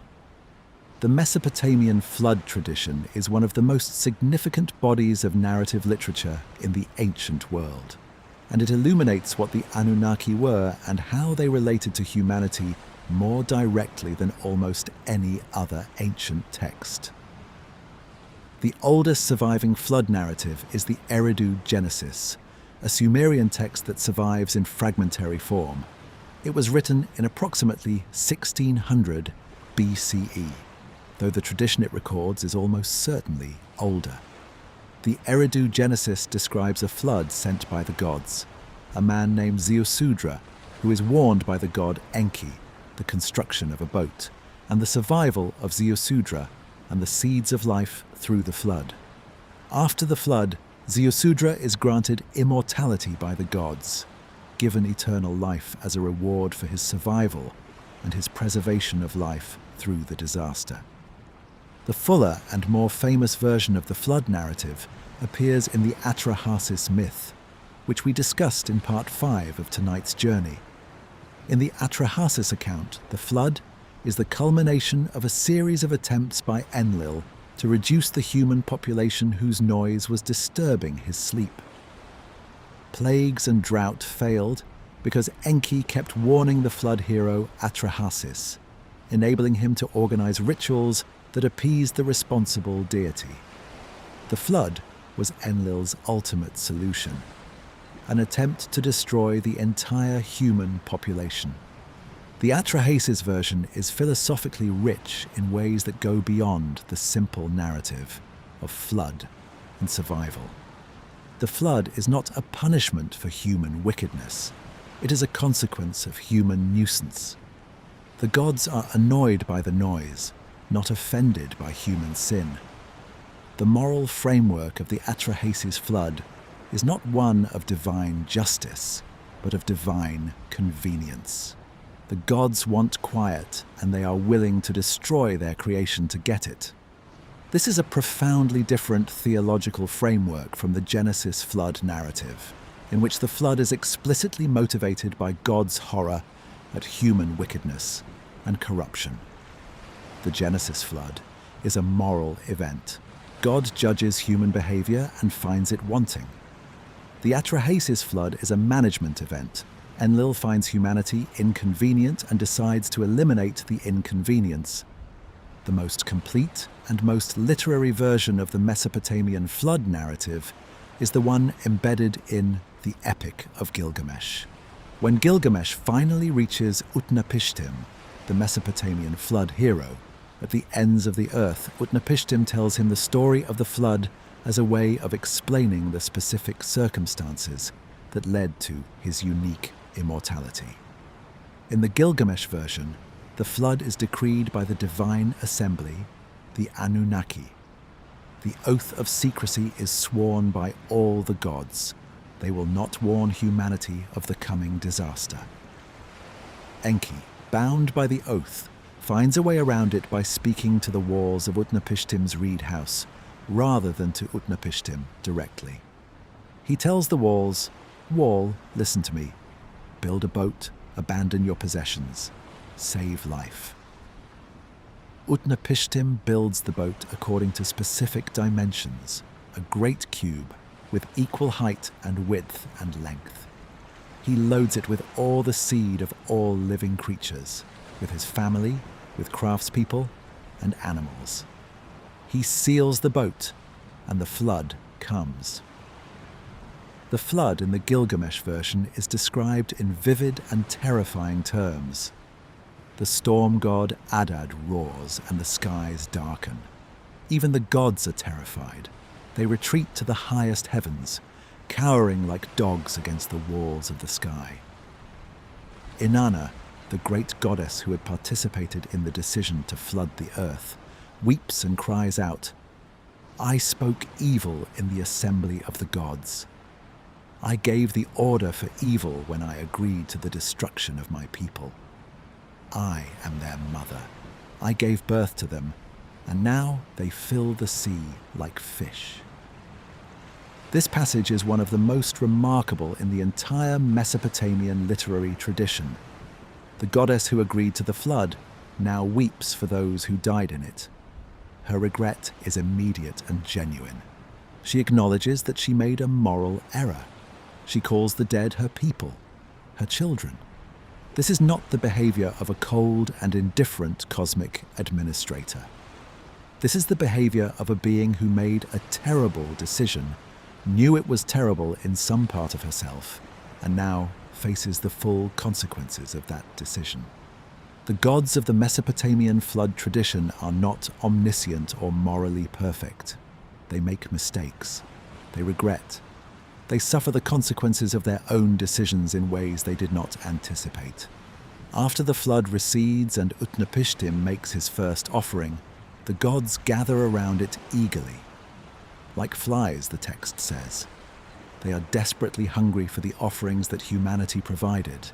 The Mesopotamian flood tradition is one of the most significant bodies of narrative literature in the ancient world, and it illuminates what the Anunnaki were and how they related to humanity more directly than almost any other ancient text. The oldest surviving flood narrative is the Eridu Genesis, a Sumerian text that survives in fragmentary form. It was written in approximately 1600 BCE, though the tradition it records is almost certainly older. The Eridu Genesis describes a flood sent by the gods, a man named Ziusudra, who is warned by the god Enki, the construction of a boat, and the survival of Ziusudra and the seeds of life through the flood. After the flood, Ziusudra is granted immortality by the gods, given eternal life as a reward for his survival and his preservation of life through the disaster. The fuller and more famous version of the flood narrative appears in the Atrahasis myth, which we discussed in part 5 of tonight's journey. In the Atrahasis account, the flood is the culmination of a series of attempts by Enlil to reduce the human population whose noise was disturbing his sleep. Plagues and drought failed because Enki kept warning the flood hero Atrahasis. enabling him to organize rituals that appeased the responsible deity. The flood was Enlil's ultimate solution, an attempt to destroy the entire human population. The Atrahasis version is philosophically rich in ways that go beyond the simple narrative of flood and survival. The flood is not a punishment for human wickedness. It is a consequence of human nuisance. The gods are annoyed by the noise, not offended by human sin. The moral framework of the Atrahasis flood is not one of divine justice, but of divine convenience. The gods want quiet, and they are willing to destroy their creation to get it. This is a profoundly different theological framework from the Genesis flood narrative, in which the flood is explicitly motivated by God's horror at human wickedness and corruption. The Genesis flood is a moral event. God judges human behavior and finds it wanting. The Atrahasis flood is a management event. Enlil finds humanity inconvenient and decides to eliminate the inconvenience. The most complete and most literary version of the Mesopotamian flood narrative is the one embedded in the Epic of Gilgamesh. When Gilgamesh finally reaches Utnapishtim, the Mesopotamian flood hero, at the ends of the earth, Utnapishtim tells him the story of the flood as a way of explaining the specific circumstances that led to his unique immortality. In the Gilgamesh version, the flood is decreed by the divine assembly, the Anunnaki. The oath of secrecy is sworn by all the gods. They will not warn humanity of the coming disaster. Enki, bound by the oath, finds a way around it by speaking to the walls of Utnapishtim's reed house, rather than to Utnapishtim directly. He tells the walls, "Wall, listen to me. Build a boat, abandon your possessions, save life." Utnapishtim builds the boat according to specific dimensions, a great cube with equal height and width and length. He loads it with all the seed of all living creatures, with his family, with craftspeople, and animals. He seals the boat, and the flood comes. The flood in the Gilgamesh version is described in vivid and terrifying terms. The storm god Adad roars and the skies darken. Even the gods are terrified. They retreat to the highest heavens, cowering like dogs against the walls of the sky. Inanna, the great goddess who had participated in the decision to flood the earth, weeps and cries out, "I spoke evil in the assembly of the gods. I gave the order for evil when I agreed to the destruction of my people. I am their mother. I gave birth to them, and now they fill the sea like fish." This passage is one of the most remarkable in the entire Mesopotamian literary tradition. The goddess who agreed to the flood now weeps for those who died in it. Her regret is immediate and genuine. She acknowledges that she made a moral error. She calls the dead her people, her children. This is not the behavior of a cold and indifferent cosmic administrator. This is the behavior of a being who made a terrible decision, knew it was terrible in some part of herself, and now faces the full consequences of that decision. The gods of the Mesopotamian flood tradition are not omniscient or morally perfect. They make mistakes. They regret. They suffer the consequences of their own decisions in ways they did not anticipate. After the flood recedes and Utnapishtim makes his first offering, the gods gather around it eagerly. Like flies, the text says. They are desperately hungry for the offerings that humanity provided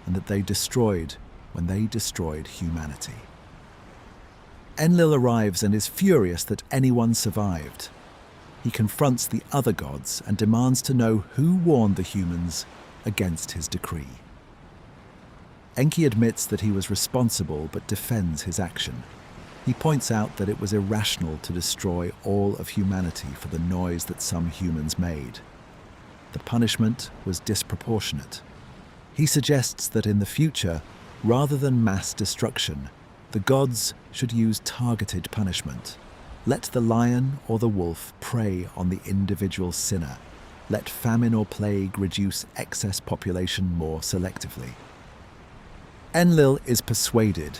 and that they destroyed when they destroyed humanity. Enlil arrives and is furious that anyone survived. He confronts the other gods and demands to know who warned the humans against his decree. Enki admits that he was responsible but defends his action. He points out that it was irrational to destroy all of humanity for the noise that some humans made. The punishment was disproportionate. He suggests that in the future, rather than mass destruction, The gods should use targeted punishment. Let the lion or the wolf prey on the individual sinner. Let famine or plague reduce excess population more selectively. Enlil is persuaded.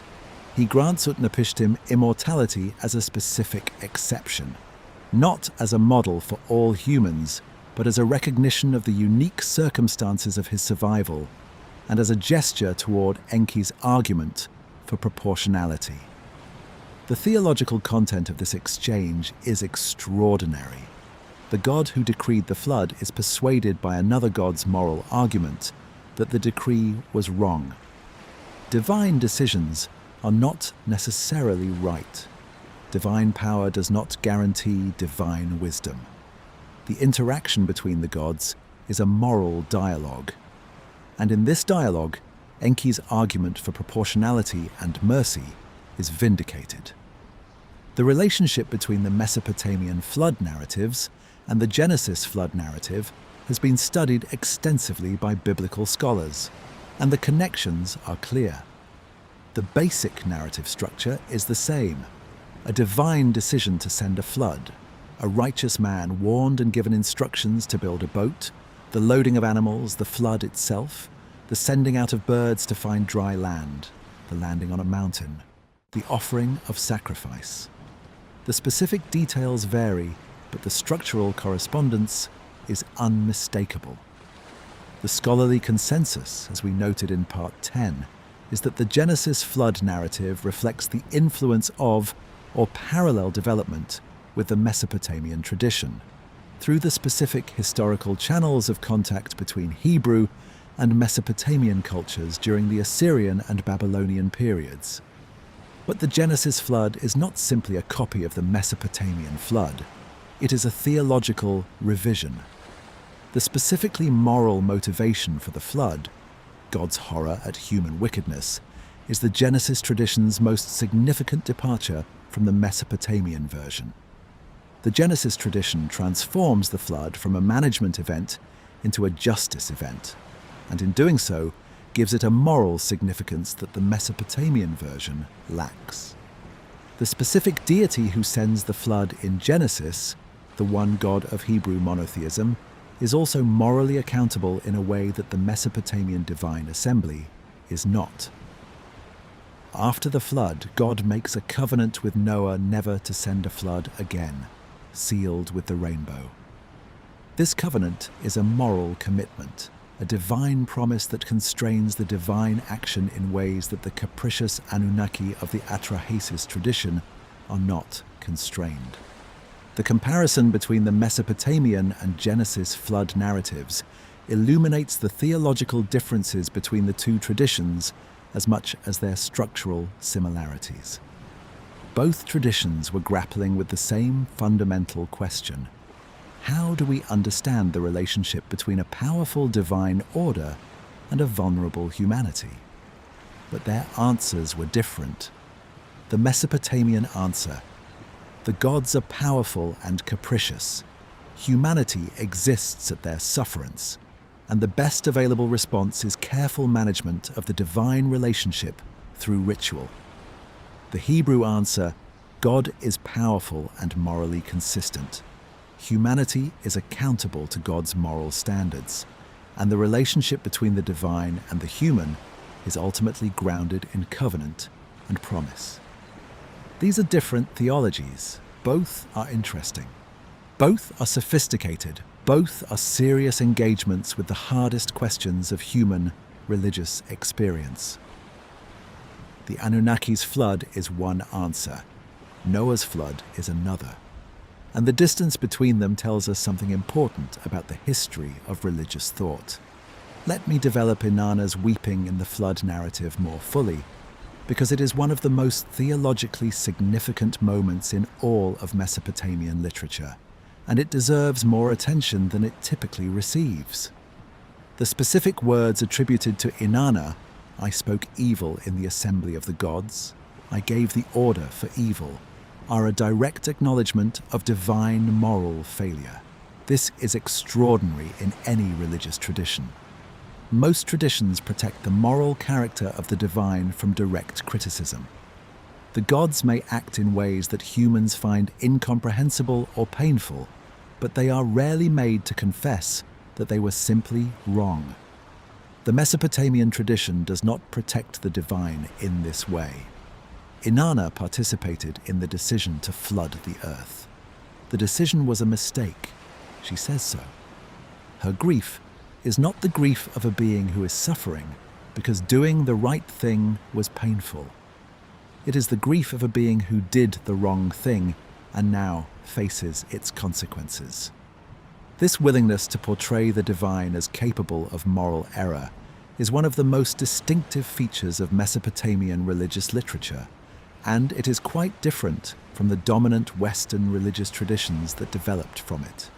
He grants Utnapishtim immortality as a specific exception, not as a model for all humans, but as a recognition of the unique circumstances of his survival, and as a gesture toward Enki's argument for proportionality. The theological content of this exchange is extraordinary. The god who decreed the flood is persuaded by another god's moral argument that the decree was wrong. Divine decisions are not necessarily right. Divine power does not guarantee divine wisdom. The interaction between the gods is a moral dialogue. And in this dialogue, Enki's argument for proportionality and mercy is vindicated. The relationship between the Mesopotamian flood narratives and the Genesis flood narrative has been studied extensively by biblical scholars, and the connections are clear. The basic narrative structure is the same: a divine decision to send a flood, a righteous man warned and given instructions to build a boat, the loading of animals, the flood itself, the sending out of birds to find dry land, the landing on a mountain, the offering of sacrifice. The specific details vary, but the structural correspondence is unmistakable. The scholarly consensus, as we noted in Part 10, is that the Genesis flood narrative reflects the influence of, or parallel development with, the Mesopotamian tradition, through the specific historical channels of contact between Hebrew and Mesopotamian cultures during the Assyrian and Babylonian periods. But the Genesis flood is not simply a copy of the Mesopotamian flood. It is a theological revision. The specifically moral motivation for the flood, God's horror at human wickedness, is the Genesis tradition's most significant departure from the Mesopotamian version. The Genesis tradition transforms the flood from a management event into a justice event, and in doing so, gives it a moral significance that the Mesopotamian version lacks. The specific deity who sends the flood in Genesis, the one God of Hebrew monotheism, is also morally accountable in a way that the Mesopotamian divine assembly is not. After the flood, God makes a covenant with Noah never to send a flood again, sealed with the rainbow. This covenant is a moral commitment, a divine promise that constrains the divine action in ways that the capricious Anunnaki of the Atrahasis tradition are not constrained. The comparison between the Mesopotamian and Genesis flood narratives illuminates the theological differences between the two traditions as much as their structural similarities. Both traditions were grappling with the same fundamental question: how do we understand the relationship between a powerful divine order and a vulnerable humanity? But their answers were different. The Mesopotamian answer: the gods are powerful and capricious. Humanity exists at their sufferance, and the best available response is careful management of the divine relationship through ritual. The Hebrew answer: God is powerful and morally consistent. Humanity is accountable to God's moral standards, and the relationship between the divine and the human is ultimately grounded in covenant and promise. These are different theologies. Both are interesting. Both are sophisticated. Both are serious engagements with the hardest questions of human religious experience. The Anunnaki's flood is one answer. Noah's flood is another. And the distance between them tells us something important about the history of religious thought. Let me develop Inanna's weeping in the flood narrative more fully, because it is one of the most theologically significant moments in all of Mesopotamian literature, and it deserves more attention than it typically receives. The specific words attributed to Inanna: "I spoke evil in the assembly of the gods, I gave the order for evil," are a direct acknowledgement of divine moral failure. This is extraordinary in any religious tradition. Most traditions protect the moral character of the divine from direct criticism. The gods may act in ways that humans find incomprehensible or painful, but they are rarely made to confess that they were simply wrong. The Mesopotamian tradition does not protect the divine in this way. Inanna participated in the decision to flood the earth. The decision was a mistake. She says so. Her grief is not the grief of a being who is suffering because doing the right thing was painful. It is the grief of a being who did the wrong thing and now faces its consequences. This willingness to portray the divine as capable of moral error is one of the most distinctive features of Mesopotamian religious literature, and it is quite different from the dominant Western religious traditions that developed from it.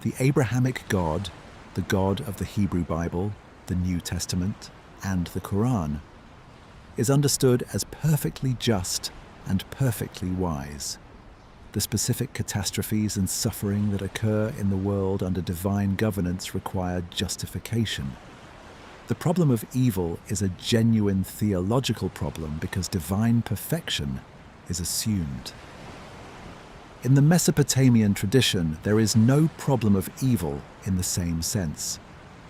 The Abrahamic God, the God of the Hebrew Bible, the New Testament, and the Quran, is understood as perfectly just and perfectly wise. The specific catastrophes and suffering that occur in the world under divine governance require justification. The problem of evil is a genuine theological problem because divine perfection is assumed. In the Mesopotamian tradition, there is no problem of evil in the same sense.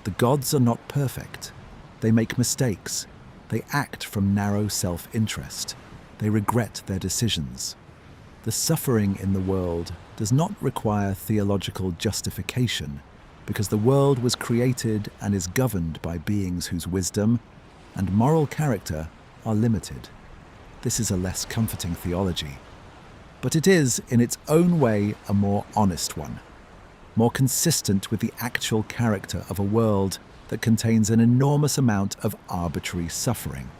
The gods are not perfect. They make mistakes. They act from narrow self-interest. They regret their decisions. The suffering in the world does not require theological justification because the world was created and is governed by beings whose wisdom and moral character are limited. This is a less comforting theology, but it is, in its own way, a more honest one, more consistent with the actual character of a world that contains an enormous amount of arbitrary suffering.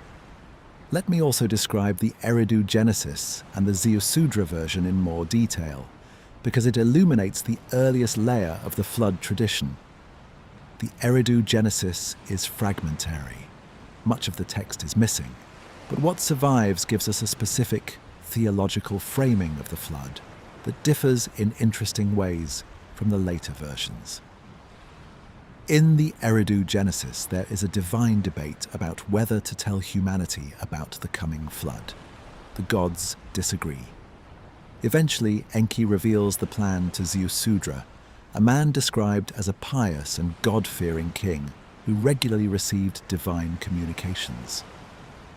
Let me also describe the Eridu Genesis and the Ziusudra version in more detail, because it illuminates the earliest layer of the flood tradition. The Eridu Genesis is fragmentary. Much of the text is missing, but what survives gives us a specific theological framing of the flood that differs in interesting ways from the later versions. In the Eridu Genesis, there is a divine debate about whether to tell humanity about the coming flood. The gods disagree. Eventually, Enki reveals the plan to Ziusudra, a man described as a pious and God-fearing king who regularly received divine communications.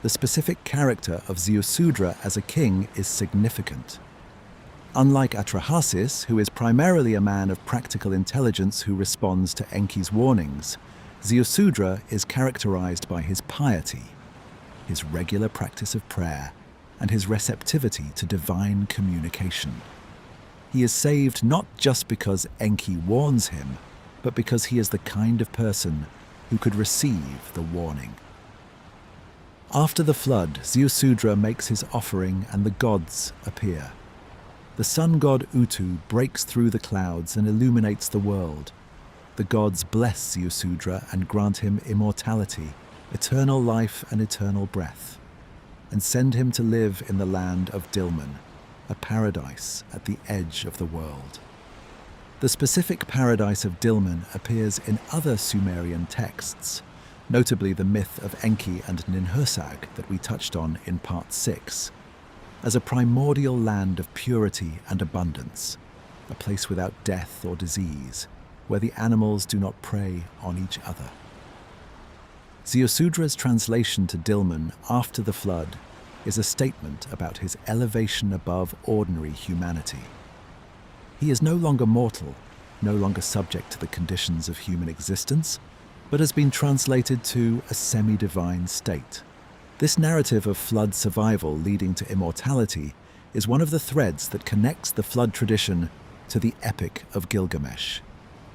The specific character of Ziusudra as a king is significant. Unlike Atrahasis, who is primarily a man of practical intelligence who responds to Enki's warnings, Ziusudra is characterized by his piety, his regular practice of prayer, and his receptivity to divine communication. He is saved not just because Enki warns him, but because he is the kind of person who could receive the warning. After the flood, Ziusudra makes his offering and the gods appear. The sun god Utu breaks through the clouds and illuminates the world. The gods bless Ziusudra and grant him immortality, eternal life and eternal breath, and send him to live in the land of Dilmun, a paradise at the edge of the world. The specific paradise of Dilmun appears in other Sumerian texts, notably the myth of Enki and Ninhursag that we touched on in Part 6, as a primordial land of purity and abundance, a place without death or disease, where the animals do not prey on each other. Ziusudra's translation to Dilmun after the flood is a statement about his elevation above ordinary humanity. He is no longer mortal, no longer subject to the conditions of human existence, but has been translated to a semi-divine state. This narrative of flood survival leading to immortality is one of the threads that connects the flood tradition to the Epic of Gilgamesh.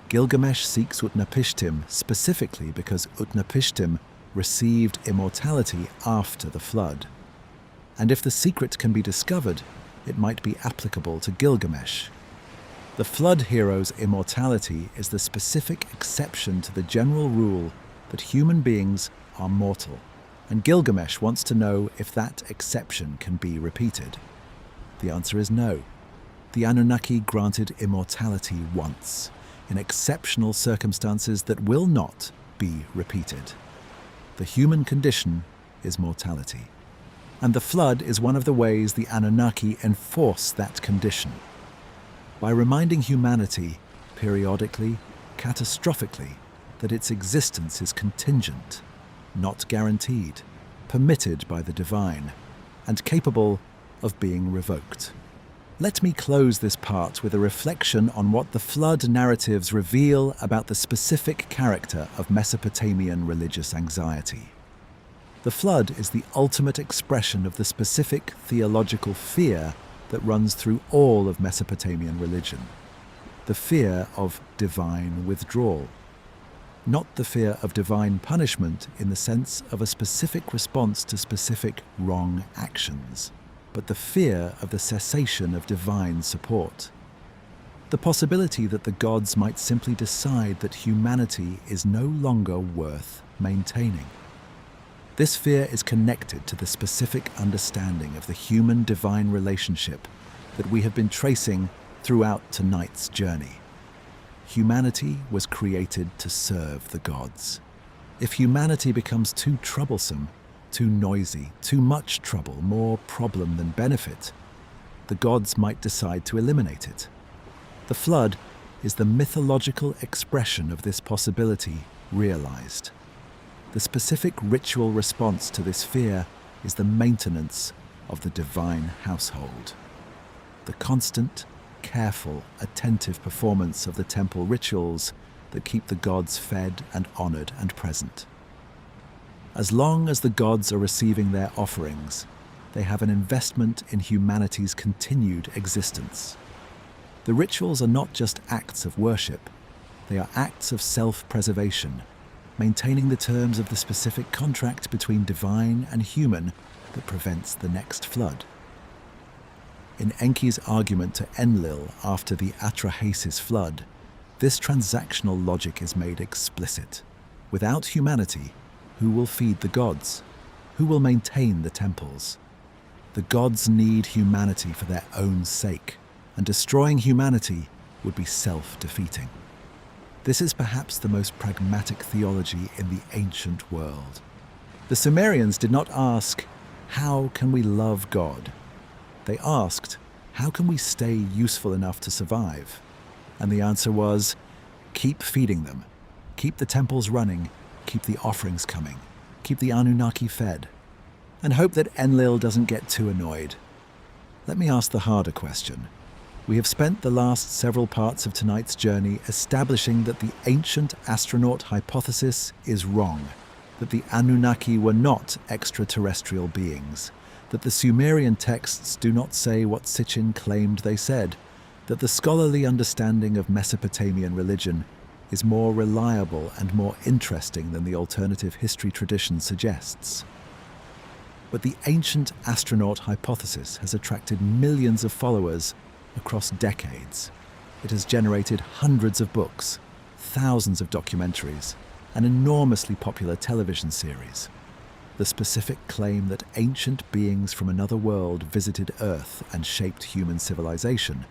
Gilgamesh seeks Utnapishtim specifically because Utnapishtim received immortality after the flood. And if the secret can be discovered, it might be applicable to Gilgamesh. The flood hero's immortality is the specific exception to the general rule that human beings are mortal, and Gilgamesh wants to know if that exception can be repeated. The answer is no. The Anunnaki granted immortality once, in exceptional circumstances that will not be repeated. The human condition is mortality. And the flood is one of the ways the Anunnaki enforce that condition. By reminding humanity, periodically, catastrophically, that its existence is contingent, not guaranteed, permitted by the divine, and capable of being revoked. Let me close this part with a reflection on what the flood narratives reveal about the specific character of Mesopotamian religious anxiety. The flood is the ultimate expression of the specific theological fear that runs through all of Mesopotamian religion. The fear of divine withdrawal. Not the fear of divine punishment in the sense of a specific response to specific wrong actions, but the fear of the cessation of divine support. The possibility that the gods might simply decide that humanity is no longer worth maintaining. This fear is connected to the specific understanding of the human-divine relationship that we have been tracing throughout tonight's journey. Humanity was created to serve the gods. If humanity becomes too troublesome, too noisy, too much trouble, more problem than benefit, the gods might decide to eliminate it. The flood is the mythological expression of this possibility realized. The specific ritual response to this fear is the maintenance of the divine household. The constant, careful, attentive performance of the temple rituals that keep the gods fed and honored and present. As long as the gods are receiving their offerings, they have an investment in humanity's continued existence. The rituals are not just acts of worship, they are acts of self-preservation, maintaining the terms of the specific contract between divine and human that prevents the next flood. In Enki's argument to Enlil after the Atrahasis flood, this transactional logic is made explicit. Without humanity, who will feed the gods? Who will maintain the temples? The gods need humanity for their own sake, and destroying humanity would be self-defeating. This is perhaps the most pragmatic theology in the ancient world. The Sumerians did not ask, how can we love God? They asked, how can we stay useful enough to survive? And the answer was, keep feeding them, keep the temples running, keep the offerings coming, keep the Anunnaki fed, and hope that Enlil doesn't get too annoyed. Let me ask the harder question. We have spent the last several parts of tonight's journey establishing that the ancient astronaut hypothesis is wrong, that the Anunnaki were not extraterrestrial beings, that the Sumerian texts do not say what Sitchin claimed they said, that the scholarly understanding of Mesopotamian religion is more reliable and more interesting than the alternative history tradition suggests. But the ancient astronaut hypothesis has attracted millions of followers across decades. It has generated hundreds of books, thousands of documentaries, an enormously popular television series. The specific claim that ancient beings from another world visited Earth and shaped human civilization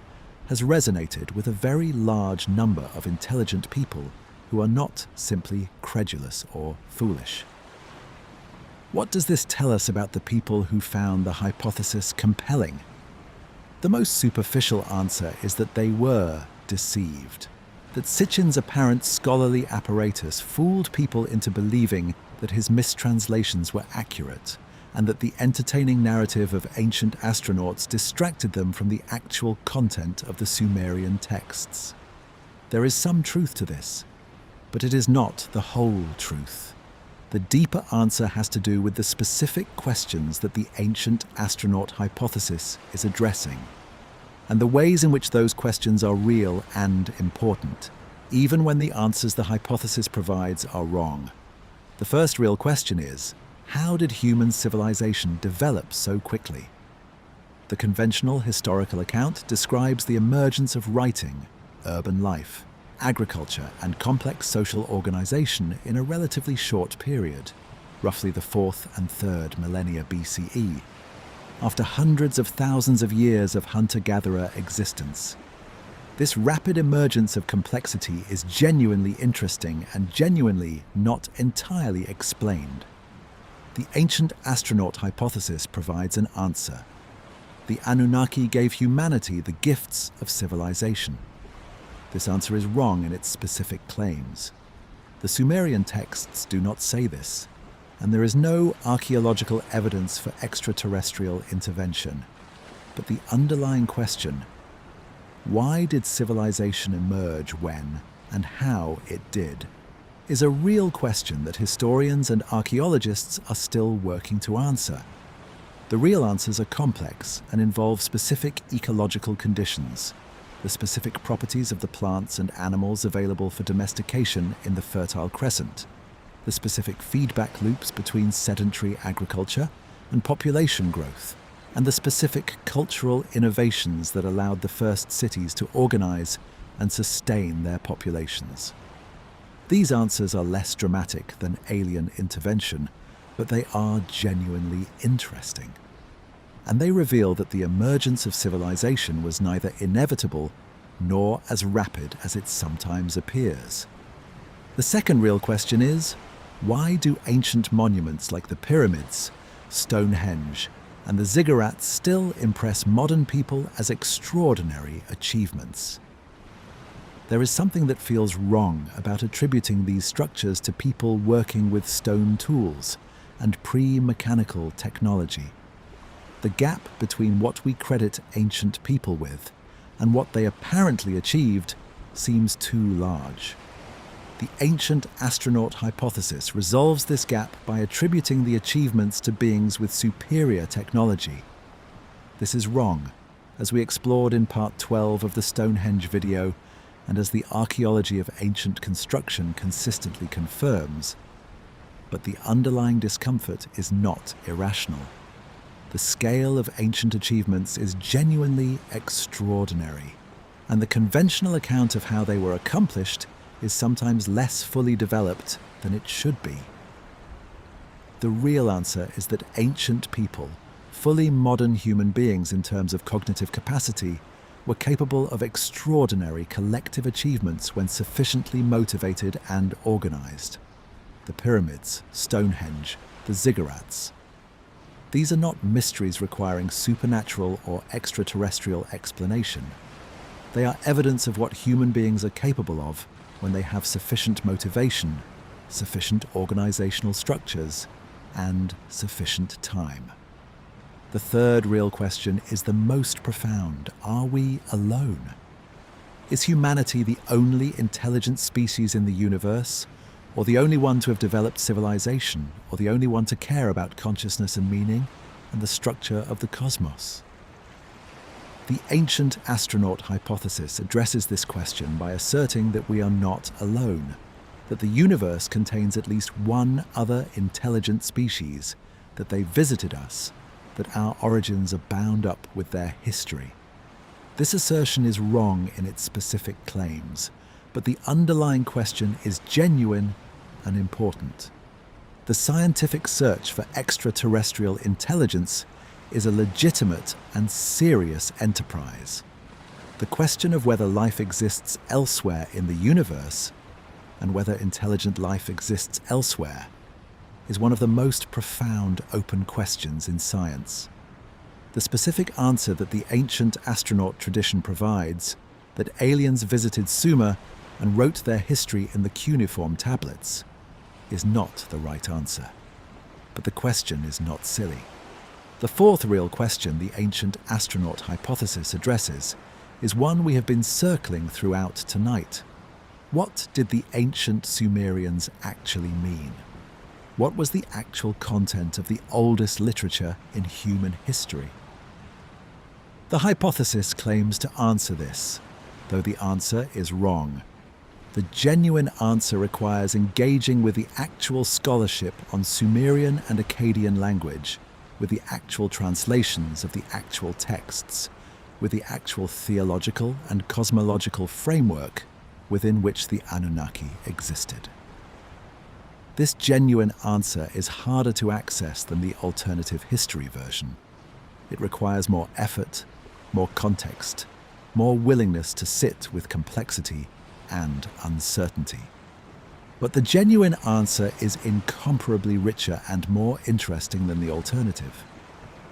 has resonated with a very large number of intelligent people who are not simply credulous or foolish. What does this tell us about the people who found the hypothesis compelling? The most superficial answer is that they were deceived, that Sitchin's apparent scholarly apparatus fooled people into believing that his mistranslations were accurate, and that the entertaining narrative of ancient astronauts distracted them from the actual content of the Sumerian texts. There is some truth to this, but it is not the whole truth. The deeper answer has to do with the specific questions that the ancient astronaut hypothesis is addressing, and the ways in which those questions are real and important, even when the answers the hypothesis provides are wrong. The first real question is, how did human civilization develop so quickly? The conventional historical account describes the emergence of writing, urban life, agriculture, and complex social organization in a relatively short period, roughly the 4th and 3rd millennia BCE, after hundreds of thousands of years of hunter-gatherer existence. This rapid emergence of complexity is genuinely interesting and genuinely not entirely explained. The ancient astronaut hypothesis provides an answer. The Anunnaki gave humanity the gifts of civilization. This answer is wrong in its specific claims. The Sumerian texts do not say this, and there is no archaeological evidence for extraterrestrial intervention. But the underlying question, why did civilization emerge when and how it did, is a real question that historians and archaeologists are still working to answer. The real answers are complex and involve specific ecological conditions, the specific properties of the plants and animals available for domestication in the Fertile Crescent, the specific feedback loops between sedentary agriculture and population growth, and the specific cultural innovations that allowed the first cities to organize and sustain their populations. These answers are less dramatic than alien intervention, but they are genuinely interesting. And they reveal that the emergence of civilization was neither inevitable nor as rapid as it sometimes appears. The second real question is, why do ancient monuments like the pyramids, Stonehenge, and the ziggurats still impress modern people as extraordinary achievements? There is something that feels wrong about attributing these structures to people working with stone tools and pre-mechanical technology. The gap between what we credit ancient people with and what they apparently achieved seems too large. The ancient astronaut hypothesis resolves this gap by attributing the achievements to beings with superior technology. This is wrong, as we explored in part 12 of the Stonehenge video, and as the archaeology of ancient construction consistently confirms. But the underlying discomfort is not irrational. The scale of ancient achievements is genuinely extraordinary, and the conventional account of how they were accomplished is sometimes less fully developed than it should be. The real answer is that ancient people, fully modern human beings in terms of cognitive capacity, were capable of extraordinary collective achievements when sufficiently motivated and organized. The pyramids, Stonehenge, the ziggurats. These are not mysteries requiring supernatural or extraterrestrial explanation. They are evidence of what human beings are capable of when they have sufficient motivation, sufficient organizational structures, and sufficient time. The third real question is the most profound. Are we alone? Is humanity the only intelligent species in the universe, or the only one to have developed civilization, or the only one to care about consciousness and meaning, and the structure of the cosmos? The ancient astronaut hypothesis addresses this question by asserting that we are not alone, that the universe contains at least one other intelligent species, that they visited us, that our origins are bound up with their history. This assertion is wrong in its specific claims, but the underlying question is genuine and important. The scientific search for extraterrestrial intelligence is a legitimate and serious enterprise. The question of whether life exists elsewhere in the universe, and whether intelligent life exists elsewhere, is one of the most profound open questions in science. The specific answer that the ancient astronaut tradition provides, that aliens visited Sumer and wrote their history in the cuneiform tablets, is not the right answer. But the question is not silly. The fourth real question the ancient astronaut hypothesis addresses is one we have been circling throughout tonight. What did the ancient Sumerians actually mean? What was the actual content of the oldest literature in human history? The hypothesis claims to answer this, though the answer is wrong. The genuine answer requires engaging with the actual scholarship on Sumerian and Akkadian language, with the actual translations of the actual texts, with the actual theological and cosmological framework within which the Anunnaki existed. This genuine answer is harder to access than the alternative history version. It requires more effort, more context, more willingness to sit with complexity and uncertainty. But the genuine answer is incomparably richer and more interesting than the alternative.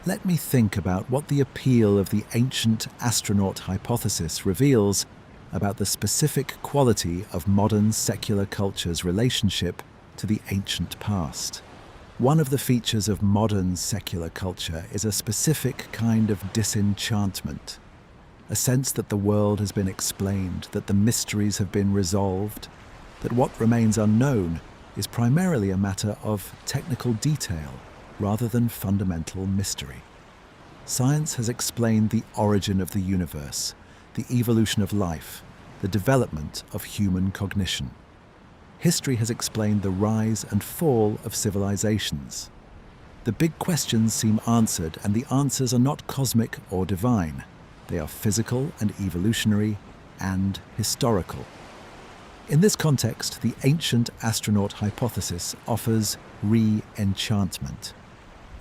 Let me think about what the appeal of the ancient astronaut hypothesis reveals about the specific quality of modern secular culture's relationship to the ancient past. One of the features of modern secular culture is a specific kind of disenchantment, a sense that the world has been explained, that the mysteries have been resolved, that what remains unknown is primarily a matter of technical detail rather than fundamental mystery. Science has explained the origin of the universe, the evolution of life, the development of human cognition. History has explained the rise and fall of civilizations. The big questions seem answered, and the answers are not cosmic or divine. They are physical and evolutionary and historical. In this context, the ancient astronaut hypothesis offers re-enchantment.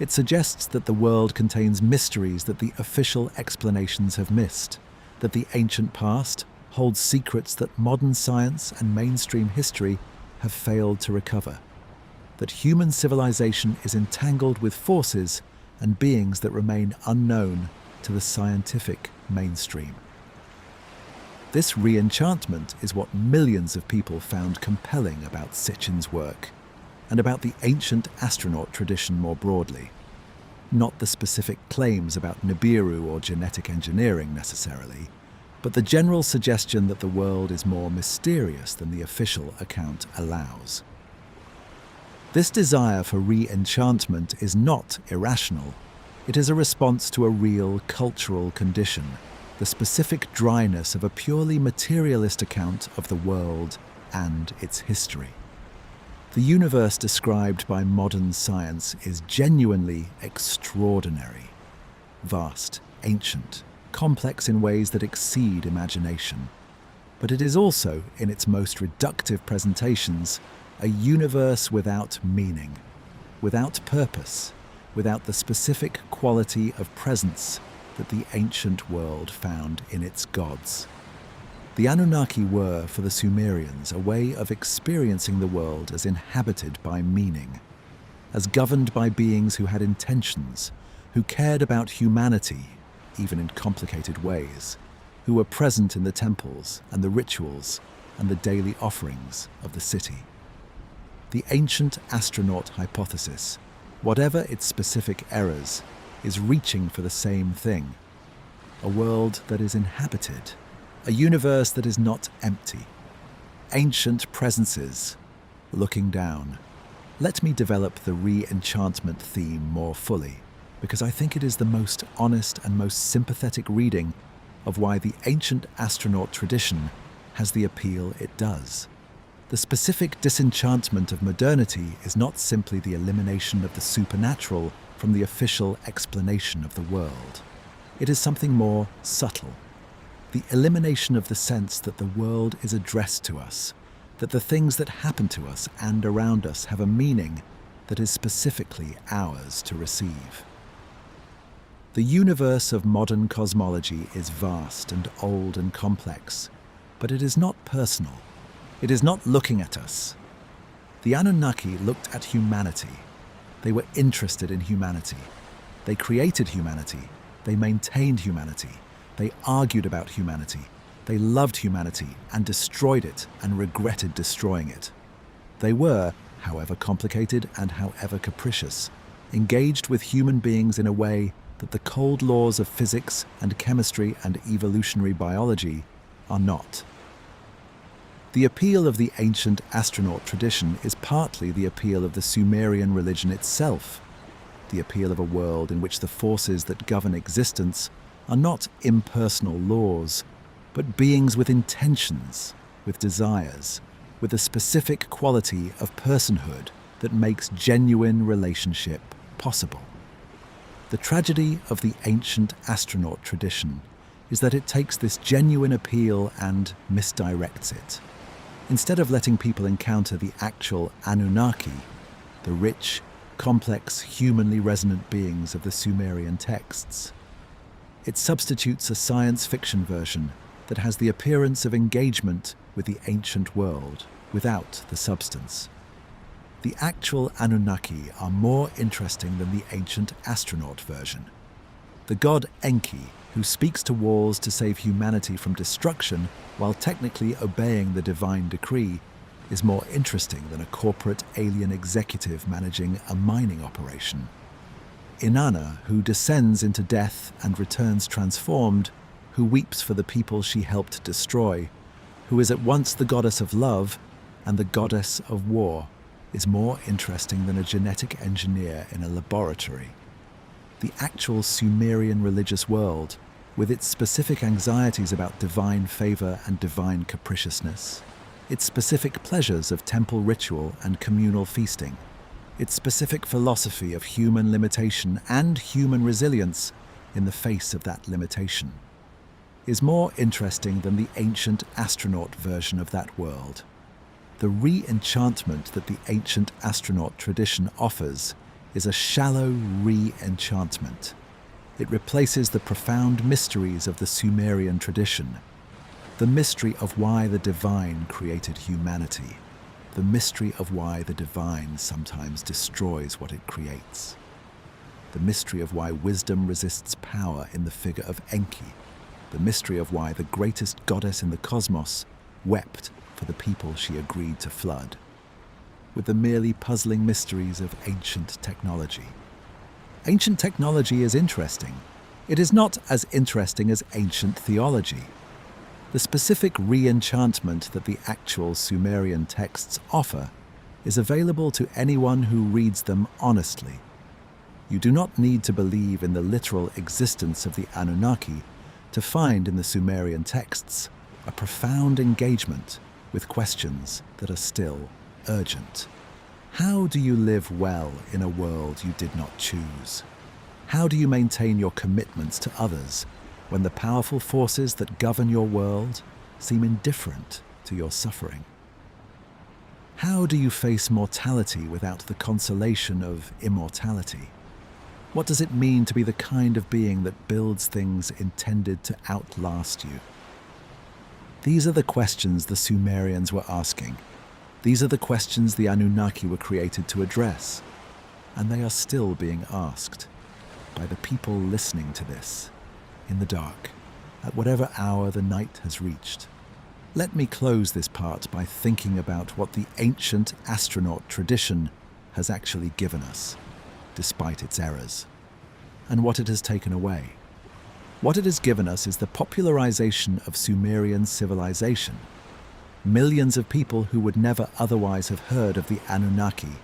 It suggests that the world contains mysteries that the official explanations have missed, that the ancient past holds secrets that modern science and mainstream history have failed to recover, that human civilization is entangled with forces and beings that remain unknown to the scientific mainstream. This re-enchantment is what millions of people found compelling about Sitchin's work, and about the ancient astronaut tradition more broadly. Not the specific claims about Nibiru or genetic engineering necessarily, but the general suggestion that the world is more mysterious than the official account allows. This desire for re-enchantment is not irrational. It is a response to a real cultural condition, the specific dryness of a purely materialist account of the world and its history. The universe described by modern science is genuinely extraordinary, vast, ancient, complex in ways that exceed imagination. But it is also, in its most reductive presentations, a universe without meaning, without purpose, without the specific quality of presence that the ancient world found in its gods. The Anunnaki were, for the Sumerians, a way of experiencing the world as inhabited by meaning, as governed by beings who had intentions, who cared about humanity, even in complicated ways, who were present in the temples and the rituals and the daily offerings of the city. The ancient astronaut hypothesis, whatever its specific errors, is reaching for the same thing: a world that is inhabited, a universe that is not empty, ancient presences looking down. Let me develop the re-enchantment theme more fully, because I think it is the most honest and most sympathetic reading of why the ancient astronaut tradition has the appeal it does. The specific disenchantment of modernity is not simply the elimination of the supernatural from the official explanation of the world. It is something more subtle. The elimination of the sense that the world is addressed to us, that the things that happen to us and around us have a meaning that is specifically ours to receive. The universe of modern cosmology is vast and old and complex, but it is not personal. It is not looking at us. The Anunnaki looked at humanity. They were interested in humanity. They created humanity. They maintained humanity. They argued about humanity. They loved humanity and destroyed it and regretted destroying it. They were, however complicated and however capricious, engaged with human beings in a way that the cold laws of physics and chemistry and evolutionary biology are not. The appeal of the ancient astronaut tradition is partly the appeal of the Sumerian religion itself, the appeal of a world in which the forces that govern existence are not impersonal laws, but beings with intentions, with desires, with a specific quality of personhood that makes genuine relationship possible. The tragedy of the ancient astronaut tradition is that it takes this genuine appeal and misdirects it. Instead of letting people encounter the actual Anunnaki, the rich, complex, humanly resonant beings of the Sumerian texts, it substitutes a science fiction version that has the appearance of engagement with the ancient world, without the substance. The actual Anunnaki are more interesting than the ancient Astronaut version. The god Enki, who speaks to walls to save humanity from destruction while technically obeying the divine decree, is more interesting than a corporate alien executive managing a mining operation. Inanna, who descends into death and returns transformed, who weeps for the people she helped destroy, who is at once the goddess of love and the goddess of war, is more interesting than a genetic engineer in a laboratory. The actual Sumerian religious world, with its specific anxieties about divine favor and divine capriciousness, its specific pleasures of temple ritual and communal feasting, its specific philosophy of human limitation and human resilience in the face of that limitation, is more interesting than the ancient Astronaut version of that world. The re-enchantment that the ancient Astronaut tradition offers is a shallow re-enchantment. It replaces the profound mysteries of the Sumerian tradition, the mystery of why the divine created humanity, the mystery of why the divine sometimes destroys what it creates, the mystery of why wisdom resists power in the figure of Enki, the mystery of why the greatest goddess in the cosmos wept for the people she agreed to flood, with the merely puzzling mysteries of ancient technology. Ancient technology is interesting. It is not as interesting as ancient theology. The specific re-enchantment that the actual Sumerian texts offer is available to anyone who reads them honestly. You do not need to believe in the literal existence of the Anunnaki to find in the Sumerian texts a profound engagement with questions that are still urgent. How do you live well in a world you did not choose? How do you maintain your commitments to others when the powerful forces that govern your world seem indifferent to your suffering? How do you face mortality without the consolation of immortality? What does it mean to be the kind of being that builds things intended to outlast you? These are the questions the Sumerians were asking. These are the questions the Anunnaki were created to address. And they are still being asked by the people listening to this, in the dark, at whatever hour the night has reached. Let me close this part by thinking about what the ancient Astronaut tradition has actually given us, despite its errors, and what it has taken away. What it has given us is the popularization of Sumerian civilization. Millions of people who would never otherwise have heard of the Anunnaki,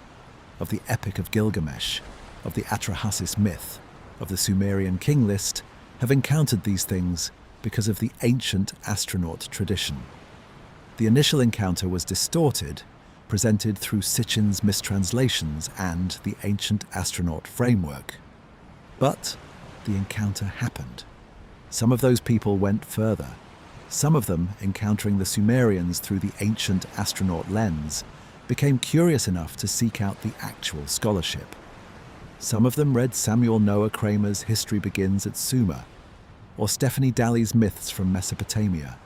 of the Epic of Gilgamesh, of the Atrahasis myth, of the Sumerian king list, have encountered these things because of the ancient Astronaut tradition. The initial encounter was distorted, presented through Sitchin's Mistranslations and the ancient Astronaut framework. But the encounter happened. Some of those people went further. Some of them, encountering the Sumerians through the ancient Astronaut lens, became curious enough to seek out the actual scholarship. Some of them read Samuel Noah Kramer's History Begins at Sumer, or Stephanie Dalley's Myths from Mesopotamia,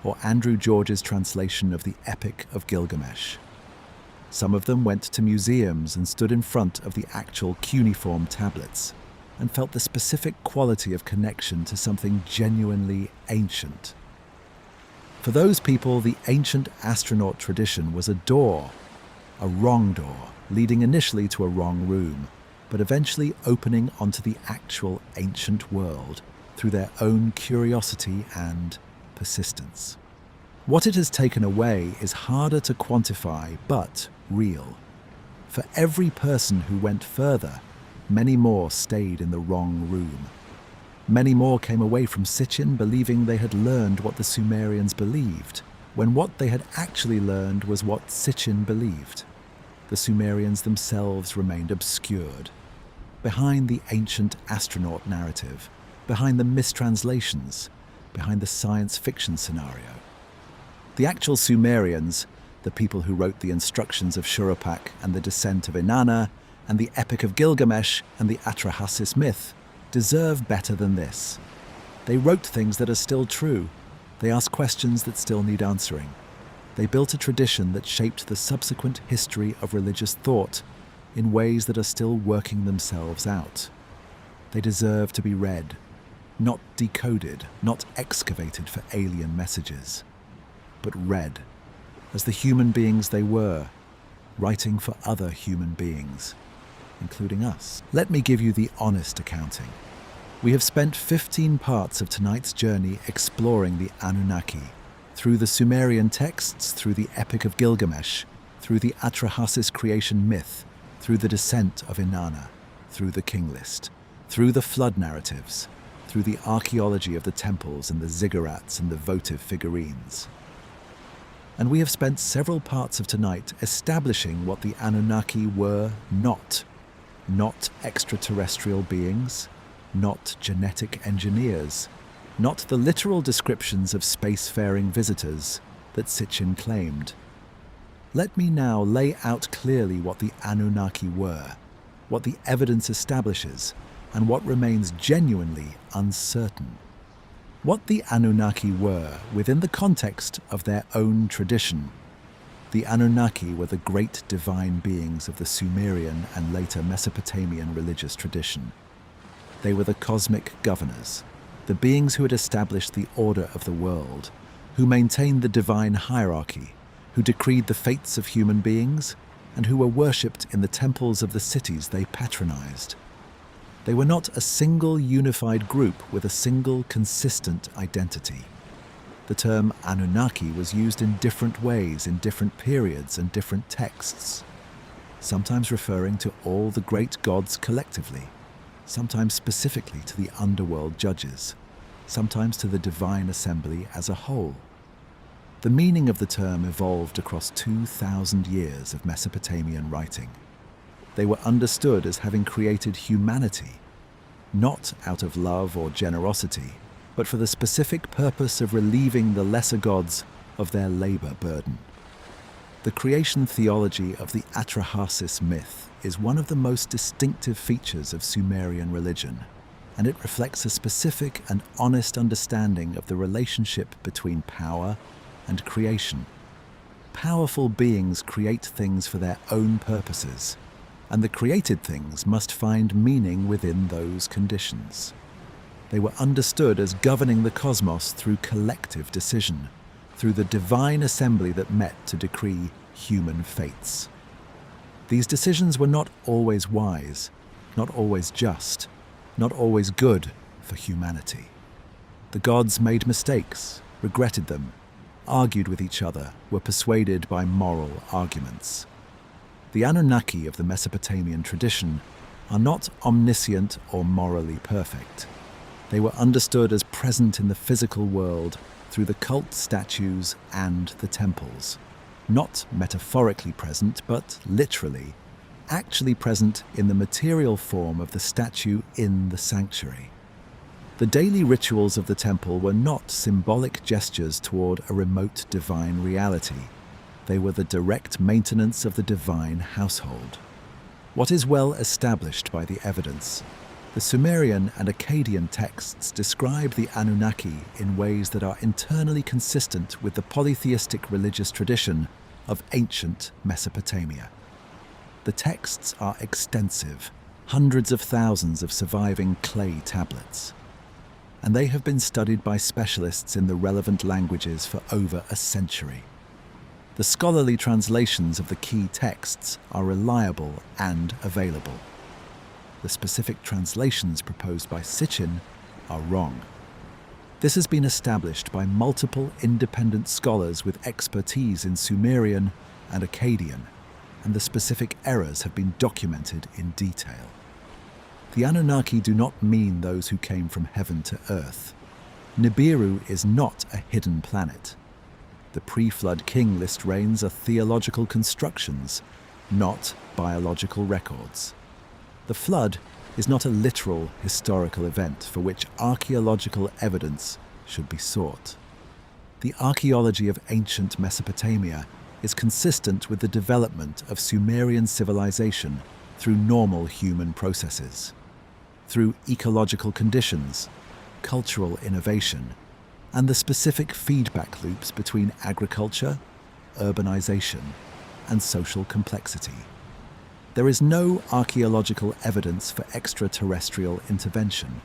or Andrew George's translation of the Epic of Gilgamesh. Some of them went to museums and stood in front of the actual cuneiform tablets, and felt the specific quality of connection to something genuinely ancient. For those people, the ancient Astronaut tradition was a door, a wrong door, leading initially to a wrong room, but eventually opening onto the actual ancient world through their own curiosity and persistence. What it has taken away is harder to quantify, but real. For every person who went further, many more stayed in the wrong room. Many more came away from Sitchin believing they had learned what the Sumerians believed, when what they had actually learned was what Sitchin believed. The Sumerians themselves remained obscured. Behind the ancient Astronaut narrative, behind the mistranslations, behind the science fiction scenario. The actual Sumerians, the people who wrote the instructions of Shurupak and the descent of Inanna, and the Epic of Gilgamesh and the Atrahasis myth, deserve better than this. They wrote things that are still true. They ask questions that still need answering. They built a tradition that shaped the subsequent history of religious thought in ways that are still working themselves out. They deserve to be read, not decoded, not excavated for alien messages, but read as the human beings they were, writing for other human beings, including us. Let me give you the honest accounting. We have spent 15 parts of tonight's journey exploring the Anunnaki, through the Sumerian texts, through the Epic of Gilgamesh, through the Atrahasis creation myth, through the descent of Inanna, through the king list, through the flood narratives, through the archaeology of the temples and the ziggurats and the votive figurines. And we have spent several parts of tonight establishing what the Anunnaki were not. Not extraterrestrial beings, not genetic engineers, not the literal descriptions of spacefaring visitors that Sitchin claimed. Let me now lay out clearly what the Anunnaki were, what the evidence establishes, and what remains genuinely uncertain. What the Anunnaki were within the context of their own tradition. The Anunnaki were the great divine beings of the Sumerian and later Mesopotamian religious tradition. They were the cosmic governors, the beings who had established the order of the world, who maintained the divine hierarchy, who decreed the fates of human beings, and who were worshipped in the temples of the cities they patronized. They were not a single unified group with a single consistent identity. The term Anunnaki was used in different ways in different periods and different texts, sometimes referring to all the great gods collectively, sometimes specifically to the underworld judges, sometimes to the divine assembly as a whole. The meaning of the term evolved across 2,000 years of Mesopotamian writing. They were understood as having created humanity, not out of love or generosity, but for the specific purpose of relieving the lesser gods of their labor burden. The creation theology of the Atrahasis myth is one of the most distinctive features of Sumerian religion, and it reflects a specific and honest understanding of the relationship between power and creation. Powerful beings create things for their own purposes, and the created things must find meaning within those conditions. They were understood as governing the cosmos through collective decision, through the divine assembly that met to decree human fates. These decisions were not always wise, not always just, not always good for humanity. The gods made mistakes, regretted them, argued with each other, were persuaded by moral arguments. The Anunnaki of the Mesopotamian tradition are not omniscient or morally perfect. They were understood as present in the physical world through the cult statues and the temples. Not metaphorically present, but literally, actually present in the material form of the statue in the sanctuary. The daily rituals of the temple were not symbolic gestures toward a remote divine reality. They were the direct maintenance of the divine household. What is well established by the evidence, the Sumerian and Akkadian texts describe the Anunnaki in ways that are internally consistent with the polytheistic religious tradition of ancient Mesopotamia. The texts are extensive, hundreds of thousands of surviving clay tablets, and they have been studied by specialists in the relevant languages for over a century. The scholarly translations of the key texts are reliable and available. The specific translations proposed by Sitchin are wrong. This has been established by multiple independent scholars with expertise in Sumerian and Akkadian, and the specific errors have been documented in detail. The Anunnaki do not mean those who came from heaven to earth. Nibiru is not a hidden planet. The pre-flood king list reigns are theological constructions, not biological records. The flood is not a literal historical event for which archaeological evidence should be sought. The archaeology of ancient Mesopotamia is consistent with the development of Sumerian civilization through normal human processes, through ecological conditions, cultural innovation, and the specific feedback loops between agriculture, urbanization and social complexity. There is no archaeological evidence for extraterrestrial intervention.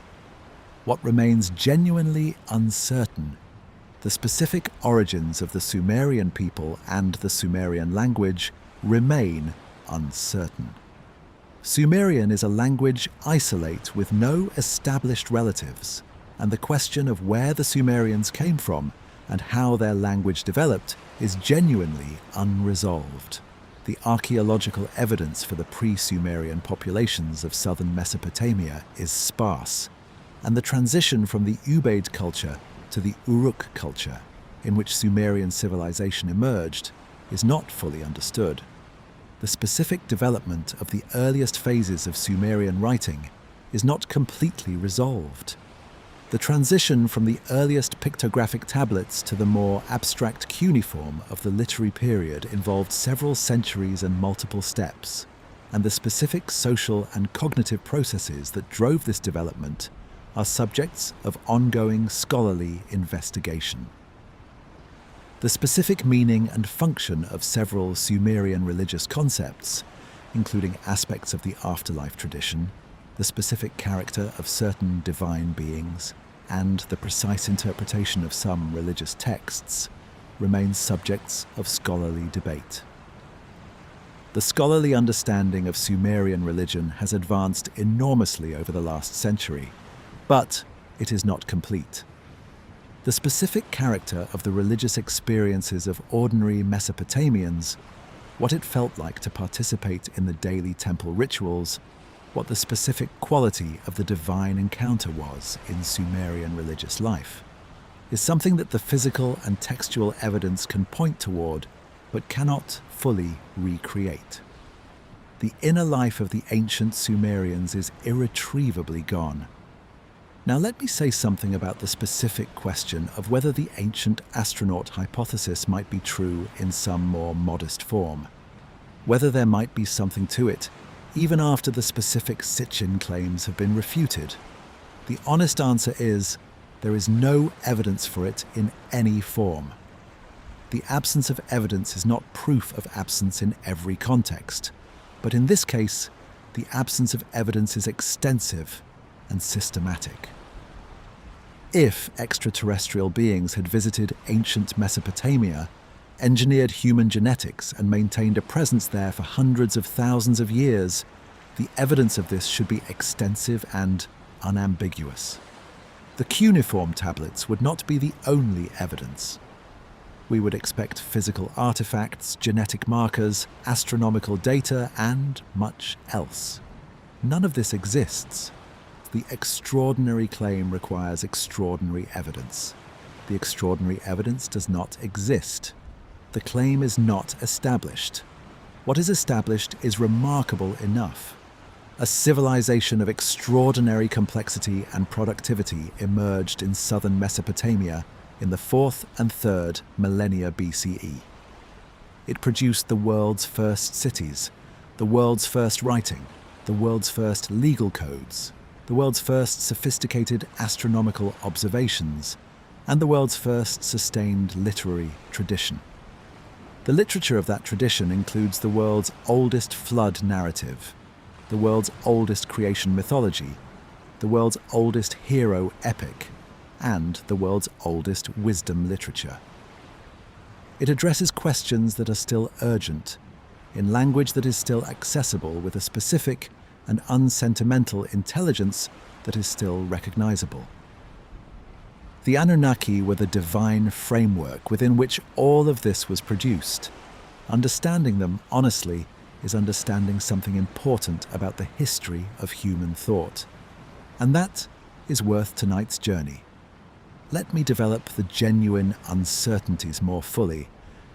What remains genuinely uncertain, the specific origins of the Sumerian people and the Sumerian language remain uncertain. Sumerian is a language isolate with no established relatives, and the question of where the Sumerians came from and how their language developed is genuinely unresolved. The archaeological evidence for the pre-Sumerian populations of southern Mesopotamia is sparse, and the transition from the Ubaid culture to the Uruk culture, in which Sumerian civilization emerged, is not fully understood. The specific development of the earliest phases of Sumerian writing is not completely resolved. The transition from the earliest pictographic tablets to the more abstract cuneiform of the literary period involved several centuries and multiple steps, and the specific social and cognitive processes that drove this development are subjects of ongoing scholarly investigation. The specific meaning and function of several Sumerian religious concepts, including aspects of the afterlife tradition, the specific character of certain divine beings, and the precise interpretation of some religious texts, remain subjects of scholarly debate. The scholarly understanding of Sumerian religion has advanced enormously over the last century, but it is not complete. The specific character of the religious experiences of ordinary Mesopotamians, what it felt like to participate in the daily temple rituals, what the specific quality of the divine encounter was in Sumerian religious life, is something that the physical and textual evidence can point toward, but cannot fully recreate. The inner life of the ancient Sumerians is irretrievably gone. Now let me say something about the specific question of whether the ancient astronaut hypothesis might be true in some more modest form. Whether there might be something to it, even after the specific Sitchin claims have been refuted. The honest answer is, there is no evidence for it in any form. The absence of evidence is not proof of absence in every context, but in this case, the absence of evidence is extensive and systematic. If extraterrestrial beings had visited ancient Mesopotamia, engineered human genetics, and maintained a presence there for hundreds of thousands of years, the evidence of this should be extensive and unambiguous. The cuneiform tablets would not be the only evidence. We would expect physical artifacts, genetic markers, astronomical data, and much else. None of this exists. The extraordinary claim requires extraordinary evidence. The extraordinary evidence does not exist. The claim is not established. What is established is remarkable enough. A civilization of extraordinary complexity and productivity emerged in southern Mesopotamia in the 4th and 3rd millennia BCE. It produced the world's first cities, the world's first writing, the world's first legal codes, the world's first sophisticated astronomical observations, and the world's first sustained literary tradition. The literature of that tradition includes the world's oldest flood narrative, the world's oldest creation mythology, the world's oldest hero epic, and the world's oldest wisdom literature. It addresses questions that are still urgent, in language that is still accessible with a specific and unsentimental intelligence that is still recognizable. The Anunnaki were the divine framework within which all of this was produced. Understanding them honestly is understanding something important about the history of human thought. And that is worth tonight's journey. Let me develop the genuine uncertainties more fully,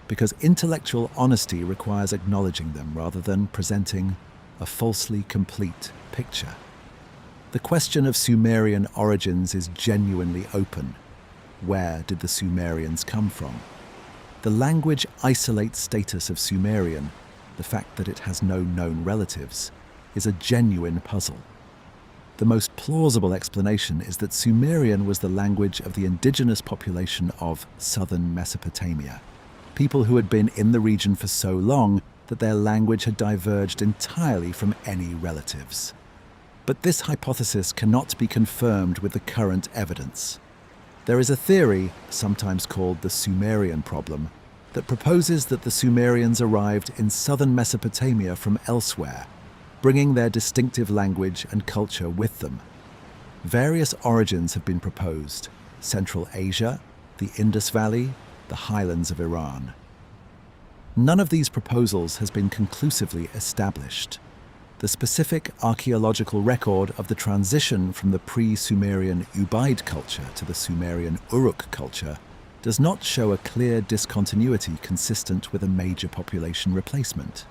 because intellectual honesty requires acknowledging them rather than presenting a falsely complete picture. The question of Sumerian origins is genuinely open. Where did the Sumerians come from? The language isolates status of Sumerian, the fact that it has no known relatives, is a genuine puzzle. The most plausible explanation is that Sumerian was the language of the indigenous population of southern Mesopotamia. people who had been in the region for so long that their language had diverged entirely from any relatives. But this hypothesis cannot be confirmed with the current evidence. There is a theory, sometimes called the Sumerian problem, that proposes that the Sumerians arrived in southern Mesopotamia from elsewhere, bringing their distinctive language and culture with them. Various origins have been proposed: Central Asia, the Indus Valley, the highlands of Iran. None of these proposals has been conclusively established. The specific archaeological record of the transition from the pre-Sumerian Ubaid culture to the Sumerian Uruk culture does not show a clear discontinuity consistent with a major population replacement.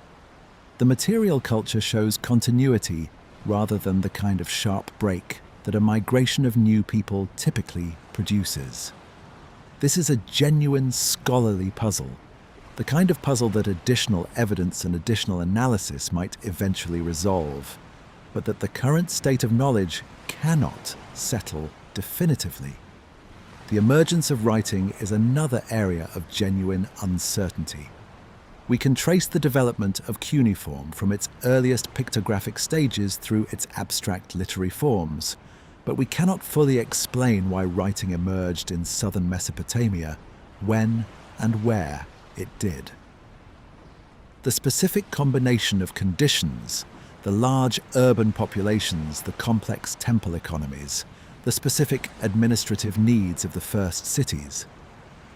The material culture shows continuity rather than the kind of sharp break that a migration of new people typically produces. This is a genuine scholarly puzzle, the kind of puzzle that additional evidence and additional analysis might eventually resolve, but that the current state of knowledge cannot settle definitively. The emergence of writing is another area of genuine uncertainty. We can trace the development of cuneiform from its earliest pictographic stages through its abstract literary forms, but we cannot fully explain why writing emerged in southern Mesopotamia, when and where it did. The specific combination of conditions, the large urban populations, the complex temple economies, the specific administrative needs of the first cities,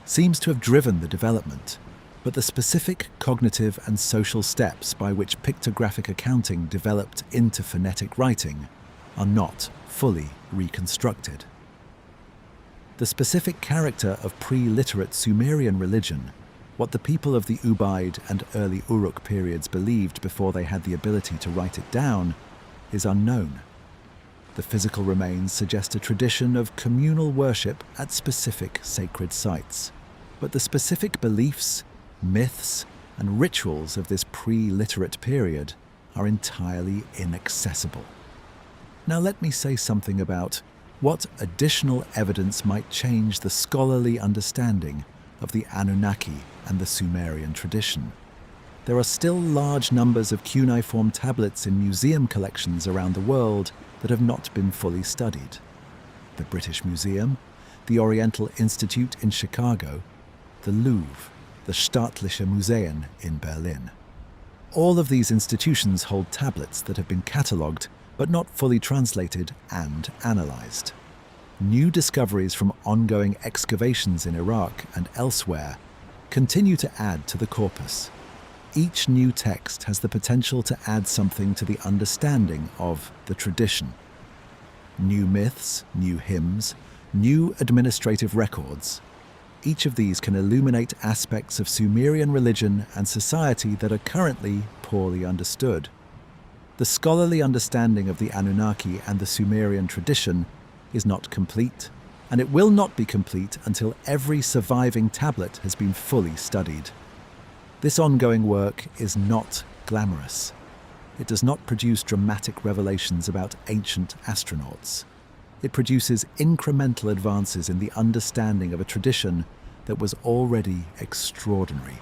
seems to have driven the development, but the specific cognitive and social steps by which pictographic accounting developed into phonetic writing are not fully reconstructed. The specific character of pre-literate Sumerian religion, what the people of the Ubaid and early Uruk periods believed before they had the ability to write it down, is unknown. The physical remains suggest a tradition of communal worship at specific sacred sites, but the specific beliefs, myths, and rituals of this pre-literate period are entirely inaccessible. Now let me say something about what additional evidence might change the scholarly understanding of the Anunnaki and the Sumerian tradition. There are still large numbers of cuneiform tablets in museum collections around the world that have not been fully studied. The British Museum, the Oriental Institute in Chicago, the Louvre, the Staatliche Museen in Berlin. All of these institutions hold tablets that have been catalogued but not fully translated and analysed. New discoveries from ongoing excavations in Iraq and elsewhere continue to add to the corpus. Each new text has the potential to add something to the understanding of the tradition. New myths, new hymns, new administrative records. Each of these can illuminate aspects of Sumerian religion and society that are currently poorly understood. The scholarly understanding of the Anunnaki and the Sumerian tradition is not complete, and it will not be complete until every surviving tablet has been fully studied. This ongoing work is not glamorous. It does not produce dramatic revelations about ancient astronauts. It produces incremental advances in the understanding of a tradition that was already extraordinary.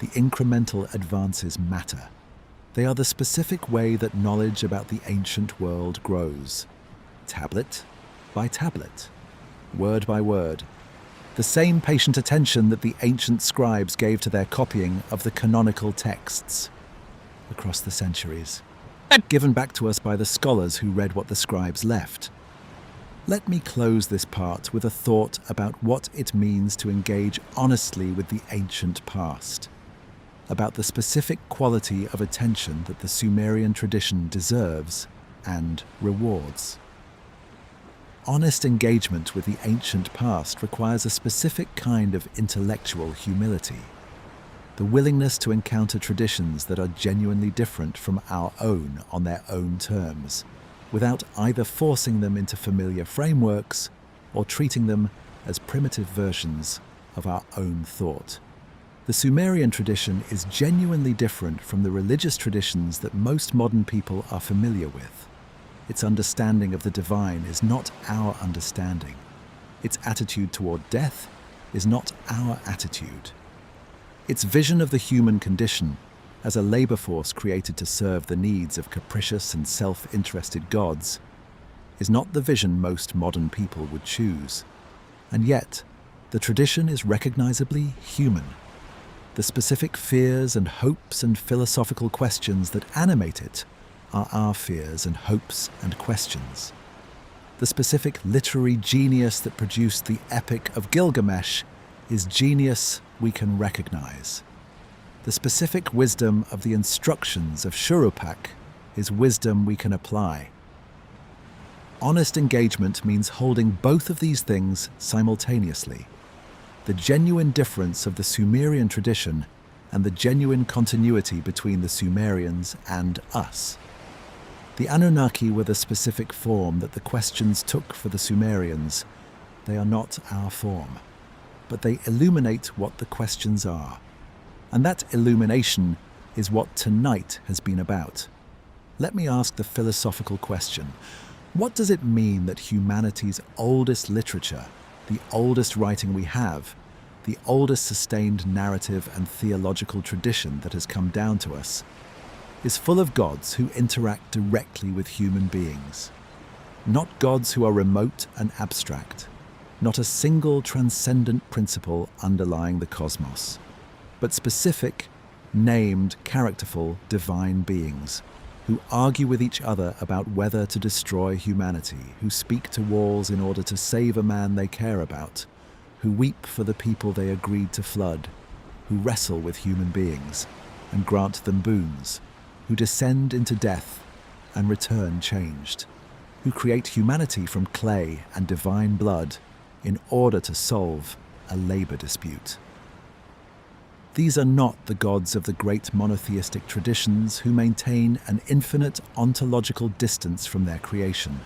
The incremental advances matter. They are the specific way that knowledge about the ancient world grows. Tablet by tablet, word by word. The same patient attention that the ancient scribes gave to their copying of the canonical texts across the centuries, given back to us by the scholars who read what the scribes left. Let me close this part with a thought about what it means to engage honestly with the ancient past, about the specific quality of attention that the Sumerian tradition deserves and rewards. Honest engagement with the ancient past requires a specific kind of intellectual humility, the willingness to encounter traditions that are genuinely different from our own on their own terms, without either forcing them into familiar frameworks or treating them as primitive versions of our own thought. The Sumerian tradition is genuinely different from the religious traditions that most modern people are familiar with. Its understanding of the divine is not our understanding. Its attitude toward death is not our attitude. Its vision of the human condition as a labor force created to serve the needs of capricious and self-interested gods is not the vision most modern people would choose. And yet, the tradition is recognizably human. The specific fears and hopes and philosophical questions that animate it are our fears and hopes and questions. The specific literary genius that produced the Epic of Gilgamesh is genius we can recognize. The specific wisdom of the instructions of Shurupak is wisdom we can apply. Honest engagement means holding both of these things simultaneously. The genuine difference of the Sumerian tradition and the genuine continuity between the Sumerians and us. The Anunnaki were the specific form that the questions took for the Sumerians. They are not our form, but they illuminate what the questions are. And that illumination is what tonight has been about. Let me ask the philosophical question. What does it mean that humanity's oldest literature, the oldest writing we have, the oldest sustained narrative and theological tradition that has come down to us, is full of gods who interact directly with human beings? Not gods who are remote and abstract, not a single transcendent principle underlying the cosmos, but specific, named, characterful, divine beings who argue with each other about whether to destroy humanity, who speak to walls in order to save a man they care about, who weep for the people they agreed to flood, who wrestle with human beings and grant them boons, who descend into death and return changed, who create humanity from clay and divine blood in order to solve a labor dispute. These are not the gods of the great monotheistic traditions who maintain an infinite ontological distance from their creation.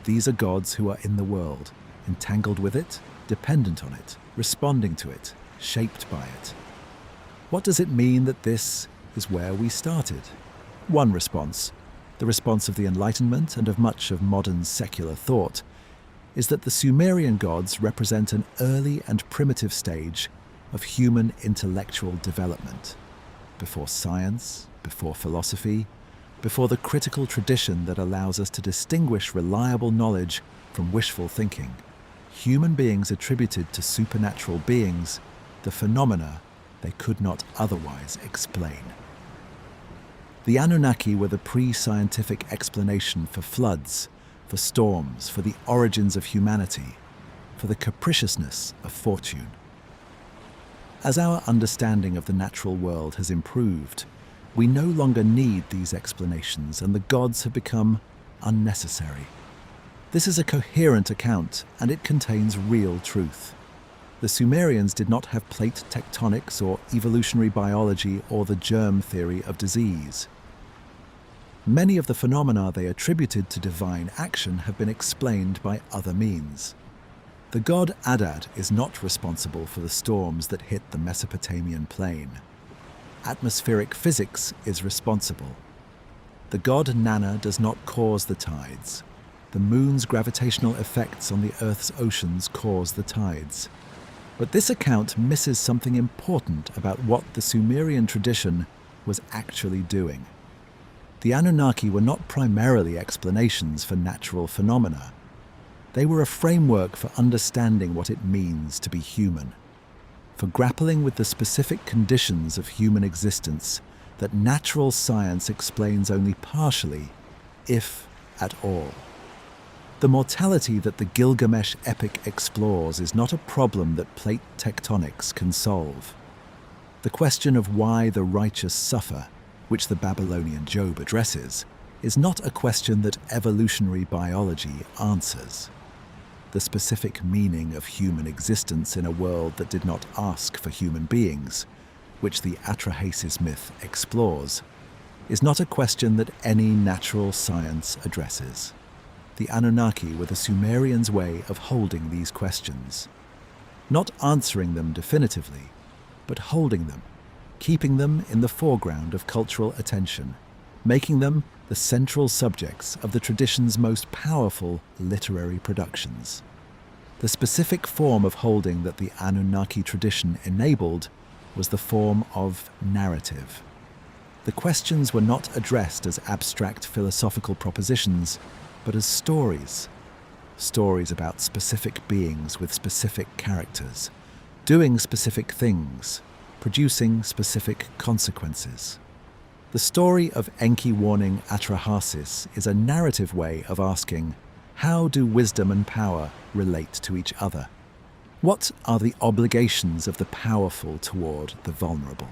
These are gods who are in the world, entangled with it, dependent on it, responding to it, shaped by it. What does it mean that this is where we started? One response, the response of the Enlightenment and of much of modern secular thought, is that the Sumerian gods represent an early and primitive stage of human intellectual development, before science, before philosophy, before the critical tradition that allows us to distinguish reliable knowledge from wishful thinking. Human beings attributed to supernatural beings the phenomena they could not otherwise explain. The Anunnaki were the pre-scientific explanation for floods, for storms, for the origins of humanity, for the capriciousness of fortune. As our understanding of the natural world has improved, we no longer need these explanations, and the gods have become unnecessary. This is a coherent account, and it contains real truth. The Sumerians did not have plate tectonics or evolutionary biology or the germ theory of disease. Many of the phenomena they attributed to divine action have been explained by other means. The god Adad is not responsible for the storms that hit the Mesopotamian plain. Atmospheric physics is responsible. The god Inanna does not cause the tides. The moon's gravitational effects on the Earth's oceans cause the tides. But this account misses something important about what the Sumerian tradition was actually doing. The Anunnaki were not primarily explanations for natural phenomena. They were a framework for understanding what it means to be human, for grappling with the specific conditions of human existence that natural science explains only partially, if at all. The mortality that the Gilgamesh epic explores is not a problem that plate tectonics can solve. The question of why the righteous suffer, which the Babylonian Job addresses, is not a question that evolutionary biology answers. The specific meaning of human existence in a world that did not ask for human beings, which the Atrahasis myth explores, is not a question that any natural science addresses. The Anunnaki were the Sumerians' way of holding these questions, not answering them definitively, but holding them, keeping them in the foreground of cultural attention, making them the central subjects of the tradition's most powerful literary productions. The specific form of holding that the Anunnaki tradition enabled was the form of narrative. The questions were not addressed as abstract philosophical propositions, but as stories. Stories about specific beings with specific characters, doing specific things, producing specific consequences. The story of Enki warning Atrahasis is a narrative way of asking, how do wisdom and power relate to each other? What are the obligations of the powerful toward the vulnerable?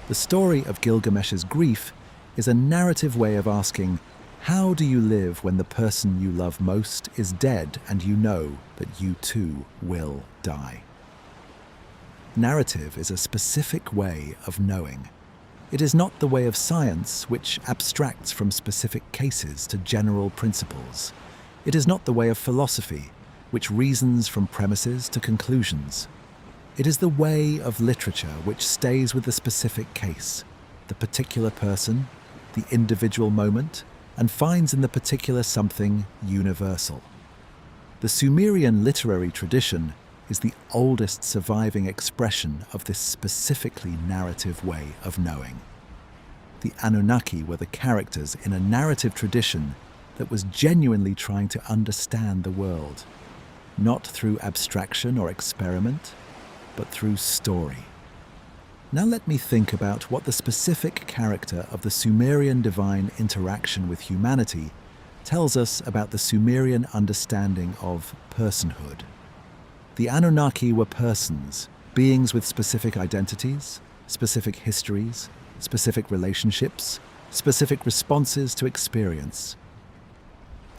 The story of Gilgamesh's grief is a narrative way of asking, how do you live when the person you love most is dead and you know that you too will die? Narrative is a specific way of knowing. It is not the way of science, which abstracts from specific cases to general principles. It is not the way of philosophy, which reasons from premises to conclusions. It is the way of literature which stays with the specific case, the particular person, the individual moment, and finds in the particular something universal. The Sumerian literary tradition is the oldest surviving expression of this specifically narrative way of knowing. The Anunnaki were the characters in a narrative tradition that was genuinely trying to understand the world, not through abstraction or experiment, but through story. Now let me think about what the specific character of the Sumerian divine interaction with humanity tells us about the Sumerian understanding of personhood. The Anunnaki were persons, beings with specific identities, specific histories, specific relationships, specific responses to experience.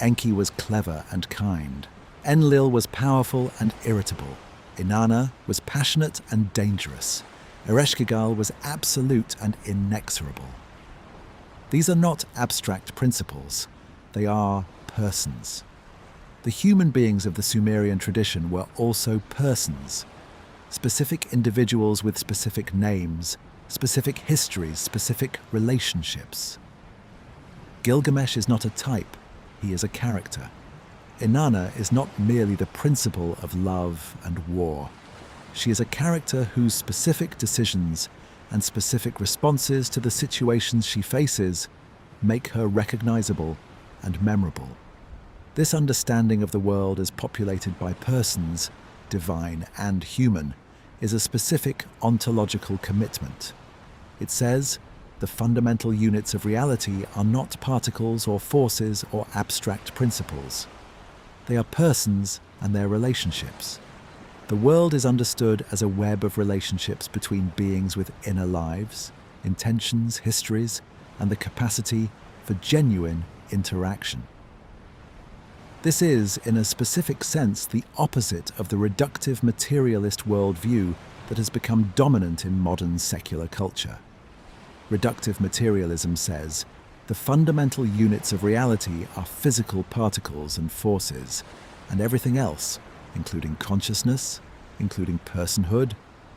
Enki was clever and kind. Enlil was powerful and irritable. Inanna was passionate and dangerous. Ereshkigal was absolute and inexorable. These are not abstract principles. They are persons. The human beings of the Sumerian tradition were also persons, specific individuals with specific names, specific histories, specific relationships. Gilgamesh is not a type, he is a character. Inanna is not merely the principle of love and war. She is a character whose specific decisions and specific responses to the situations she faces make her recognizable and memorable. This understanding of the world as populated by persons, divine and human, is a specific ontological commitment. It says, the fundamental units of reality are not particles or forces or abstract principles. They are persons and their relationships. The world is understood as a web of relationships between beings with inner lives, intentions, histories, and the capacity for genuine interaction. This is, in a specific sense, the opposite of the reductive materialist worldview that has become dominant in modern secular culture. Reductive materialism says, the fundamental units of reality are physical particles and forces, and everything else, including consciousness, including personhood,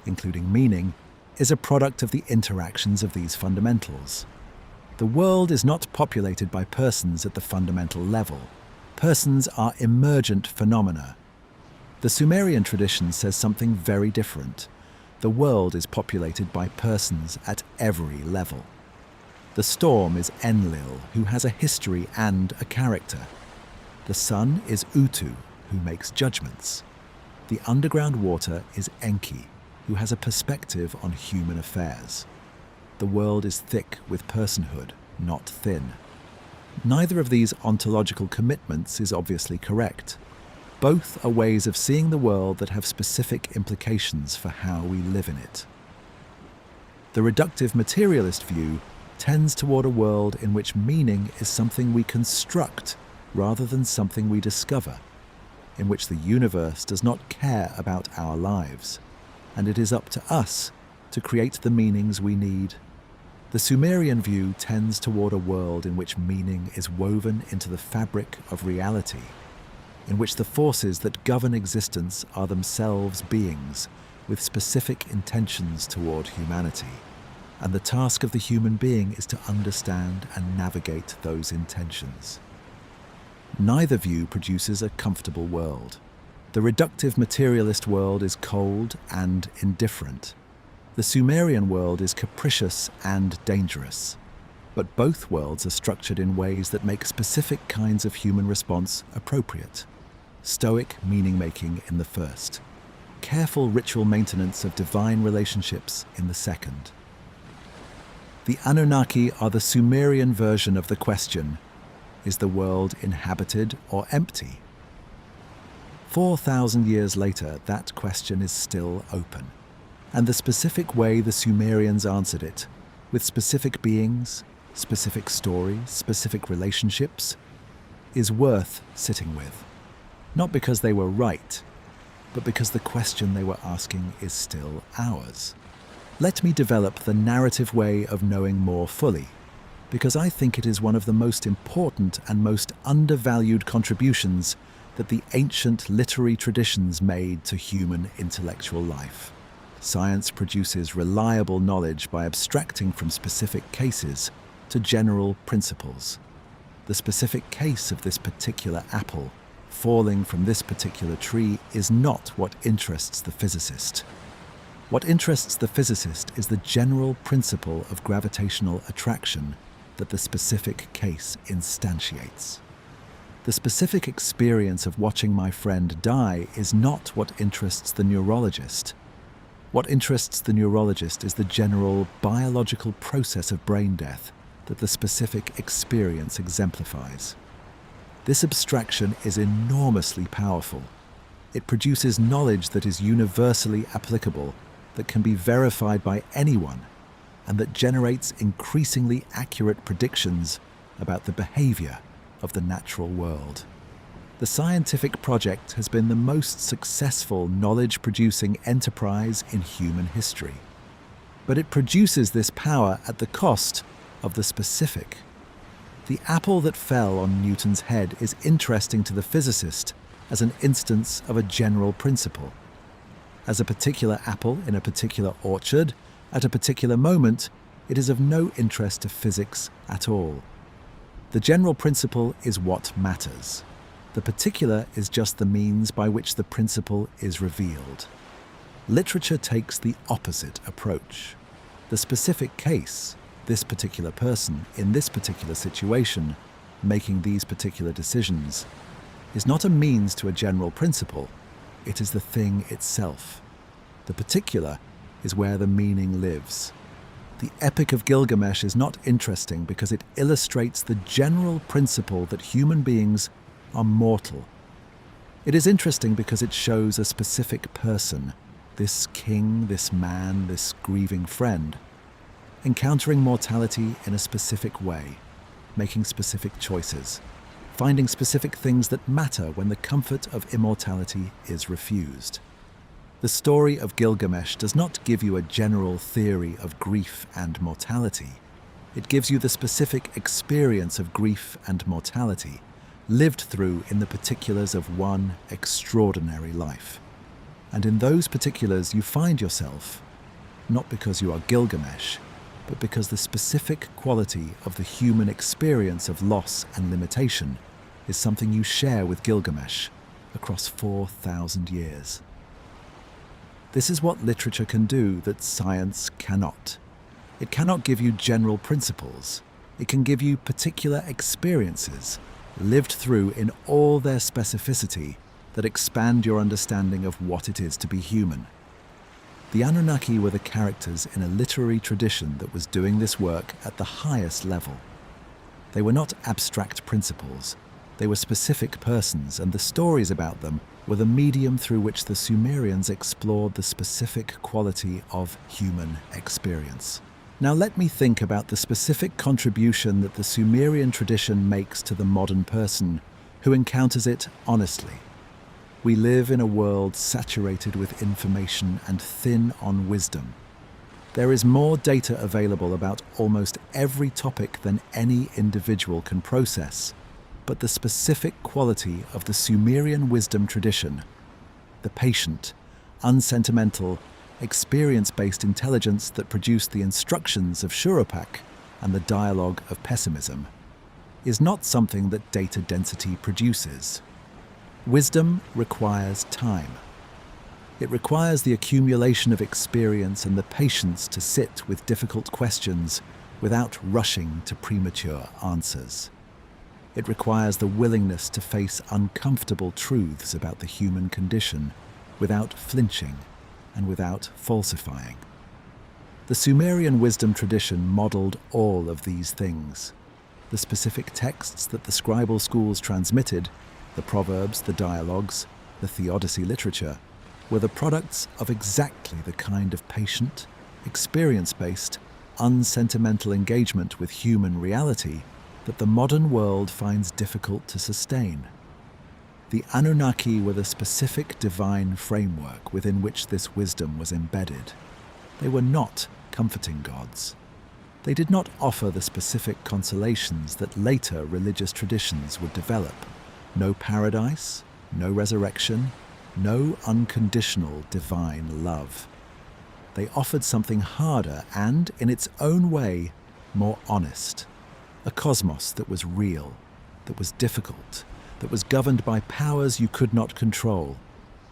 including meaning, is a product of the interactions of these fundamentals. The world is not populated by persons at the fundamental level. Persons are emergent phenomena. The Sumerian tradition says something very different. The world is populated by persons at every level. The storm is Enlil, who has a history and a character. The sun is Utu, who makes judgments. The underground water is Enki, who has a perspective on human affairs. The world is thick with personhood, not thin. Neither of these ontological commitments is obviously correct. Both are ways of seeing the world that have specific implications for how we live in it. The reductive materialist view tends toward a world in which meaning is something we construct rather than something we discover, in which the universe does not care about our lives, and it is up to us to create the meanings we need. The Sumerian view tends toward a world in which meaning is woven into the fabric of reality, in which the forces that govern existence are themselves beings with specific intentions toward humanity, and the task of the human being is to understand and navigate those intentions. Neither view produces a comfortable world. The reductive materialist world is cold and indifferent. The Sumerian world is capricious and dangerous, but both worlds are structured in ways that make specific kinds of human response appropriate. Stoic meaning-making in the first, careful ritual maintenance of divine relationships in the second. The Anunnaki are the Sumerian version of the question, is the world inhabited or empty? 4,000 years later, that question is still open. And the specific way the Sumerians answered it, with specific beings, specific stories, specific relationships, is worth sitting with. Not because they were right, but because the question they were asking is still ours. Let me develop the narrative way of knowing more fully, because I think it is one of the most important and most undervalued contributions that the ancient literary traditions made to human intellectual life. Science produces reliable knowledge by abstracting from specific cases to general principles. The specific case of this particular apple falling from this particular tree is not what interests the physicist. What interests the physicist is the general principle of gravitational attraction that the specific case instantiates. The specific experience of watching my friend die is not what interests the neurologist. What interests the neurologist is the general biological process of brain death that the specific experience exemplifies. This abstraction is enormously powerful. It produces knowledge that is universally applicable, that can be verified by anyone, and that generates increasingly accurate predictions about the behavior of the natural world. The scientific project has been the most successful knowledge-producing enterprise in human history. But it produces this power at the cost of the specific. The apple that fell on Newton's head is interesting to the physicist as an instance of a general principle. As a particular apple in a particular orchard, at a particular moment, it is of no interest to physics at all. The general principle is what matters. The particular is just the means by which the principle is revealed. Literature takes the opposite approach. The specific case, this particular person in this particular situation, making these particular decisions, is not a means to a general principle. It is the thing itself. The particular is where the meaning lives. The Epic of Gilgamesh is not interesting because it illustrates the general principle that human beings are mortal. It is interesting because it shows a specific person, this king, this man, this grieving friend, encountering mortality in a specific way, making specific choices, finding specific things that matter when the comfort of immortality is refused. The story of Gilgamesh does not give you a general theory of grief and mortality. It gives you the specific experience of grief and mortality, lived through in the particulars of one extraordinary life. And in those particulars you find yourself, not because you are Gilgamesh, but because the specific quality of the human experience of loss and limitation is something you share with Gilgamesh across 4,000 years. This is what literature can do that science cannot. It cannot give you general principles. It can give you particular experiences, lived through in all their specificity, that expand your understanding of what it is to be human. The Anunnaki were the characters in a literary tradition that was doing this work at the highest level. They were not abstract principles. They were specific persons, and the stories about them were the medium through which the Sumerians explored the specific quality of human experience. Now let me think about the specific contribution that the Sumerian tradition makes to the modern person who encounters it honestly. We live in a world saturated with information and thin on wisdom. There is more data available about almost every topic than any individual can process. But the specific quality of the Sumerian wisdom tradition, the patient, unsentimental, experience-based intelligence that produced the instructions of Shurupak and the dialogue of pessimism, is not something that data density produces. Wisdom requires time. It requires the accumulation of experience and the patience to sit with difficult questions without rushing to premature answers. It requires the willingness to face uncomfortable truths about the human condition without flinching and without falsifying. The Sumerian wisdom tradition modeled all of these things. The specific texts that the scribal schools transmitted, the proverbs, the dialogues, the theodicy literature, were the products of exactly the kind of patient, experience-based, unsentimental engagement with human reality that the modern world finds difficult to sustain. The Anunnaki were the specific divine framework within which this wisdom was embedded. They were not comforting gods. They did not offer the specific consolations that later religious traditions would develop. No paradise, no resurrection, no unconditional divine love. They offered something harder and, in its own way, more honest. A cosmos that was real, that was difficult, that was governed by powers you could not control,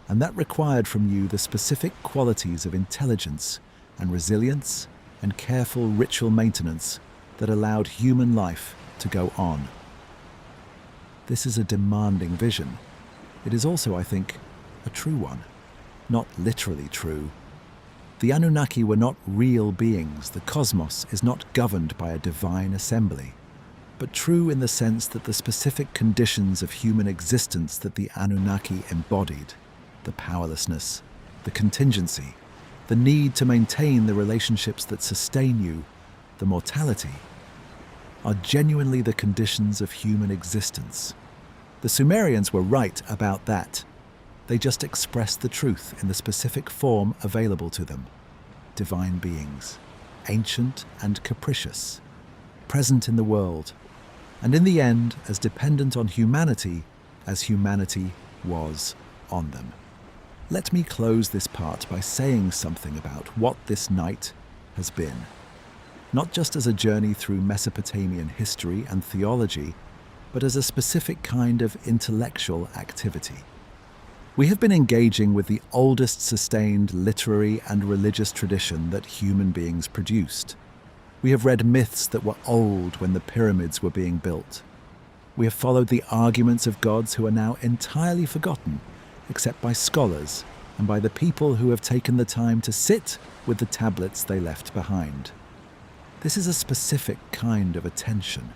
and that required from you the specific qualities of intelligence and resilience and careful ritual maintenance that allowed human life to go on. This is a demanding vision. It is also, I think, a true one. Not literally true. The Anunnaki were not real beings. The cosmos is not governed by a divine assembly, but true in the sense that the specific conditions of human existence that the Anunnaki embodied, the powerlessness, the contingency, the need to maintain the relationships that sustain you, the mortality, are genuinely the conditions of human existence. The Sumerians were right about that. They just expressed the truth in the specific form available to them. Divine beings, ancient and capricious, present in the world, and in the end as dependent on humanity as humanity was on them. Let me close this part by saying something about what this night has been. Not just as a journey through Mesopotamian history and theology, but as a specific kind of intellectual activity. We have been engaging with the oldest sustained literary and religious tradition that human beings produced. We have read myths that were old when the pyramids were being built. We have followed the arguments of gods who are now entirely forgotten, except by scholars and by the people who have taken the time to sit with the tablets they left behind. This is a specific kind of attention,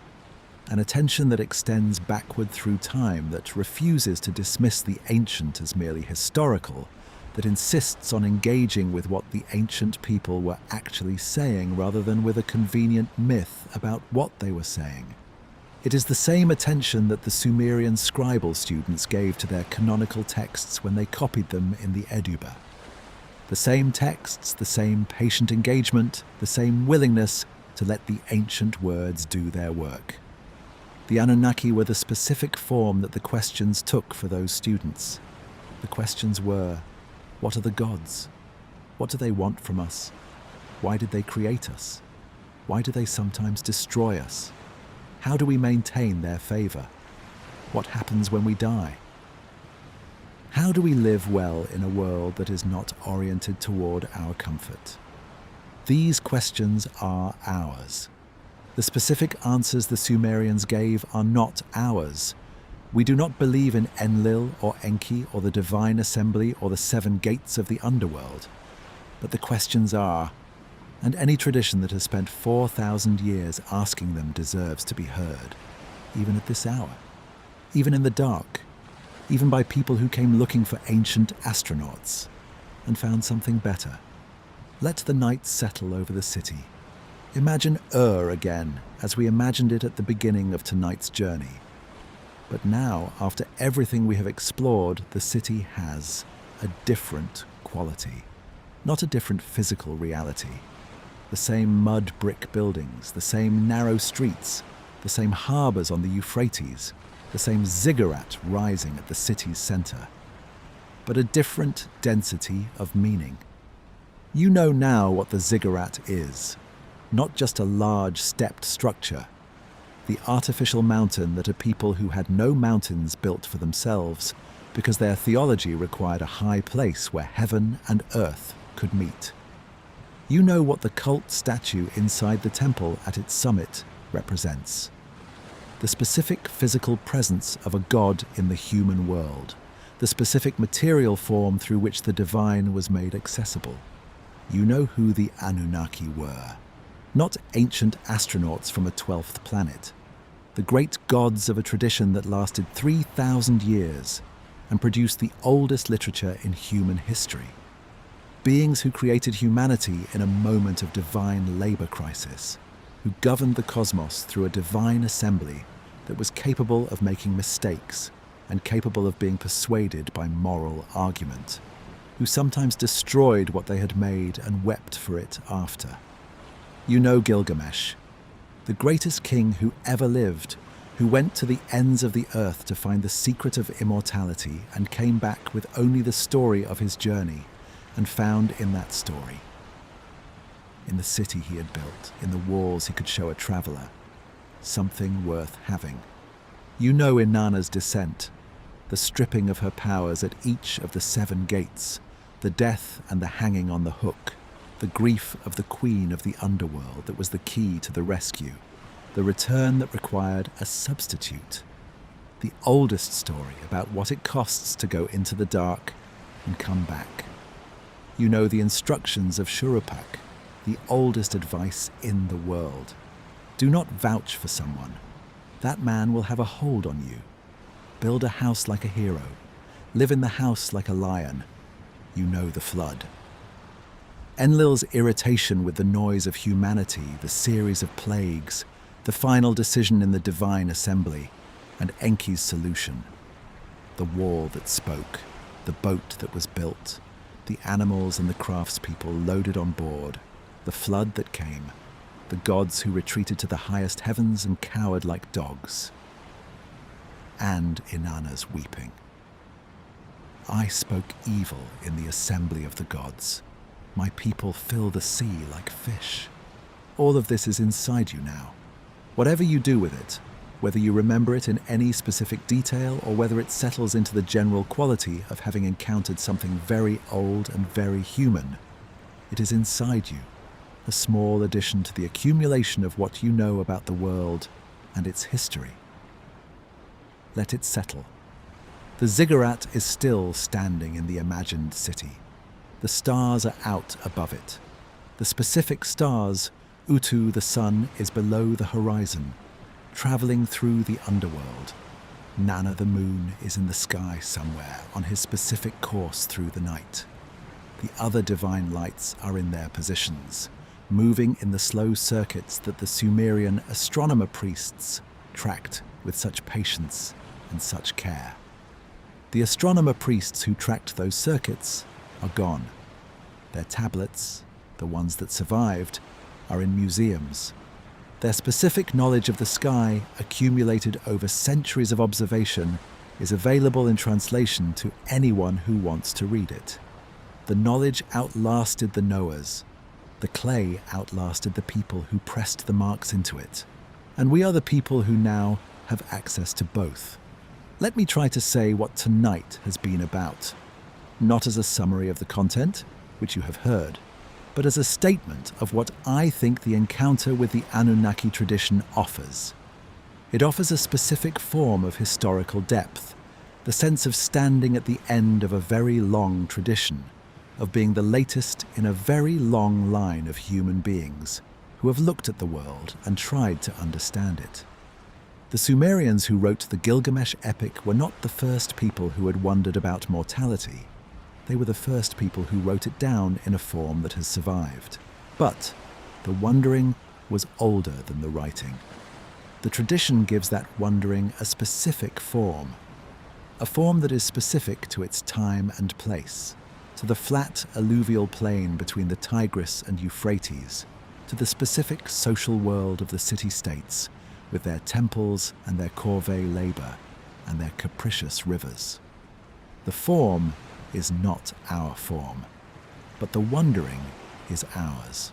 an attention that extends backward through time, that refuses to dismiss the ancient as merely historical, that insists on engaging with what the ancient people were actually saying rather than with a convenient myth about what they were saying. It is the same attention that the Sumerian scribal students gave to their canonical texts when they copied them in the Eduba. The same texts, the same patient engagement, the same willingness to let the ancient words do their work. The Anunnaki were the specific form that the questions took for those students. The questions were, what are the gods? What do they want from us? Why did they create us? Why do they sometimes destroy us? How do we maintain their favor? What happens when we die? How do we live well in a world that is not oriented toward our comfort? These questions are ours. The specific answers the Sumerians gave are not ours. We do not believe in Enlil or Enki or the divine assembly or the seven gates of the underworld. But the questions are, and any tradition that has spent 4,000 years asking them deserves to be heard, even at this hour, even in the dark, even by people who came looking for ancient astronauts and found something better. Let the night settle over the city. Imagine again, as we imagined it at the beginning of tonight's journey. But now, after everything we have explored, the city has a different quality, not a different physical reality. The same mud brick buildings, the same narrow streets, the same harbours on the Euphrates, the same ziggurat rising at the city's centre, but a different density of meaning. You know now what the ziggurat is. Not just a large stepped structure. the artificial mountain that a people who had no mountains built for themselves because their theology required a high place where heaven and earth could meet. You know what the cult statue inside the temple at its summit represents. The specific physical presence of a god in the human world, the specific material form through which the divine was made accessible. You know who the Anunnaki were. Not ancient astronauts from a 12th planet. The great gods of a tradition that lasted 3,000 years and produced the oldest literature in human history. Beings who created humanity in a moment of divine labor crisis, who governed the cosmos through a divine assembly that was capable of making mistakes and capable of being persuaded by moral argument, who sometimes destroyed what they had made and wept for it after. You know Gilgamesh, the greatest king who ever lived, who went to the ends of the earth to find the secret of immortality and came back with only the story of his journey, and found in that story, in the city he had built, in the walls he could show a traveller, something worth having. You know Inanna's descent, the stripping of her powers at each of the 7 gates, the death and the hanging on the hook, the grief of the queen of the underworld that was the key to the rescue, the return that required a substitute, the oldest story about what it costs to go into the dark and come back. You know the instructions of Shurupak, the oldest advice in the world. Do not vouch for someone. That man will have a hold on you. Build a house like a hero. Live in the house like a lion. You know the flood. Enlil's irritation with the noise of humanity, the series of plagues, the final decision in the divine assembly, and Enki's solution. The wall that spoke, the boat that was built, the animals and the craftspeople loaded on board, the flood that came, the gods who retreated to the highest heavens and cowered like dogs, and Inanna's weeping. I spoke evil in the assembly of the gods. My people fill the sea like fish. All of this is inside you now. Whatever you do with it, whether you remember it in any specific detail or whether it settles into the general quality of having encountered something very old and very human, it is inside you, a small addition to the accumulation of what you know about the world and its history. Let it settle. The ziggurat is still standing in the imagined city. The stars are out above it. The specific stars, Utu the sun, is below the horizon, traveling through the underworld. Nana the moon is in the sky somewhere on his specific course through the night. The other divine lights are in their positions, moving in the slow circuits that the Sumerian astronomer priests tracked with such patience and such care. The astronomer priests who tracked those circuits are gone. Their tablets, the ones that survived, are in museums. Their specific knowledge of the sky, accumulated over centuries of observation, is available in translation to anyone who wants to read it. The knowledge outlasted the knowers. The clay outlasted the people who pressed the marks into it. And we are the people who now have access to both. Let me try to say what tonight has been about. Not as a summary of the content, which you have heard, but as a statement of what I think the encounter with the Anunnaki tradition offers. It offers a specific form of historical depth, the sense of standing at the end of a very long tradition, of being the latest in a very long line of human beings who have looked at the world and tried to understand it. The Sumerians who wrote the Gilgamesh epic were not the first people who had wondered about mortality. They were the first people who wrote it down in a form that has survived. But the wondering was older than the writing. The tradition gives that wondering a specific form, a form that is specific to its time and place, to the flat alluvial plain between the Tigris and Euphrates, to the specific social world of the city-states, with their temples and their corvée labor and their capricious rivers. The form is not our form, but the wondering is ours.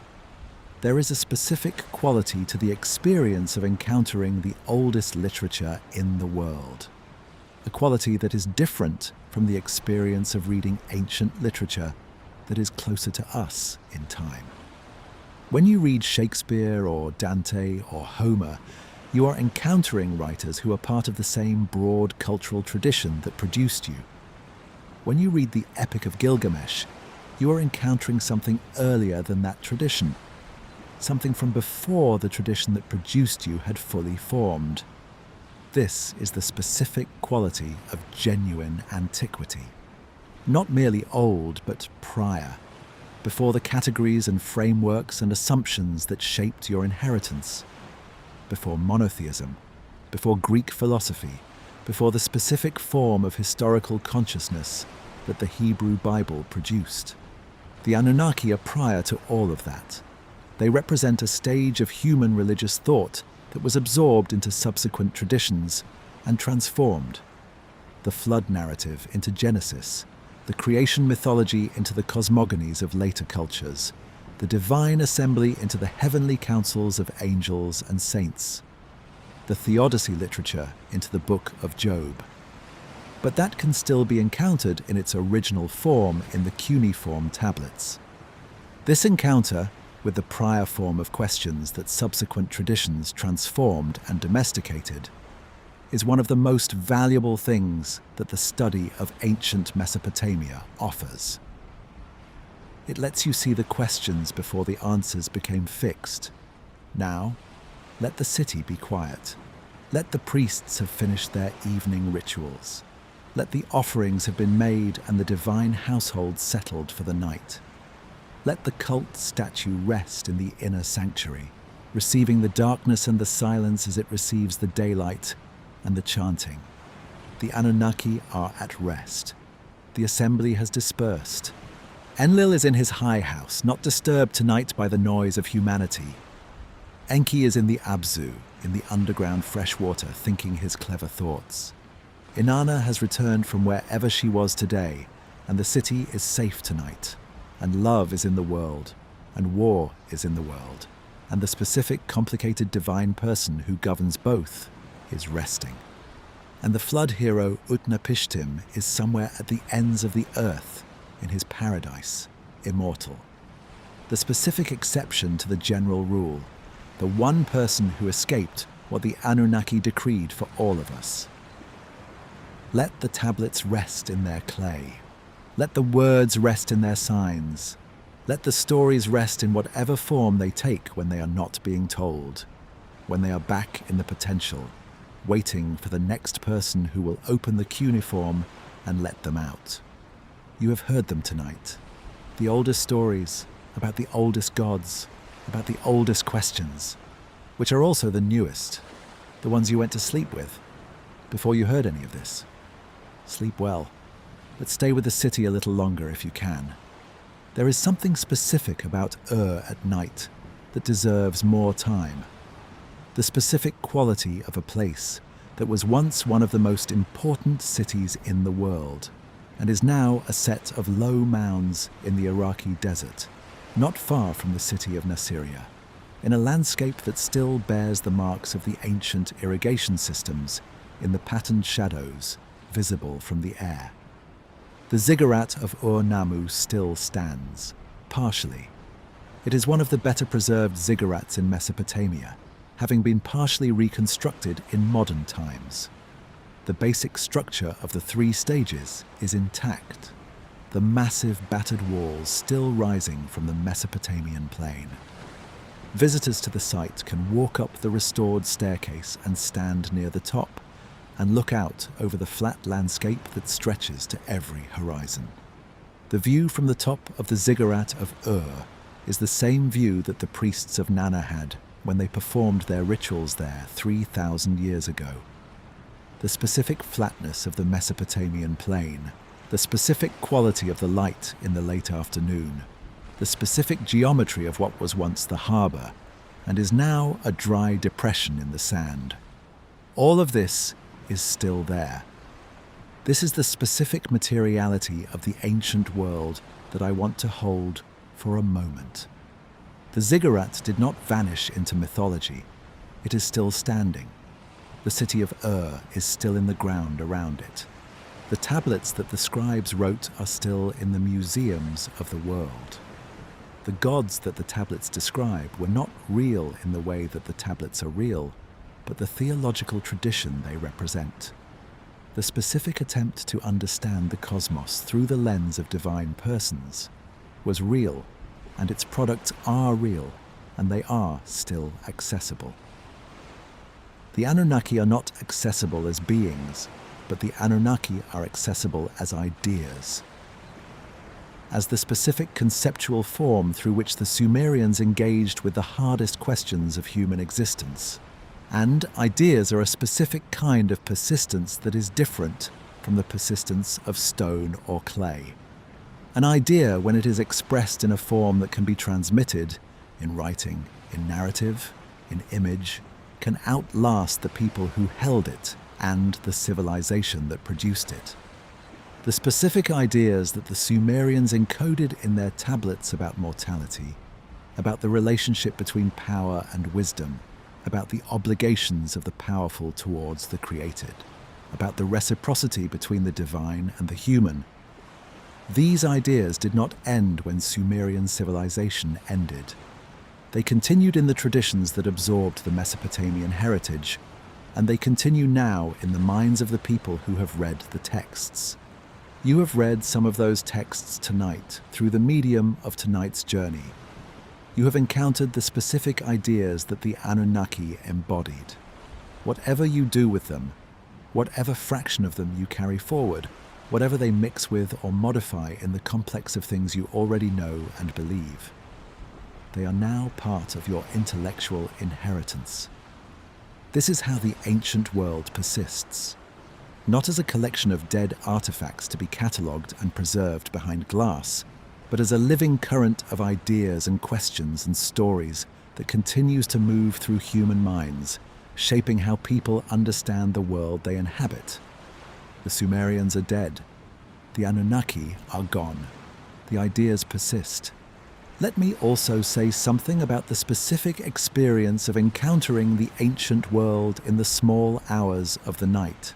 There is a specific quality to the experience of encountering the oldest literature in the world. A quality that is different from the experience of reading ancient literature that is closer to us in time. When you read Shakespeare or Dante or Homer, you are encountering writers who are part of the same broad cultural tradition that produced you. When you read the Epic of Gilgamesh, you are encountering something earlier than that tradition, something from before the tradition that produced you had fully formed. This is the specific quality of genuine antiquity. Not merely old, but prior, before the categories and frameworks and assumptions that shaped your inheritance, before monotheism, before Greek philosophy, before the specific form of historical consciousness that the Hebrew Bible produced. The Anunnaki are prior to all of that. They represent a stage of human religious thought that was absorbed into subsequent traditions and transformed. The flood narrative into Genesis, the creation mythology into the cosmogonies of later cultures, the divine assembly into the heavenly councils of angels and saints, the theodicy literature into the book of Job. But that can still be encountered in its original form in the cuneiform tablets. This encounter with the prior form of questions that subsequent traditions transformed and domesticated is one of the most valuable things that the study of ancient Mesopotamia offers. It lets you see the questions before the answers became fixed. Now, let the city be quiet. Let the priests have finished their evening rituals. Let the offerings have been made and the divine household settled for the night. Let the cult statue rest in the inner sanctuary, receiving the darkness and the silence as it receives the daylight and the chanting. The Anunnaki are at rest. The assembly has dispersed. Enlil is in his high house, not disturbed tonight by the noise of humanity. Enki is in the Abzu, in the underground fresh water, thinking his clever thoughts. Inanna has returned from wherever she was today, and the city is safe tonight. And love is in the world, and war is in the world, and the specific, complicated divine person who governs both is resting. And the flood hero Utnapishtim is somewhere at the ends of the earth, in his paradise, immortal. The specific exception to the general rule, the one person who escaped what the Anunnaki decreed for all of us. Let the tablets rest in their clay. Let the words rest in their signs. Let the stories rest in whatever form they take when they are not being told, when they are back in the potential, waiting for the next person who will open the cuneiform and let them out. You have heard them tonight. The oldest stories about the oldest gods, about the oldest questions, which are also the newest, the ones you went to sleep with before you heard any of this. Sleep well, but stay with the city a little longer if you can. There is something specific about at night that deserves more time. The specific quality of a place that was once one of the most important cities in the world, and is now a set of low mounds in the Iraqi desert, not far from the city of Assyria, in a landscape that still bears the marks of the ancient irrigation systems in the patterned shadows visible from the air. The ziggurat of Ur-Nammu still stands, partially. It is one of the better preserved ziggurats in Mesopotamia, having been partially reconstructed in modern times. The basic structure of the three stages is intact, the massive battered walls still rising from the Mesopotamian plain. Visitors to the site can walk up the restored staircase and stand near the top, and look out over the flat landscape that stretches to every horizon. The view from the top of the ziggurat of Ur is the same view that the priests of Inanna had when they performed their rituals there 3,000 years ago. The specific flatness of the Mesopotamian plain, the specific quality of the light in the late afternoon, the specific geometry of what was once the harbour and is now a dry depression in the sand. All of this is still there. This is the specific materiality of the ancient world that I want to hold for a moment. The The ziggurat did not vanish into mythology. It is still standing. The city of is still in the ground around it. The tablets that the scribes wrote are still in the museums of the world. The gods that the tablets describe were not real in the way that the tablets are real, but the theological tradition they represent. The specific attempt to understand the cosmos through the lens of divine persons was real, and its products are real, and they are still accessible. The Anunnaki are not accessible as beings, but the Anunnaki are accessible as ideas. As the specific conceptual form through which the Sumerians engaged with the hardest questions of human existence. And ideas are a specific kind of persistence that is different from the persistence of stone or clay. An idea, when it is expressed in a form that can be transmitted, in writing, in narrative, in image, can outlast the people who held it and the civilization that produced it. The specific ideas that the Sumerians encoded in their tablets about mortality, about the relationship between power and wisdom, about the obligations of the powerful towards the created, about the reciprocity between the divine and the human. These ideas did not end when Sumerian civilization ended. They continued in the traditions that absorbed the Mesopotamian heritage, and they continue now in the minds of the people who have read the texts. You have read some of those texts tonight through the medium of tonight's journey. You have encountered the specific ideas that the Anunnaki embodied. Whatever you do with them, whatever fraction of them you carry forward, whatever they mix with or modify in the complex of things you already know and believe, they are now part of your intellectual inheritance. This is how the ancient world persists. Not as a collection of dead artifacts to be catalogued and preserved behind glass, but as a living current of ideas and questions and stories that continues to move through human minds, shaping how people understand the world they inhabit. The Sumerians are dead. The Anunnaki are gone. The ideas persist. Let me also say something about the specific experience of encountering the ancient world in the small hours of the night.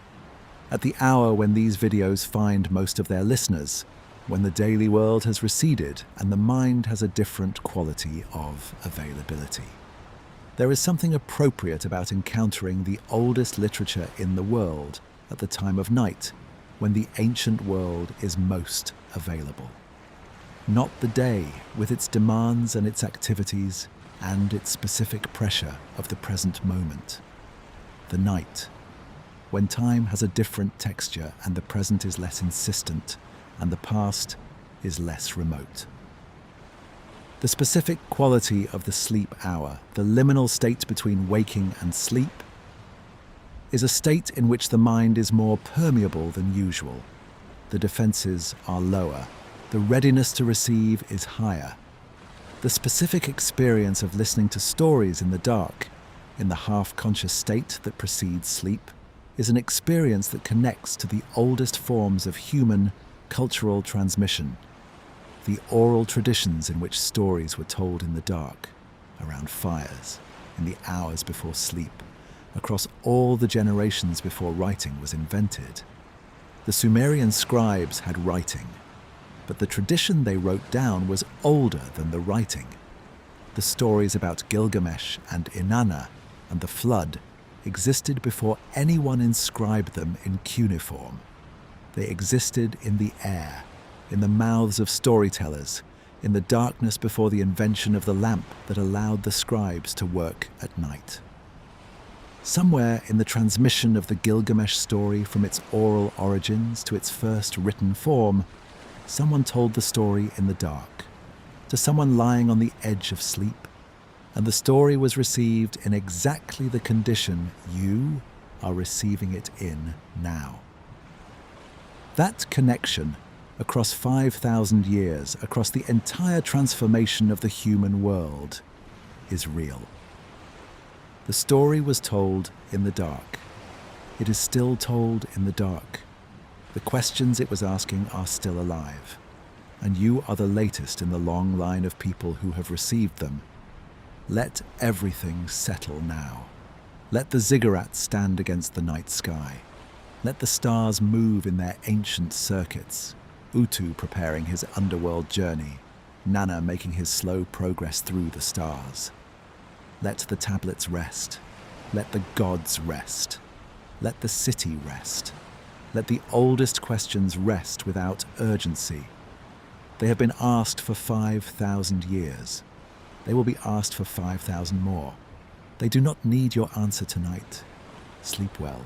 At the hour when these videos find most of their listeners, when the daily world has receded and the mind has a different quality of availability. There is something appropriate about encountering the oldest literature in the world at the time of night, when the ancient world is most available. Not the day, with its demands and its activities, and its specific pressure of the present moment. The night, when time has a different texture and the present is less insistent, and the past is less remote. The specific quality of the sleep hour, the liminal state between waking and sleep, is a state in which the mind is more permeable than usual. The defenses are lower. The readiness to receive is higher. The specific experience of listening to stories in the dark, in the half-conscious state that precedes sleep, is an experience that connects to the oldest forms of human cultural transmission, the oral traditions in which stories were told in the dark, around fires, in the hours before sleep, across all the generations before writing was invented. The Sumerian scribes had writing, but the tradition they wrote down was older than the writing. The stories about Gilgamesh and Inanna and the flood existed before anyone inscribed them in cuneiform. They existed in the air, in the mouths of storytellers, in the darkness before the invention of the lamp that allowed the scribes to work at night. Somewhere in the transmission of the Gilgamesh story from its oral origins to its first written form, someone told the story in the dark, to someone lying on the edge of sleep, and the story was received in exactly the condition you are receiving it in now. That connection, across 5,000 years, across the entire transformation of the human world, is real. The story was told in the dark. It is still told in the dark. The questions it was asking are still alive, and you are the latest in the long line of people who have received them, Let everything settle now. Let the ziggurats stand against the night sky. Let the stars move in their ancient circuits, Utu preparing his underworld journey, Nanna making his slow progress through the stars. Let the tablets rest. Let the gods rest. Let the city rest. Let the oldest questions rest without urgency. They have been asked for 5,000 years. They will be asked for 5,000 more. They do not need your answer tonight. Sleep well.